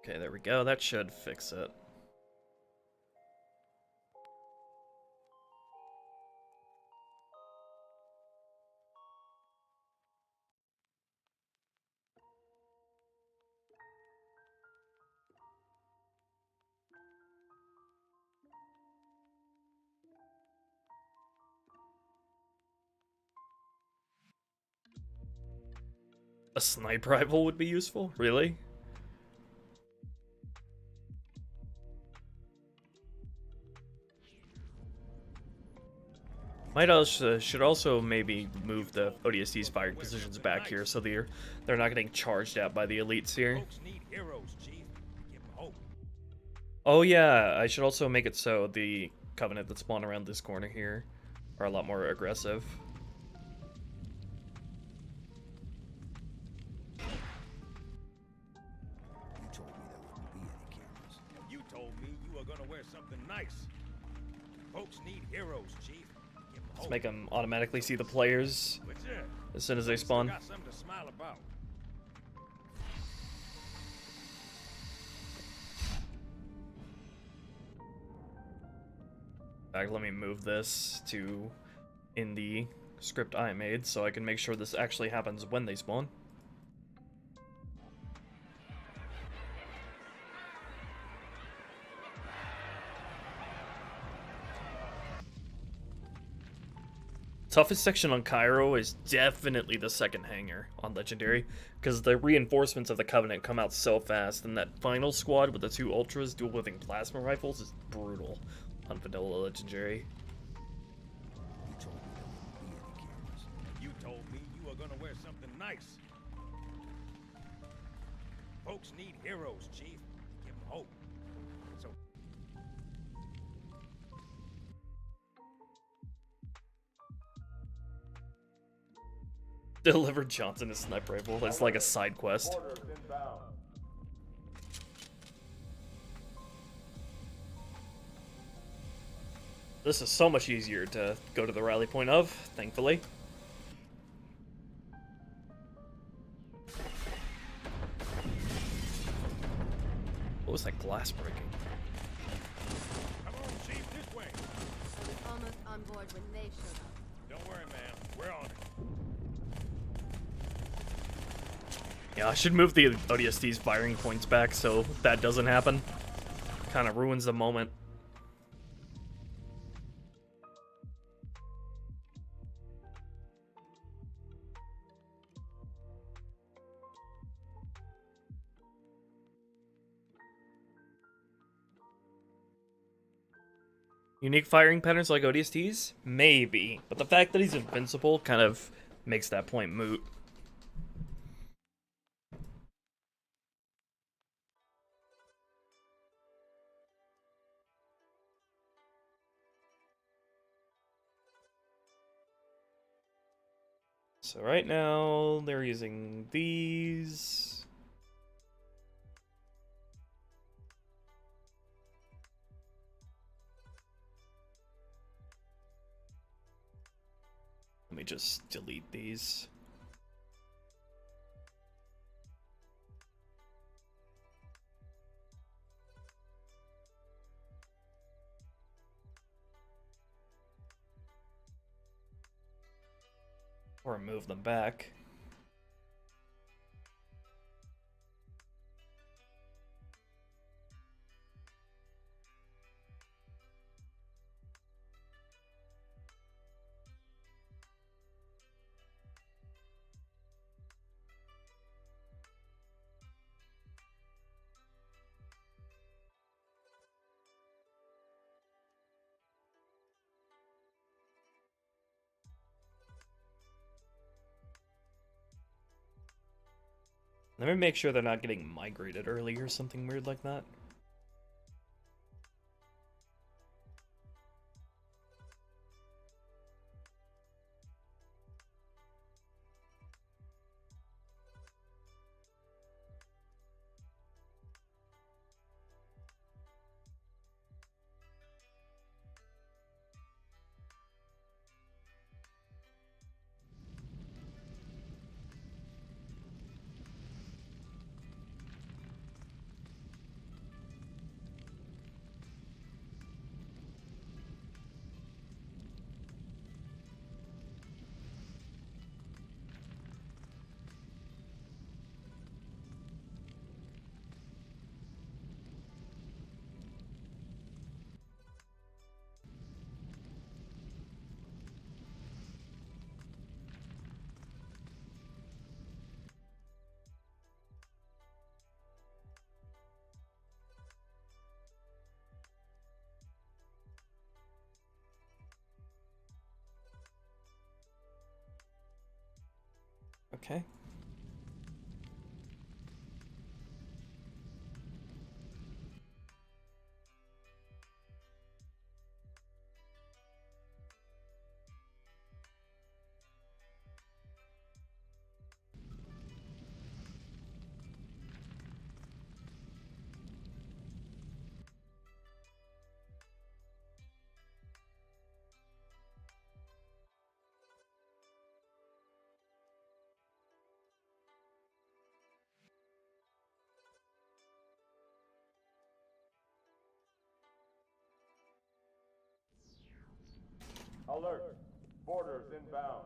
Okay, there we go. That should fix it. A sniper rifle would be useful? Really? Should also maybe move the ODST's firing positions back here so they're not getting charged at by the elites here. Folks need heroes, Chief. Give them hope. Oh yeah, I should also make it so the Covenant that spawn around this corner here are a lot more aggressive. You told me you were gonna wear something nice. Folks need heroes, Chief. Let's make them automatically see the players as soon as they spawn. Got something to smile about. In fact, let me move this to in the script I made so I can make sure this actually happens when they spawn. Toughest section on Cairo is definitely the second hangar on Legendary, because the reinforcements of the Covenant come out so fast, and that final squad with the 2 Ultras dual-wielding plasma rifles is brutal on Vanilla Legendary. You told me you were gonna wear something nice. Folks need heroes, Chief. Give them hope. So Deliver Johnson a sniper rifle. It's like a side quest. Orders inbound. This is so much easier to go to the rally point of, thankfully. What was that glass breaking? come on, Chief, this way. I was almost on board when they showed up. Don't worry, ma'am. We're on it. Yeah, I should move the ODST's firing points back so that doesn't happen. Kind of ruins the moment. Unique firing patterns like ODSTs? Maybe. But the fact that he's invincible kind of makes that point moot. So right now, they're using these. Let me just delete these. Or move them back. Let me make sure they're not getting migrated early or something weird like that. Okay. Alert. Boarders inbound.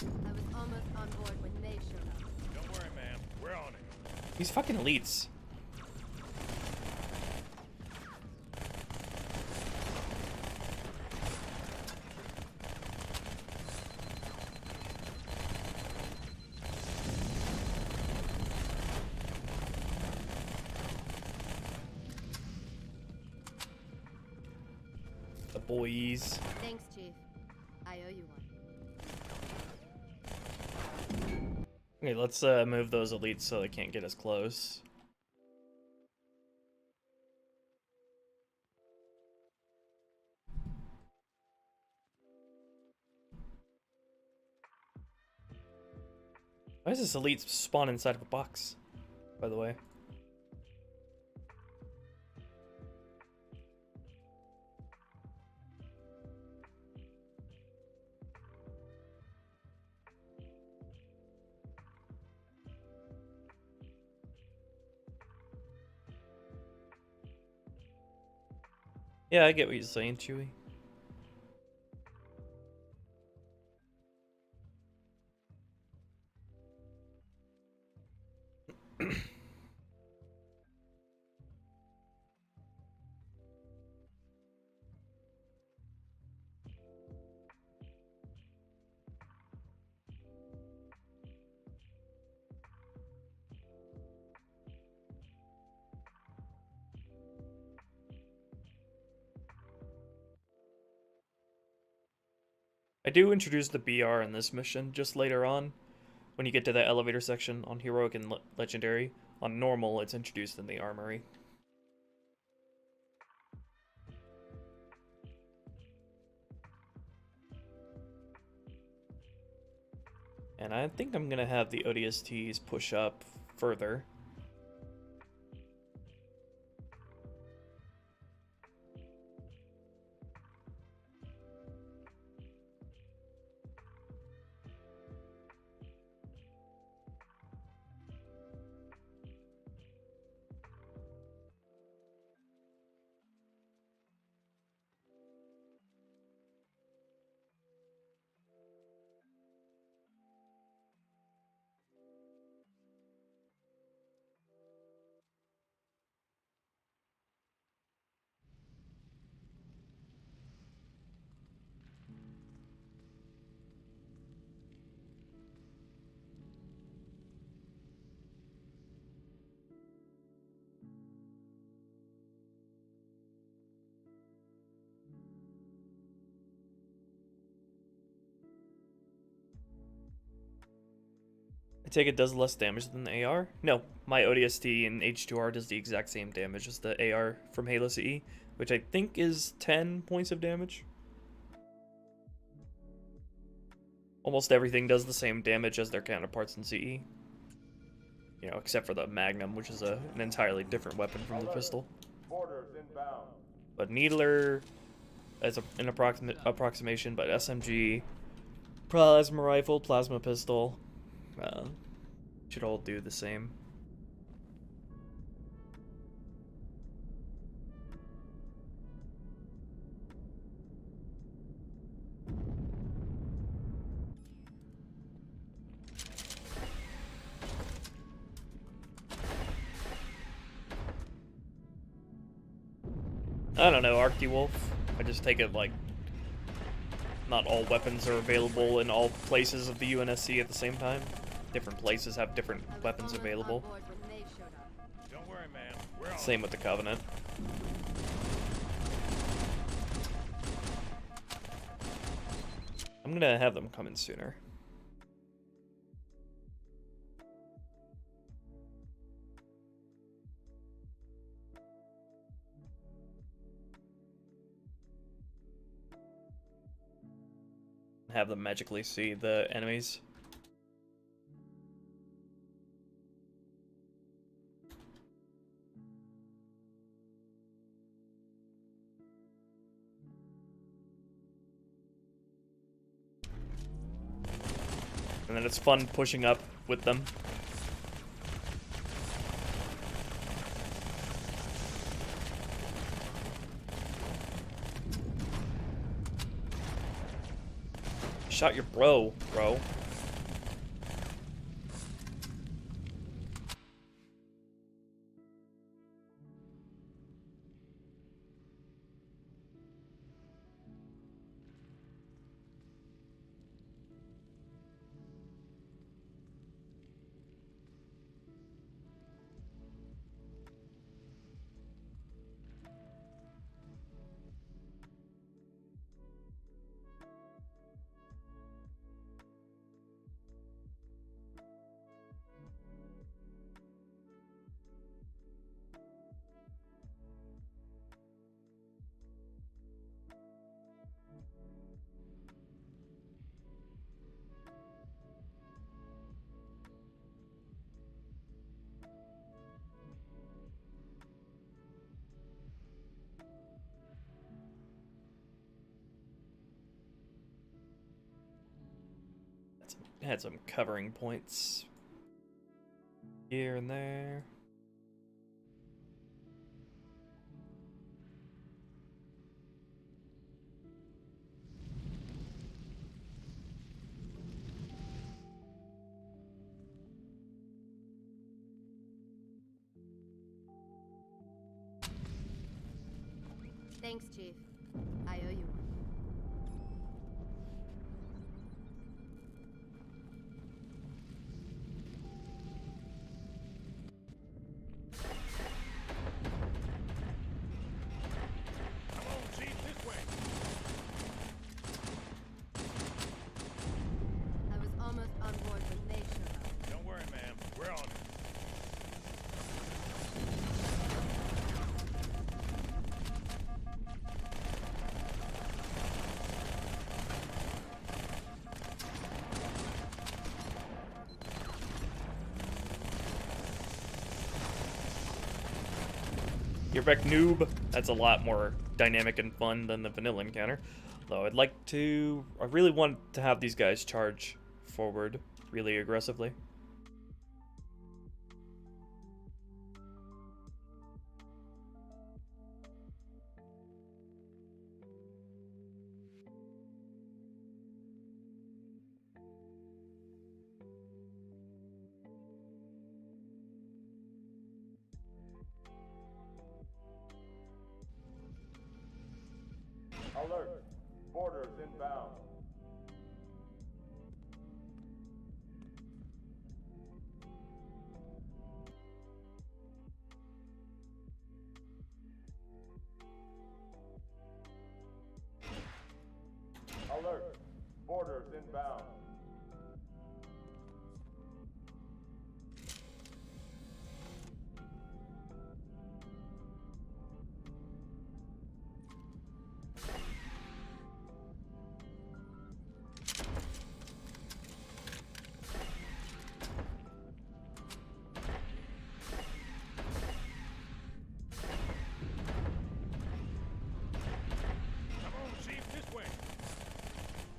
I was almost on board when they showed up. Don't worry, man. We're on it. These fucking elites. The boys. Thanks, Chief. I owe you one. Okay, let's move those elites so they can't get as close. Why does this elite spawn inside of a box, by the way? Yeah, I get what you're saying, Chewie. I do introduce the BR in this mission just later on. When you get to the elevator section on Heroic and Legendary. On Normal, it's introduced in the Armory. And I think I'm gonna have the ODSTs push up further. I take it does less damage than the AR? No, my ODST in H2R does the exact same damage as the AR from Halo CE, which I think is 10 points of damage. Almost everything does the same damage as their counterparts in CE. You know, except for the Magnum, which is an entirely different weapon from the pistol. Boarders inbound. But Needler, as an approximation, but SMG, plasma rifle, plasma pistol, should all do the same. I don't know, Arctiwolf. I just take it like not all weapons are available in all places of the UNSC at the same time. Different places have different weapons available. Don't worry, man. We're on. Same with the Covenant. I'm gonna have them come in sooner. have them magically see the enemies. And then it's fun pushing up with them. Shot your bro. Had some covering points here and there. Thanks, Chief. I owe you one. You're back, noob. That's a lot more dynamic and fun than the vanilla encounter. Though I really want to have these guys charge forward really aggressively. Alert! Borders inbound. Alert! Borders inbound.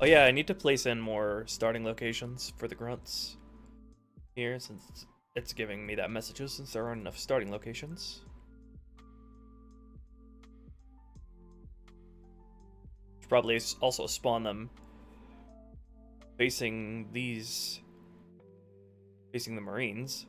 Oh yeah, I need to place in more starting locations for the grunts here, since it's giving me that messages since there aren't enough starting locations. Should probably also spawn them facing the Marines.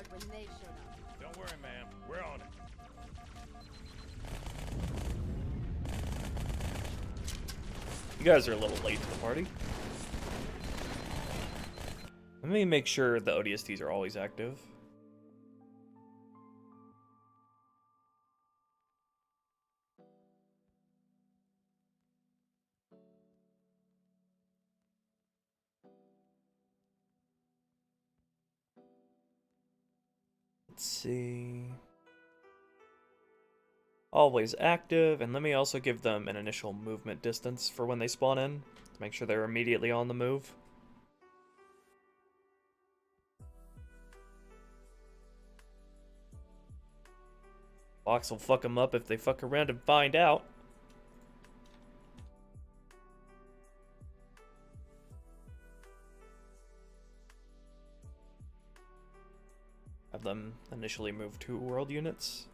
When they showed up. Don't worry, ma'am. We're on it. You guys are a little late to the party. Let me make sure the ODSTs are always active. Let's see. Always active, and let me also give them an initial movement distance for when they spawn in, to make sure they're immediately on the move. Fox will fuck them up if they fuck around and find out. Have them initially move 2 world units.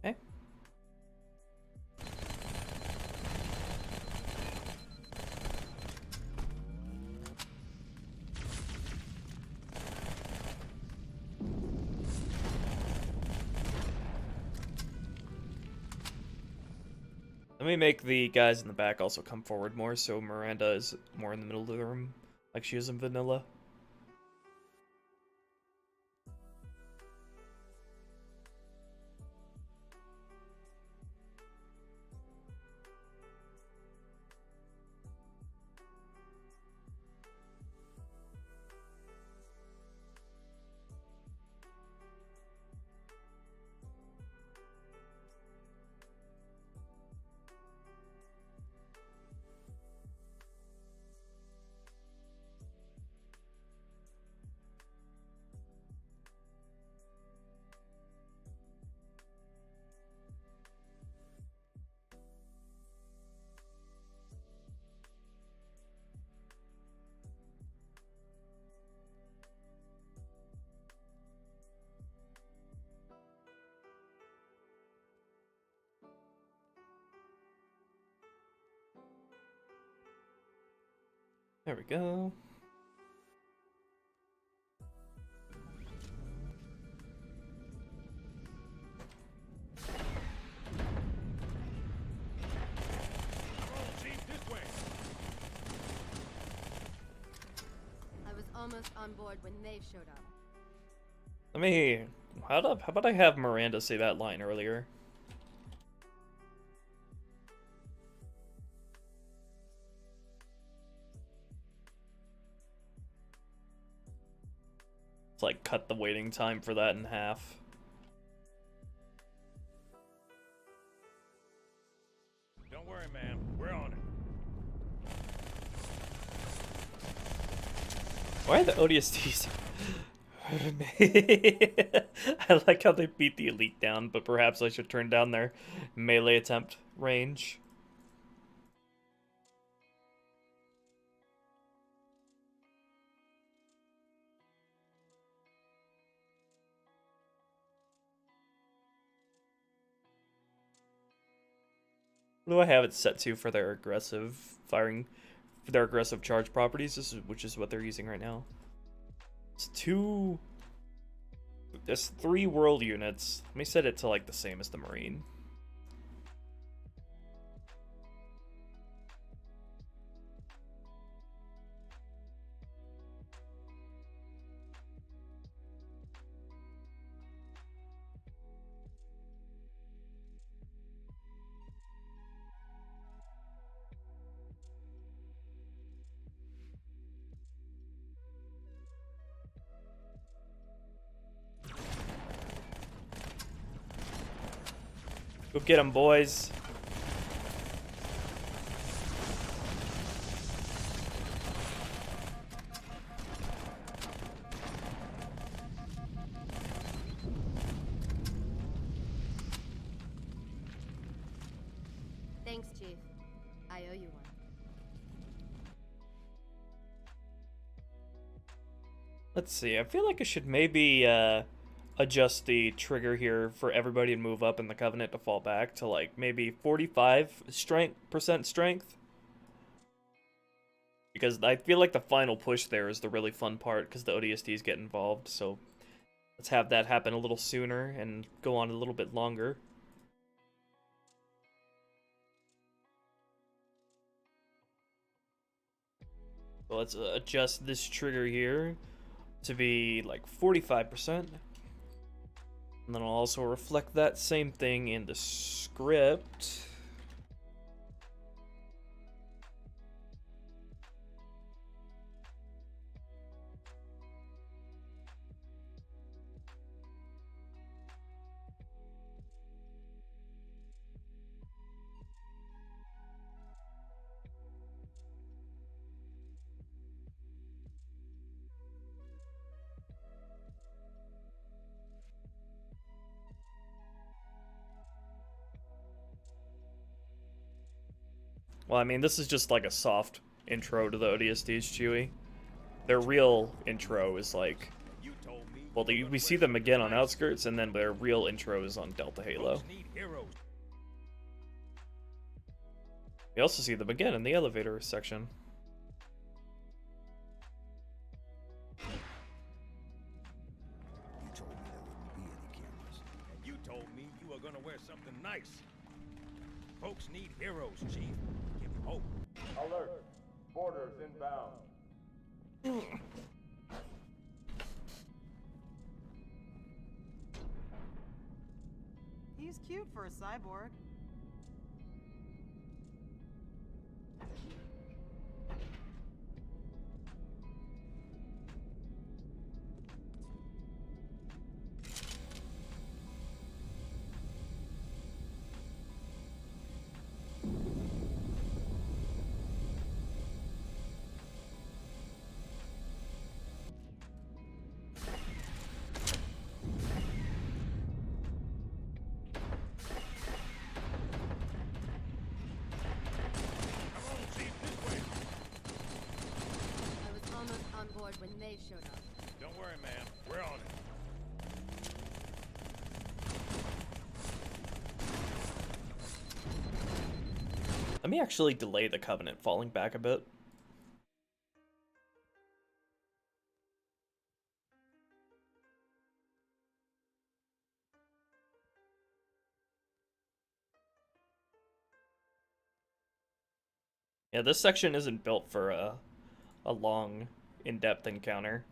Okay. Let me make the guys in the back also come forward more, so Miranda is more in the middle of the room, like she is in Vanilla. There we go. I was almost on board when they showed up. Let me... How about I have Miranda say that line earlier? It's like cut the waiting time for that in half. Don't worry, ma'am. We're on it. Why are the ODSTs? I like how they beat the elite down, but perhaps I should turn down their melee attempt range. What do I have it set to for their aggressive firing, for their aggressive charge properties, which is what they're using right now? It's 2... There's 3 world units. Let me set it to like the same as the Marine. Go get them, boys. Thanks, Chief. I owe you one. Let's see. I feel like I should maybe adjust the trigger here for everybody to move up and the Covenant to fall back to like maybe 45% strength. Because I feel like the final push there is the really fun part because the ODSTs get involved. So Let's have that happen a little sooner and go on a little bit longer. So let's adjust this trigger here to be like 45%. And then I'll also reflect that same thing in the script. Well, I mean, this is just like a soft intro to the ODSTs, Chewy. Their real intro is like... Well, we see them again on Outskirts, and then their real intro is on Delta Halo. We also see them again in the elevator section. You told me there wouldn't be any cameras. And you told me you were gonna wear something nice. Folks need heroes, Chief. Give them hope. Alert. Boarders inbound. He's cute for a cyborg. When they showed up. Don't worry, ma'am. We're on it. Let me actually delay the Covenant falling back a bit. Yeah, this section isn't built for a long, in-depth encounter.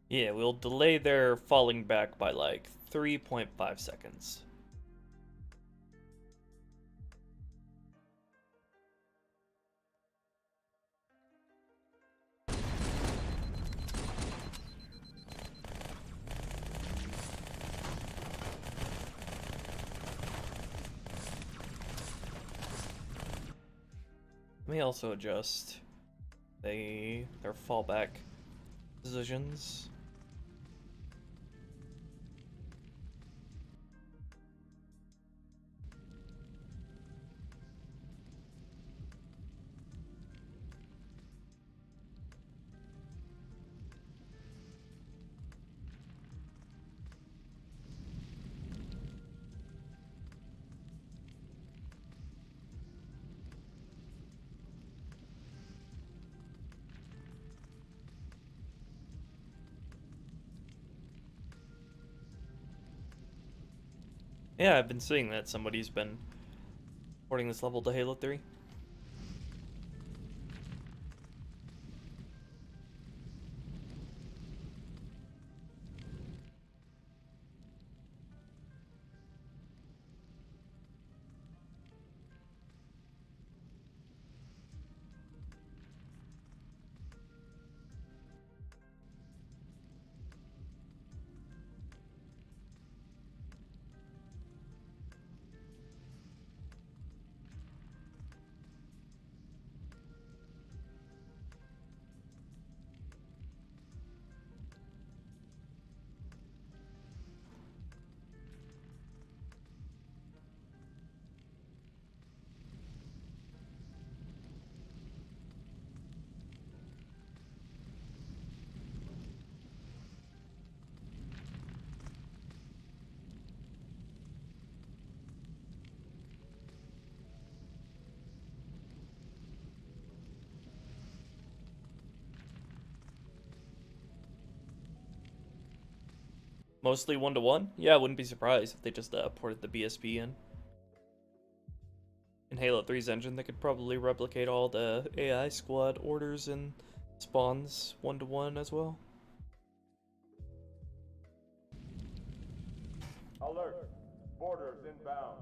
Yeah, we'll delay their falling back by like 3.5 seconds. Let me also adjust their fallback positions. Yeah, I've been seeing that somebody's been porting this level to Halo 3. Mostly 1-to-1? Yeah, I wouldn't be surprised if they just ported the BSP in. In Halo 3's engine, they could probably replicate all the AI squad orders and spawns 1-to-1 as well. Alert. Boarders inbound.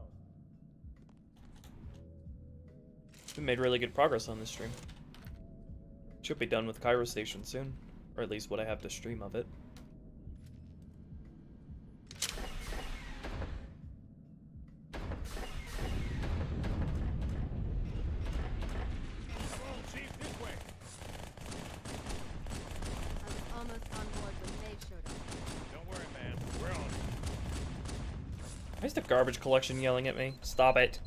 We made really good progress on this stream. Should be done with Cairo Station soon, or at least what I have to stream of it. Why is the garbage collection yelling at me? Stop it.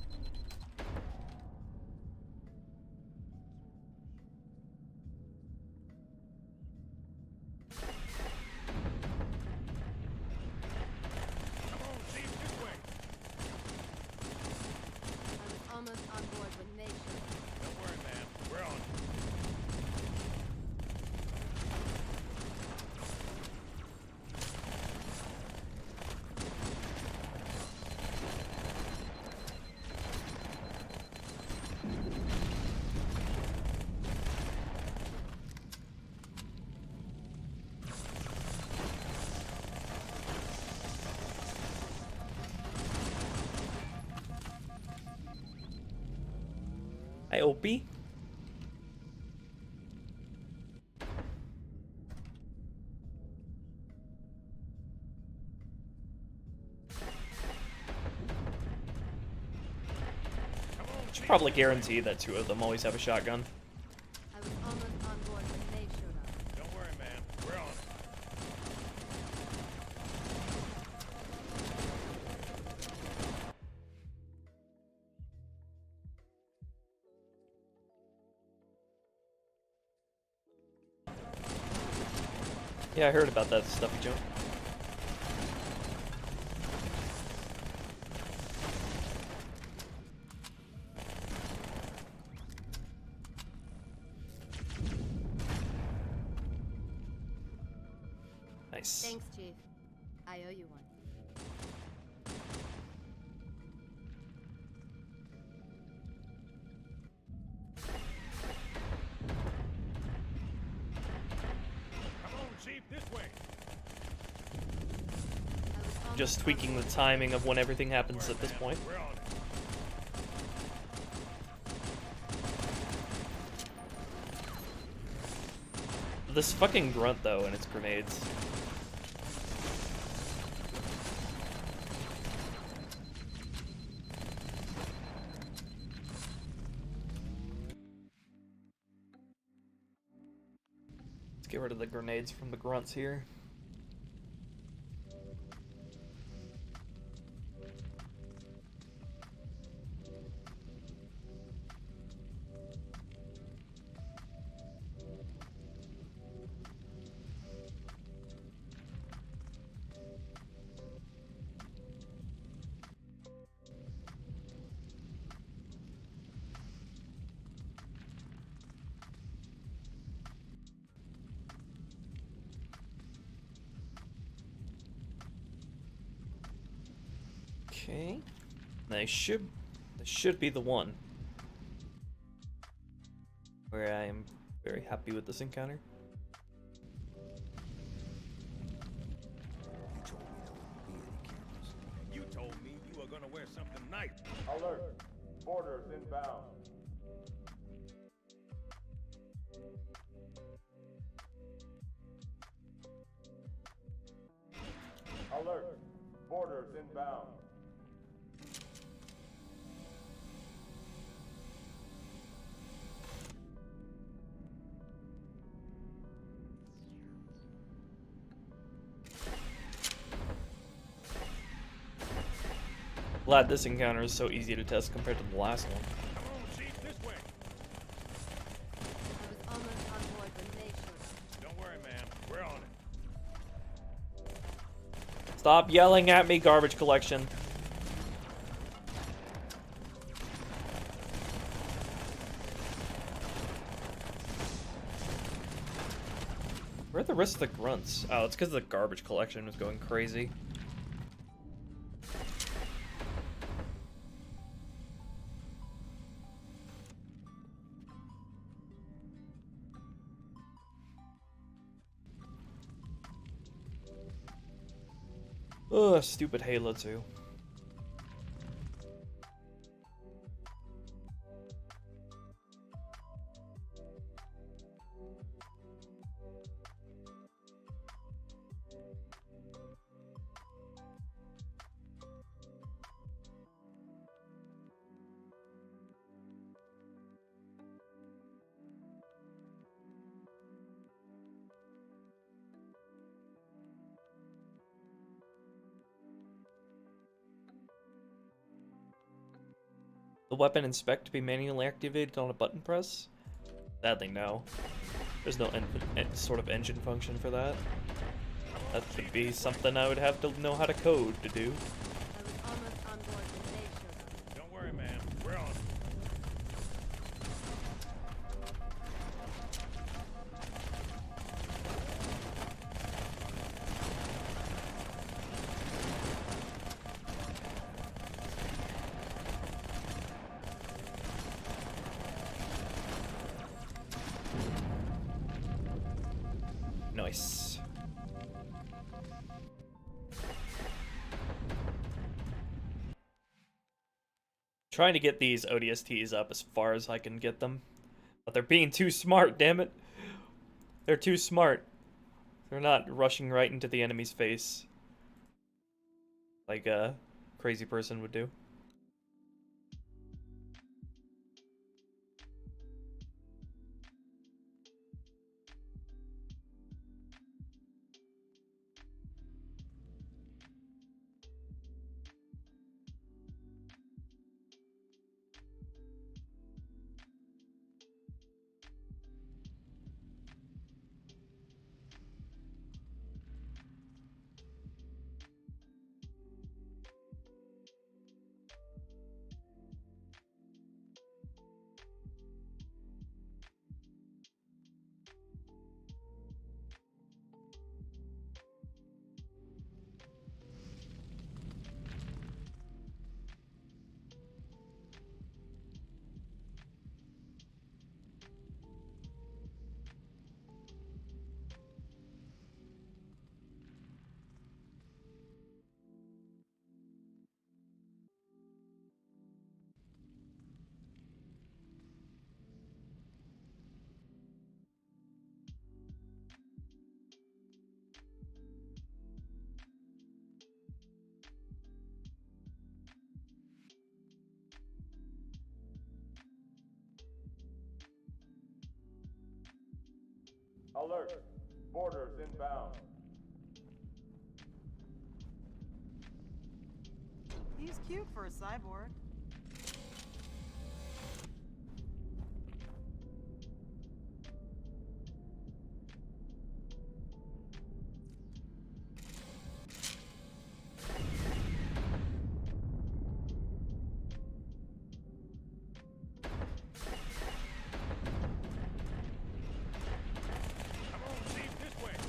Hi, Opie. Should probably guarantee that 2 of them always have a shotgun. I was almost on board when they showed up. Don't worry, man. We're on it. Yeah, I heard about that stuffy jump. Nice. Thanks, Chief. I owe you one. Just tweaking the timing of when everything happens at this point. This fucking grunt though, and its grenades. Let's get rid of the grenades from the grunts here. Okay, they should be the one where I am very happy with this encounter. You told me you were gonna wear something nice. Alert. Boarders inbound. Alert. Boarders inbound. Glad this encounter is so easy to test compared to the last one. Come on, Chief, this way. I was almost on board when they showed up. Don't worry, man. We're on it. Stop yelling at me, garbage collection. Where are the rest of the grunts? Oh, it's because the garbage collection was going crazy. Ugh, stupid Halo 2. The weapon inspect to be manually activated on a button press? Sadly, no. There's no sort of engine function for that. That would be something I would have to know how to code to do. I was almost on board when they showed up. Don't worry, man. We're on it. Nice. Trying to get these ODSTs up as far as I can get them. But they're being too smart, damn it. They're too smart. They're not rushing right into the enemy's face. Like a crazy person would do. Alert! Boarders inbound. He's cute for a cyborg.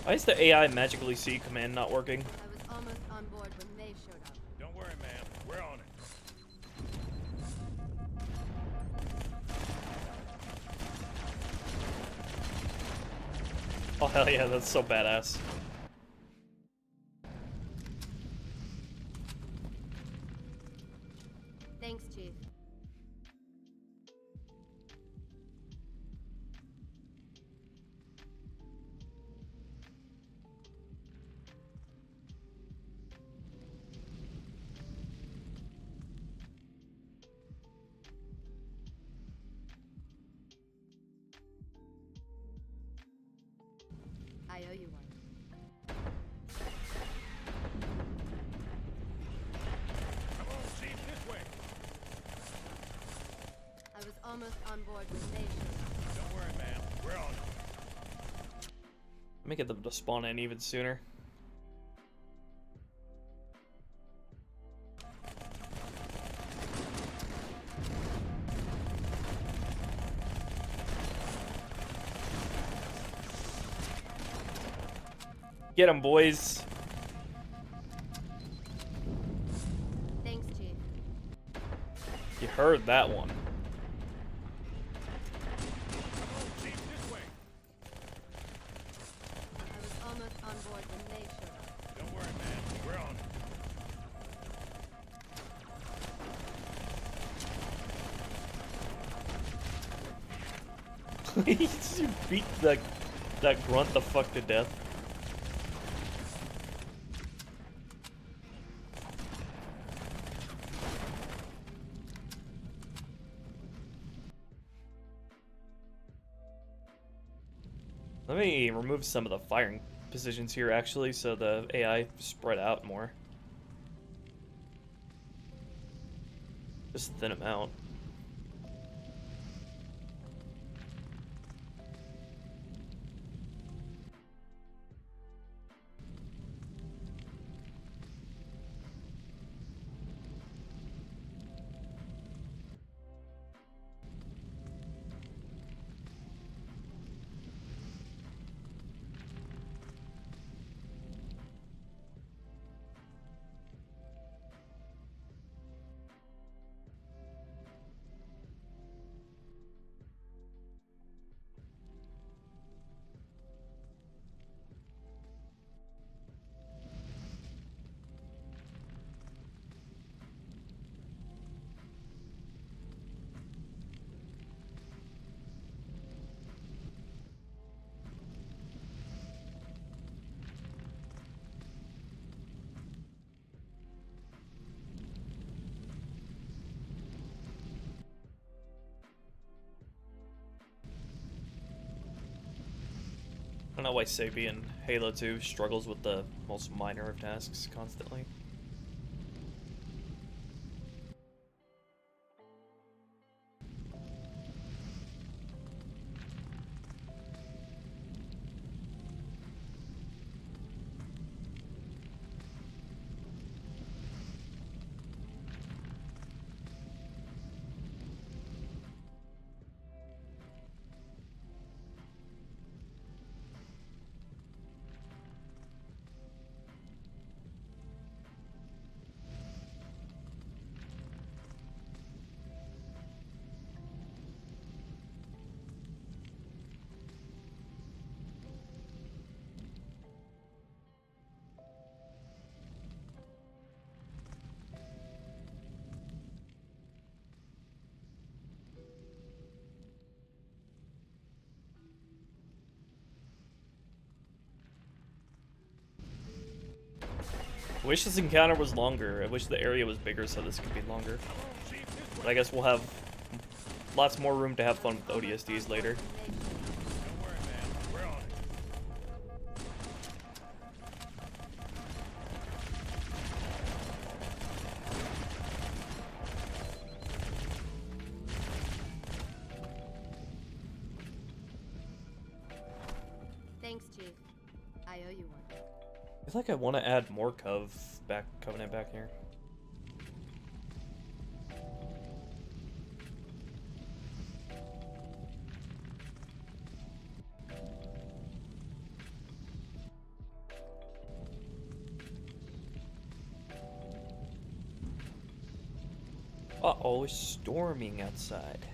Why is the AI magically see command not working? I was almost on board when they showed up. Don't worry, man. We're on it. Oh hell yeah, that's so badass. Thanks, Chief. I owe you one. Come on, Chief, this way. I was almost on board when they showed up. Don't worry, man. We're on it. Let me get them to spawn in even sooner. Get him, boys. Thanks, Chief. You heard that one. Chief, this way. I was almost on board when they showed up. Don't worry, man. We're on it. He just beat that grunt the fuck to death. Let me remove some of the firing positions here, actually, so the AI spread out more. Just thin them out. I don't know why Sabi in Halo 2 struggles with the most minor of tasks constantly. I wish this encounter was longer. I wish the area was bigger so this could be longer. But I guess we'll have lots more room to have fun with ODSTs later. Don't worry, man. We're on it. Thanks, Chief. I owe you one. I feel like I want to add more Covenant back here. Uh-oh, it's storming outside.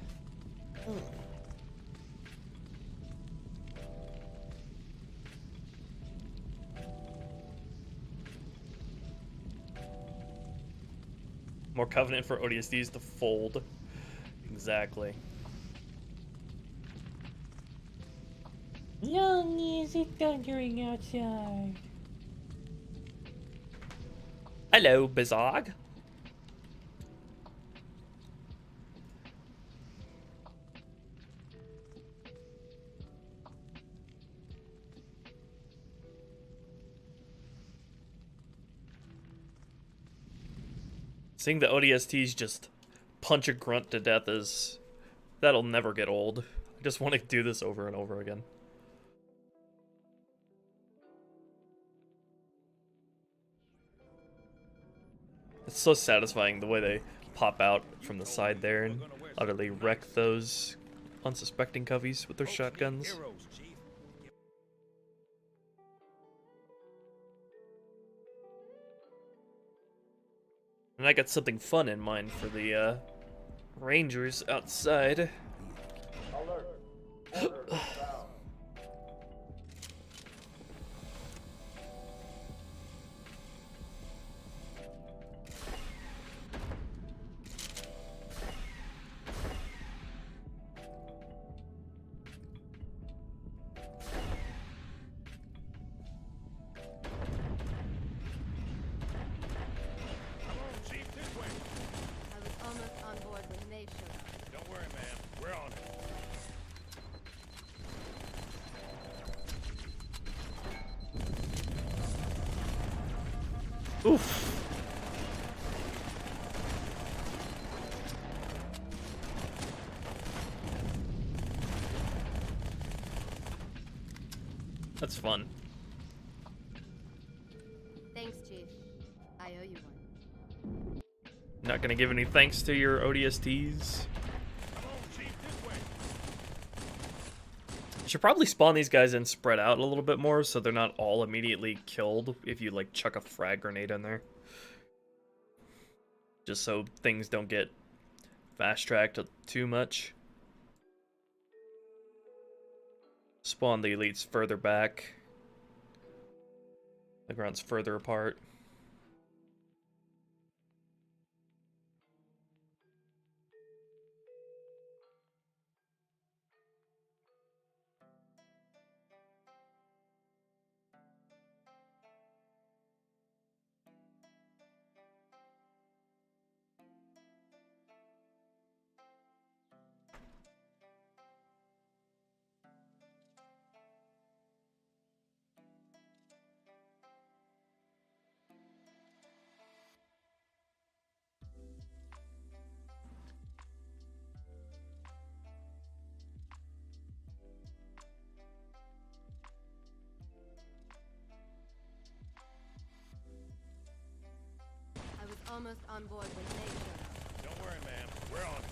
More Covenant for ODSTs to fold. Exactly. Long is it thundering outside? Hello, Bizarg. Seeing the ODSTs just punch a grunt to death that'll never get old. I just want to do this over and over again. It's so satisfying the way they pop out from the side there and utterly wreck those unsuspecting coveys with their shotguns. Heroes, Chief. And I got something fun in mind for the Rangers outside. Alert. Orders inbound. Come on, Chief, this way. I was almost on board when they showed up. Don't worry, man. We're on it. Oof. That's fun. Thanks, Chief. I owe you one. Not gonna give any thanks to your ODSTs. Come on, Chief, this way. Should probably spawn these guys and spread out a little bit more so they're not all immediately killed if you like chuck a frag grenade in there. Just so things don't get fast-tracked too much. Spawn the elites further back. The grunts further apart. I was almost on board when they showed up. Don't worry, man. We're on it.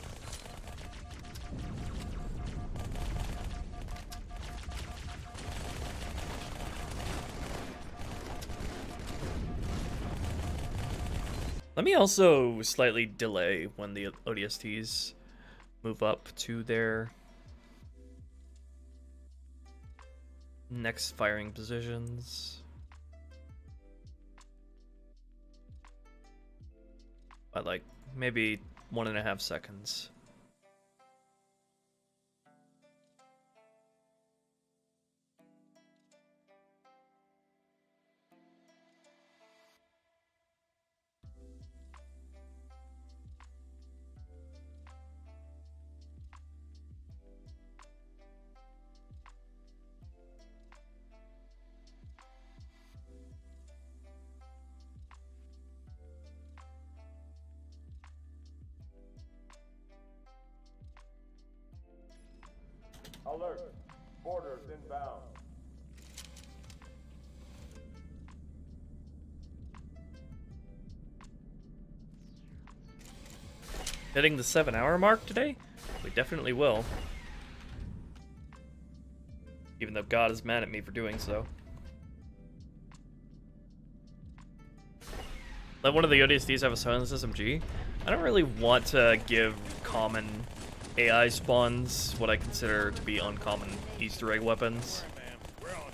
Let me also slightly delay when the ODSTs move up to their next firing positions. By like maybe 1.5 seconds. Alert. Orders inbound. Hitting the 7-hour mark today? We definitely will. Even though God is mad at me for doing so. Let one of the ODSTs have a silenced SMG? I don't really want to give common AI spawns what I consider to be uncommon Easter egg weapons. All right, man. We're on it.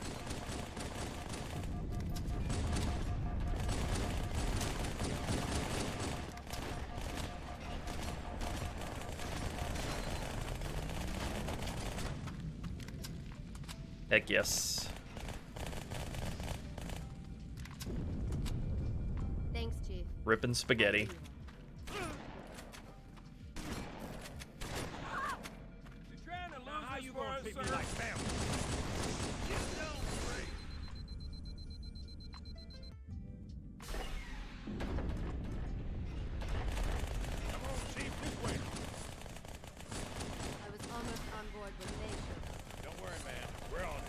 Heck yes. Thanks, Chief. Rippin' spaghetti. You trying to lose how you gonna treat me like family? Come on, Chief, this way. I was almost on board when they showed up. Don't worry, man. We're on it.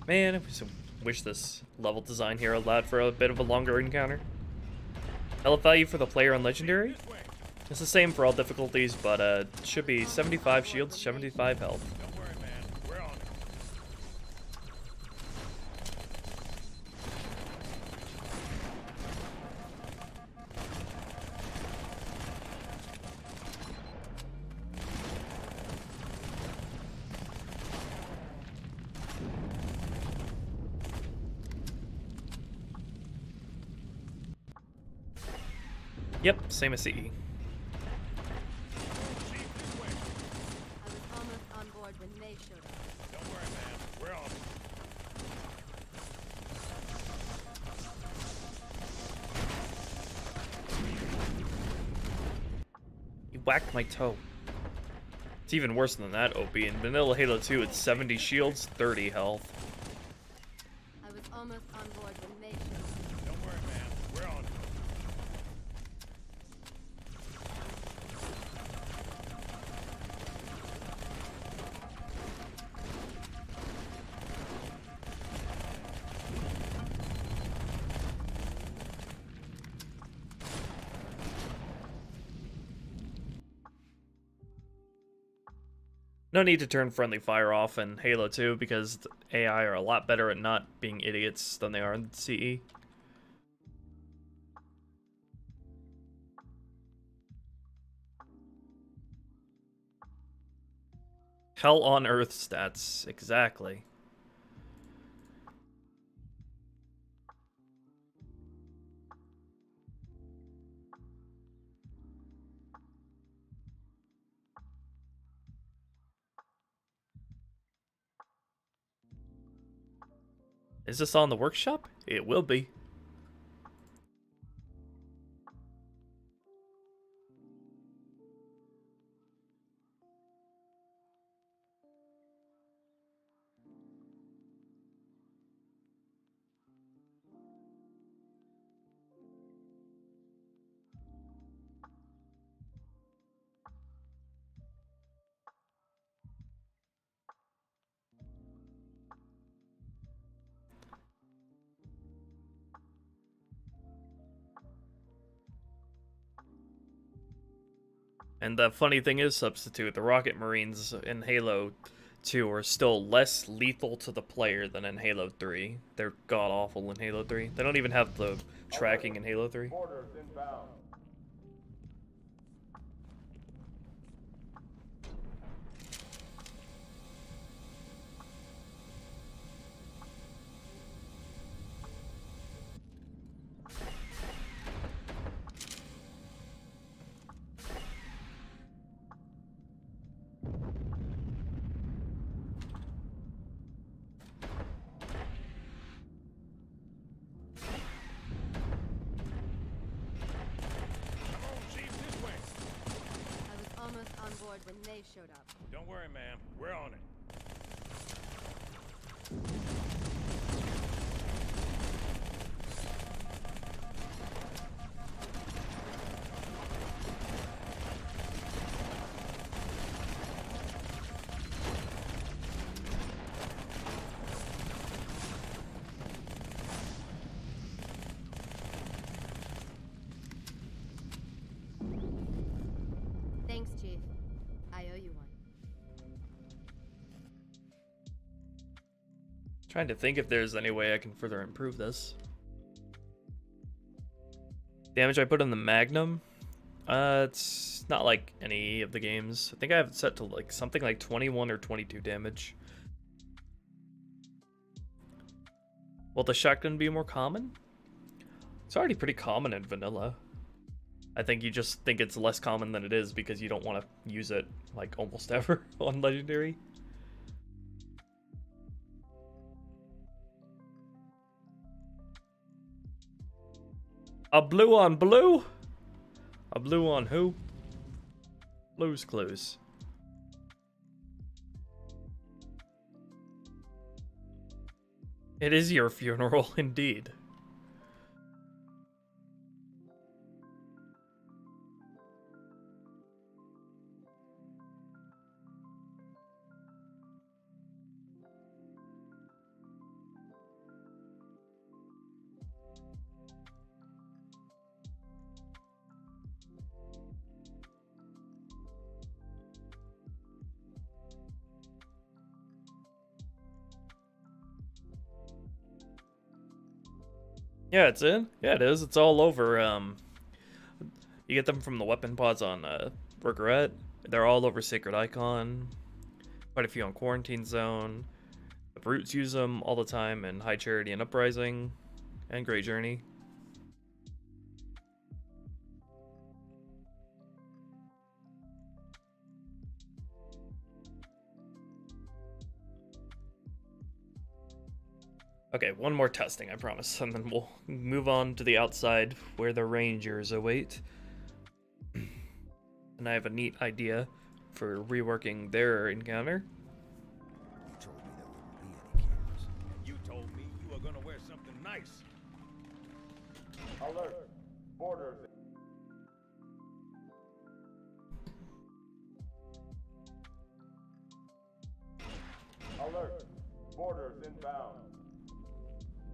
Man, I wish this level design here allowed for a bit of a longer encounter. Health value for the player on Legendary? It's the same for all difficulties, but it should be 75 shields, 75 health. Don't worry, man. We're on it. Yep, same as CE. I was almost on board when they showed up. Don't worry, man. We're on it. You whacked my toe. It's even worse than that, OP. In Vanilla Halo 2, it's 70 shields, 30 health. I was almost on board when they showed up. Don't worry, man. We're on it. No need to turn friendly fire off in Halo 2 because the AI are a lot better at not being idiots than they are in CE. Hell on Earth stats, exactly. Is this on the workshop? It will be. And the funny thing is, Substitute, the Rocket Marines in Halo 2 are still less lethal to the player than in Halo 3. They're god-awful in Halo 3. They don't even have the tracking in Halo 3. Orders inbound. When they showed up. Don't worry, ma'am. We're on it. Thanks, Chief. I owe you one. Trying to think if there's any way I can further improve this. Damage I put on the Magnum? It's not like any of the games. I think I have it set to like something like 21 or 22 damage. Will the shotgun be more common? It's already pretty common in vanilla. I think you just think it's less common than it is because you don't want to use it like almost ever on Legendary. A blue on blue? A blue on who? Blue's Clues. It is your funeral, indeed. Yeah, it's in. Yeah, it is. It's all over. You get them from the weapon pods on Regret. They're all over Sacred Icon. Quite a few on Quarantine Zone. The Brutes use them all the time in High Charity and Uprising, and Great Journey. Okay, one more testing, I promise, and then we'll move on to the outside where the Rangers await. And I have a neat idea for reworking their encounter. You told me you were gonna wear something nice. Alert. Borders. Alert. Borders inbound.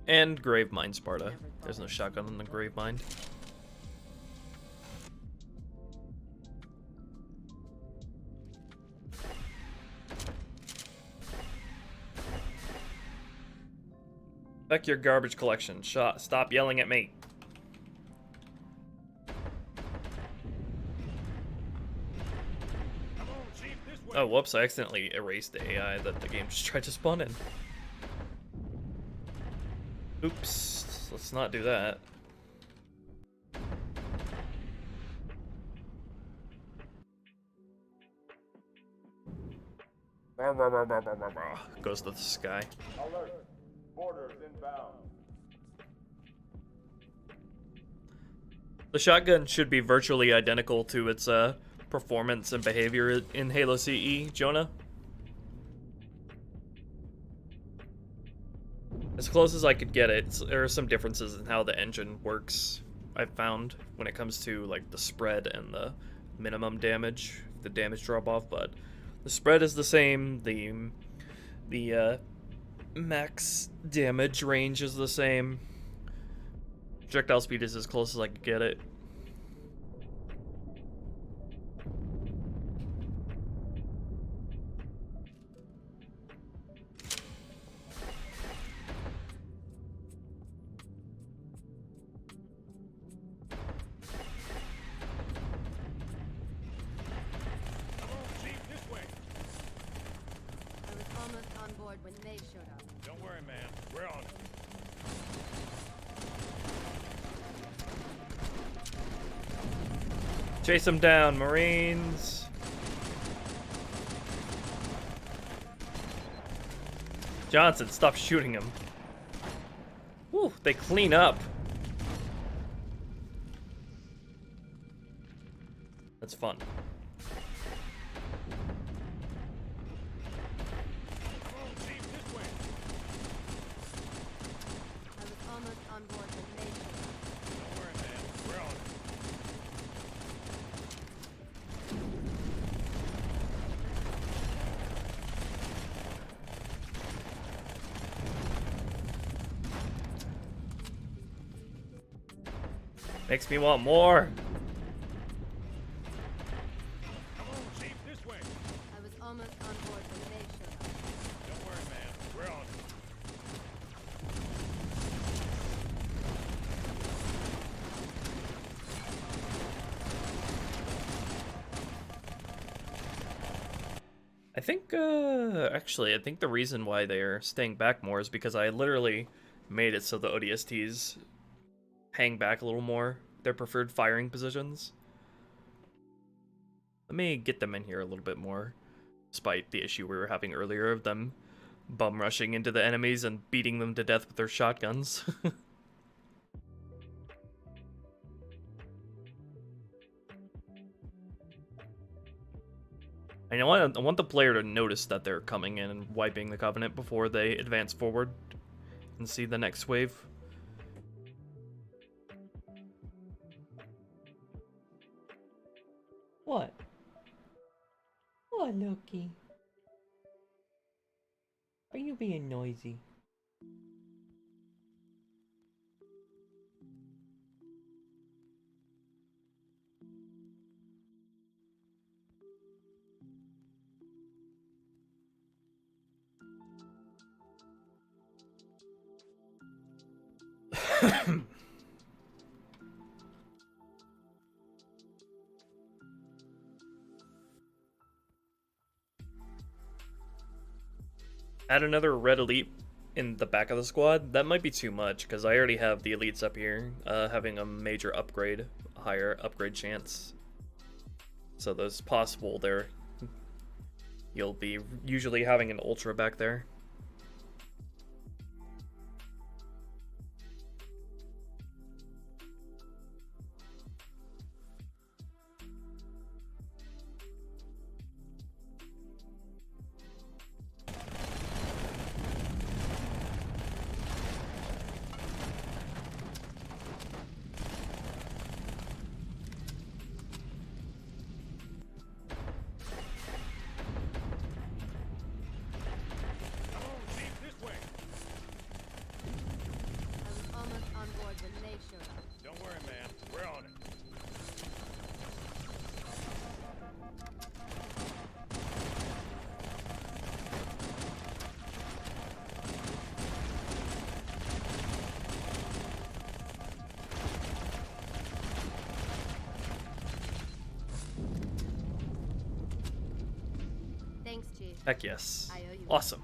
And Gravemind Sparta. There's no shotgun in the Gravemind. Check your garbage collection. Stop yelling at me. Come on, Chief, this way. Oh, whoops, I accidentally erased the AI that the game just tried to spawn in. Oops, let's not do that. Goes to the sky. Alert. Borders inbound. The shotgun should be virtually identical to its performance and behavior in Halo CE, Jonah. As close as I could get it. There are some differences in how the engine works, I've found, when it comes to like the spread and the minimum damage, the damage drop off, but the spread is the same, the max damage range is the same. Projectile speed is as close as I could get it. Come on, Chief, this way. I was almost on board when they showed up. Don't worry, man. We're on it. Chase them down, Marines. Johnson, stop shooting him. Woo, they clean up. That's fun. Come on, Chief, this way. I was almost on board when they showed up. Don't worry, man. We're on it. Makes me want more. Come on, Chief, this way. I was almost on board when they showed up. Don't worry, man. We're on it. I think, actually, I think the reason why they're staying back more is because I literally made it so the ODSTs hang back a little more, their preferred firing positions. Let me get them in here a little bit more, despite the issue we were having earlier of them bum rushing into the enemies and beating them to death with their shotguns. I want the player to notice that they're coming in and wiping the Covenant before they advance forward and see the next wave. What? What, Loki? Are you being noisy? Add another red elite in the back of the squad. That might be too much because I already have the elites up here, having a major upgrade, higher upgrade chance. So there's possible there you'll be usually having an ultra back there. Thanks, Chief. Heck yes. I owe you. Awesome.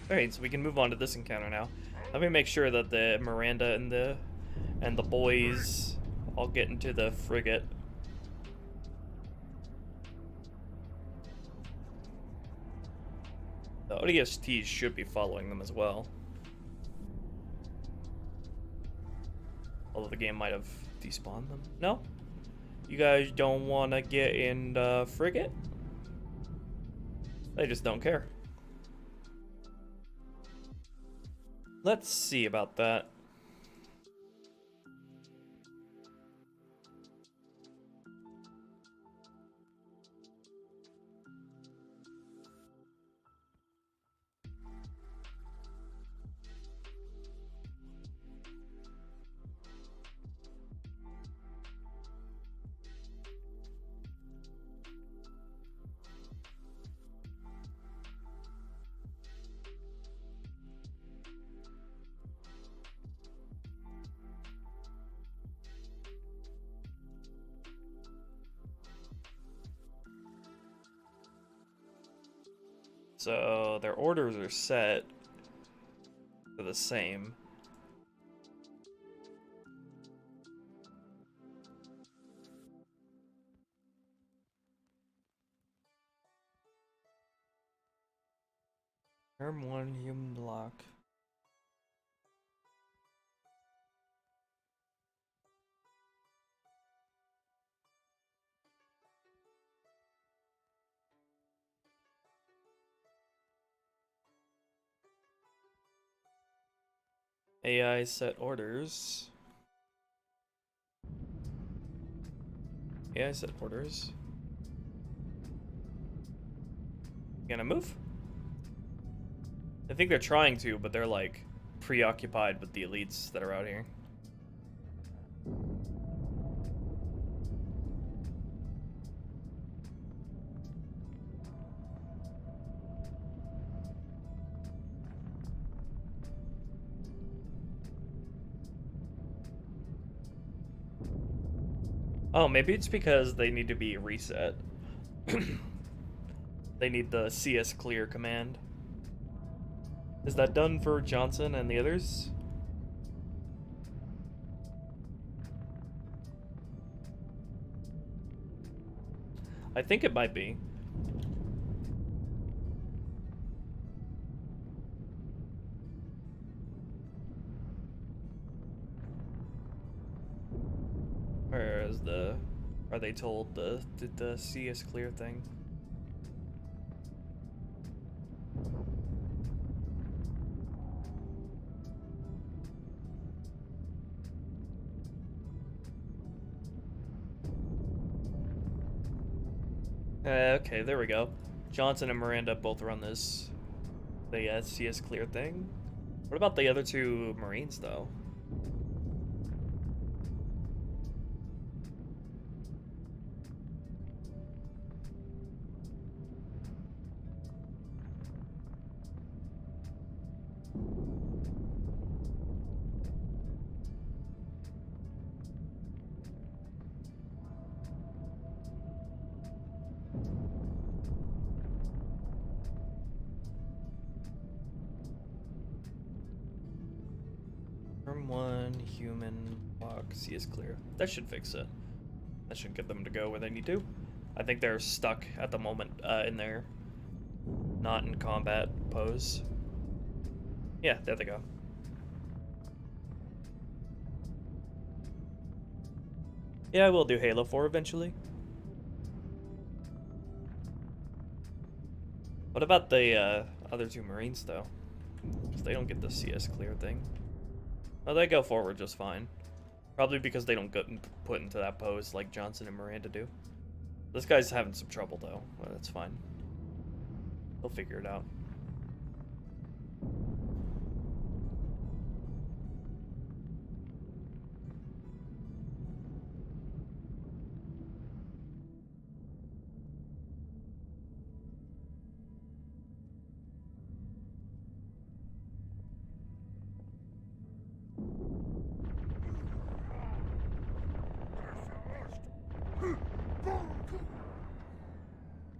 Alright, so we can move on to this encounter now. Let me make sure that the Miranda and the boys all get into the frigate. The ODSTs should be following them as well. Although the game might have despawned them. No? You guys don't want to get in the frigate? They just don't care. Let's see about that. So their orders are set for the same. Term 1 human block. AI set orders. AI set orders. Gonna move? I think they're trying to, but they're like preoccupied with the elites that are out here. Oh, maybe it's because they need to be reset. They need the CS clear command. Is that done for Johnson and the others? I think it might be. Where is the... Are they told the CS clear thing? Okay, there we go. Johnson and Miranda both run this. The CS clear thing. What about the other two Marines, though? Turn 1, human, block, sea is clear. That should fix it. That should get them to go where they need to. I think they're stuck at the moment in their not in combat pose. Yeah, there they go. Yeah, I will do Halo 4 eventually. What about the other two Marines, though? Because they don't get the CS clear thing. Oh, they go forward just fine. Probably because they don't get put into that pose like Johnson and Miranda do. This guy's having some trouble, though. Well, that's fine. He'll figure it out.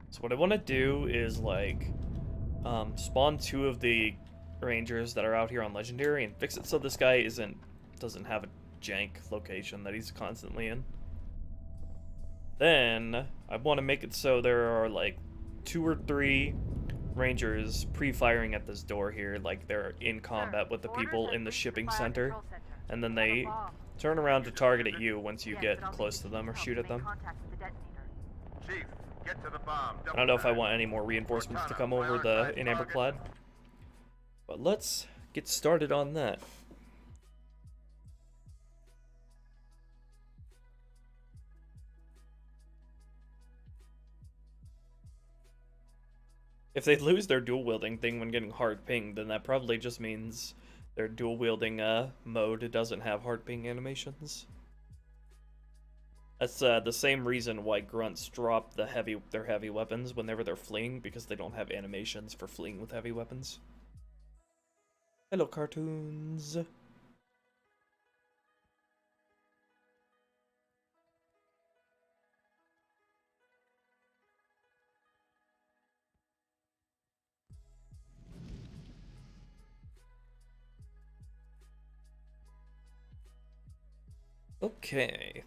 So what I want to do is, like, spawn 2 of the Rangers that are out here on Legendary and fix it so this guy doesn't have a jank location that he's constantly in. Then, I want to make it so there are, like, 2 or 3 Rangers pre-firing at this door here, like they're in combat with the people in the shipping center, and then they turn around to target at you once you get close to them or shoot at them. Chief, get to the bomb. I don't know if I want any more reinforcements to come over the in Amberclad, but let's get started on that. If they lose their dual wielding thing when getting hard pinged, then that probably just means their dual wielding mode doesn't have hard ping animations. That's the same reason why grunts drop their heavy weapons whenever they're fleeing, because they don't have animations for fleeing with heavy weapons. Hello, cartoons. Okay.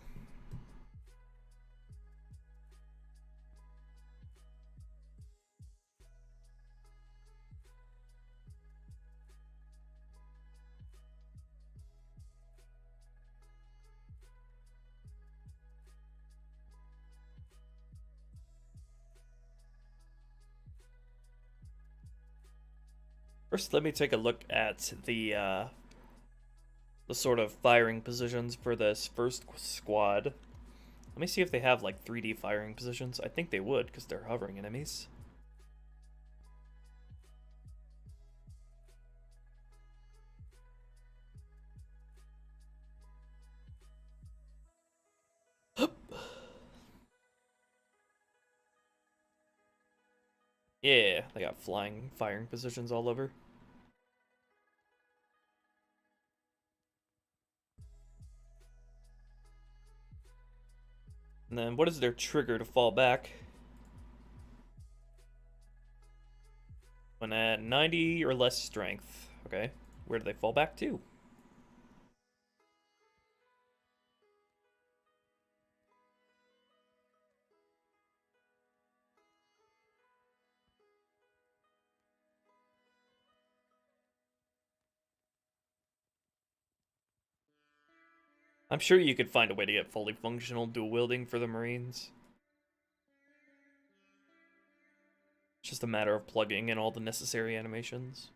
First, let me take a look at the sort of firing positions for this first squad. Let me see if they have like 3D firing positions. I think they would, because they're hovering enemies. Yeah, they got flying firing positions all over. And then what is their trigger to fall back? When at 90 or less strength. Okay, where do they fall back to? I'm sure you could find a way to get fully functional dual wielding for the Marines. It's just a matter of plugging in all the necessary animations.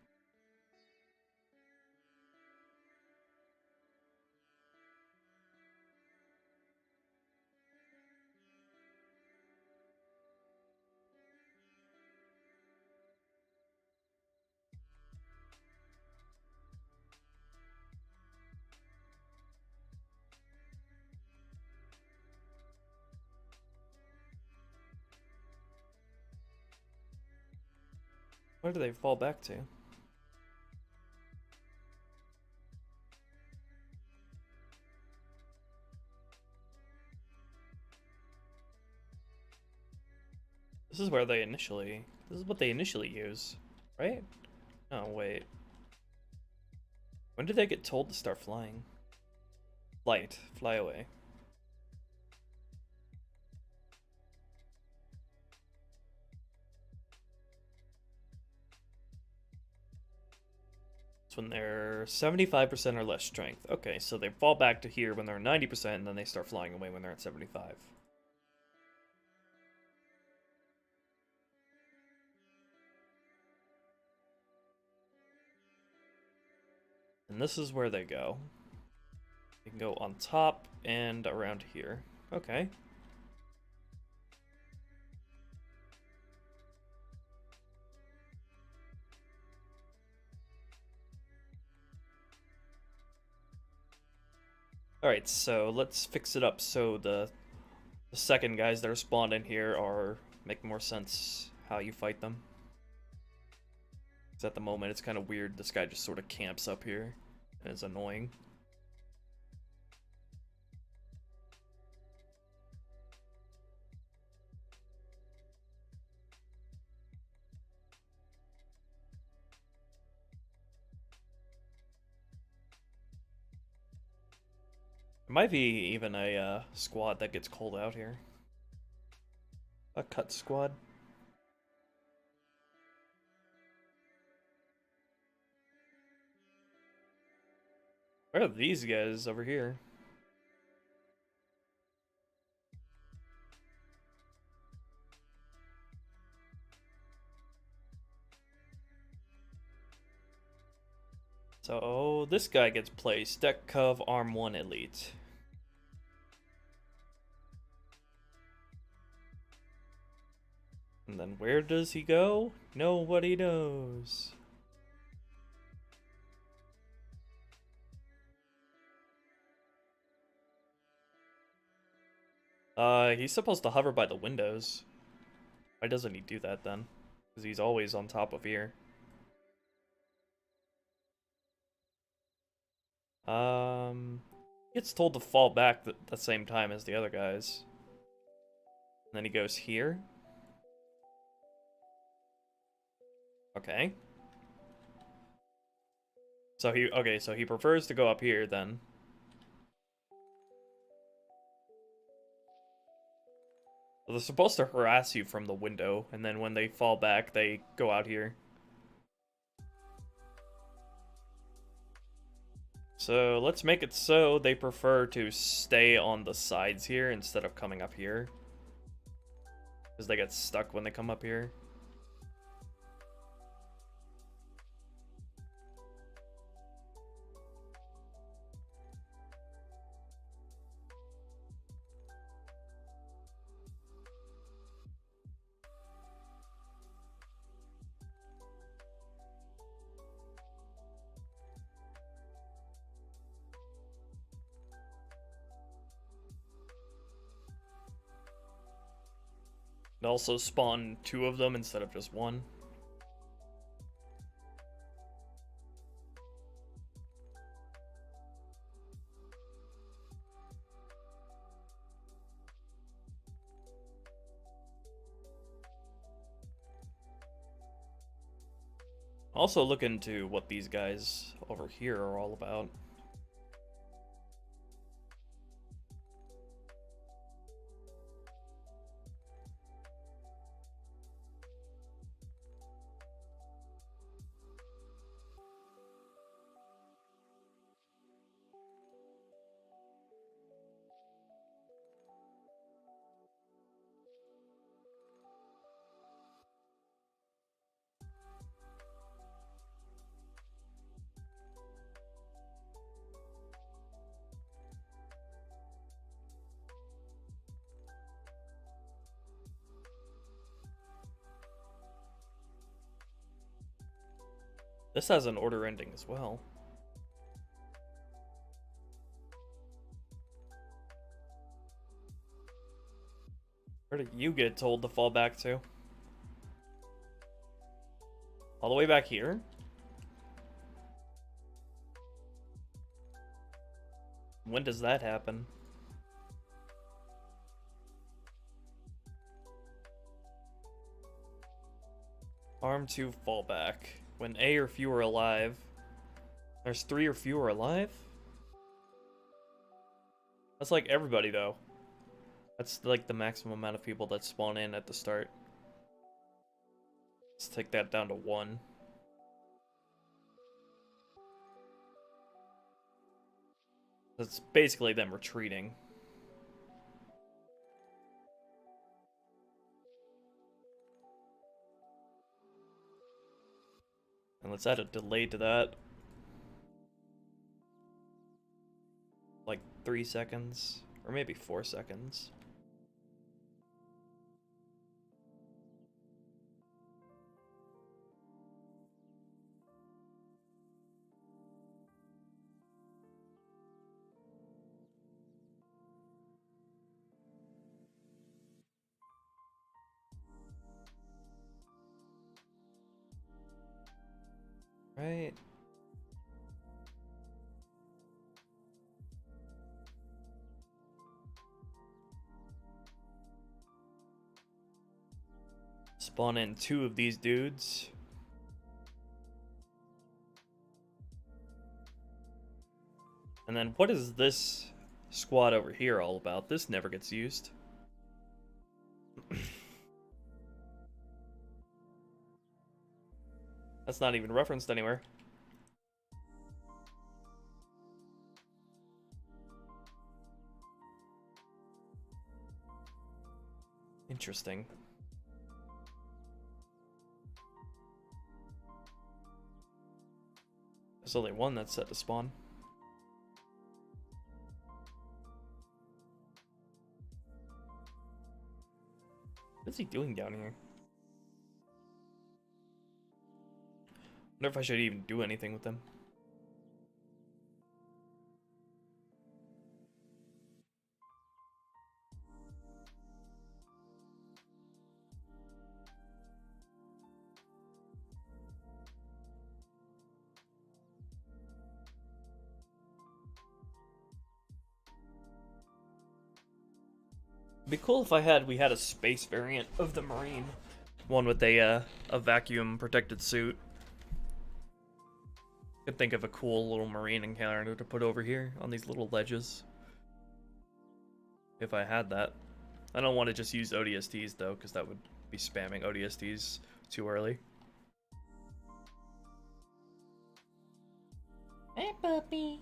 Where do they fall back to? This is what they initially use, right? Oh, wait. When did they get told to start flying? Fly away. It's when they're 75% or less strength. Okay, so they fall back to here when they're 90%, and then they start flying away when they're at 75. And this is where they go. They can go on top and around here. Okay. Alright, so let's fix it up so the second guys that are spawned in here are make more sense how you fight them. Because at the moment it's kind of weird, this guy just sort of camps up here and is annoying. There might be even a squad that gets called out here. A cut squad. Where are these guys over here? So this guy gets placed. Deck Cov Arm 1 Elite. And then where does he go? Nobody knows. He's supposed to hover by the windows. Why doesn't he do that then? Because he's always on top of here. He gets told to fall back at the same time as the other guys. And then he goes here. Okay. So he prefers to go up here then. So they're supposed to harass you from the window, and then when they fall back, they go out here. So let's make it so they prefer to stay on the sides here instead of coming up here. Because they get stuck when they come up here. And also spawn 2 of them instead of just 1. Also look into what these guys over here are all about. This has an order ending as well. Where did you get told to fall back to? All the way back here? When does that happen? Arm 2 fall back. When A or fewer alive, There's 3 or fewer alive? That's like everybody, though. That's like the maximum amount of people that spawn in at the start. Let's take that down to 1. That's basically them retreating. And let's add a delay to that. Like 3 seconds, or maybe 4 seconds. Right. Spawn in 2 of these dudes. And then what is this squad over here all about? This never gets used. That's not even referenced anywhere. Interesting. There's only one that's set to spawn. What's he doing down here? I wonder if I should even do anything with them. It'd be cool if we had a space variant of the Marine. One with a vacuum protected suit. Could think of a cool little Marine encounter to put over here on these little ledges. If I had that. I don't want to just use ODSTs though, because that would be spamming ODSTs too early. Hi, puppy.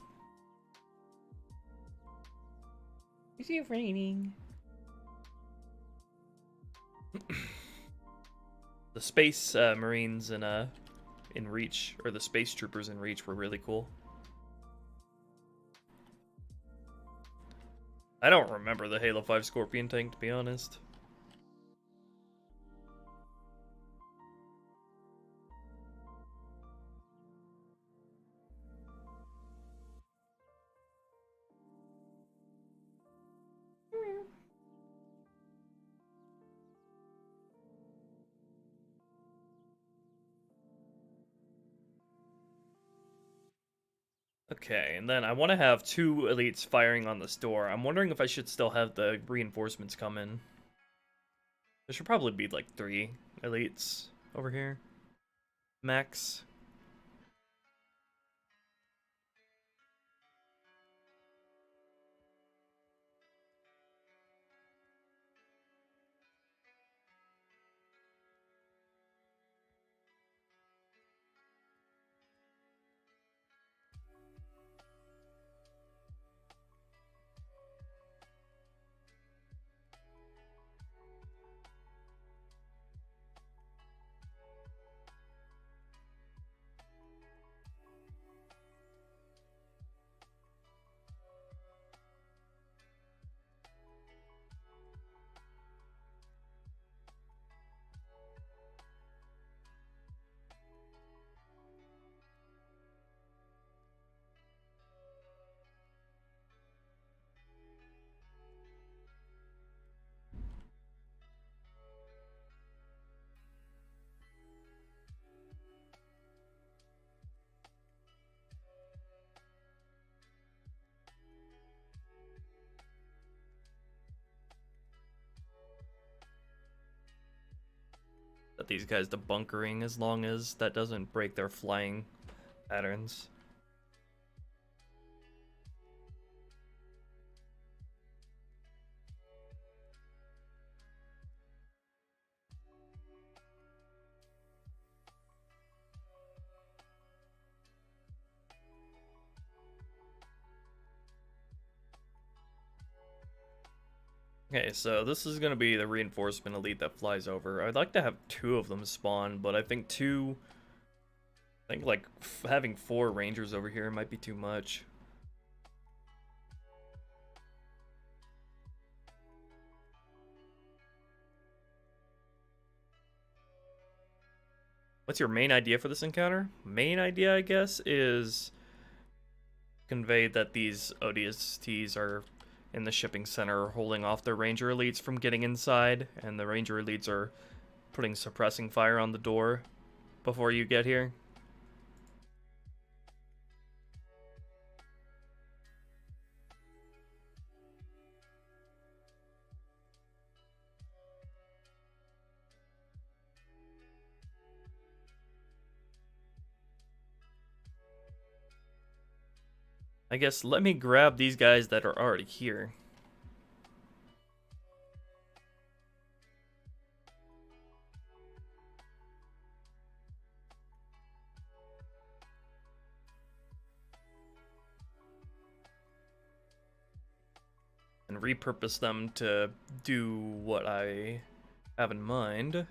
Is it raining? The space Marines in Reach, or the space troopers in Reach, were really cool. I don't remember the Halo 5 Scorpion tank, to be honest. Okay, and then I want to have 2 elites firing on this door. I'm wondering if I should still have the reinforcements come in. There should probably be like 3 elites over here. Max. These guys debunkering as long as that doesn't break their flying patterns. Okay, so this is going to be the reinforcement elite that flies over. I'd like to have 2 of them spawn, but I think like having 4 rangers over here might be too much. What's your main idea for this encounter? Main idea, I guess, is convey that these ODSTs are in the shipping center holding off their ranger elites from getting inside, and the ranger elites are putting suppressing fire on the door before you get here. I guess let me grab these guys that are already here. And repurpose them to do what I have in mind.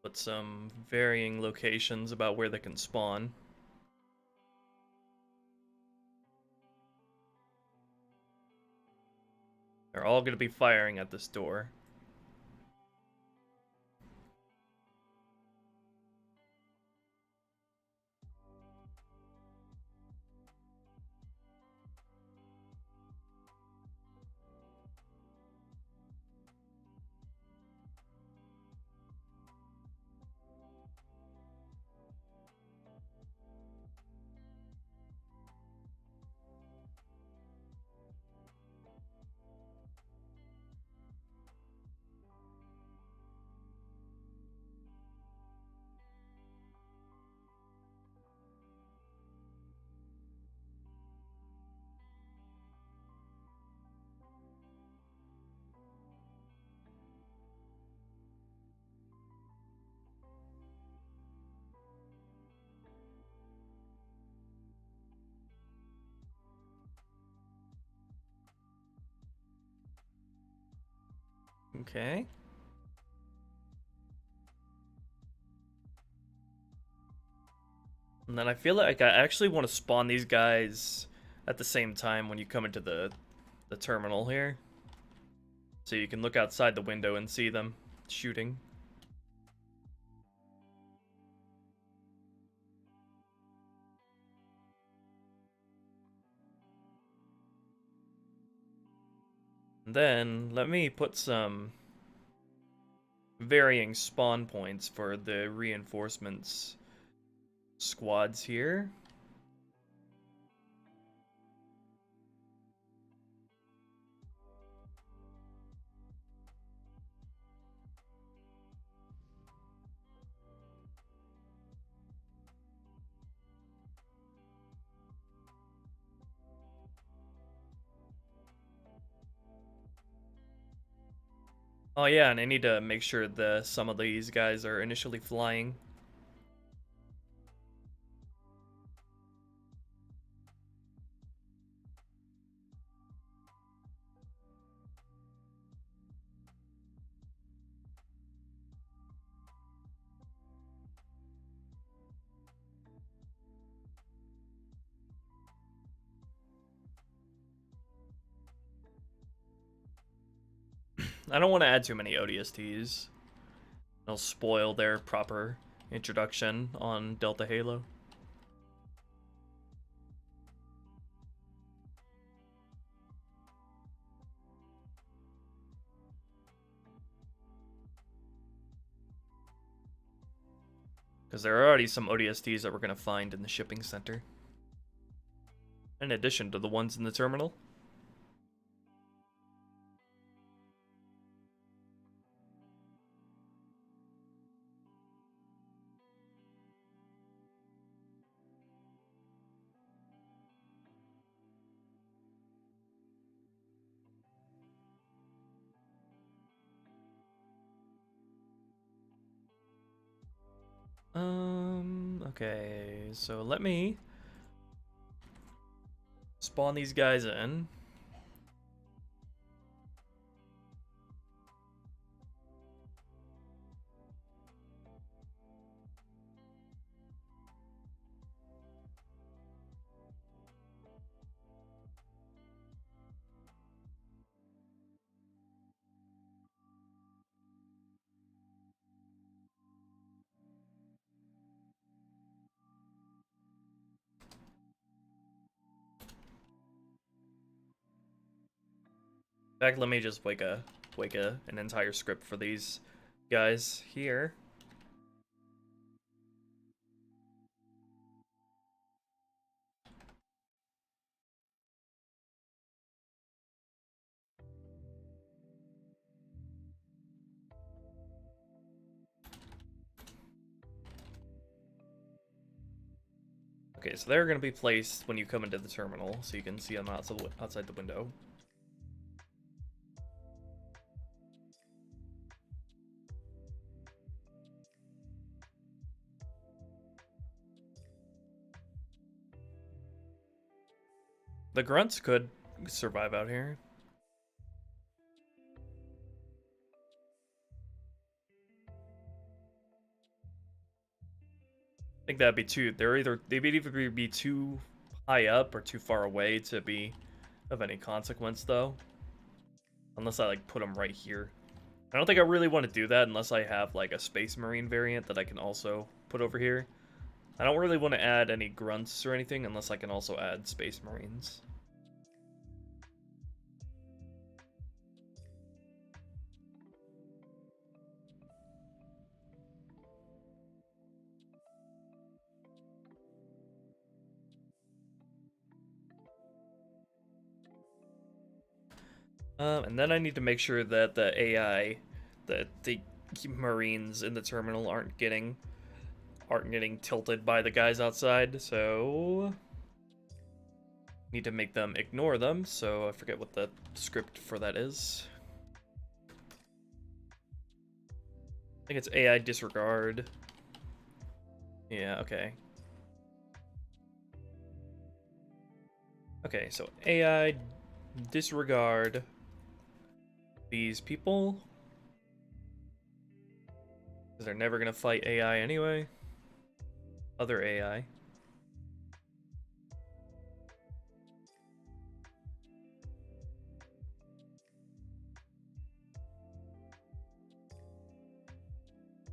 Put some varying locations about where they can spawn. They're all going to be firing at this door. Okay. And then I feel like I actually want to spawn these guys at the same time when you come into the terminal here. So you can look outside the window and see them shooting. And then let me put some varying spawn points for the reinforcements squads here. Oh yeah, and I need to make sure that some of these guys are initially flying. I don't want to add too many ODSTs. They'll spoil their proper introduction on Delta Halo. Because there are already some ODSTs that we're going to find in the shipping center. In addition to the ones in the terminal. Okay, so let me spawn these guys in. In fact, let me just wake an entire script for these guys here. Okay, so they're going to be placed when you come into the terminal, so you can see them outside the window. The grunts could survive out here. I think that'd be too. They'd either be too high up or too far away to be of any consequence, though. Unless I like put them right here. I don't think I really want to do that unless I have like a Space Marine variant that I can also put over here. I don't really want to add any grunts or anything unless I can also add Space Marines. And then I need to make sure that the AI, that the Marines in the terminal aren't getting tilted by the guys outside, so need to make them ignore them, so I forget what the script for that is. I think it's AI disregard. Yeah, okay. Okay, so AI disregard these people, because they're never gonna fight AI anyway. Other AI.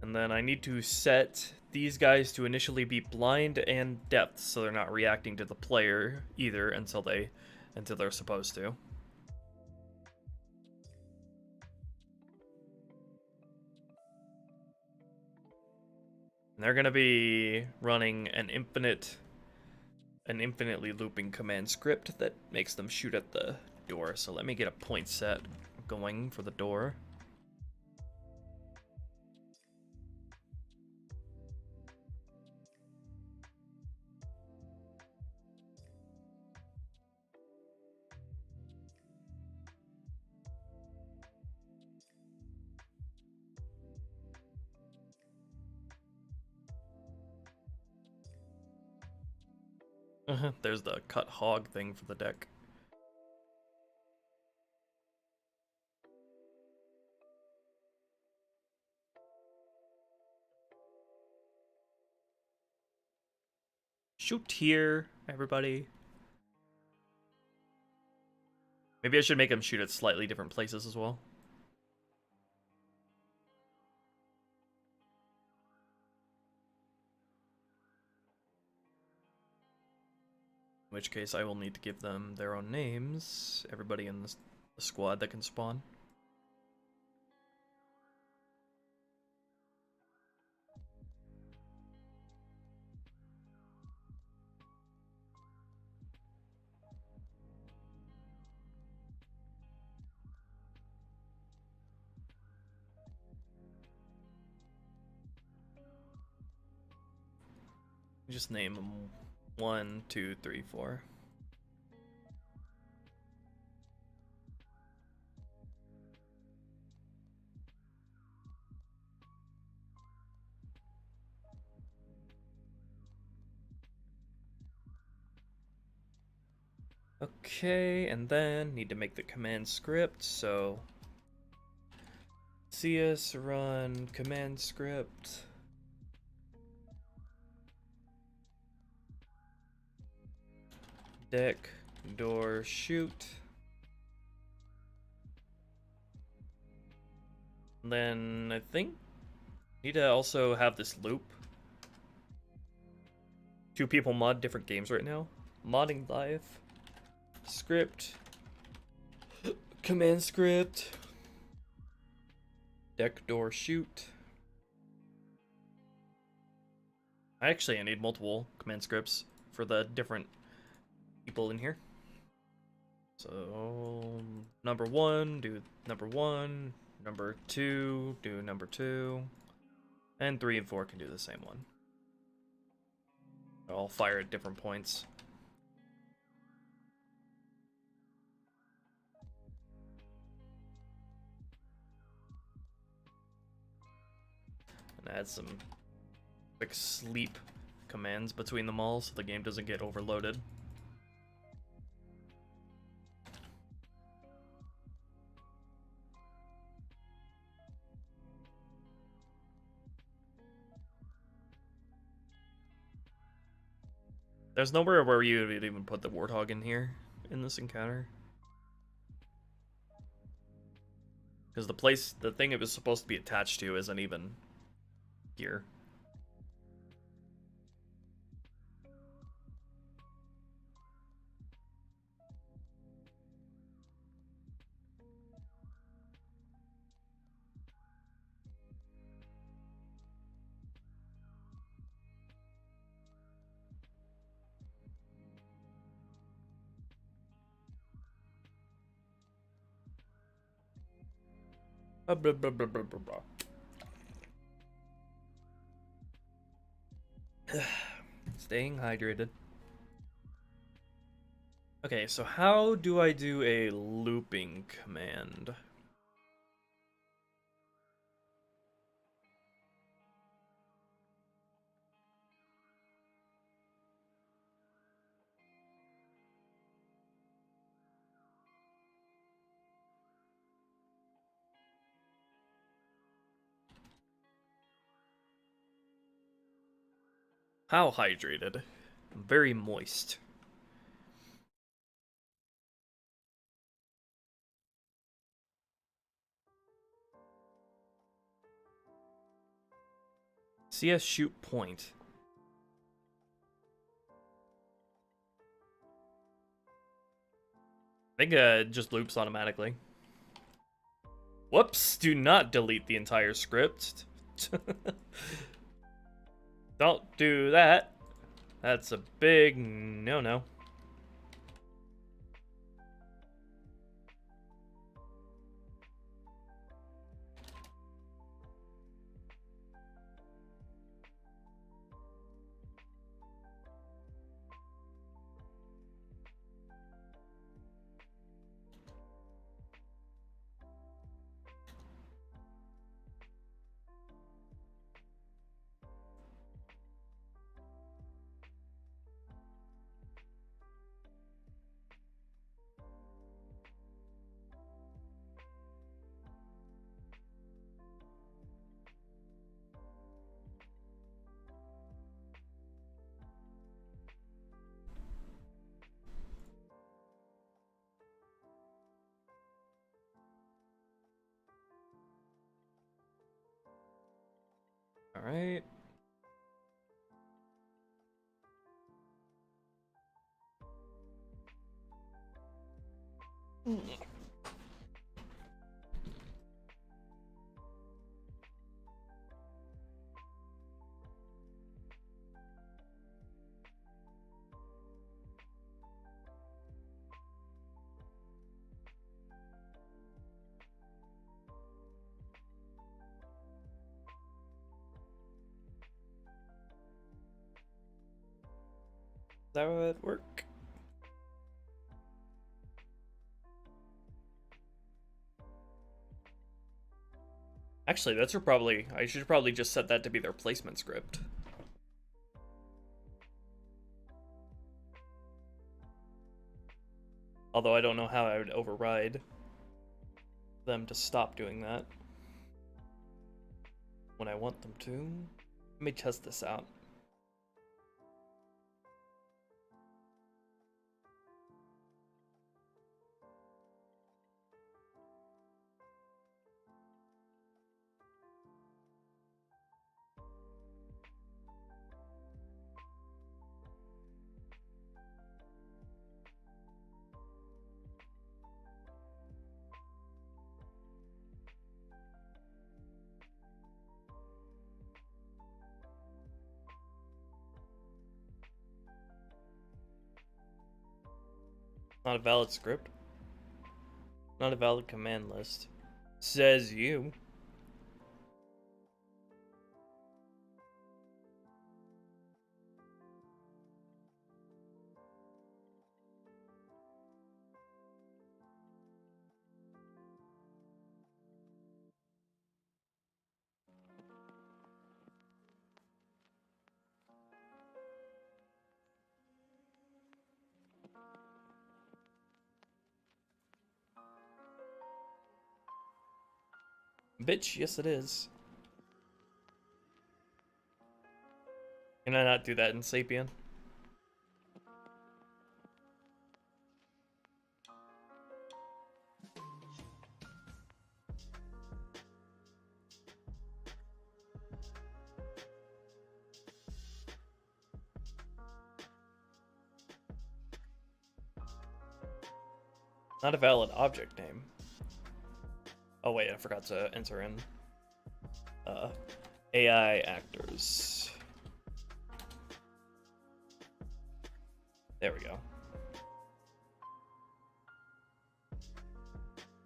And then I need to set these guys to initially be blind and depth, so they're not reacting to the player either until they're supposed to. And they're gonna be running an infinitely looping command script that makes them shoot at the door. So let me get a point set going for the door. There's the cut hog thing for the deck. Shoot here, everybody. Maybe I should make them shoot at slightly different places as well. In which case I will need to give them their own names. Everybody in the squad that can spawn. Just name them 1, 2, 3, 4. Okay, and then need to make the command script, so CS run command script. Deck, door, shoot. And then I think need to also have this loop. Two people mod different games right now. Modding live. Script. Command script. Deck, door, shoot. I need multiple command scripts for the different people in here. So number 1, do number 1. Number 2, do number 2. And 3 and 4 can do the same one. They'll all fire at different points. And add some quick sleep commands between them all so the game doesn't get overloaded. There's nowhere where you would even put the warthog in here in this encounter. Because the thing it was supposed to be attached to isn't even here. Blah, blah, blah, blah, blah, blah. Staying hydrated. Okay, so how do I do a looping command? How hydrated? I'm very moist. CS shoot point. I think it just loops automatically. Whoops, do not delete the entire script. Don't do that. That's a big no-no. All right. That would work. Actually, I should probably just set that to be their placement script. Although I don't know how I would override them to stop doing that when I want them to. Let me test this out. Not a valid script. Not a valid command list. Says you. Bitch, yes it is. Can I not do that in Sapien? Not a valid object name. Oh wait, I forgot to enter in AI actors. There we go.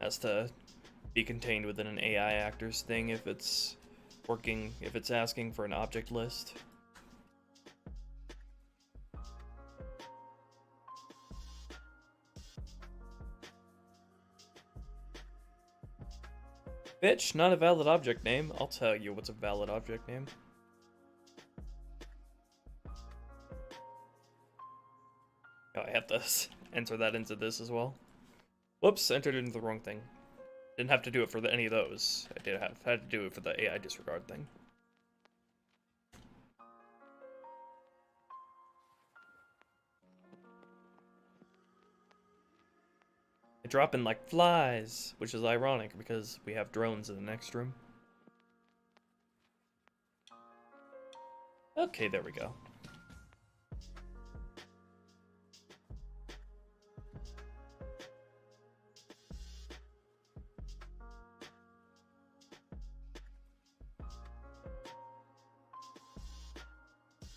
Has to be contained within an AI actors thing if it's working, if it's asking for an object list. Bitch, not a valid object name. I'll tell you what's a valid object name. Oh, I have to enter that into this as well. Whoops, entered into the wrong thing. Didn't have to do it for any of those. I had to do it for the AI disregard thing. They drop in like flies, which is ironic because we have drones in the next room. Okay, there we go.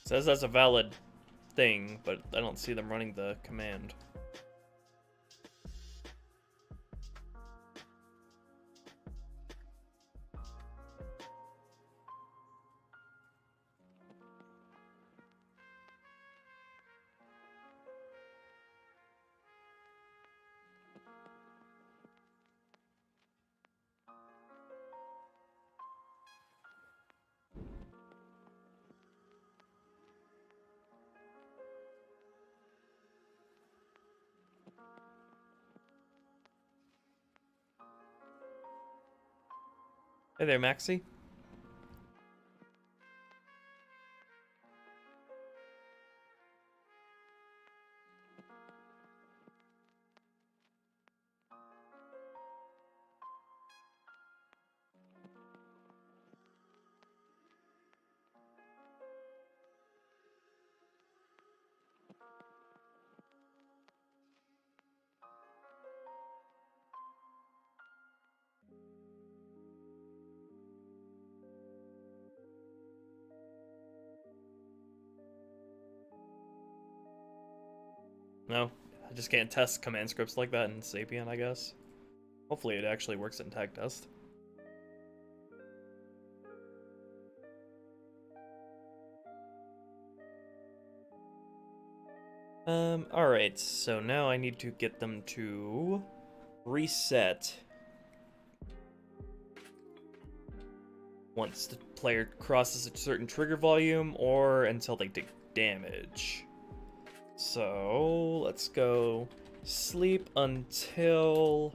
Says that's a valid thing, but I don't see them running the command. Hey there, Maxie. No, I just can't test command scripts like that in Sapien, I guess. Hopefully it actually works in tag test. Alright, so now I need to get them to reset once the player crosses a certain trigger volume or until they take damage. So let's go sleep until...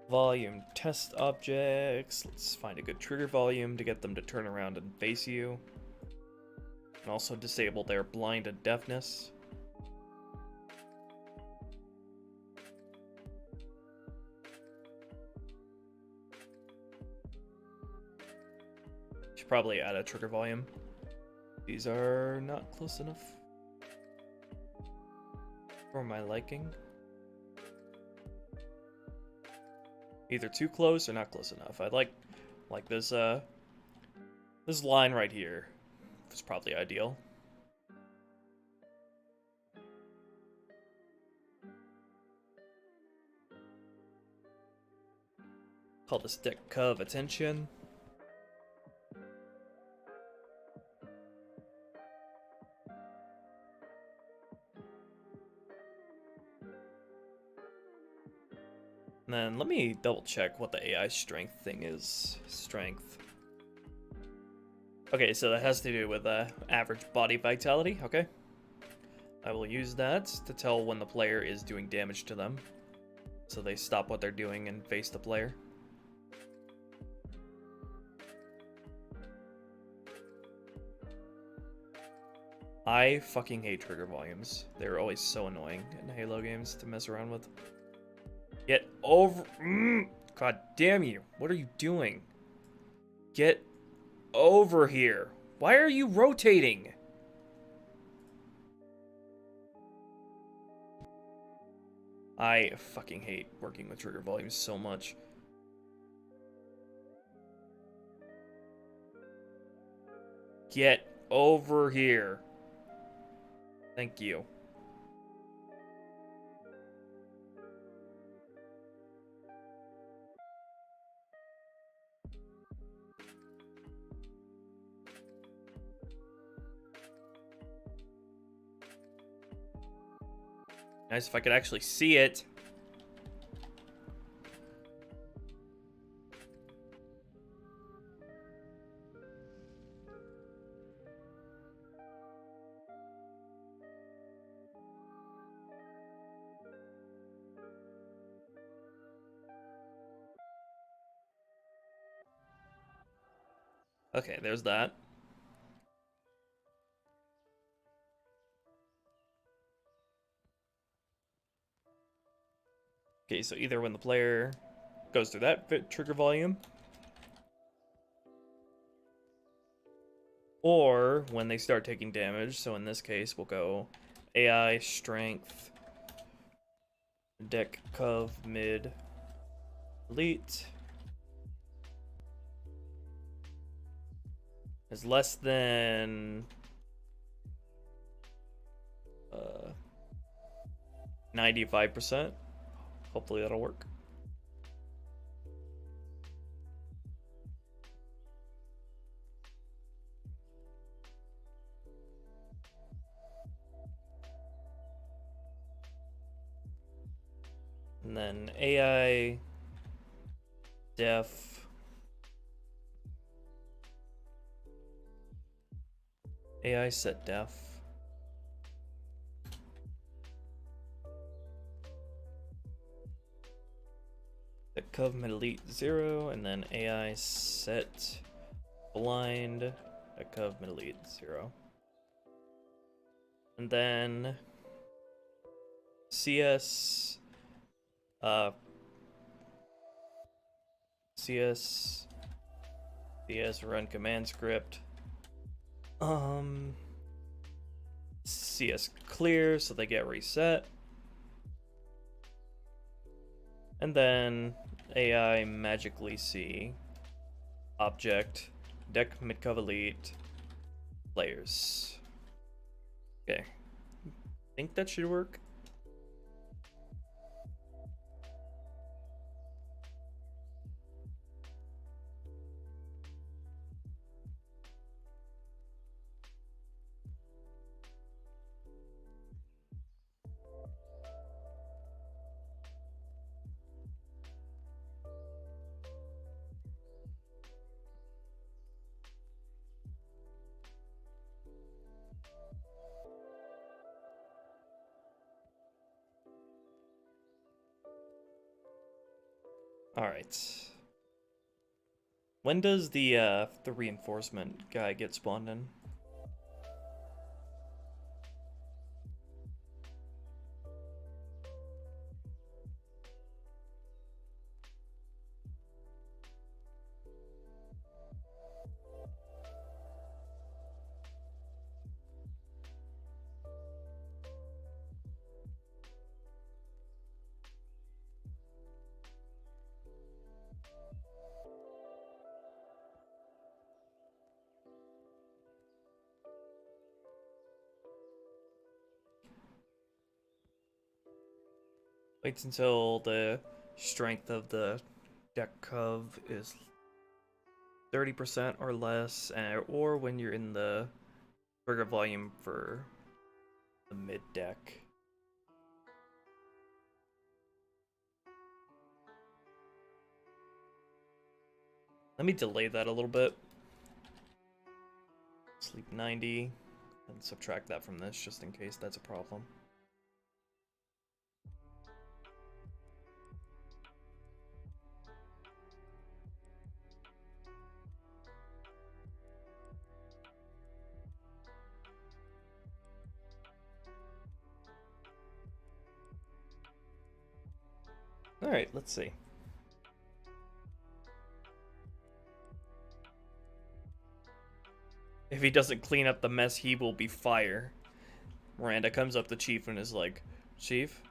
volume test objects. Let's find a good trigger volume to get them to turn around and face you. And also disable their blind and deafness. Should probably add a trigger volume. These are not close enough for my liking. Either too close or not close enough. I like this this line right here. It's probably ideal. Call this deck Cove attention. And then let me double check what the AI strength thing is. Strength. Okay, so that has to do with average body vitality. Okay. I will use that to tell when the player is doing damage to them. So they stop what they're doing and face the player. I fucking hate trigger volumes. They're always so annoying in Halo games to mess around with. Get over... God damn you. What are you doing? Get over here. Why are you rotating? I fucking hate working with trigger volumes so much. Get over here. Thank you. Nice if I could actually see it. Okay, there's that. Okay, so either when the player goes through that trigger volume, or when they start taking damage. So in this case, we'll go AI, Strength, Deck, Cove, Mid, Elite. Is less than 95%. Hopefully that'll work. And then AI, Def, AI set Def. The Cove Mid Elite 0, and then AI set Blind, a Cove Mid Elite 0. And then CS run command script. CS clear, so they get reset. And then AI magically see object, deck midcove elite, players. Okay. Think that should work. Alright. When does the reinforcement guy get spawned in? Waits until the strength of the deck cov is 30% or less, or when you're in the trigger volume for the mid deck. Let me delay that a little bit. Sleep 90, and subtract that from this just in case that's a problem. Alright, let's see. If he doesn't clean up the mess, he will be fire. Miranda comes up to Chief and is like, Chief,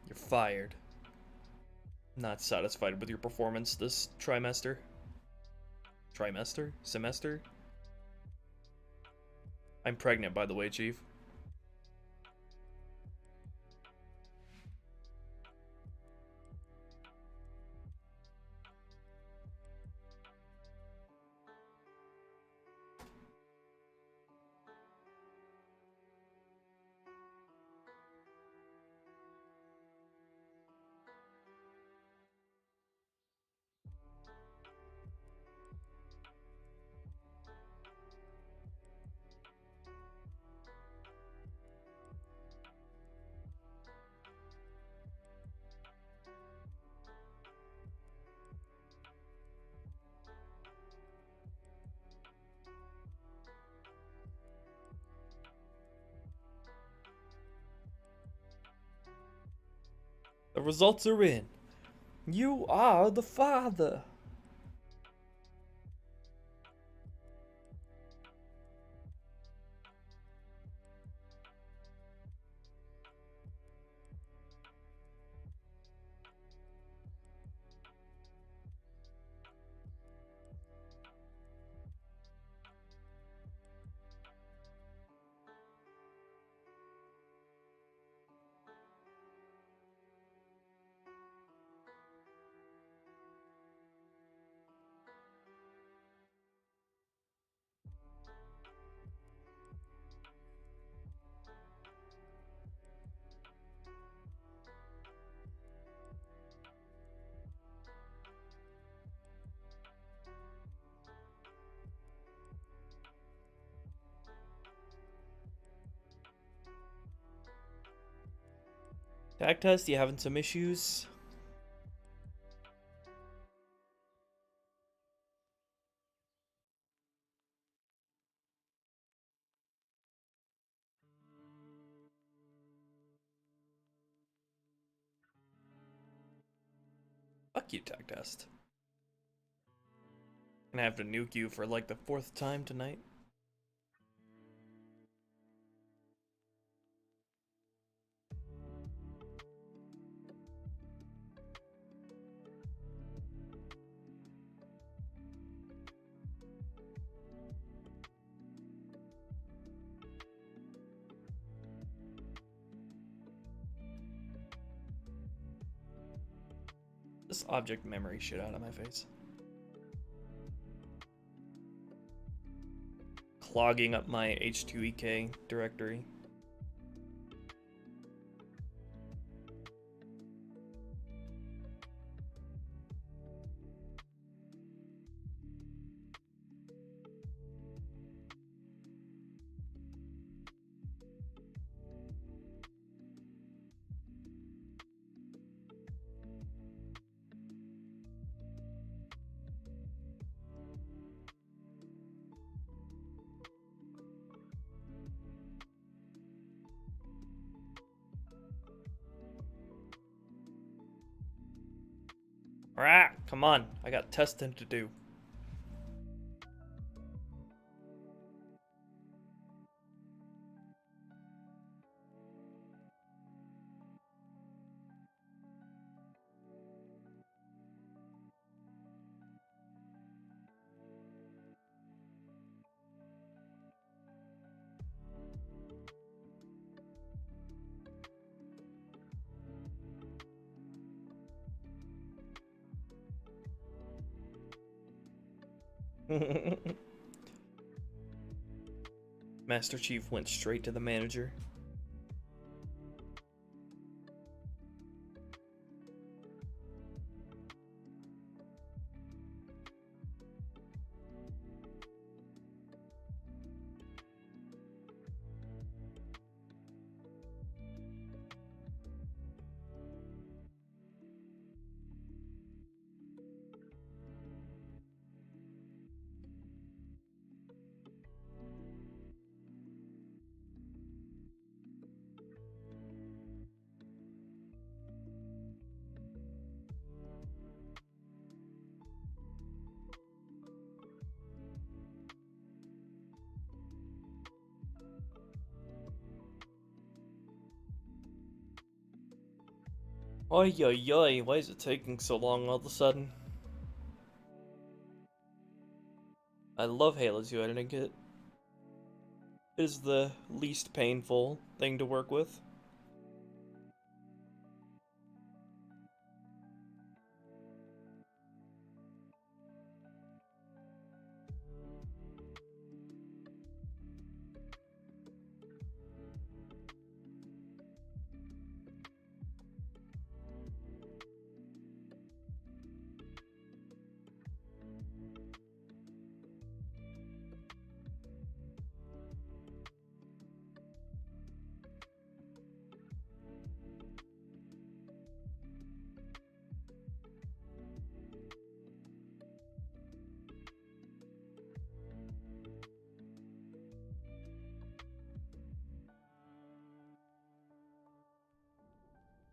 you're fired. Not satisfied with your performance this trimester. Trimester? Semester? I'm pregnant, by the way, Chief. The results are in. You are the father. Tag test, you having some issues? Fuck you, tag test. Gonna have to nuke you for like the 4th time tonight. This object memory shit out of my face. Clogging up my H2EK directory. Alright, come on. I got testing to do. Master Chief went straight to the manager. Oi, oi, oi, why is it taking so long all of a sudden? I love Halo's UI editing kit. It is the least painful thing to work with.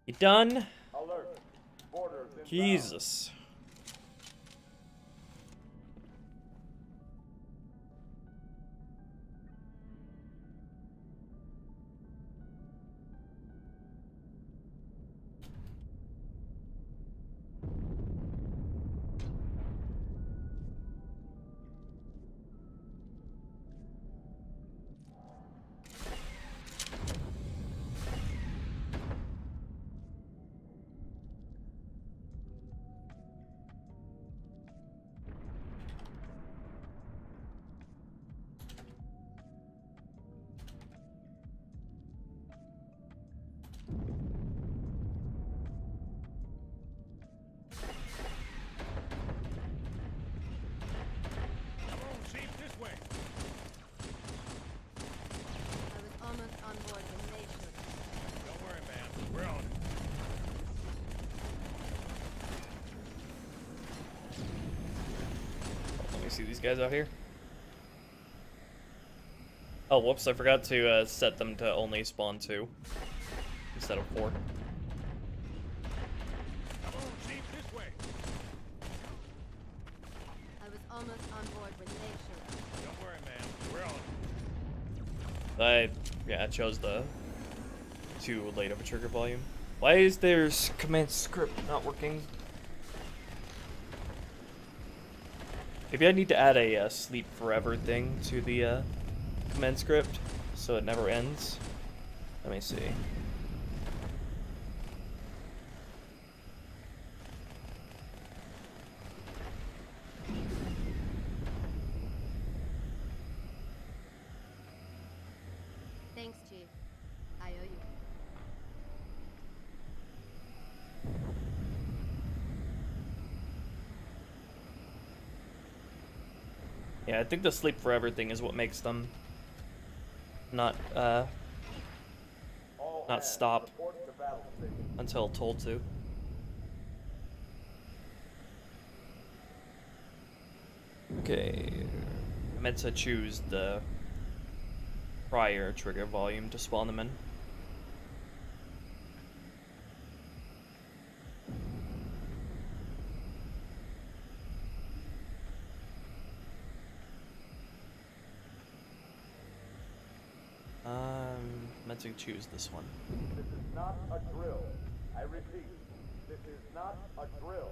You done? Alert. Borders inbound. Jesus. Come on, Chief, this way. I was almost on board when they showed up. Don't worry, man. We're on it. Let me see these guys out here. Oh, whoops, I forgot to set them to only spawn 2 instead of 4. Come on, Chief, this way. I was almost on board when they showed up. Don't worry, man. We're on it. Yeah, I chose the too late of a trigger volume. Why is their command script not working? Maybe I need to add a sleep forever thing to the command script so it never ends. Let me see. Thanks, Chief. I owe you. Yeah, I think the sleep forever thing is what makes them not All not hands, stop report to battle station. until told to. Okay, I meant to choose the prior trigger volume to spawn them in. had to choose this one. This is not a drill. I repeat, this is not a drill.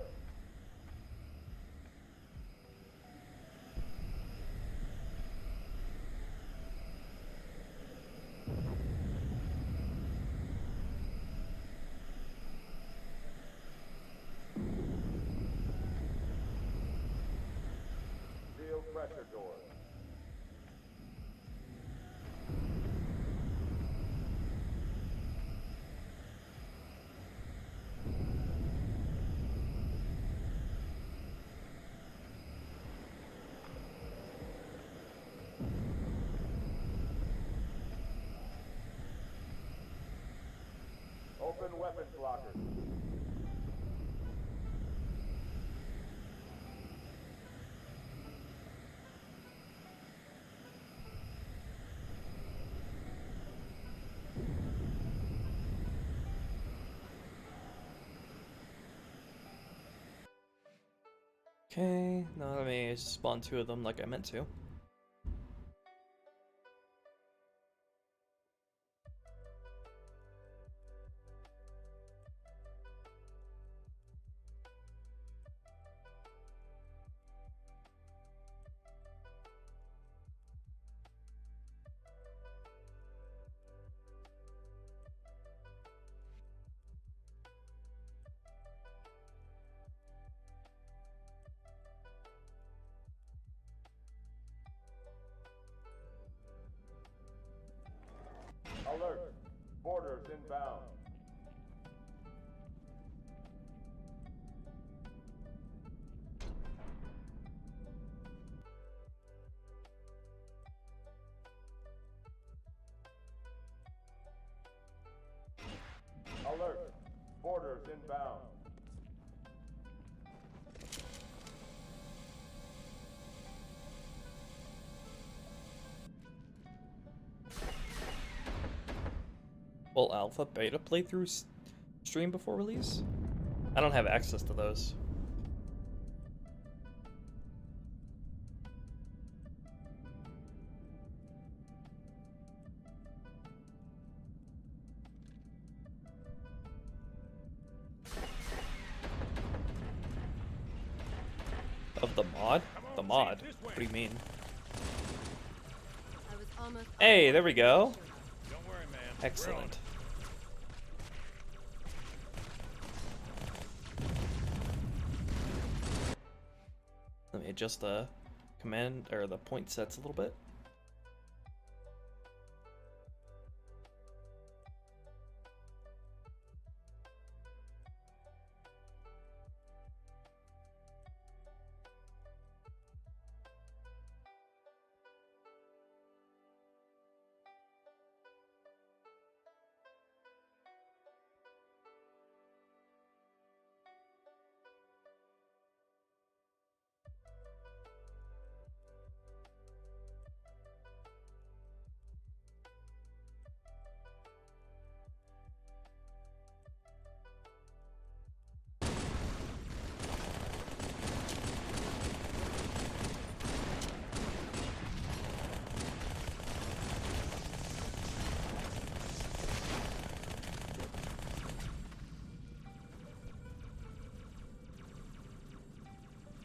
Seal pressure doors. Open weapons lockers. Okay, now let me spawn 2 of them like I meant to. Alert. Boarders inbound. Alert. Boarders inbound. Will alpha beta playthroughs stream before release? I don't have access to those. Of the mod? The mod? What do you mean? I was almost Hey, there we go. Don't worry, man. Excellent. Let me adjust the command or the point sets a little bit.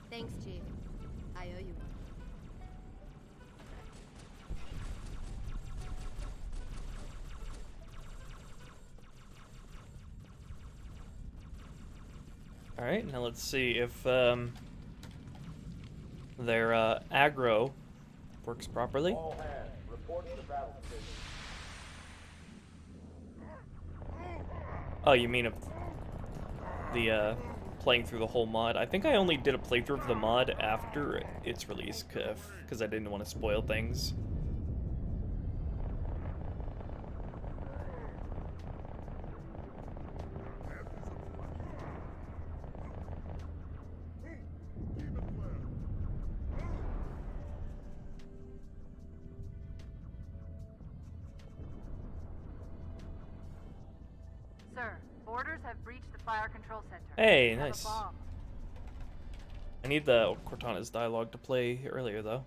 Thanks, Chief. I owe you one. Alright, now let's see if their aggro works properly. All hands, report to the battle station. Oh, you mean if the playing through the whole mod? I think I only did a playthrough of the mod after its release because I didn't want to spoil things. Sir, boarders have breached the fire control center. Hey, They have a nice. bomb. I need the Cortana's dialogue to play earlier, though.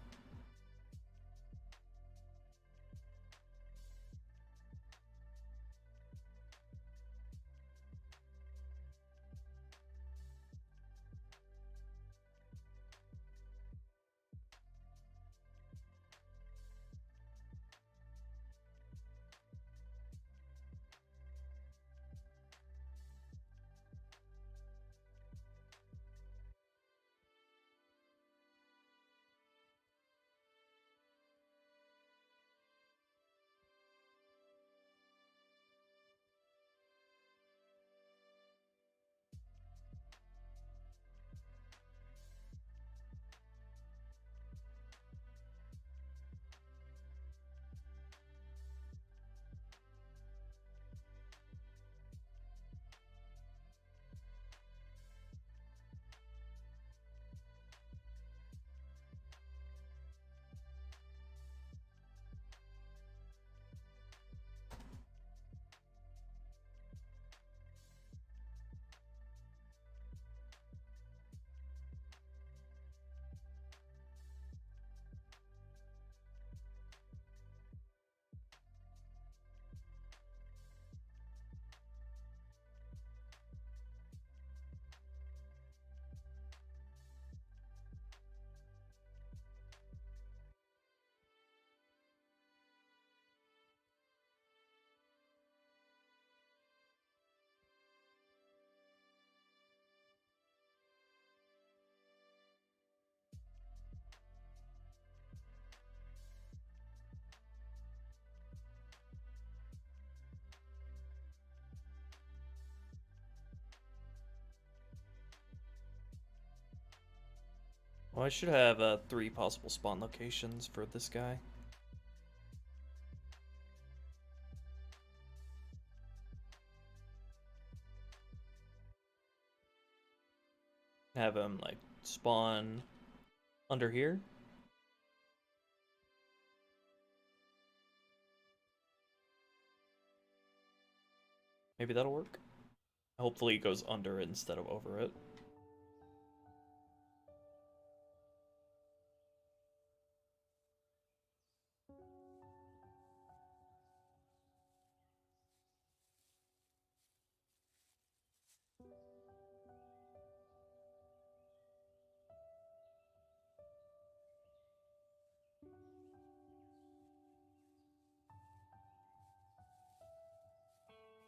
Well, I should have 3 possible spawn locations for this guy. Have him, like, spawn under here. Maybe that'll work. Hopefully he goes under it instead of over it.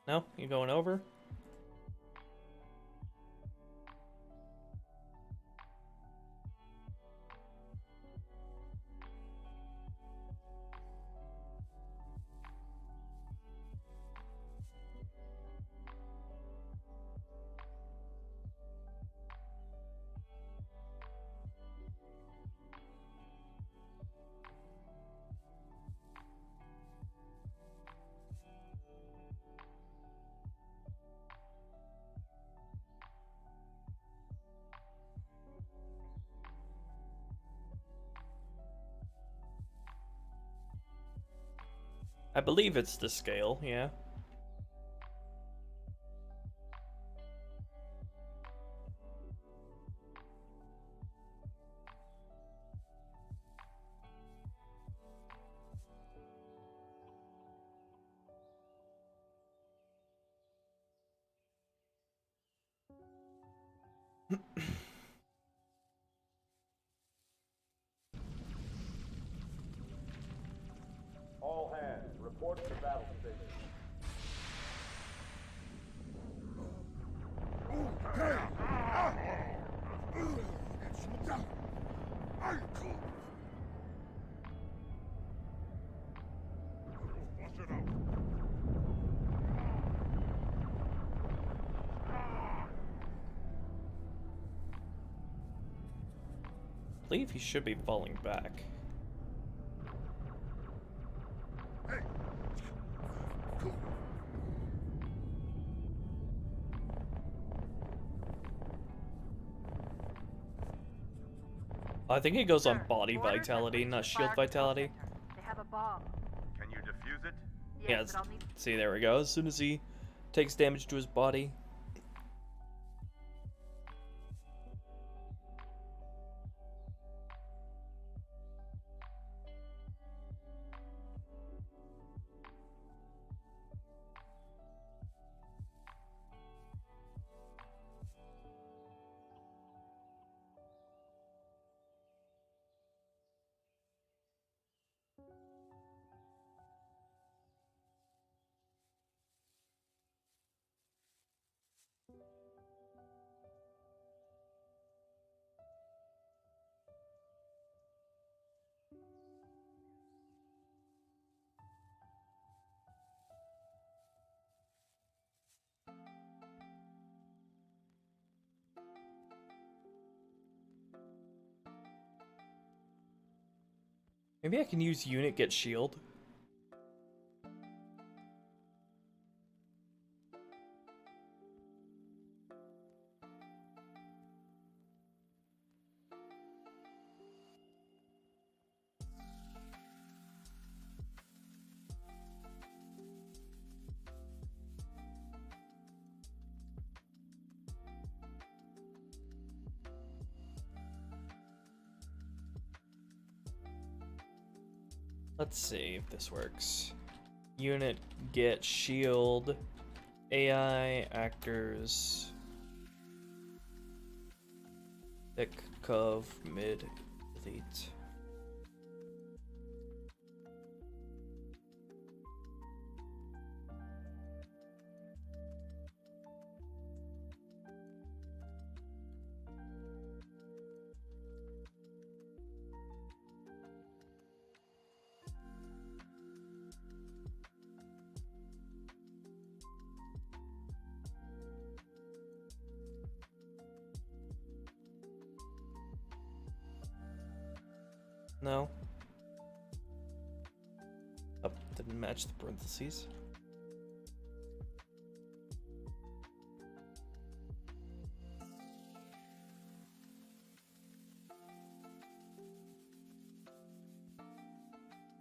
No? You going over? I believe it's the scale, yeah. All hands, report to the battle station. I believe he should be falling back. I think it goes on body vitality, not shield vitality. They have a bomb. Can you defuse it? Yeah, Yes, but I'll need see, there we go. As soon as he takes damage to his body. Maybe I can use unit get shield. Let's see if this works. Unit get shield. AI actors. Thick cov mid elite. No. Oh, didn't match the parentheses.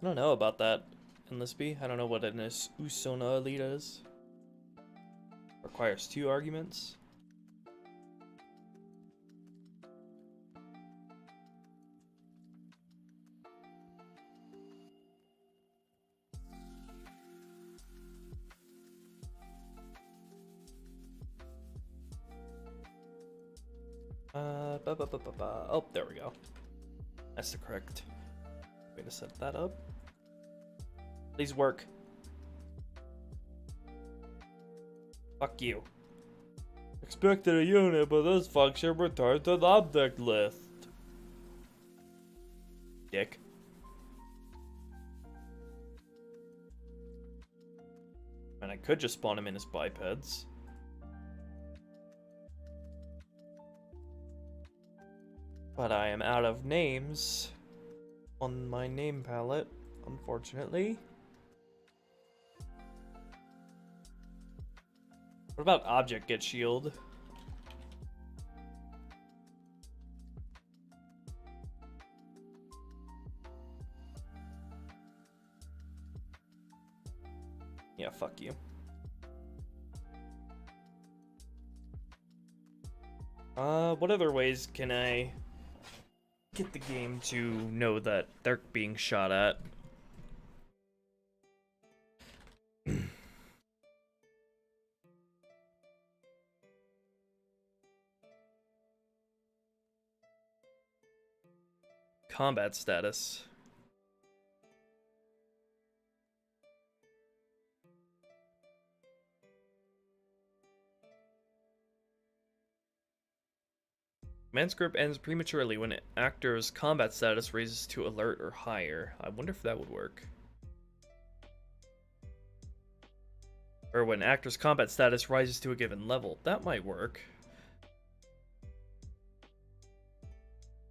I don't know about that in Lispy. I don't know what an Usona elite is. Requires 2 arguments. Oh, there we go. That's the correct way to set that up. Please work. Fuck you. Expected a unit, but this function returns an object list. Dick. And I could just spawn him in as bipeds. But I am out of names on my name palette, unfortunately. What about object get shield? Yeah, fuck you. What other ways can I get the game to know that they're being shot at? Combat status. Command script ends prematurely when an actor's combat status raises to alert or higher. I wonder if that would work. Or when an actor's combat status rises to a given level. That might work.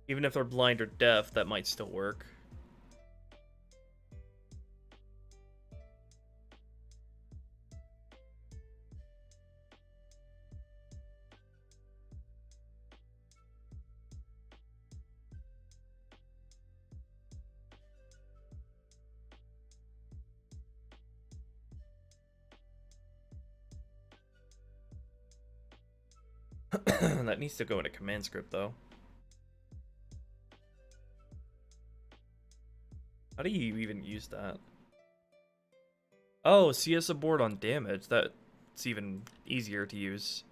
Even if they're blind or deaf, that might still work. That needs to go into command script, though. How do you even use that? Oh, CS abort on damage. That's even easier to use.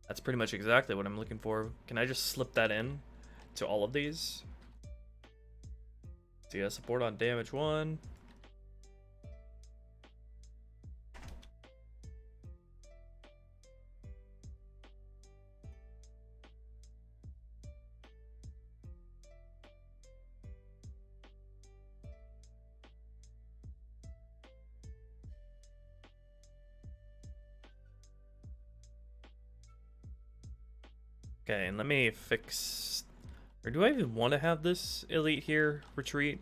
That's pretty much exactly what I'm looking for. Can I just slip that in to all of these? CS abort on damage 1. Okay, and let me fix... Or do I even want to have this elite here retreat?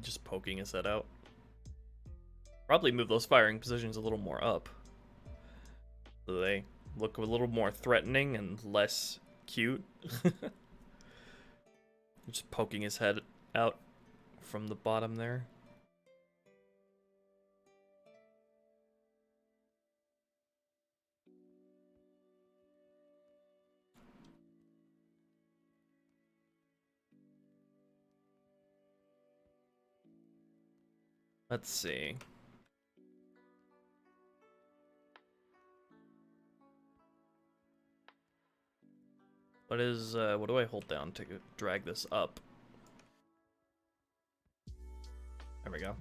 Just poking his head out. Probably move those firing positions a little more up, so they look a little more threatening and less cute. Just poking his head out from the bottom there. Let's see. What do I hold down to drag this up? There we go.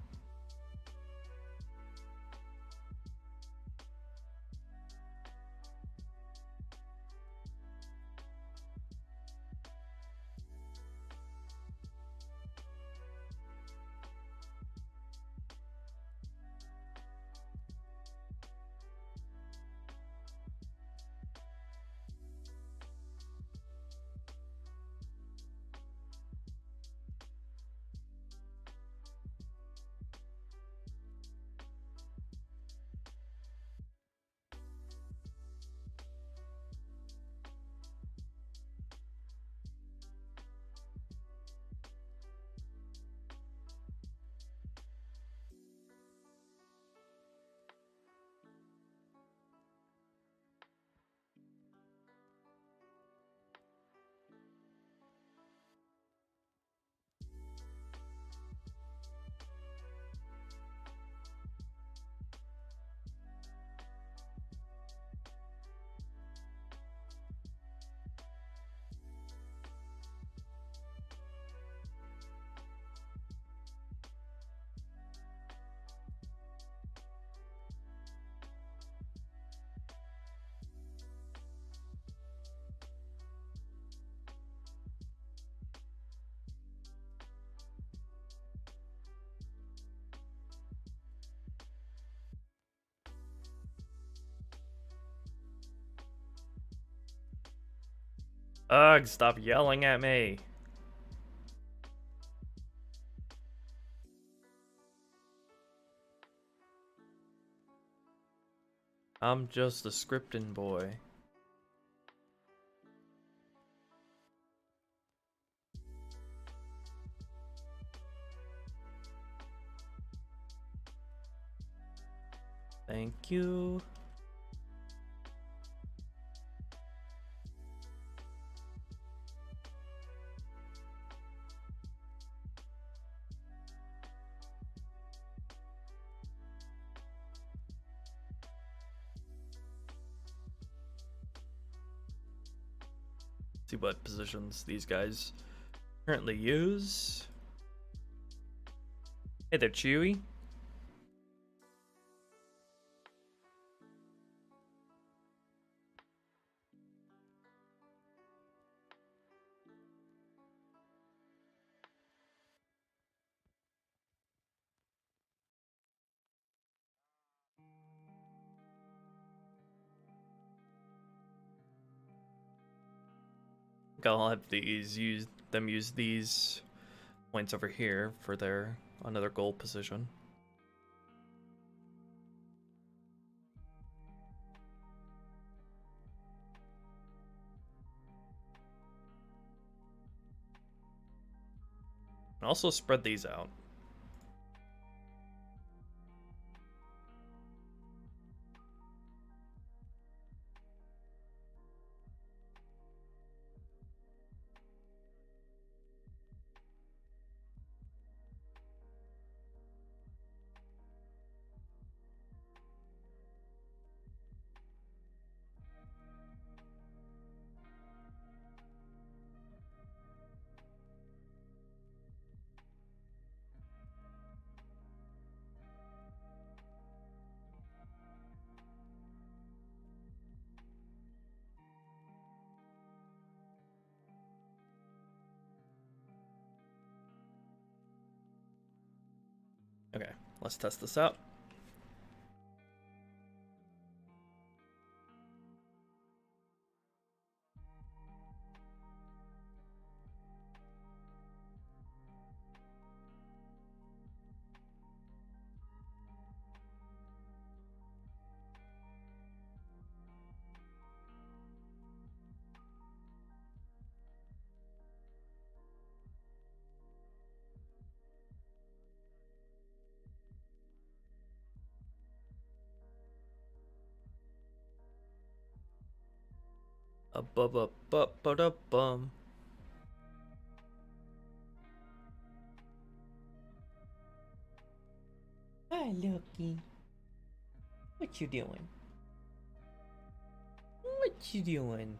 Ugh, stop yelling at me. I'm just a scripting boy. Thank you. See what positions these guys currently use. Hey there, Chewy. I'll have these use these points over here for their another goal position. And also spread these out. Okay, let's test this out. Bum. Hi, Lucky. What you doing? What you doing?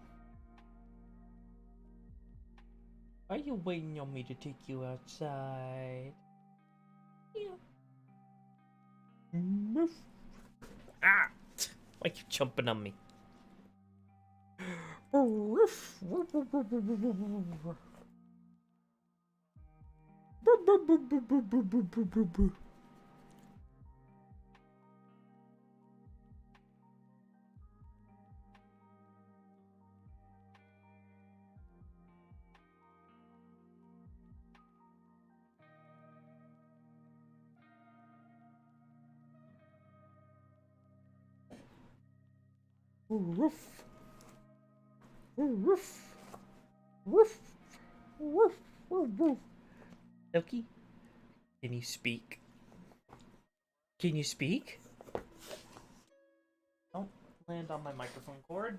Are you waiting on me to take you outside? Yeah. Moof. Ah! Why you jumping on me? Woof. Woof. Woof. Woof. Woof. Loki, can you speak? Can you speak? Don't land on my microphone cord.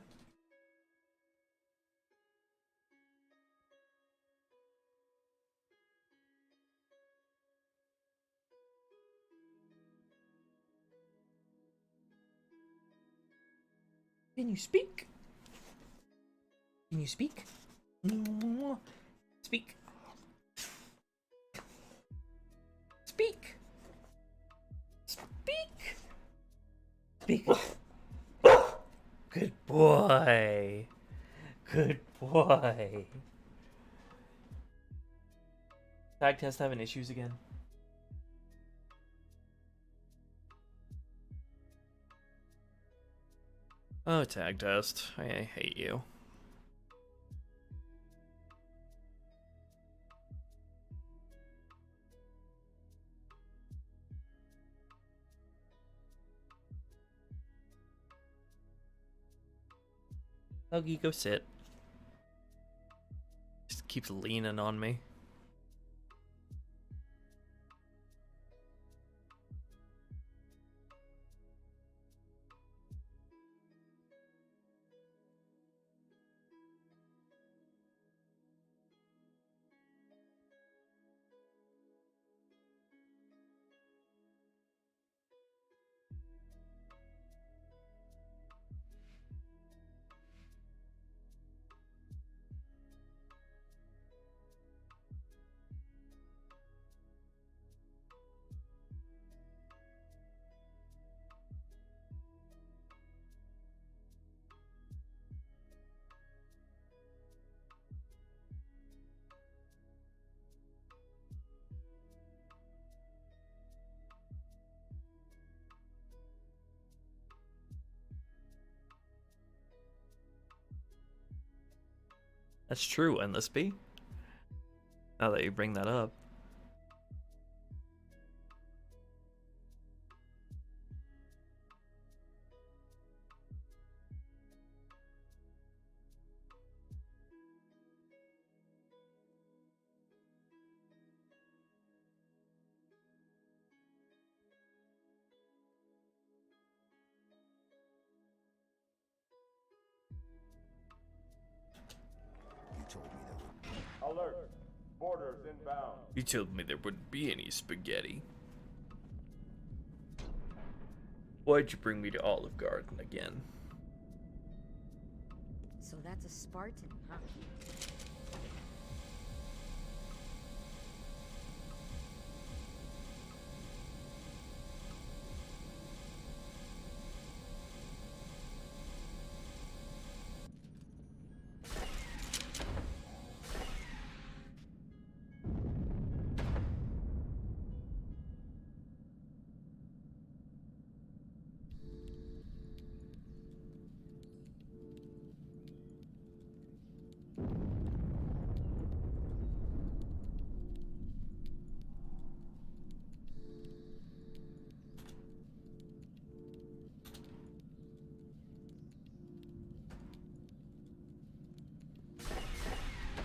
Can you speak? Can you speak? Speak. Speak. Speak. Speak. Good boy. Good boy. Tag test having issues again. Oh, tag test. I hate you. Huggy, go sit. Just keeps leaning on me. That's true, Endless B. Now that you bring that up. Alert! Boarders inbound. You told me there wouldn't be any spaghetti. Why'd you bring me to Olive Garden again? So that's a Spartan, huh?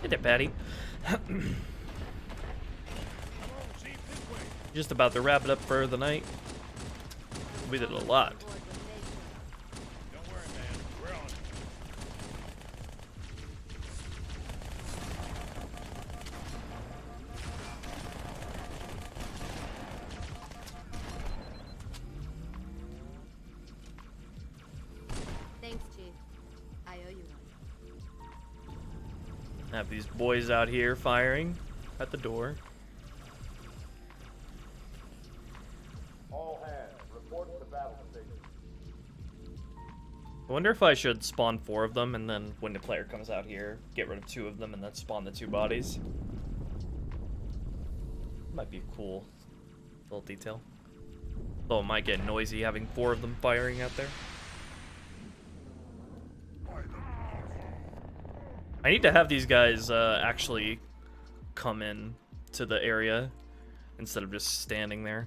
Hey there, Patty. Just about to wrap it up for the night. We did a lot. Don't worry, man. We're on it. Have these boys out here firing at the door. All hands, report to battle station. I wonder if I should spawn 4 of them, and then when the player comes out here, get rid of 2 of them, and then spawn the 2 bodies. Might be a cool little detail. Though it might get noisy having 4 of them firing out there. I need to have these guys actually come in to the area instead of just standing there.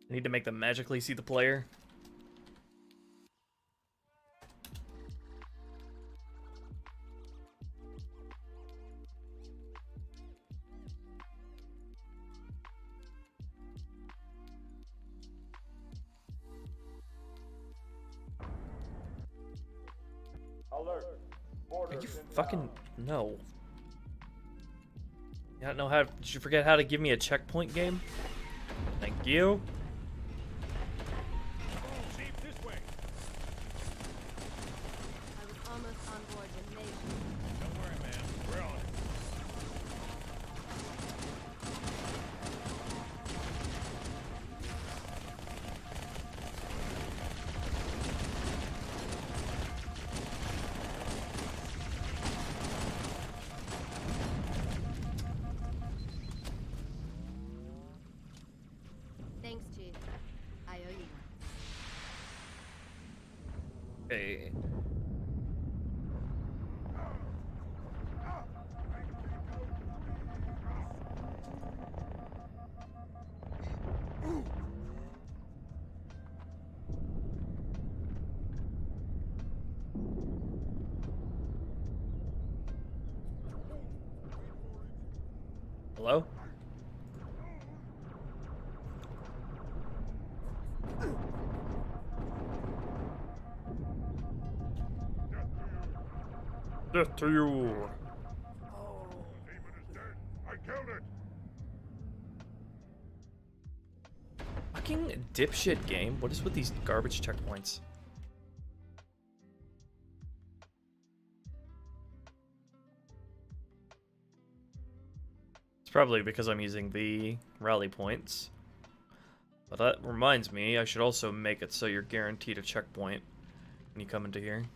I need to make them magically see the player. Alert. Are you fucking no? You don't know how? Did you forget how to give me a checkpoint game? Thank you. I was almost on board when May. Don't worry, man. We're on it. Thanks, Chief. I owe you one. Okay. Hello? Death to you! Demon is dead. I killed it. Fucking dipshit game. What is with these garbage checkpoints? It's probably because I'm using the rally points. But that reminds me, I should also make it so you're guaranteed a checkpoint when you come into here.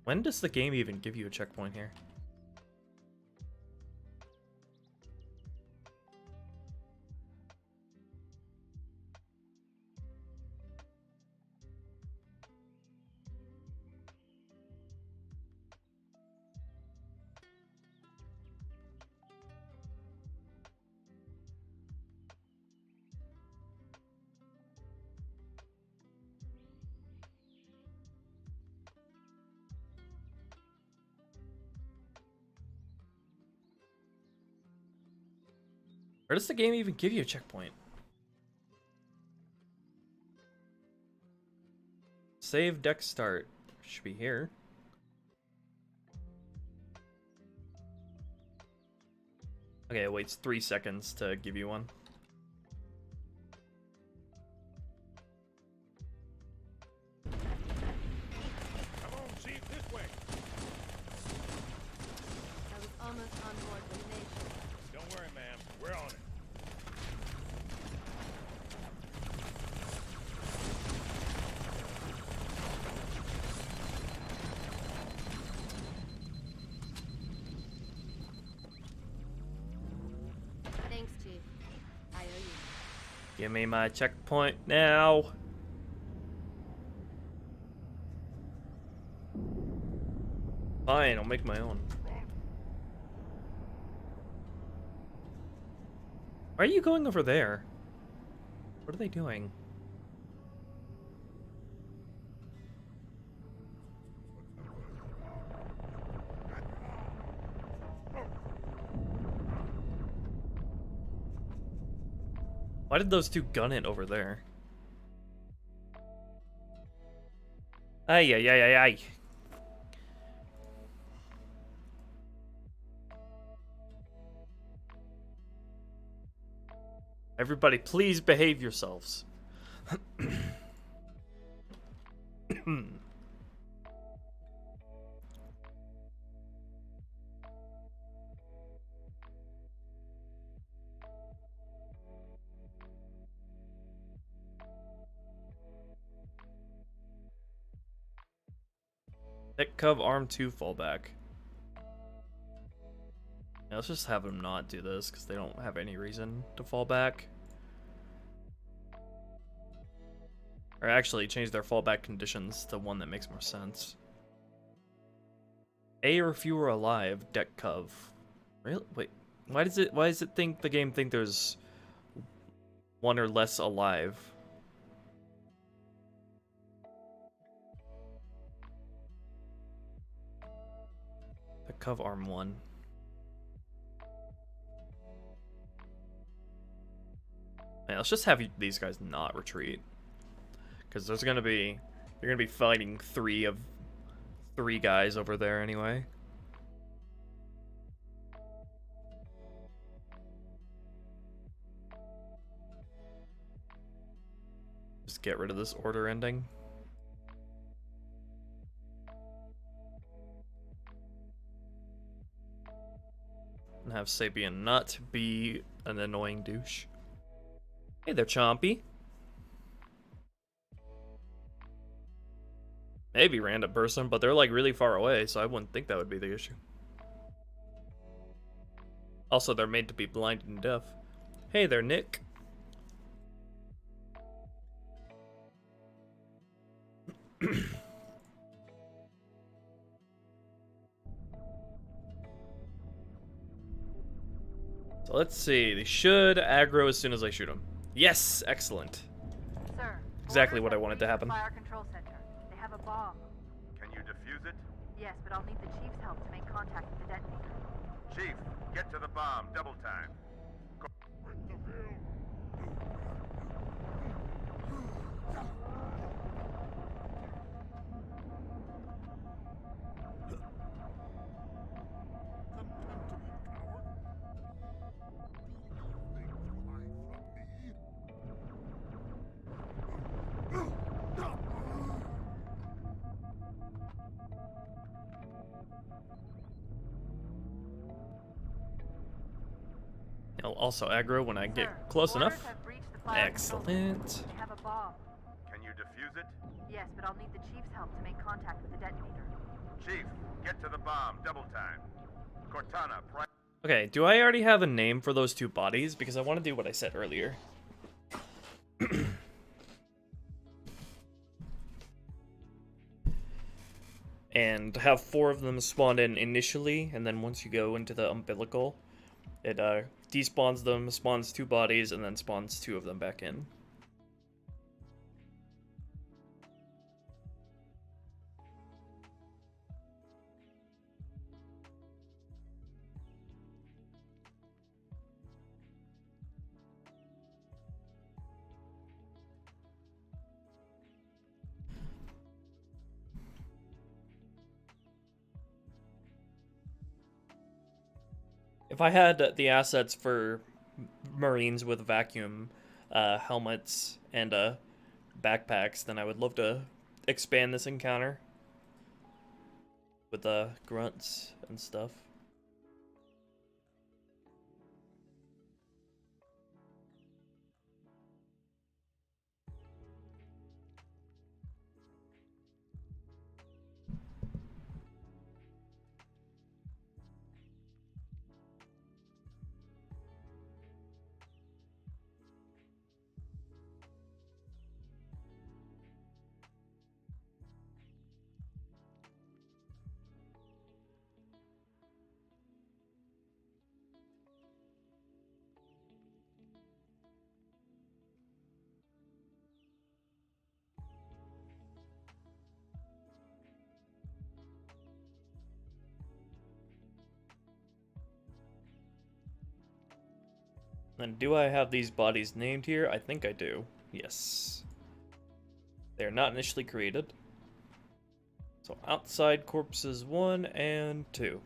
When does the game even give you a checkpoint here? Where does the game even give you a checkpoint? Save deck start. Should be here. Okay, it waits 3 seconds to give you one. Come on, Chief, this way. I was Give me my checkpoint now. Fine, I'll make my own. Why are you going over there? What are they doing? Why did those two gun it over there? Ay, ay, ay, ay, ay. Everybody, please behave yourselves. Thick Cov Arm 2 fallback. Yeah, let's just have them not do this, because they don't have any reason to fall back. Or actually, change their fallback conditions to one that makes more sense. A or fewer alive, Deck Cov. Really? Wait, why does it think the game think there's one or less alive? The Cov Arm 1. Man, let's just have these guys not retreat. Because you're gonna be fighting three guys over there anyway. Just get rid of this order ending. And have Sapien not be an annoying douche. Hey there, Chompy. Maybe random person, but they're like really far away, so I wouldn't think that would be the issue. Also, they're made to be blind and deaf. Hey there, Nick. So let's see. They should aggro as soon as I shoot them. Yes, excellent. Sir, Exactly what I wanted to happen. Fire control center. They have a bomb. Can you defuse it? Yes, but I'll need the chief's help to make contact with the detonator. Chief, get to the bomb, double time. I'll also aggro when I get Sir, close orders enough. have reached the fire control center. Excellent. They have a bomb. Can you defuse it? Yes, but I'll need the chief's help to make contact with the detonator. Chief, get to the bomb, double time. Cortana, Okay, do I already have a name for those two bodies? Because I want to do what I said earlier. And have 4 of them spawn in initially, and then once you go into the umbilical, it despawns them, spawns 2 bodies, and then spawns 2 of them back in. If I had the assets for Marines with vacuum helmets and backpacks, then I would love to expand this encounter with grunts and stuff. And do I have these bodies named here? I think I do. Yes. They're not initially created. So outside corpses 1 and 2.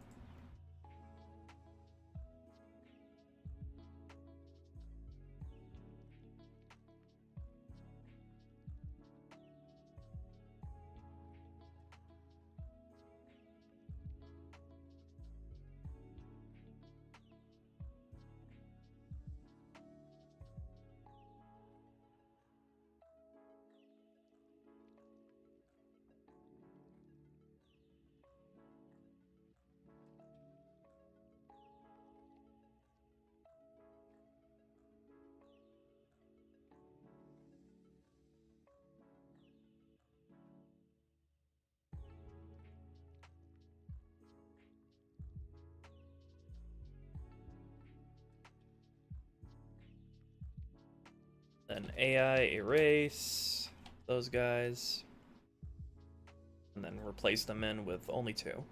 Then AI erase those guys, and then replace them in with only 2.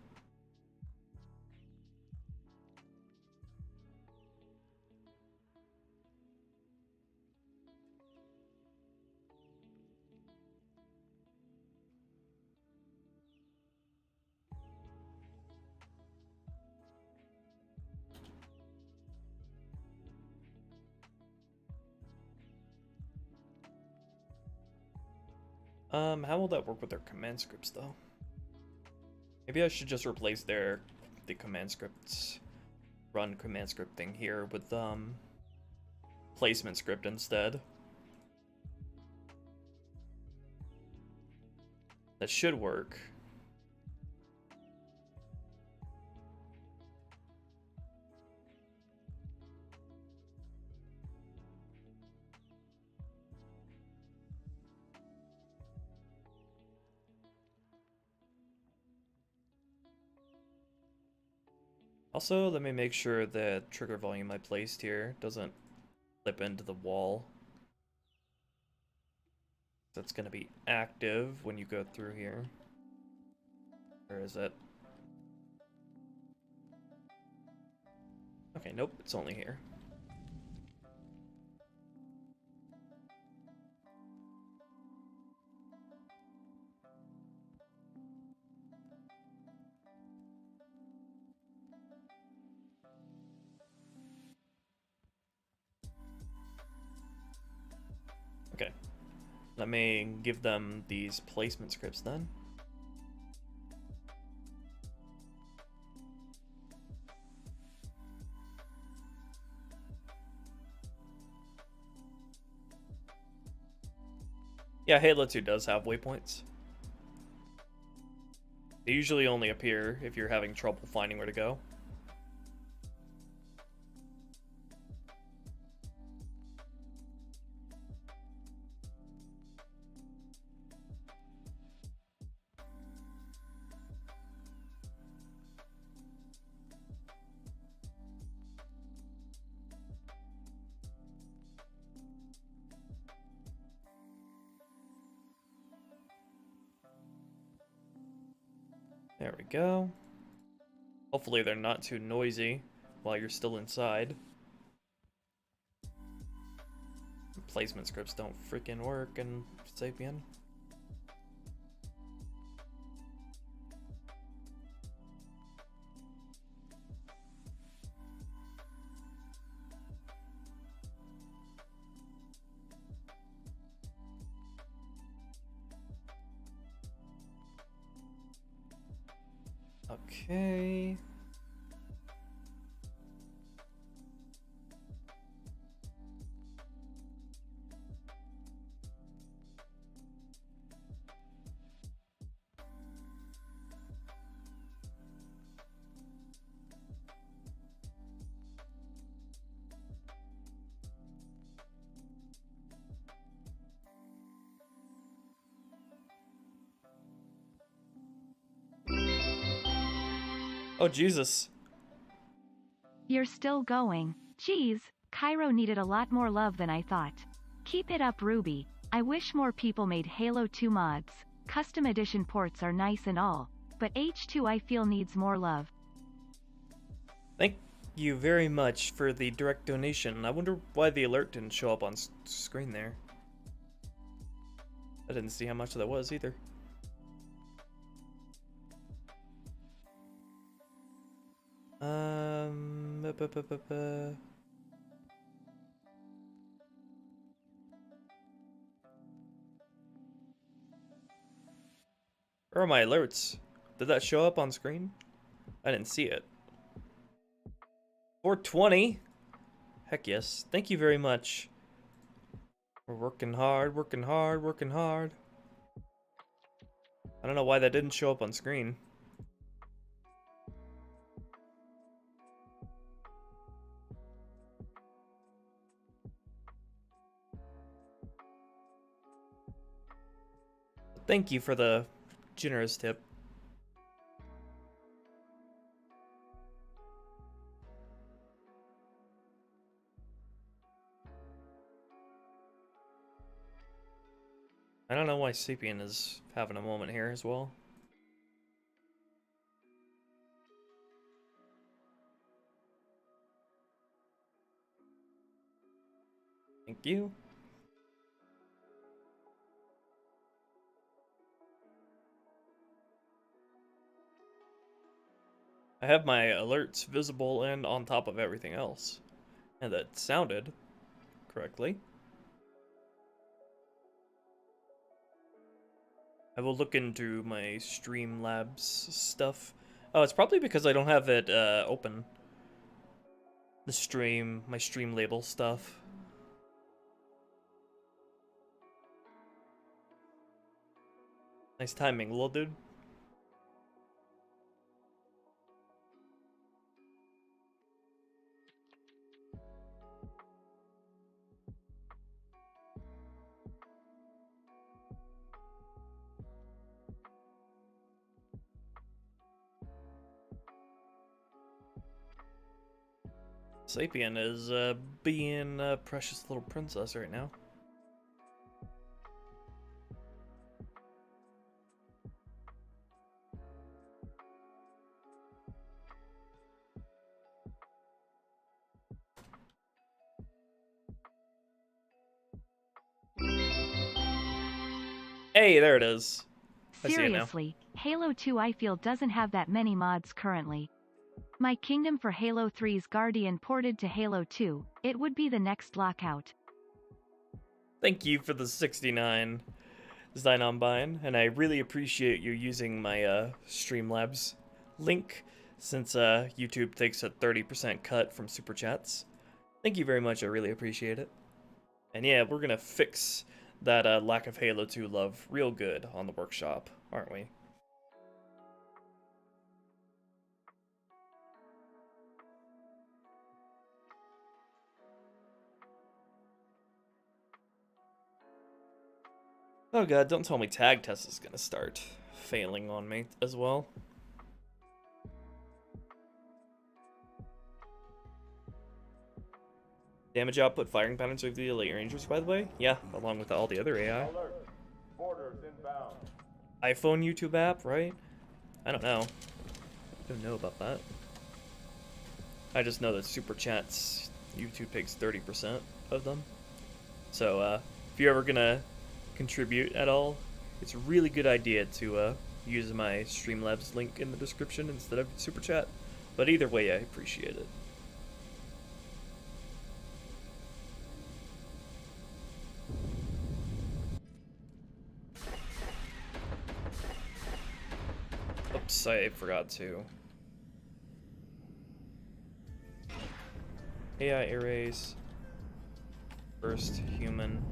How will that work with their command scripts, though? Maybe I should just replace the command scripts, run command script thing here with, placement script instead. That should work. Also, let me make sure that trigger volume I placed here doesn't flip into the wall. That's going to be active when you go through here. Where is it? Okay, nope, it's only here. Okay, let me give them these placement scripts then. Yeah, Halo 2 does have waypoints. They usually only appear if you're having trouble finding where to go. There we go. Hopefully they're not too noisy while you're still inside. Placement scripts don't freaking work in Sapien. Okay. Oh, Jesus. You're still going. Geez, Cairo needed a lot more love than I thought. Keep it up, Ruby. I wish more people made Halo 2 mods. Custom edition ports are nice and all, but H2 I feel needs more love. you very much for the direct donation. I wonder why the alert didn't show up on screen there. I didn't see how much that was either. Where are my alerts? Did that show up on screen? I didn't see it. 420? Heck yes. Thank you very much. We're working hard, working hard, working hard. I don't know why that didn't show up on screen. Thank you for the generous tip. I don't know why Sapien is having a moment here as well. Thank you. I have my alerts visible and on top of everything else. And that sounded correctly. I will look into my Streamlabs stuff. Oh, it's probably because I don't have it open. The stream, my stream label stuff. Nice timing, little dude. Sapien is being a precious little princess right now. Hey, there it is. I see it now. Seriously, Halo 2 I feel doesn't have that many mods currently. My Kingdom for Halo 3's Guardian ported to Halo 2, it would be the next lockout. Thank you for the 69 Zynombine, and I really appreciate you using my Streamlabs link, since YouTube takes a 30% cut from Super Chats. Thank you very much, I really appreciate it. And yeah, we're gonna fix that lack of Halo 2 love real good on the workshop, aren't we? Oh god, don't tell me tag test is gonna start failing on me as well. Damage output, firing patterns of the elite rangers, by the way? Yeah, along with all the other AI. Alert. Borders inbound. iPhone YouTube app, right? I don't know. Don't know about that. I just know that Super Chats, YouTube takes 30% of them. So, if you're ever gonna contribute at all, it's a really good idea to use my Streamlabs link in the description instead of Super Chat. But either way, I appreciate it. Oops, I forgot to. AI arrays. First human.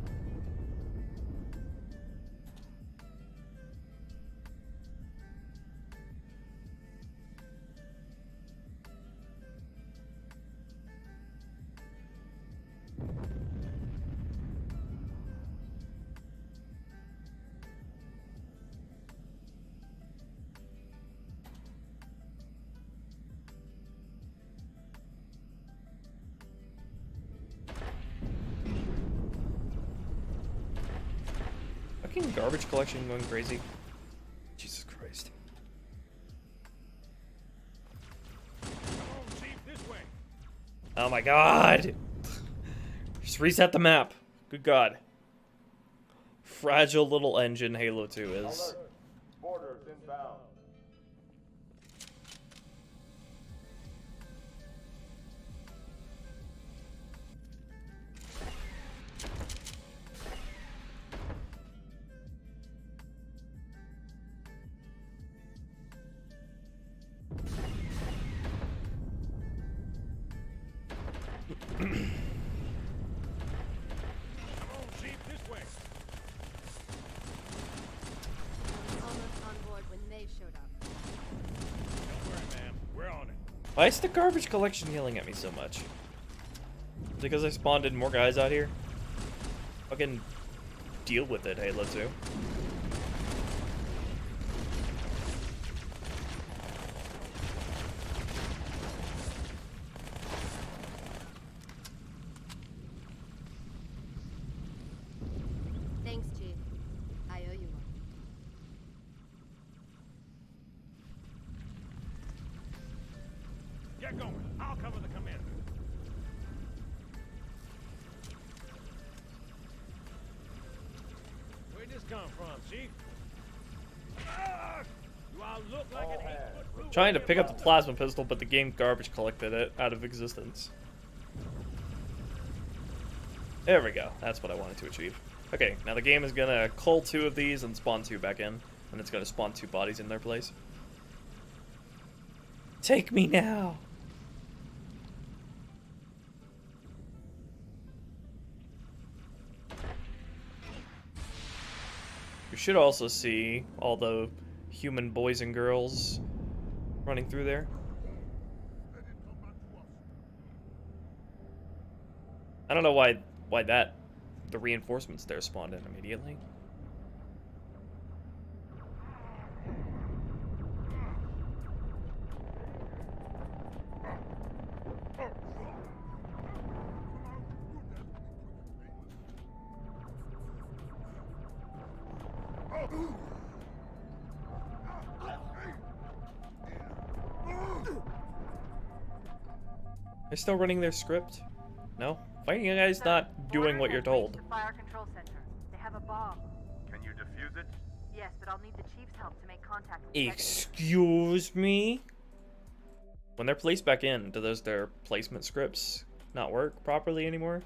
Fucking garbage collection going crazy. Jesus Christ. Come on, Chief, this way. Oh my god! Just reset the map. Good god. Fragile little engine Halo 2 is. Alert. Boarders inbound. Come on, Chief, this way. I was almost on board when they showed up. Don't worry, ma'am. We're on it. Why is the garbage collection yelling at me so much? Is it because I spawned in more guys out here? Fucking deal with it, Halo 2. Thanks, Chief. I owe you one. Get going. I'll cover the commander. Where'd this come from, Chief? Ah! Do I look like an 8-foot blue? Trying to pick up the plasma pistol, but the game garbage collected it out of existence. There we go. That's what I wanted to achieve. Okay, now the game is gonna cull 2 of these and spawn 2 back in, and it's gonna spawn 2 bodies in their place. Take me now! You should also see all the human boys and girls running through there. I don't know why the reinforcements there spawned in immediately. They're still running their script? No? Why are you guys not doing what you're told? The fire control center. They have a bomb. Can you defuse it? Yes, but I'll need the chief's help to make contact with the Excuse me? When they're placed back in, do their placement scripts not work properly anymore?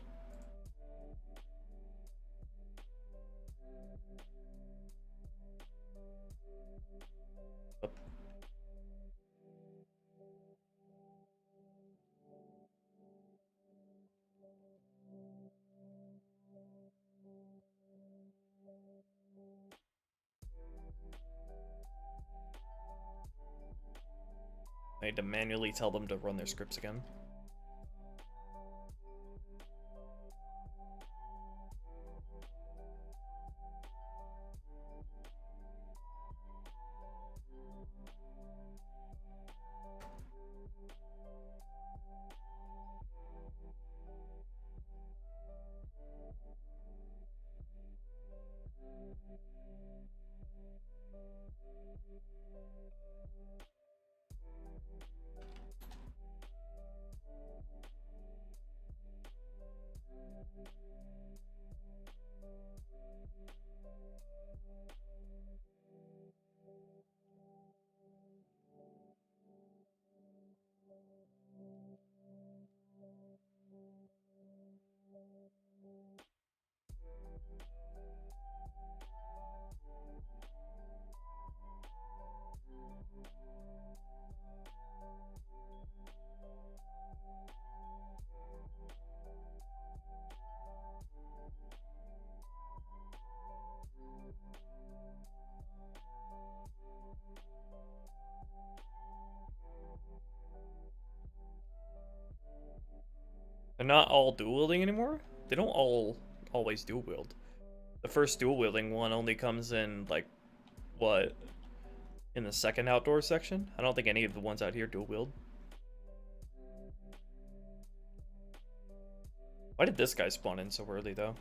I need to manually tell them to run their scripts again. They're not all dual wielding anymore? They don't all always dual wield. The first dual wielding one only comes in, like, what? In the second outdoor section? I don't think any of the ones out here dual wield. Why did this guy spawn in so early, though?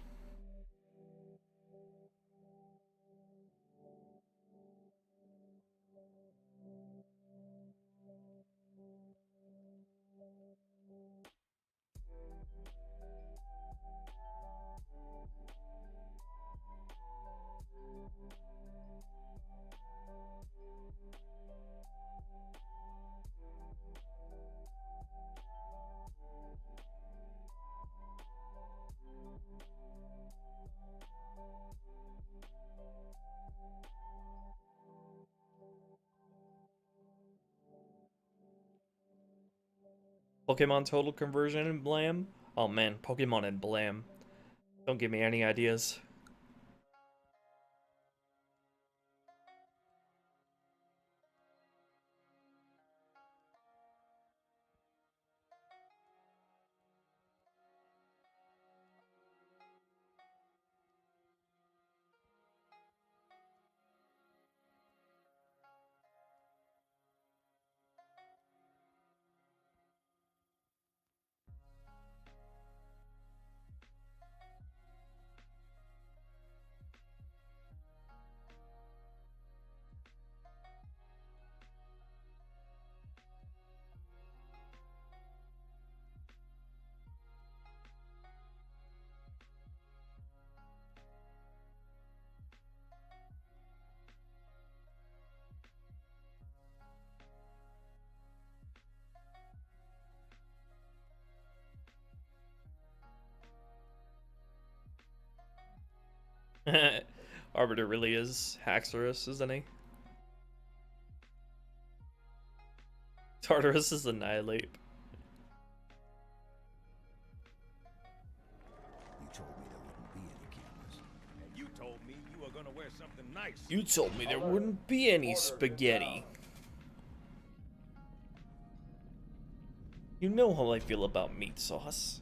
Pokemon total conversion and blam. Oh man, Pokemon and blam. Don't give me any ideas. Arbiter really is Haxorus, isn't he? Tartarus is Annihilate. You told me there wouldn't be any cameras. And you told me you were gonna wear something nice. You told me there wouldn't be any spaghetti. You know how I feel about meat sauce.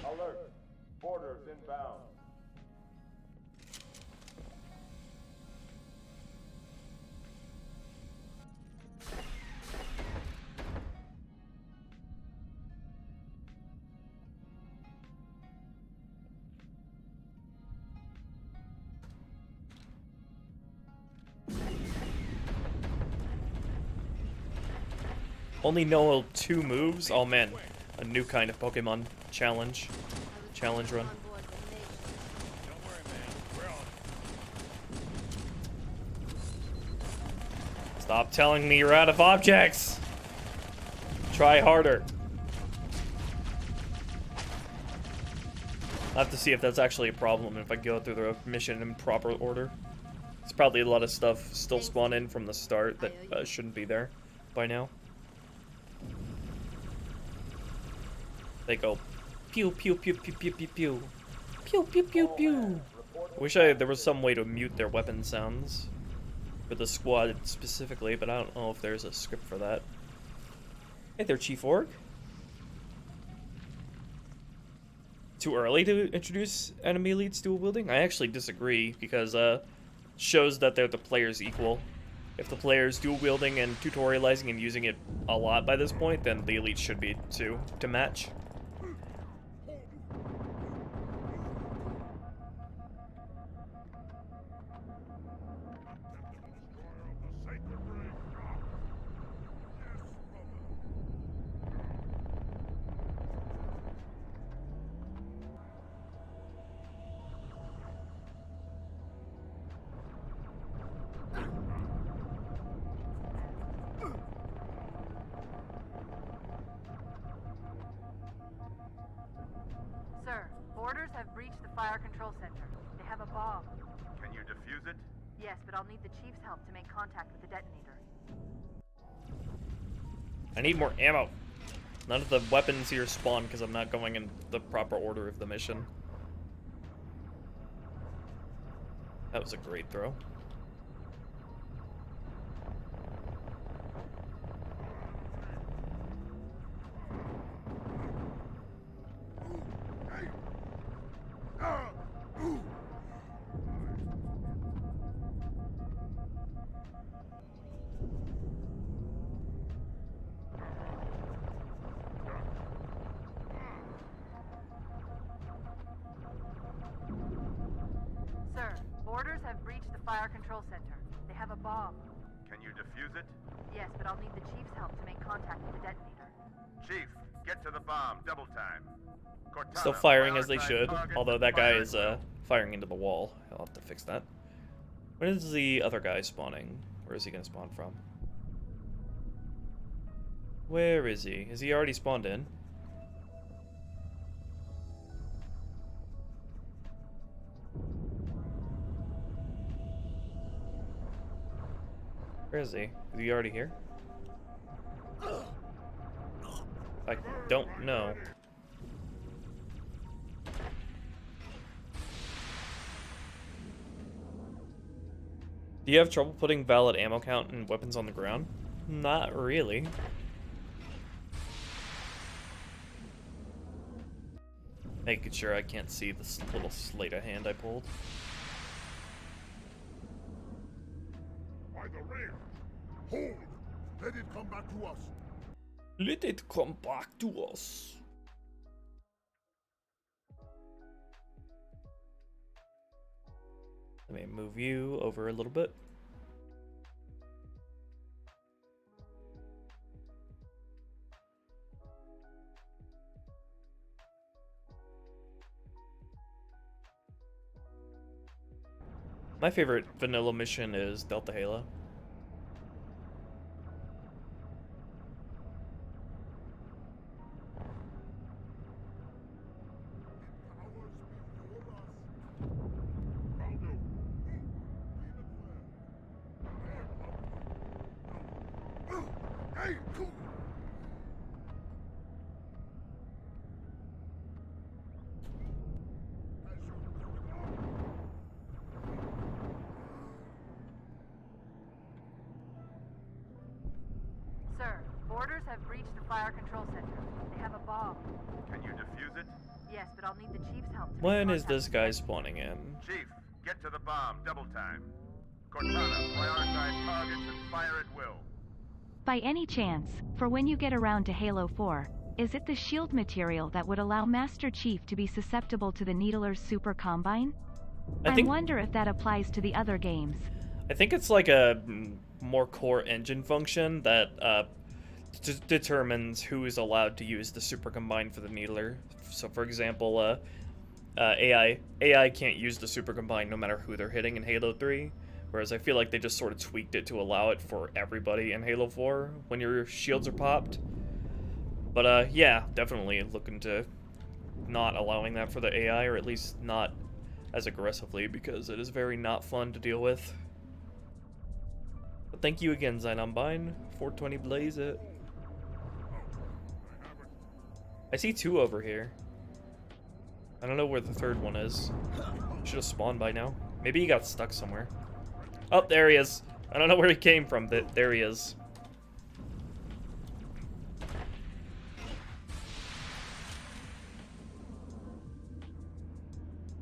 Alert. Orders inbound. Only know 2 moves? Oh man, a new kind of Pokemon challenge. Challenge run. Don't worry, man. We're on. Stop telling me you're out of objects! Try harder. I'll have to see if that's actually a problem if I go through the mission in proper order. There's probably a lot of stuff still spawn in from the start that shouldn't be there by now. They go pew pew pew pew pew pew pew pew pew pew pew. I wish there was some way to mute their weapon sounds for the squad specifically, but I don't know if there's a script for that. Hey there, Chief Org. Too early to introduce enemy elites dual wielding? I actually disagree because shows that they're the players equal. If the player's dual wielding and tutorializing and using it a lot by this point, then the elites should be too to match. Sir, orders have breached the fire control center. They have a bomb. Can you defuse it? Yes, but I'll need the Chief's help to make contact with the detonator. I need more ammo. None of the weapons here spawn because I'm not going in the proper order of the mission. That was a great throw. Sir, orders have breached the fire control center. They have a bomb. Can you defuse it? Yes, but I'll need the Chief's help to make contact with the detonator. Chief, get to the bomb. Double time. Cortana, Still firing as they prioritize should, target although that guy fire is drill. firing into the wall. I'll have to fix that. When is the other guy spawning? Where is he going to spawn from? Where is he? Is he already spawned in? Where is he? Is he already here? I don't know. Do you have trouble putting valid ammo count and weapons on the ground? Not really. Making sure I can't see this little sleight of hand I pulled. By the rail! Hold! Let it come back to us! Let it come back to us. Let me move you over a little bit. My favorite vanilla mission is Delta Halo. Sir, boarders have breached the fire control center. They have a bomb. Can you defuse it? Yes, but I'll need the chief's help. When is this guy spawning in? Chief, get to the bomb, double time. Cortana, prioritize targets and fire at will. By any chance, for when you get around to Halo 4, is it the shield material that would allow Master Chief to be susceptible to the Needler's super combine? I wonder if that applies to the other games. I think it's like a more core engine function that determines who is allowed to use the super combine for the Needler. So for example, AI can't use the super combine no matter who they're hitting in Halo 3. Whereas I feel like they just sort of tweaked it to allow it for everybody in Halo 4 when your shields are popped. But yeah, definitely looking to not allowing that for the AI, or at least not as aggressively, because it is very not fun to deal with. But thank you again, Xenombine. 420 blaze it. I see two over here. I don't know where the third one is. Should have spawned by now. Maybe he got stuck somewhere. Oh, there he is. I don't know where he came from, but there he is.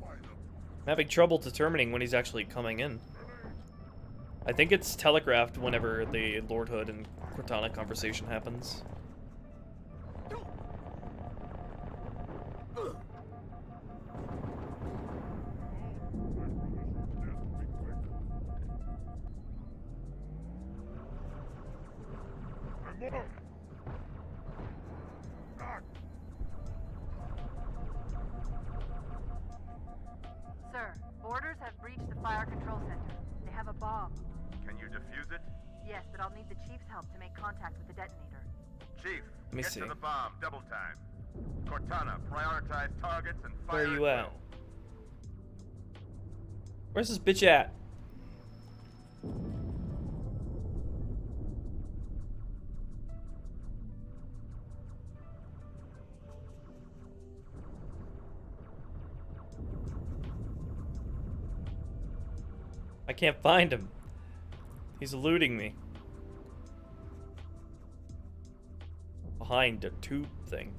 I'm having trouble determining when he's actually coming in. I think it's telegraphed whenever the Lordhood and Cortana conversation happens. Sir, boarders have breached the fire control center. They have a bomb. Can you defuse it? Yes, but I'll need the chief's help to make contact with the detonator. Chief, Let me get see. to the bomb, double time. Cortana, prioritize targets and fire Where are you at at? will. Where's this bitch at? I can't find him. He's eluding me. Behind a tube thing.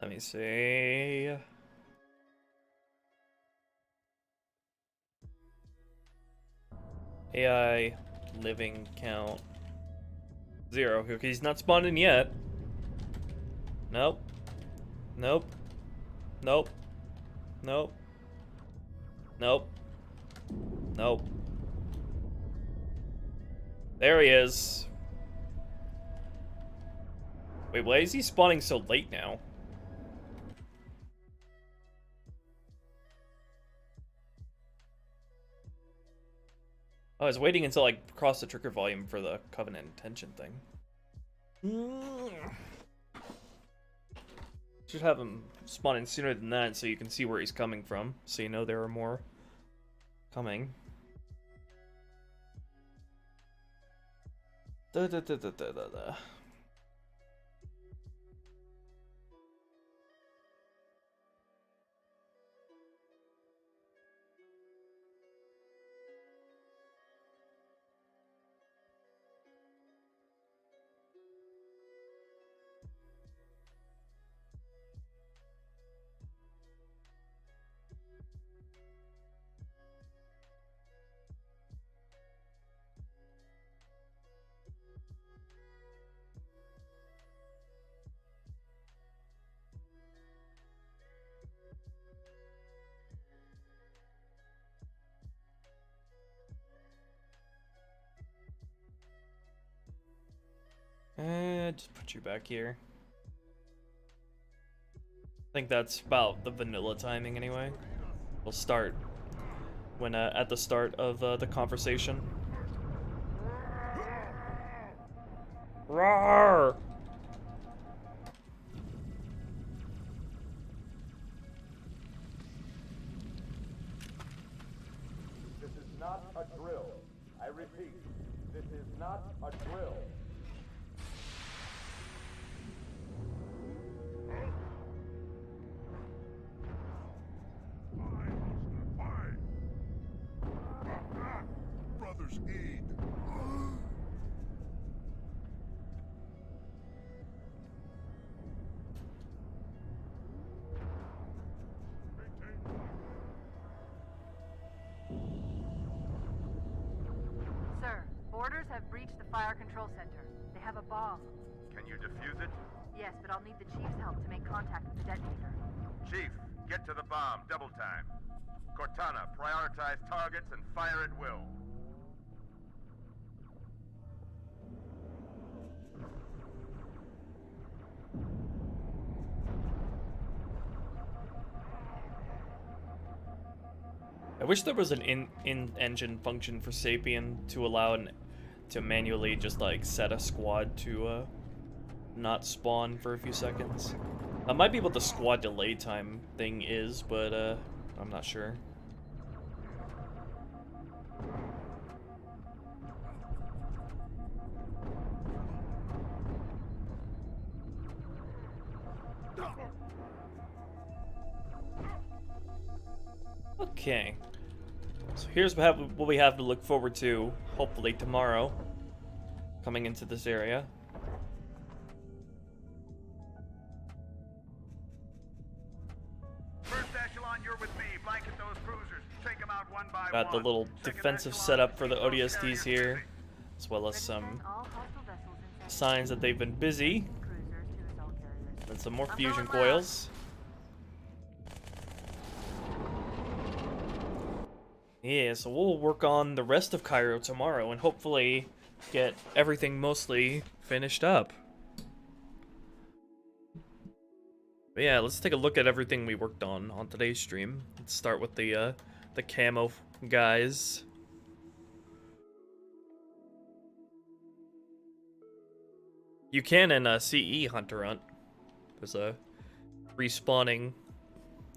Let me see. AI living count. 0. Okay, he's not spawning yet. Nope. Nope. Nope. Nope. Nope. Nope. There he is. Wait, why is he spawning so late now? Oh, I was waiting until I crossed the trigger volume for the Covenant Intention thing. Should have him spawning sooner than that so you can see where he's coming from. So you know there are more coming. Da da da da da da da. Just put you back here. I think that's about the vanilla timing anyway. We'll start when at the start of the conversation. Roar! This is not a drill. I repeat, this is not a drill. Brothers aid. Sir, boarders have breached the fire control center. They have a bomb. Can you defuse it? Yes, but I'll need the Chief's help to make contact with the detonator. Chief, get to the bomb, double time. Cortana, prioritize targets and fire at will. I wish there was an in-engine function for Sapien to allow to manually just like set a squad to not spawn for a few seconds. That might be what the squad delay time thing is, but I'm not sure. Okay. So here's what we have to look forward to, hopefully tomorrow, coming into this area. First echelon, you're with me. Blanket those cruisers. Take them out one by Got the one. little defensive setup for the ODSTs here, as well as some signs that they've been busy. And some more fusion coils. Yeah, so we'll work on the rest of Cairo tomorrow and hopefully get everything mostly finished up. But yeah, let's take a look at everything we worked on today's stream. Let's start with the camo guys. You can in CE Hunter Hunt. There's a respawning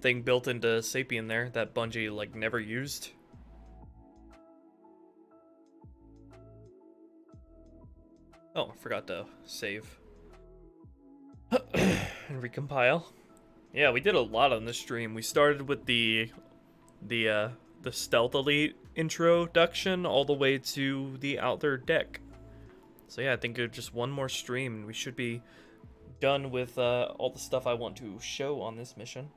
thing built into Sapien there that Bungie like never used. Oh, I forgot to save and recompile. Yeah, we did a lot on this stream. We started with the Stealth Elite introduction all the way to the Outer Deck. So yeah, I think it's just one more stream and we should be done with all the stuff I want to show on this mission.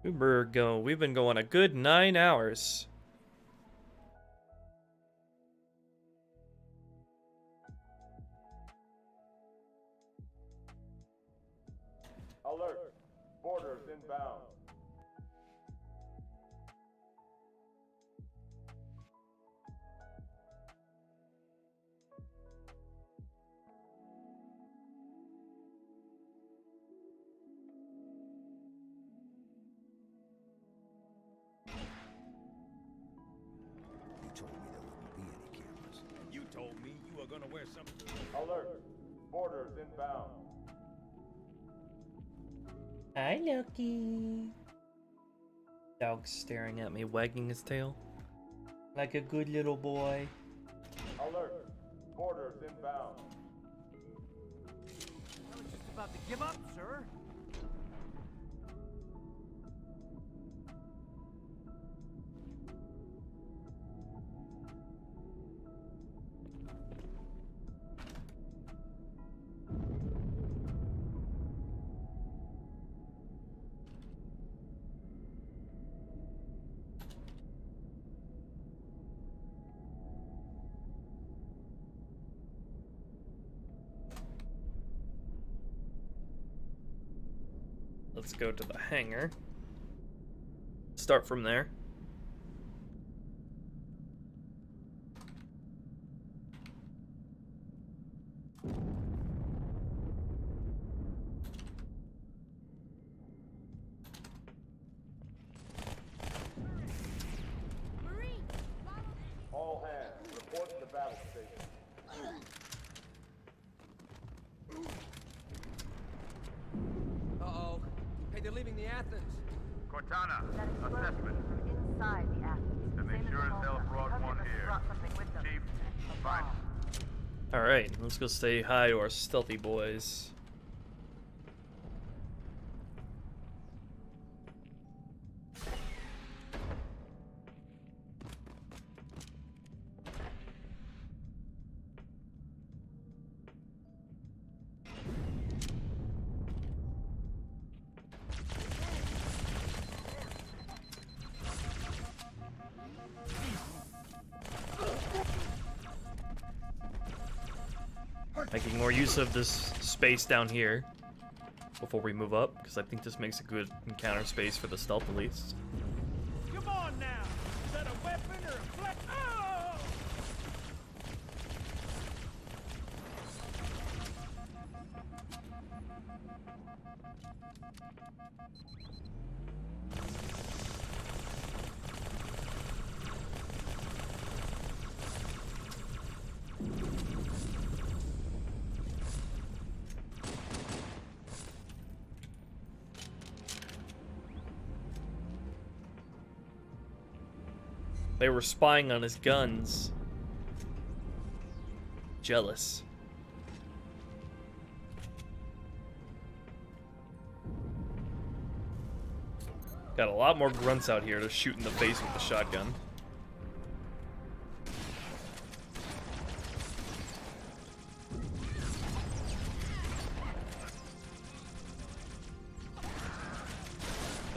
We've been going a good 9 hours. Alert! Boarders inbound. You told me you were gonna wear something. Alert! Boarders inbound. Hi, Lucky. Dog's staring at me, wagging his tail. Like a good little boy. Alert! Boarders inbound. I was just about to give up, sir. Let's go to the hangar. Start from there. All hands, report to battle station. Uh-oh. Hey, they're leaving the Athens. Cortana, That explosion assessment. from inside the Athens. Then they Same as sure the as hell Malta. brought The one Covenant must have here. brought something with them. Chief, A find bomb. Alright, let's go say hi to our stealthy boys. Making more use of this space down here before we move up, because I think this makes a good encounter space for the stealth at least. Come on now! Is that a weapon or a flex? Oh! They were spying on his guns. Jealous. Got a lot more grunts out here to shoot in the face with the shotgun.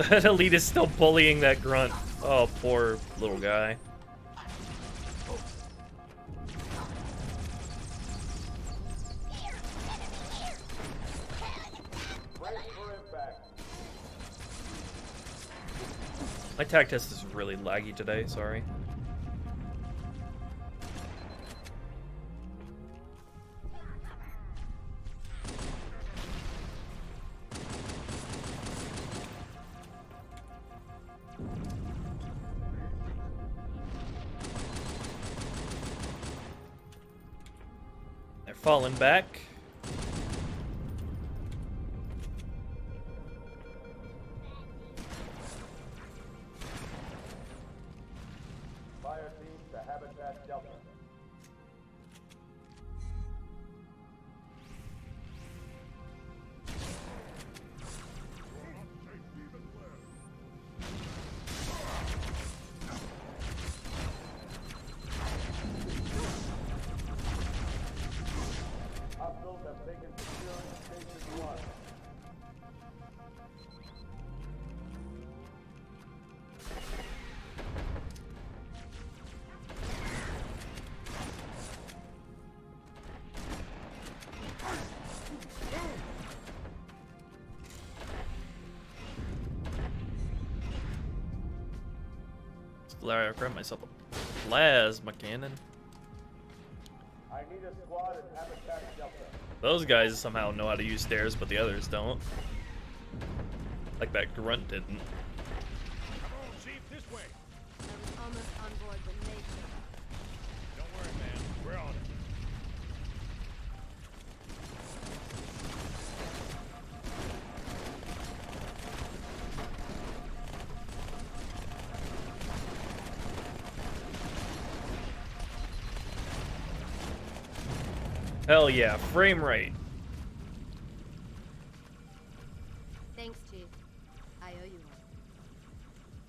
That elite is still bullying that grunt. Oh, poor little guy. My tag test is really laggy today, sorry. They're falling back. Fire team to Habitat Delta. Hostiles have taken security station 1. grab myself a plasma cannon. I need a squad and habitat shelter. Those guys somehow know how to use stairs, but the others don't. Like that grunt didn't. Come on, Chief, this way. I was almost on board when they showed up. Don't worry, man. We're on it. Hell yeah, frame rate. Thanks, Chief. I owe you one.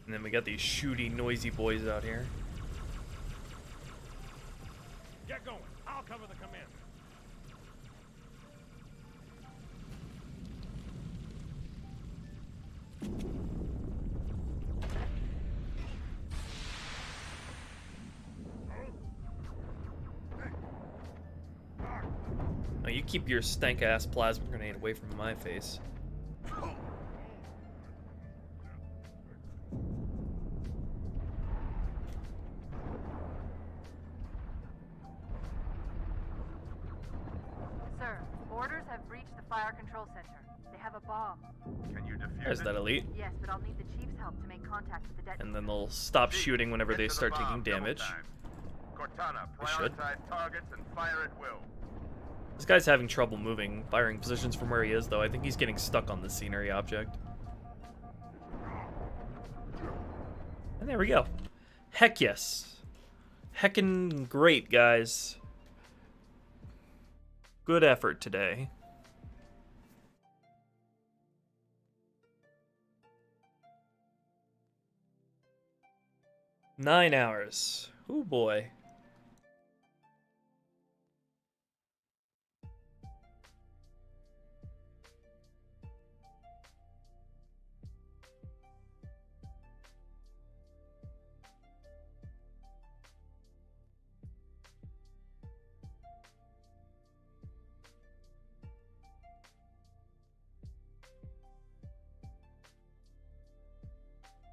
And then we got these shooty, noisy boys out here. Get going. I'll cover the commander. Oh, you keep your stank-ass plasma grenade away from my face. Sir, orders have breached the fire control center. They have a bomb. Can you defuse There's it? that elite. Yes, but I'll need the chief's help to make contact with the detonator. And then they'll stop shooting whenever Get they to the start bomb, taking double damage. time. Cortana, They should. prioritize targets and fire at will. This guy's having trouble moving, firing positions from where he is, though. I think he's getting stuck on the scenery object. And there we go. Heck yes. Heckin' great, guys. Good effort today. Nine hours. Oh boy.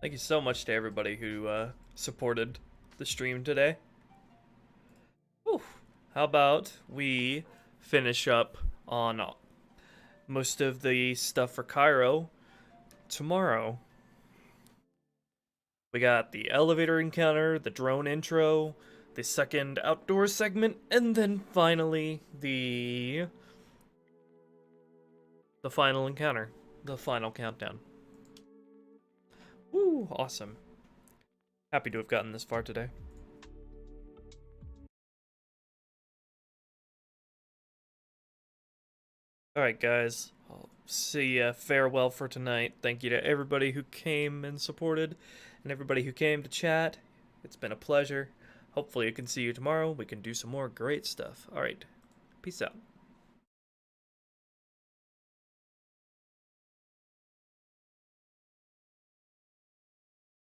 Thank you so much to everybody who supported the stream today. Whew. How about we finish up on most of the stuff for Cairo tomorrow? We got the elevator encounter, the drone intro, the second outdoor segment, and then finally the final encounter, the final countdown. Woo, awesome. Happy to have gotten this far today. Alright guys, I'll see ya. Farewell for tonight. Thank you to everybody who came and supported, and everybody who came to chat. It's been a pleasure. Hopefully I can see you tomorrow. We can do some more great stuff. Alright, peace out.